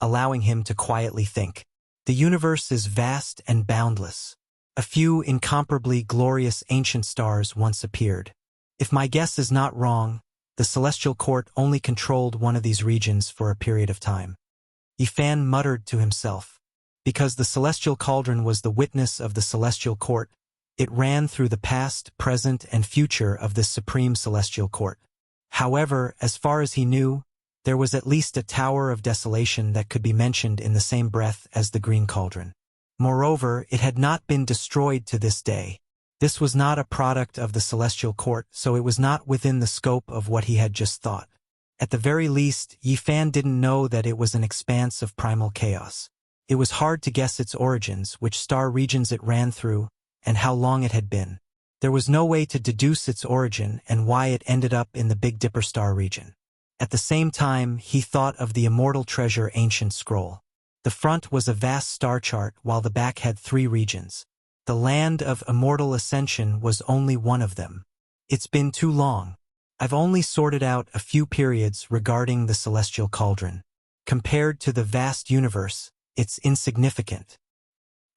allowing him to quietly think. The universe is vast and boundless. A few incomparably glorious ancient stars once appeared. If my guess is not wrong, the celestial court only controlled one of these regions for a period of time. Yifan muttered to himself. Because the celestial cauldron was the witness of the celestial court, it ran through the past, present, and future of this supreme celestial court. However, as far as he knew, there was at least a tower of desolation that could be mentioned in the same breath as the green cauldron. Moreover, it had not been destroyed to this day. This was not a product of the celestial court, so it was not within the scope of what he had just thought. At the very least, Yifan didn't know that it was an expanse of primal chaos. It was hard to guess its origins, which star regions it ran through, and how long it had been. There was no way to deduce its origin and why it ended up in the Big Dipper star region. At the same time, he thought of the immortal treasure ancient scroll. The front was a vast star chart while the back had 3 regions. The land of immortal ascension was only one of them. It's been too long. I've only sorted out a few periods regarding the celestial cauldron. Compared to the vast universe, it's insignificant.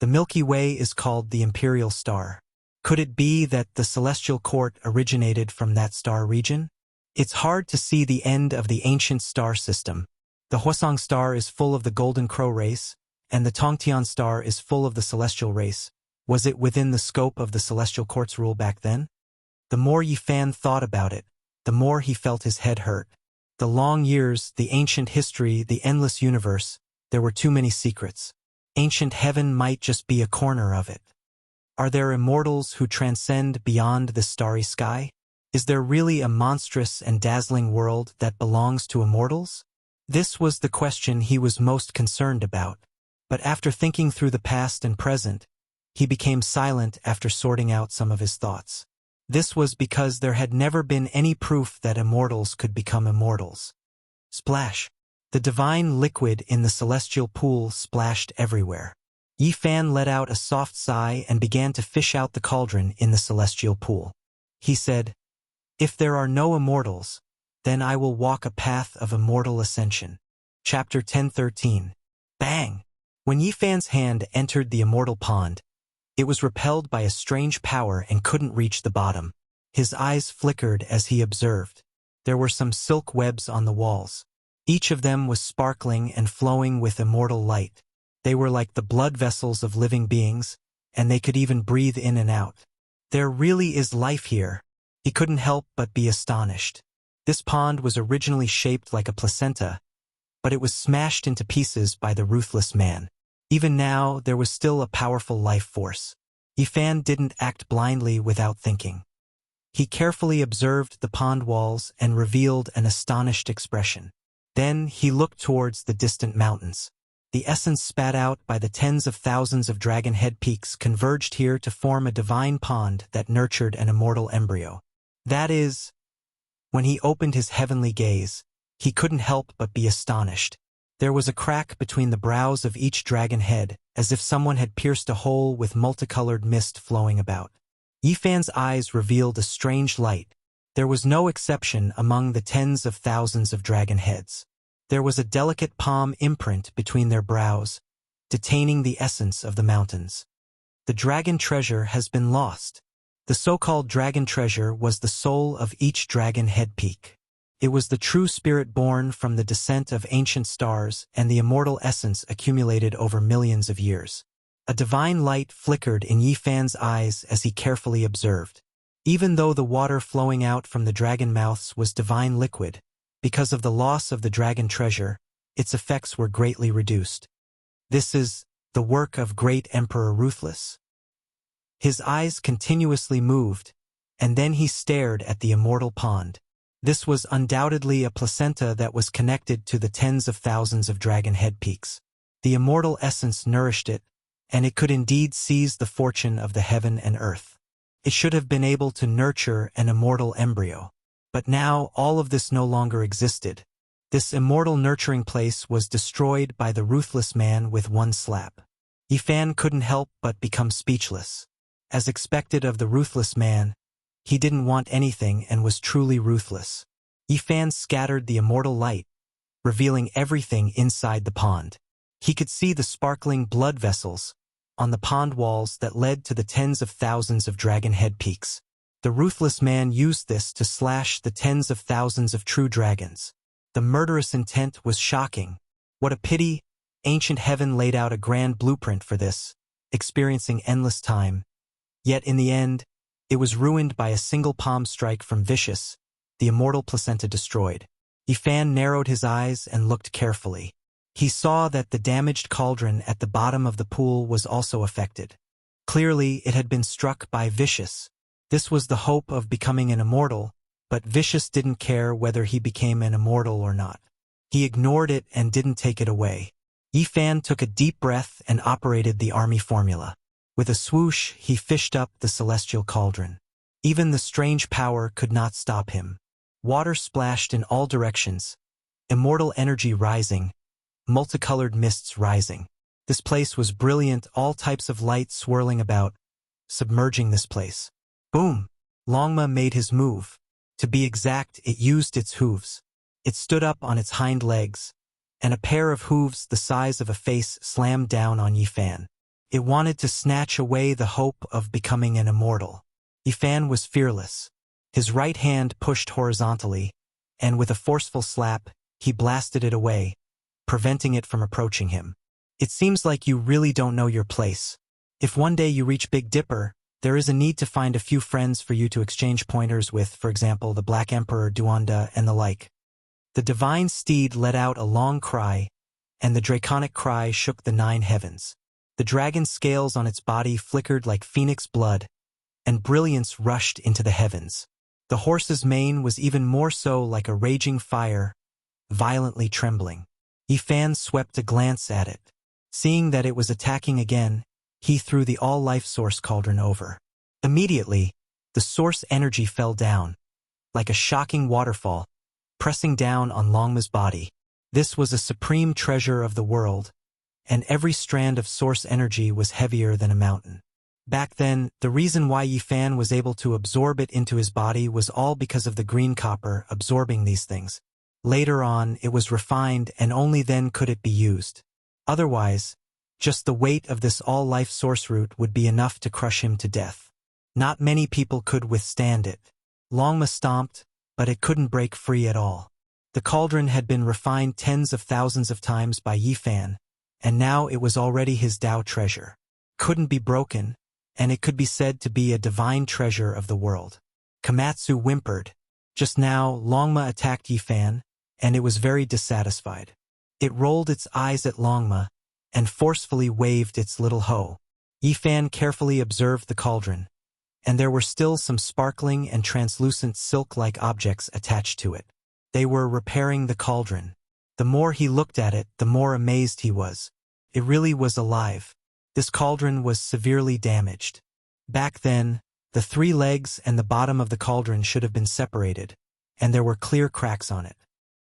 The Milky Way is called the imperial star. Could it be that the celestial court originated from that star region? It's hard to see the end of the ancient star system. The Hwasong star is full of the Golden Crow race, and the Tongtian star is full of the celestial race. Was it within the scope of the celestial court's rule back then? The more Yifan thought about it, the more he felt his head hurt. The long years, the ancient history, the endless universe, there were too many secrets. Ancient heaven might just be a corner of it. Are there immortals who transcend beyond the starry sky? Is there really a monstrous and dazzling world that belongs to immortals? This was the question he was most concerned about. But after thinking through the past and present, he became silent after sorting out some of his thoughts. This was because there had never been any proof that immortals could become immortals. Splash! The divine liquid in the celestial pool splashed everywhere. Yifan let out a soft sigh and began to fish out the cauldron in the celestial pool. He said, "If there are no immortals, then I will walk a path of immortal ascension." Chapter 10:13. Bang! When Yifan's hand entered the immortal pond, it was repelled by a strange power and couldn't reach the bottom. His eyes flickered as he observed. There were some silk webs on the walls. Each of them was sparkling and flowing with immortal light. They were like the blood vessels of living beings, and they could even breathe in and out. There really is life here. He couldn't help but be astonished. This pond was originally shaped like a placenta, but it was smashed into pieces by the ruthless man. Even now, there was still a powerful life force. Yifan didn't act blindly without thinking. He carefully observed the pond walls and revealed an astonished expression. Then he looked towards the distant mountains. The essence spat out by the tens of thousands of dragon head peaks converged here to form a divine pond that nurtured an immortal embryo. That is, when he opened his heavenly gaze, he couldn't help but be astonished. There was a crack between the brows of each dragon head, as if someone had pierced a hole with multicolored mist flowing about. Yifan's eyes revealed a strange light. There was no exception among the tens of thousands of dragon heads. There was a delicate palm imprint between their brows, detaining the essence of the mountains. The dragon treasure has been lost. The so-called dragon treasure was the soul of each dragon head peak. It was the true spirit born from the descent of ancient stars and the immortal essence accumulated over millions of years. A divine light flickered in Yifan's eyes as he carefully observed. Even though the water flowing out from the dragon mouths was divine liquid, because of the loss of the dragon treasure, its effects were greatly reduced. This is the work of great Emperor Ruthless. His eyes continuously moved, and then he stared at the immortal pond. This was undoubtedly a placenta that was connected to the tens of thousands of dragon head peaks. The immortal essence nourished it, and it could indeed seize the fortune of the heaven and earth. It should have been able to nurture an immortal embryo. But now all of this no longer existed. This immortal nurturing place was destroyed by the ruthless man with one slap. Yifan couldn't help but become speechless. As expected of the ruthless man, he didn't want anything and was truly ruthless. Yifan scattered the immortal light, revealing everything inside the pond. He could see the sparkling blood vessels on the pond walls that led to the tens of thousands of dragon head peaks. The ruthless man used this to slash the tens of thousands of true dragons. The murderous intent was shocking. What a pity! Ancient heaven laid out a grand blueprint for this, experiencing endless time. Yet in the end, it was ruined by a single palm strike from Vicious, the immortal placenta destroyed. Yifan narrowed his eyes and looked carefully. He saw that the damaged cauldron at the bottom of the pool was also affected. Clearly, it had been struck by Vicious. This was the hope of becoming an immortal, but Vicious didn't care whether he became an immortal or not. He ignored it and didn't take it away. Yifan took a deep breath and operated the army formula. With a swoosh, he fished up the celestial cauldron. Even the strange power could not stop him. Water splashed in all directions, immortal energy rising, multicolored mists rising. This place was brilliant, all types of light swirling about, submerging this place. Boom! Longma made his move. To be exact, it used its hooves. It stood up on its hind legs, and a pair of hooves the size of a face slammed down on Yifan. It wanted to snatch away the hope of becoming an immortal. Yifan was fearless. His right hand pushed horizontally, and with a forceful slap, he blasted it away, preventing it from approaching him. It seems like you really don't know your place. If one day you reach Big Dipper, there is a need to find a few friends for you to exchange pointers with, for example, the Black Emperor Duanda and the like. The divine steed let out a long cry, and the draconic cry shook the 9 heavens. The dragon's scales on its body flickered like phoenix blood, and brilliance rushed into the heavens. The horse's mane was even more so like a raging fire, violently trembling. Yifan swept a glance at it. Seeing that it was attacking again, he threw the all-life source cauldron over. Immediately, the source energy fell down, like a shocking waterfall, pressing down on Longma's body. This was a supreme treasure of the world, and every strand of source energy was heavier than a mountain. Back then, the reason why Yifan was able to absorb it into his body was all because of the green copper absorbing these things. Later on, it was refined and only then could it be used. Otherwise, just the weight of this all-life source root would be enough to crush him to death. Not many people could withstand it. Longma stomped, but it couldn't break free at all. The cauldron had been refined tens of thousands of times by Yifan, and now it was already his Tao treasure. Couldn't be broken, and it could be said to be a divine treasure of the world. Komatsu whimpered. Just now, Longma attacked Yifan, and it was very dissatisfied. It rolled its eyes at Longma, and forcefully waved its little hoe. Yifan carefully observed the cauldron, and there were still some sparkling and translucent silk-like objects attached to it. They were repairing the cauldron. The more he looked at it, the more amazed he was. It really was alive. This cauldron was severely damaged. Back then, the 3 legs and the bottom of the cauldron should have been separated, and there were clear cracks on it.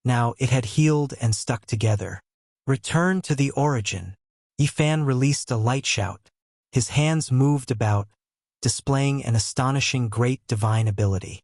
Now it had healed and stuck together. Return to the origin. Yifan released a light shout. His hands moved about, displaying an astonishing great divine ability.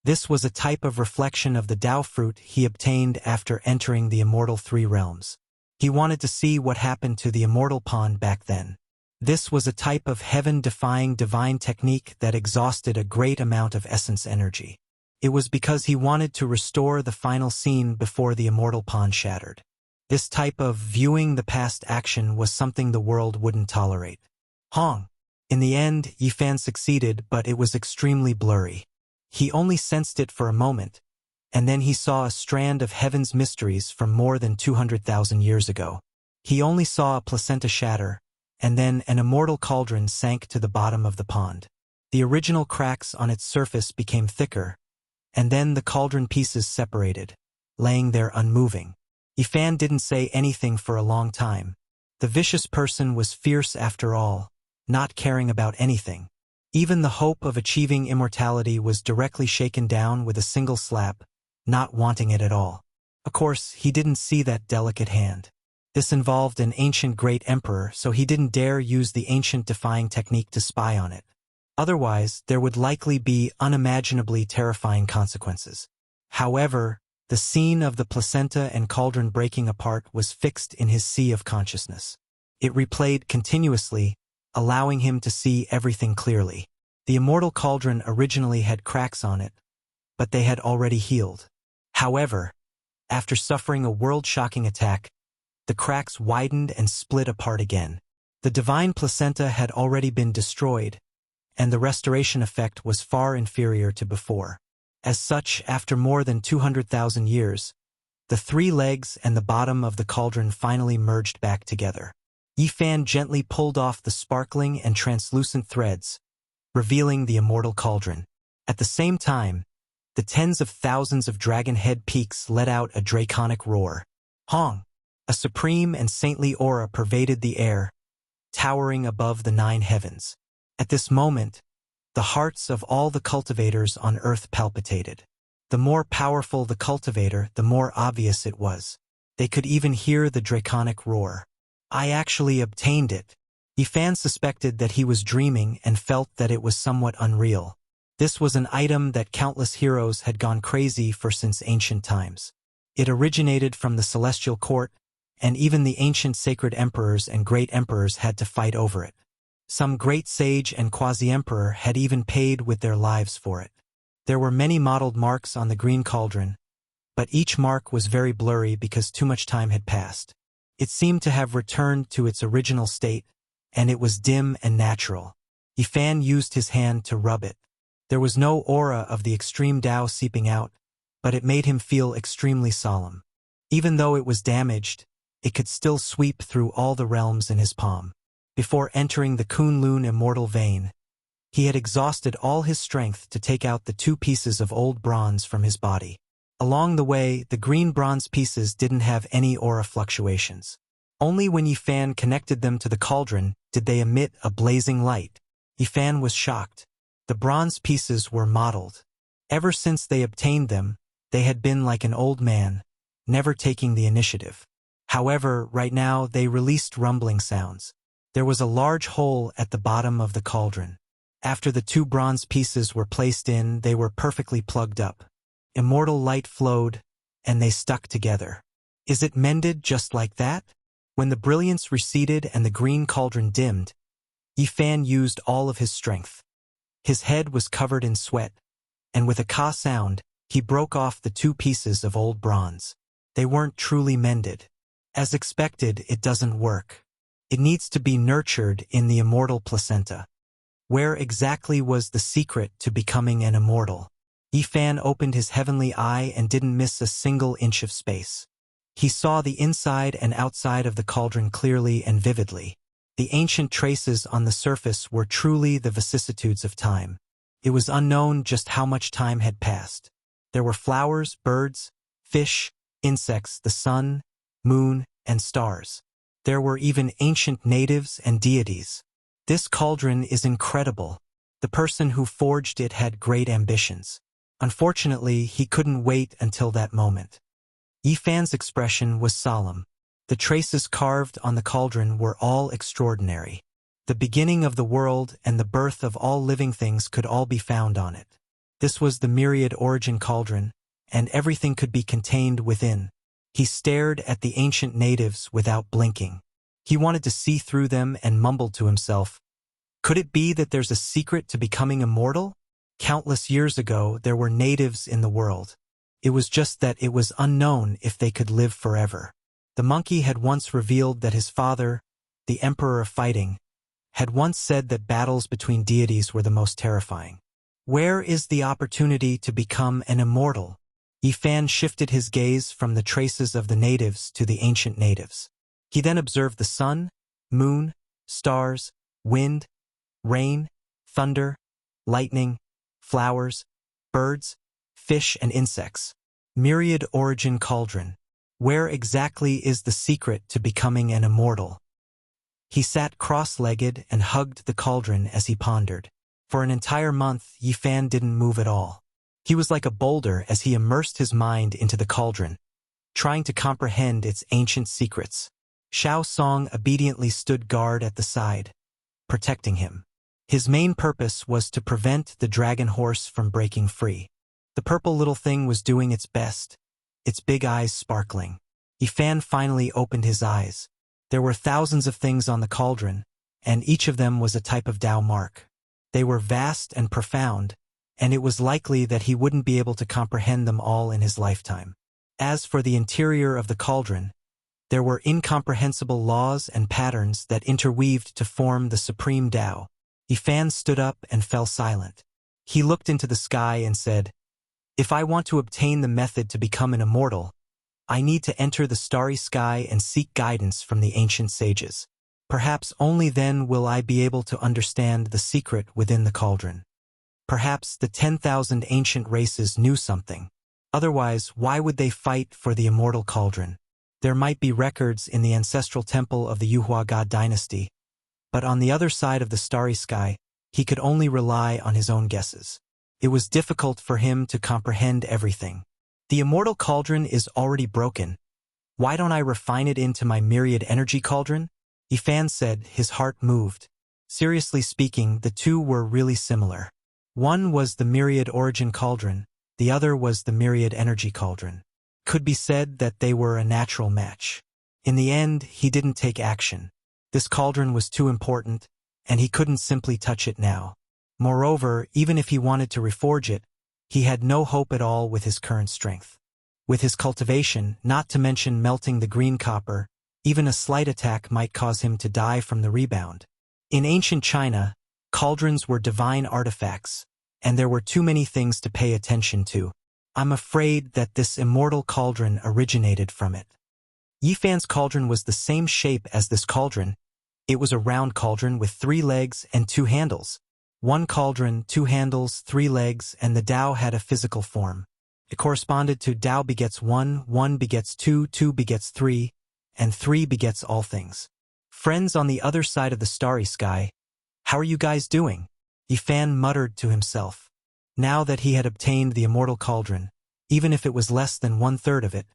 This was a type of reflection of the Tao fruit he obtained after entering the immortal 3 realms. He wanted to see what happened to the immortal pond back then. This was a type of heaven-defying divine technique that exhausted a great amount of essence energy. It was because he wanted to restore the final scene before the immortal pond shattered. This type of viewing the past action was something the world wouldn't tolerate. Hong. In the end, Yifan succeeded, but it was extremely blurry. He only sensed it for a moment, and then he saw a strand of heaven's mysteries from more than 200,000 years ago. He only saw a placenta shatter, and then an immortal cauldron sank to the bottom of the pond. The original cracks on its surface became thicker, and then the cauldron pieces separated, laying there unmoving. Yifan didn't say anything for a long time. The vicious person was fierce after all, not caring about anything. Even the hope of achieving immortality was directly shaken down with a single slap, not wanting it at all. Of course, he didn't see that delicate hand. This involved an ancient great emperor, so he didn't dare use the ancient defying technique to spy on it. Otherwise, there would likely be unimaginably terrifying consequences. However, the scene of the placenta and cauldron breaking apart was fixed in his sea of consciousness. It replayed continuously, allowing him to see everything clearly. The immortal cauldron originally had cracks on it, but they had already healed. However, after suffering a world-shocking attack, the cracks widened and split apart again. The divine placenta had already been destroyed, and the restoration effect was far inferior to before. As such, after more than 200,000 years, the 3 legs and the bottom of the cauldron finally merged back together. Yifan gently pulled off the sparkling and translucent threads, revealing the immortal cauldron. At the same time, the tens of thousands of dragon head peaks let out a draconic roar. Hong! A supreme and saintly aura pervaded the air, towering above the 9 heavens. At this moment, the hearts of all the cultivators on earth palpitated. The more powerful the cultivator, the more obvious it was. They could even hear the draconic roar. I actually obtained it. Yifan suspected that he was dreaming and felt that it was somewhat unreal. This was an item that countless heroes had gone crazy for since ancient times. It originated from the celestial court, and even the ancient sacred emperors and great emperors had to fight over it. Some great sage and quasi-emperor had even paid with their lives for it. There were many mottled marks on the green cauldron, but each mark was very blurry because too much time had passed. It seemed to have returned to its original state, and it was dim and natural. Yifan used his hand to rub it. There was no aura of the extreme Tao seeping out, but it made him feel extremely solemn. Even though it was damaged, it could still sweep through all the realms in his palm. Before entering the Kunlun immortal vein, he had exhausted all his strength to take out the 2 pieces of old bronze from his body. Along the way, the green bronze pieces didn't have any aura fluctuations. Only when Yifan connected them to the cauldron did they emit a blazing light. Yifan was shocked. The bronze pieces were mottled. Ever since they obtained them, they had been like an old man, never taking the initiative. However, right now they released rumbling sounds. There was a large hole at the bottom of the cauldron. After the 2 bronze pieces were placed in, they were perfectly plugged up. Immortal light flowed, and they stuck together. Is it mended just like that? When the brilliance receded and the green cauldron dimmed, Yifan used all of his strength. His head was covered in sweat, and with a ka sound, he broke off the 2 pieces of old bronze. They weren't truly mended. As expected, it doesn't work. It needs to be nurtured in the immortal placenta. Where exactly was the secret to becoming an immortal? Yifan opened his heavenly eye and didn't miss a single inch of space. He saw the inside and outside of the cauldron clearly and vividly. The ancient traces on the surface were truly the vicissitudes of time. It was unknown just how much time had passed. There were flowers, birds, fish, insects, the sun, moon, and stars. There were even ancient natives and deities. This cauldron is incredible. The person who forged it had great ambitions. Unfortunately, he couldn't wait until that moment. Yifan's expression was solemn. The traces carved on the cauldron were all extraordinary. The beginning of the world and the birth of all living things could all be found on it. This was the myriad origin cauldron, and everything could be contained within. He stared at the ancient natives without blinking. He wanted to see through them and mumbled to himself, "Could it be that there's a secret to becoming immortal? Countless years ago, there were natives in the world. It was just that it was unknown if they could live forever." The monkey had once revealed that his father, the emperor of fighting, had once said that battles between deities were the most terrifying. Where is the opportunity to become an immortal? Yifan shifted his gaze from the traces of the natives to the ancient natives. He then observed the sun, moon, stars, wind, rain, thunder, lightning, flowers, birds, fish, and insects. Myriad origin cauldron. Where exactly is the secret to becoming an immortal? He sat cross-legged and hugged the cauldron as he pondered. For an entire month, Yifan didn't move at all. He was like a boulder as he immersed his mind into the cauldron, trying to comprehend its ancient secrets. Xiao Song obediently stood guard at the side, protecting him. His main purpose was to prevent the dragon horse from breaking free. The purple little thing was doing its best, its big eyes sparkling. Yifan finally opened his eyes. There were thousands of things on the cauldron, and each of them was a type of Tao mark. They were vast and profound, and it was likely that he wouldn't be able to comprehend them all in his lifetime. As for the interior of the cauldron, there were incomprehensible laws and patterns that interweaved to form the supreme Tao. Yifan stood up and fell silent. He looked into the sky and said, "If I want to obtain the method to become an immortal, I need to enter the starry sky and seek guidance from the ancient sages. Perhaps only then will I be able to understand the secret within the cauldron. Perhaps the 10,000 ancient races knew something. Otherwise, why would they fight for the immortal cauldron? There might be records in the ancestral temple of the Yuhua God dynasty, but on the other side of the starry sky, he could only rely on his own guesses. It was difficult for him to comprehend everything. The immortal cauldron is already broken. Why don't I refine it into my myriad energy cauldron?" Yifan said, his heart moved. Seriously speaking, the two were really similar. One was the myriad origin cauldron, the other was the myriad energy cauldron. Could be said that they were a natural match. In the end, he didn't take action. This cauldron was too important, and he couldn't simply touch it now. Moreover, even if he wanted to reforge it, he had no hope at all with his current strength. With his cultivation, not to mention melting the green copper, even a slight attack might cause him to die from the rebound. In ancient China, cauldrons were divine artifacts, and there were too many things to pay attention to. I'm afraid that this immortal cauldron originated from it. Yifan's cauldron was the same shape as this cauldron. It was a round cauldron with 3 legs and 2 handles. 1 cauldron, 2 handles, 3 legs, and the Tao had a physical form. It corresponded to Tao begets 1, 1 begets 2, 2 begets 3, and 3 begets all things. Friends on the other side of the starry sky, how are you guys doing? Yifan muttered to himself. Now that he had obtained the immortal cauldron, even if it was less than 1/3 of it,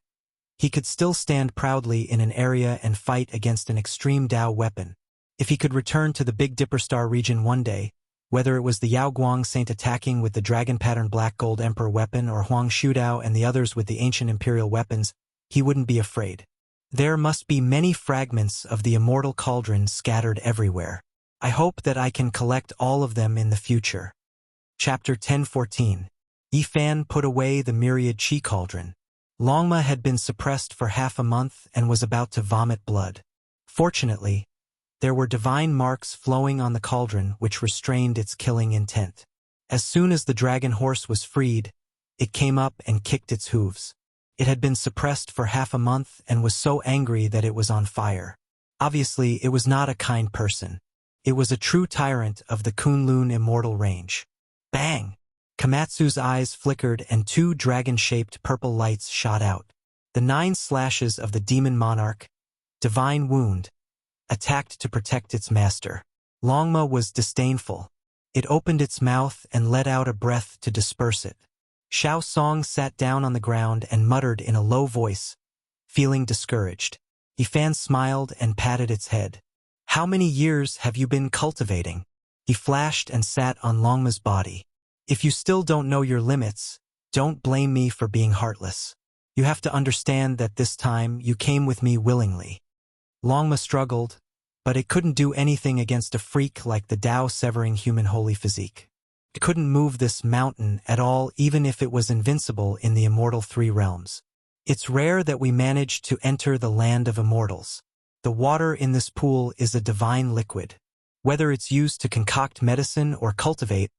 he could still stand proudly in an area and fight against an extreme Tao weapon. If he could return to the Big Dipper Star region one day, whether it was the Yaoguang Saint attacking with the dragon-patterned black gold emperor weapon or Huang Shudao and the others with the ancient imperial weapons, he wouldn't be afraid. There must be many fragments of the immortal cauldron scattered everywhere. I hope that I can collect all of them in the future. Chapter 10:14. Yifan put away the myriad chi cauldron. Longma had been suppressed for half a month and was about to vomit blood. Fortunately, there were divine marks flowing on the cauldron which restrained its killing intent. As soon as the dragon horse was freed, it came up and kicked its hooves. It had been suppressed for half a month and was so angry that it was on fire. Obviously, it was not a kind person. It was a true tyrant of the Kunlun immortal range. Bang! Komatsu's eyes flickered and 2 dragon-shaped purple lights shot out. The 9 slashes of the demon monarch, divine wound, attacked to protect its master. Longma was disdainful. It opened its mouth and let out a breath to disperse it. Xiao Song sat down on the ground and muttered in a low voice, feeling discouraged. Yifan smiled and patted its head. How many years have you been cultivating? He flashed and sat on Longma's body. If you still don't know your limits, don't blame me for being heartless. You have to understand that this time you came with me willingly. Longma struggled, but it couldn't do anything against a freak like the Tao-severing human holy physique. It couldn't move this mountain at all, even if it was invincible in the immortal 3 realms. It's rare that we manage to enter the land of immortals. The water in this pool is a divine liquid. Whether it's used to concoct medicine or cultivate,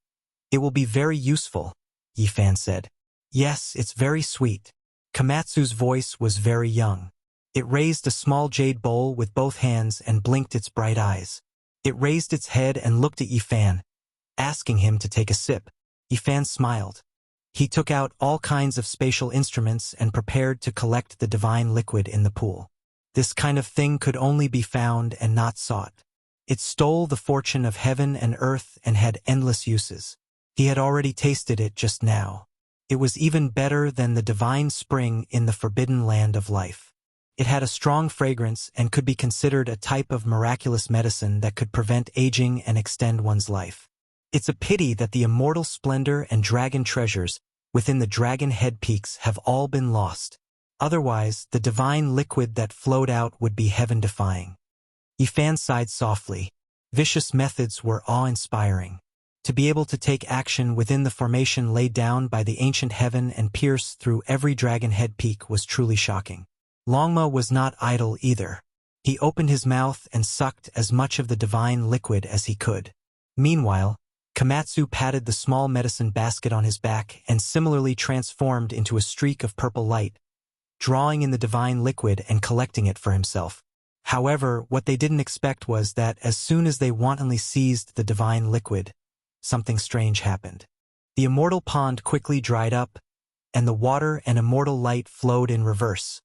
it will be very useful, Yifan said. Yes, it's very sweet. Komatsu's voice was very young. It raised a small jade bowl with both hands and blinked its bright eyes. It raised its head and looked at Yifan, asking him to take a sip. Yifan smiled. He took out all kinds of spatial instruments and prepared to collect the divine liquid in the pool. This kind of thing could only be found and not sought. It stole the fortune of heaven and earth and had endless uses. He had already tasted it just now. It was even better than the divine spring in the forbidden land of life. It had a strong fragrance and could be considered a type of miraculous medicine that could prevent aging and extend one's life. It's a pity that the immortal splendor and dragon treasures within the dragon head peaks have all been lost. Otherwise, the divine liquid that flowed out would be heaven-defying. Yifan sighed softly. Vicious methods were awe-inspiring. To be able to take action within the formation laid down by the ancient heaven and pierce through every dragon head peak was truly shocking. Longma was not idle either. He opened his mouth and sucked as much of the divine liquid as he could. Meanwhile, Komatsu patted the small medicine basket on his back and similarly transformed into a streak of purple light, drawing in the divine liquid and collecting it for himself. However, what they didn't expect was that as soon as they wantonly seized the divine liquid, something strange happened. The immortal pond quickly dried up, and the water and immortal light flowed in reverse,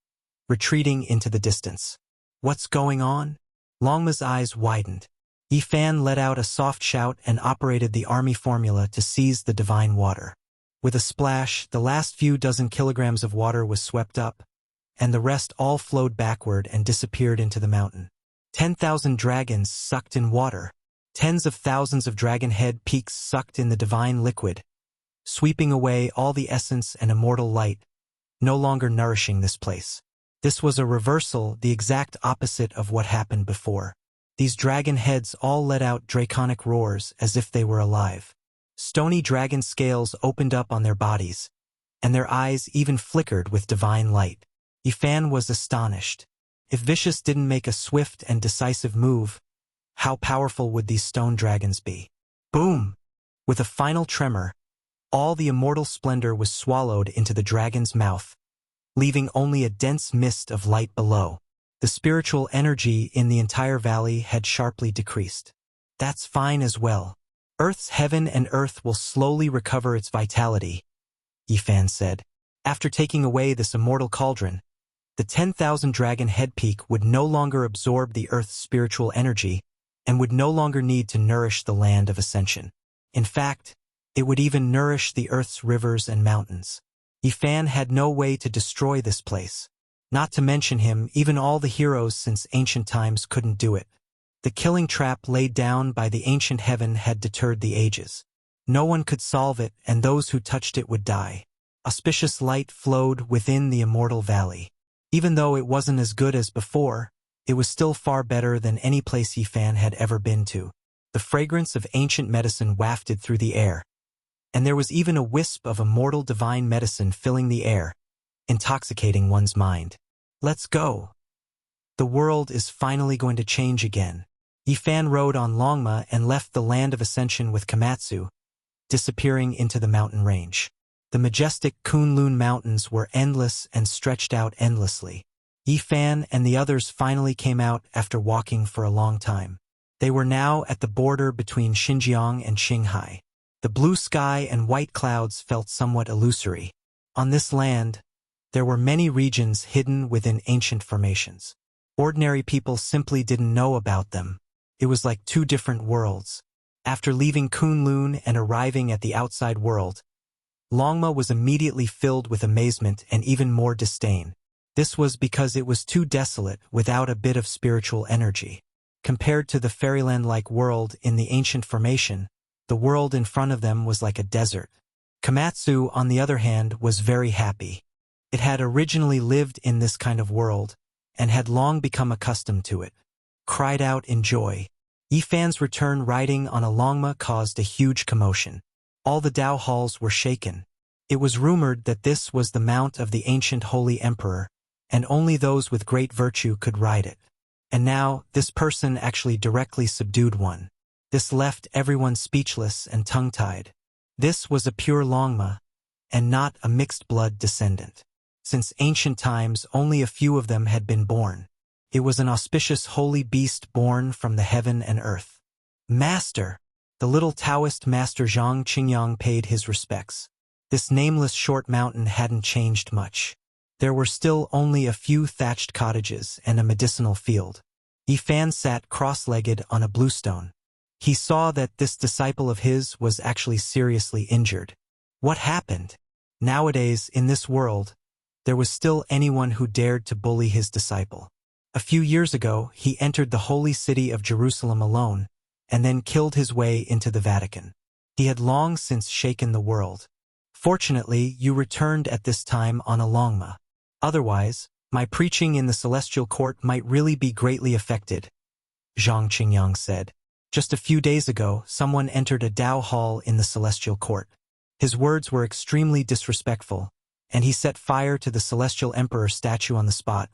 retreating into the distance. What's going on? Longma's eyes widened. Yifan let out a soft shout and operated the army formula to seize the divine water. With a splash, the last few dozen kilograms of water was swept up, and the rest all flowed backward and disappeared into the mountain. 10,000 dragons sucked in water. Tens of thousands of dragon head peaks sucked in the divine liquid, sweeping away all the essence and immortal light, no longer nourishing this place. This was a reversal, the exact opposite of what happened before. These dragon heads all let out draconic roars as if they were alive. Stony dragon scales opened up on their bodies, and their eyes even flickered with divine light. Yifan was astonished. If Vicious didn't make a swift and decisive move, how powerful would these stone dragons be? Boom! With a final tremor, all the immortal splendor was swallowed into the dragon's mouth, leaving only a dense mist of light below. The spiritual energy in the entire valley had sharply decreased. That's fine as well. Earth's heaven and earth will slowly recover its vitality, Yifan said. After taking away this immortal cauldron, the 10,000 dragon head peak would no longer absorb the earth's spiritual energy and would no longer need to nourish the land of ascension. In fact, it would even nourish the earth's rivers and mountains. Yifan had no way to destroy this place. Not to mention him, even all the heroes since ancient times couldn't do it. The killing trap laid down by the ancient heaven had deterred the ages. No one could solve it, and those who touched it would die. Auspicious light flowed within the immortal valley. Even though it wasn't as good as before, it was still far better than any place Yifan had ever been to. The fragrance of ancient medicine wafted through the air, and there was even a wisp of immortal divine medicine filling the air, intoxicating one's mind. Let's go. The world is finally going to change again. Yifan rode on Longma and left the land of ascension with Komatsu, disappearing into the mountain range. The majestic Kunlun Mountains were endless and stretched out endlessly. Yifan and the others finally came out after walking for a long time. They were now at the border between Xinjiang and Qinghai. The blue sky and white clouds felt somewhat illusory. On this land, there were many regions hidden within ancient formations. Ordinary people simply didn't know about them. It was like two different worlds. After leaving Kunlun and arriving at the outside world, Longma was immediately filled with amazement and even more disdain. This was because it was too desolate without a bit of spiritual energy. Compared to the fairyland-like world in the ancient formation, the world in front of them was like a desert. Komatsu, on the other hand, was very happy. It had originally lived in this kind of world, and had long become accustomed to it. Cried out in joy. Yifan's return riding on a Longma caused a huge commotion. All the Dao halls were shaken. It was rumored that this was the mount of the ancient holy emperor, and only those with great virtue could ride it. And now, this person actually directly subdued one. This left everyone speechless and tongue-tied. This was a pure Longma, and not a mixed-blood descendant. Since ancient times, only a few of them had been born. It was an auspicious holy beast born from the heaven and earth. Master! The little Taoist master Zhang Qingyang paid his respects. This nameless short mountain hadn't changed much. There were still only a few thatched cottages and a medicinal field. Yifan sat cross-legged on a bluestone. He saw that this disciple of his was actually seriously injured. What happened? Nowadays, in this world, there was still anyone who dared to bully his disciple. A few years ago, he entered the holy city of Jerusalem alone, and then killed his way into the Vatican. He had long since shaken the world. Fortunately, you returned at this time on a Longma. Otherwise, my preaching in the celestial court might really be greatly affected, Zhang Qingyang said. Just a few days ago, someone entered a Dao hall in the celestial court. His words were extremely disrespectful, and he set fire to the celestial emperor statue on the spot,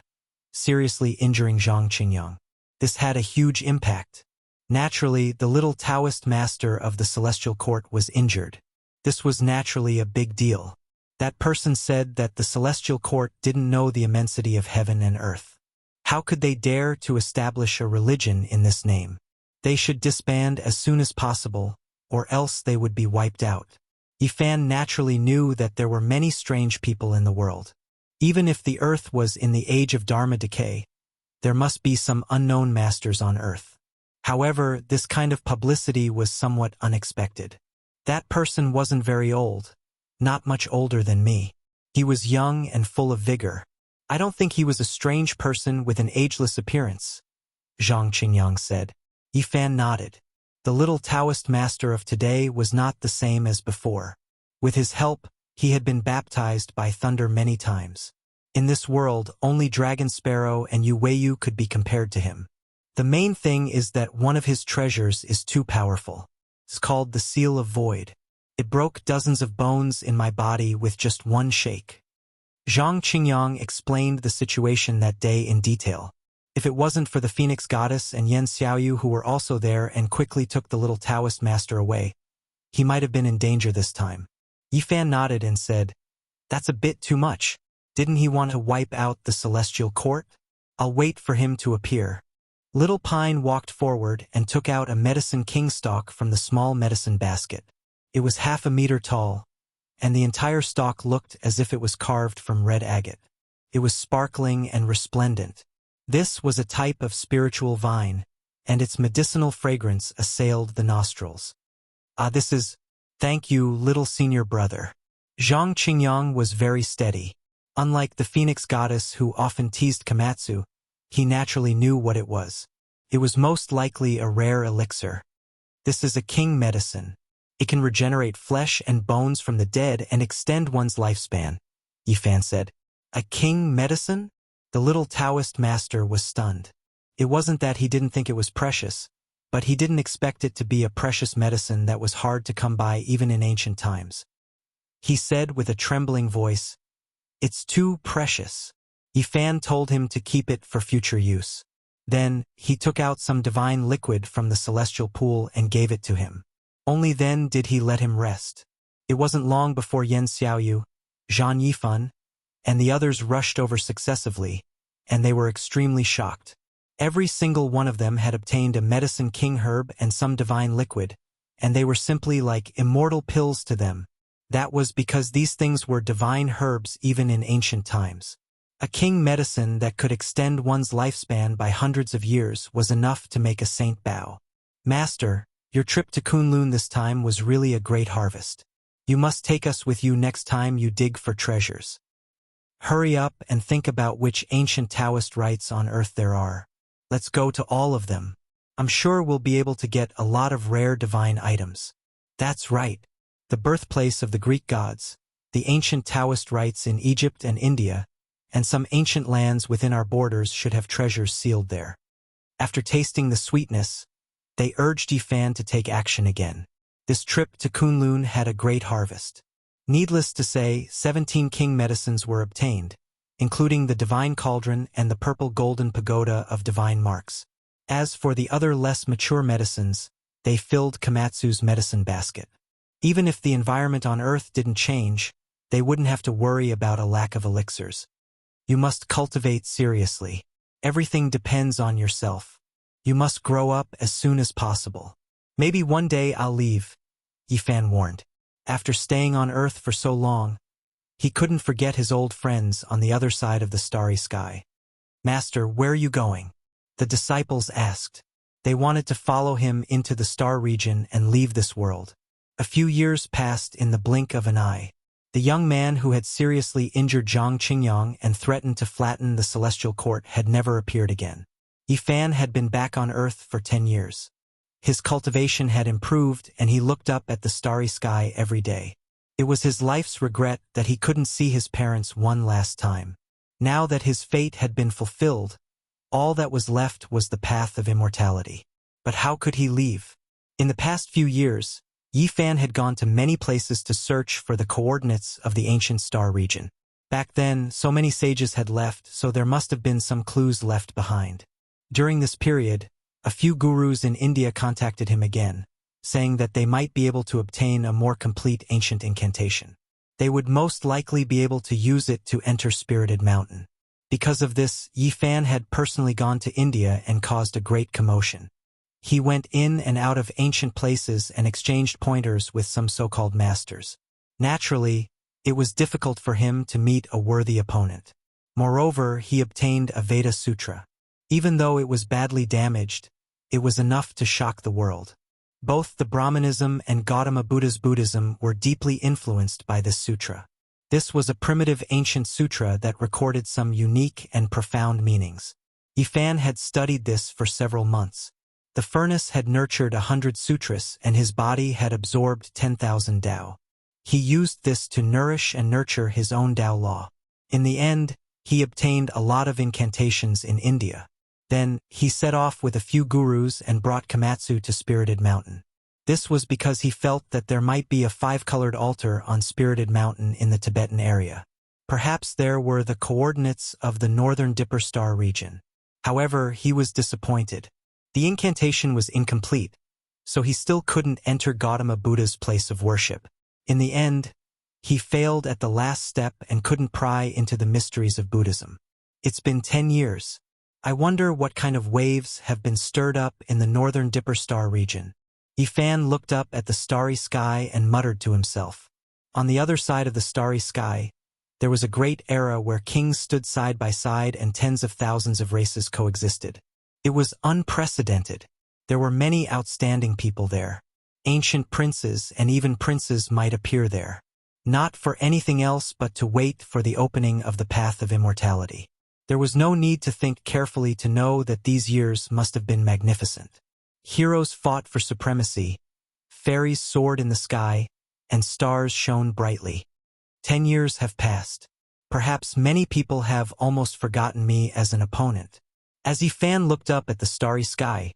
seriously injuring Zhang Qingyang. This had a huge impact. Naturally, the little Taoist master of the celestial court was injured. This was naturally a big deal. That person said that the celestial court didn't know the immensity of heaven and earth. How could they dare to establish a religion in this name? They should disband as soon as possible, or else they would be wiped out. Yifan naturally knew that there were many strange people in the world. Even if the earth was in the age of Dharma decay, there must be some unknown masters on earth. However, this kind of publicity was somewhat unexpected. That person wasn't very old, not much older than me. He was young and full of vigor. I don't think he was a strange person with an ageless appearance, Zhang Qingyang said. Yifan nodded. The little Taoist master of today was not the same as before. With his help, he had been baptized by thunder many times. In this world, only Dragon Sparrow and Yu Weiyu could be compared to him. The main thing is that one of his treasures is too powerful. It's called the Seal of Void. It broke dozens of bones in my body with just one shake. Zhang Qingyang explained the situation that day in detail. If it wasn't for the Phoenix Goddess and Yan Xiaoyu who were also there and quickly took the little Taoist master away, he might have been in danger this time. Yifan nodded and said, "That's a bit too much. Didn't he want to wipe out the celestial court? I'll wait for him to appear." Little Pine walked forward and took out a medicine king stalk from the small medicine basket. It was 1/2 a meter tall, and the entire stalk looked as if it was carved from red agate. It was sparkling and resplendent. This was a type of spiritual vine, and its medicinal fragrance assailed the nostrils. This is... Thank you, little senior brother. Zhang Qingyang was very steady. Unlike the Phoenix Goddess who often teased Komatsu, he naturally knew what it was. It was most likely a rare elixir. This is a king medicine. It can regenerate flesh and bones from the dead and extend one's lifespan, Yifan said. A king medicine? The little Taoist master was stunned. It wasn't that he didn't think it was precious, but he didn't expect it to be a precious medicine that was hard to come by even in ancient times. He said with a trembling voice, "It's too precious." Yifan told him to keep it for future use. Then, he took out some divine liquid from the celestial pool and gave it to him. Only then did he let him rest. It wasn't long before Yan Xiaoyu, Zhang Yifan, and the others rushed over successively, and they were extremely shocked. Every single one of them had obtained a medicine king herb and some divine liquid, and they were simply like immortal pills to them. That was because these things were divine herbs even in ancient times. A king medicine that could extend one's lifespan by hundreds of years was enough to make a saint bow. Master, your trip to Kunlun this time was really a great harvest. You must take us with you next time you dig for treasures. Hurry up and think about which ancient Taoist rites on earth there are. Let's go to all of them. I'm sure we'll be able to get a lot of rare divine items. That's right. The birthplace of the Greek gods, the ancient Taoist rites in Egypt and India, and some ancient lands within our borders should have treasures sealed there. After tasting the sweetness, they urged Yifan to take action again. This trip to Kunlun had a great harvest. Needless to say, 17 king medicines were obtained, including the divine cauldron and the purple golden pagoda of divine marks. As for the other less mature medicines, they filled Komatsu's medicine basket. Even if the environment on Earth didn't change, they wouldn't have to worry about a lack of elixirs. You must cultivate seriously. Everything depends on yourself. You must grow up as soon as possible. Maybe one day I'll leave, Yifan warned. After staying on Earth for so long, he couldn't forget his old friends on the other side of the starry sky. Master, where are you going? The disciples asked. They wanted to follow him into the star region and leave this world. A few years passed in the blink of an eye. The young man who had seriously injured Zhang Qingyang and threatened to flatten the celestial court had never appeared again. Yifan had been back on Earth for 10 years. His cultivation had improved and he looked up at the starry sky every day. It was his life's regret that he couldn't see his parents one last time. Now that his fate had been fulfilled, all that was left was the path of immortality. But how could he leave? In the past few years, Yifan had gone to many places to search for the coordinates of the ancient star region. Back then, so many sages had left, so there must have been some clues left behind. During this period, a few gurus in India contacted him again, saying that they might be able to obtain a more complete ancient incantation. They would most likely be able to use it to enter Spirited Mountain. Because of this, Yifan had personally gone to India and caused a great commotion. He went in and out of ancient places and exchanged pointers with some so-called masters. Naturally, it was difficult for him to meet a worthy opponent. Moreover, he obtained a Veda Sutra. Even though it was badly damaged, it was enough to shock the world. Both the Brahmanism and Gautama Buddha's Buddhism were deeply influenced by this sutra. This was a primitive ancient sutra that recorded some unique and profound meanings. Yifan had studied this for several months. The furnace had nurtured 100 sutras and his body had absorbed 10,000 Tao. He used this to nourish and nurture his own Tao law. In the end, he obtained a lot of incantations in India. Then, he set off with a few gurus and brought Komatsu to Spirited Mountain. This was because he felt that there might be a 5-colored altar on Spirited Mountain in the Tibetan area. Perhaps there were the coordinates of the northern Dipper star region. However, he was disappointed. The incantation was incomplete, so he still couldn't enter Gautama Buddha's place of worship. In the end, he failed at the last step and couldn't pry into the mysteries of Buddhism. It's been 10 years. I wonder what kind of waves have been stirred up in the northern Dipper star region. Yifan looked up at the starry sky and muttered to himself. On the other side of the starry sky, there was a great era where kings stood side by side and tens of thousands of races coexisted. It was unprecedented. There were many outstanding people there. Ancient princes and even princes might appear there. Not for anything else but to wait for the opening of the path of immortality. There was no need to think carefully to know that these years must have been magnificent. Heroes fought for supremacy, fairies soared in the sky, and stars shone brightly. 10 years have passed. Perhaps many people have almost forgotten me as an opponent. As Yifan looked up at the starry sky,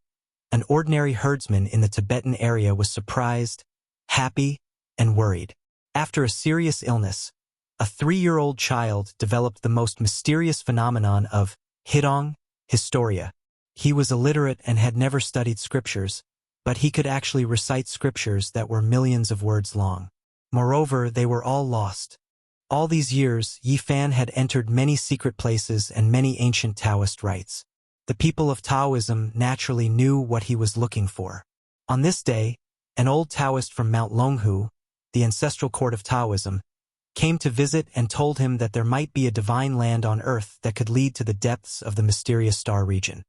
an ordinary herdsman in the Tibetan area was surprised, happy, and worried. After a serious illness, a 3-year-old child developed the most mysterious phenomenon of Hidong, Historia. He was illiterate and had never studied scriptures, but he could actually recite scriptures that were millions of words long. Moreover, they were all lost. All these years, Yi Fan had entered many secret places and many ancient Taoist rites. The people of Taoism naturally knew what he was looking for. On this day, an old Taoist from Mount Longhu, the ancestral court of Taoism, came to visit and told him that there might be a divine land on earth that could lead to the depths of the mysterious star region.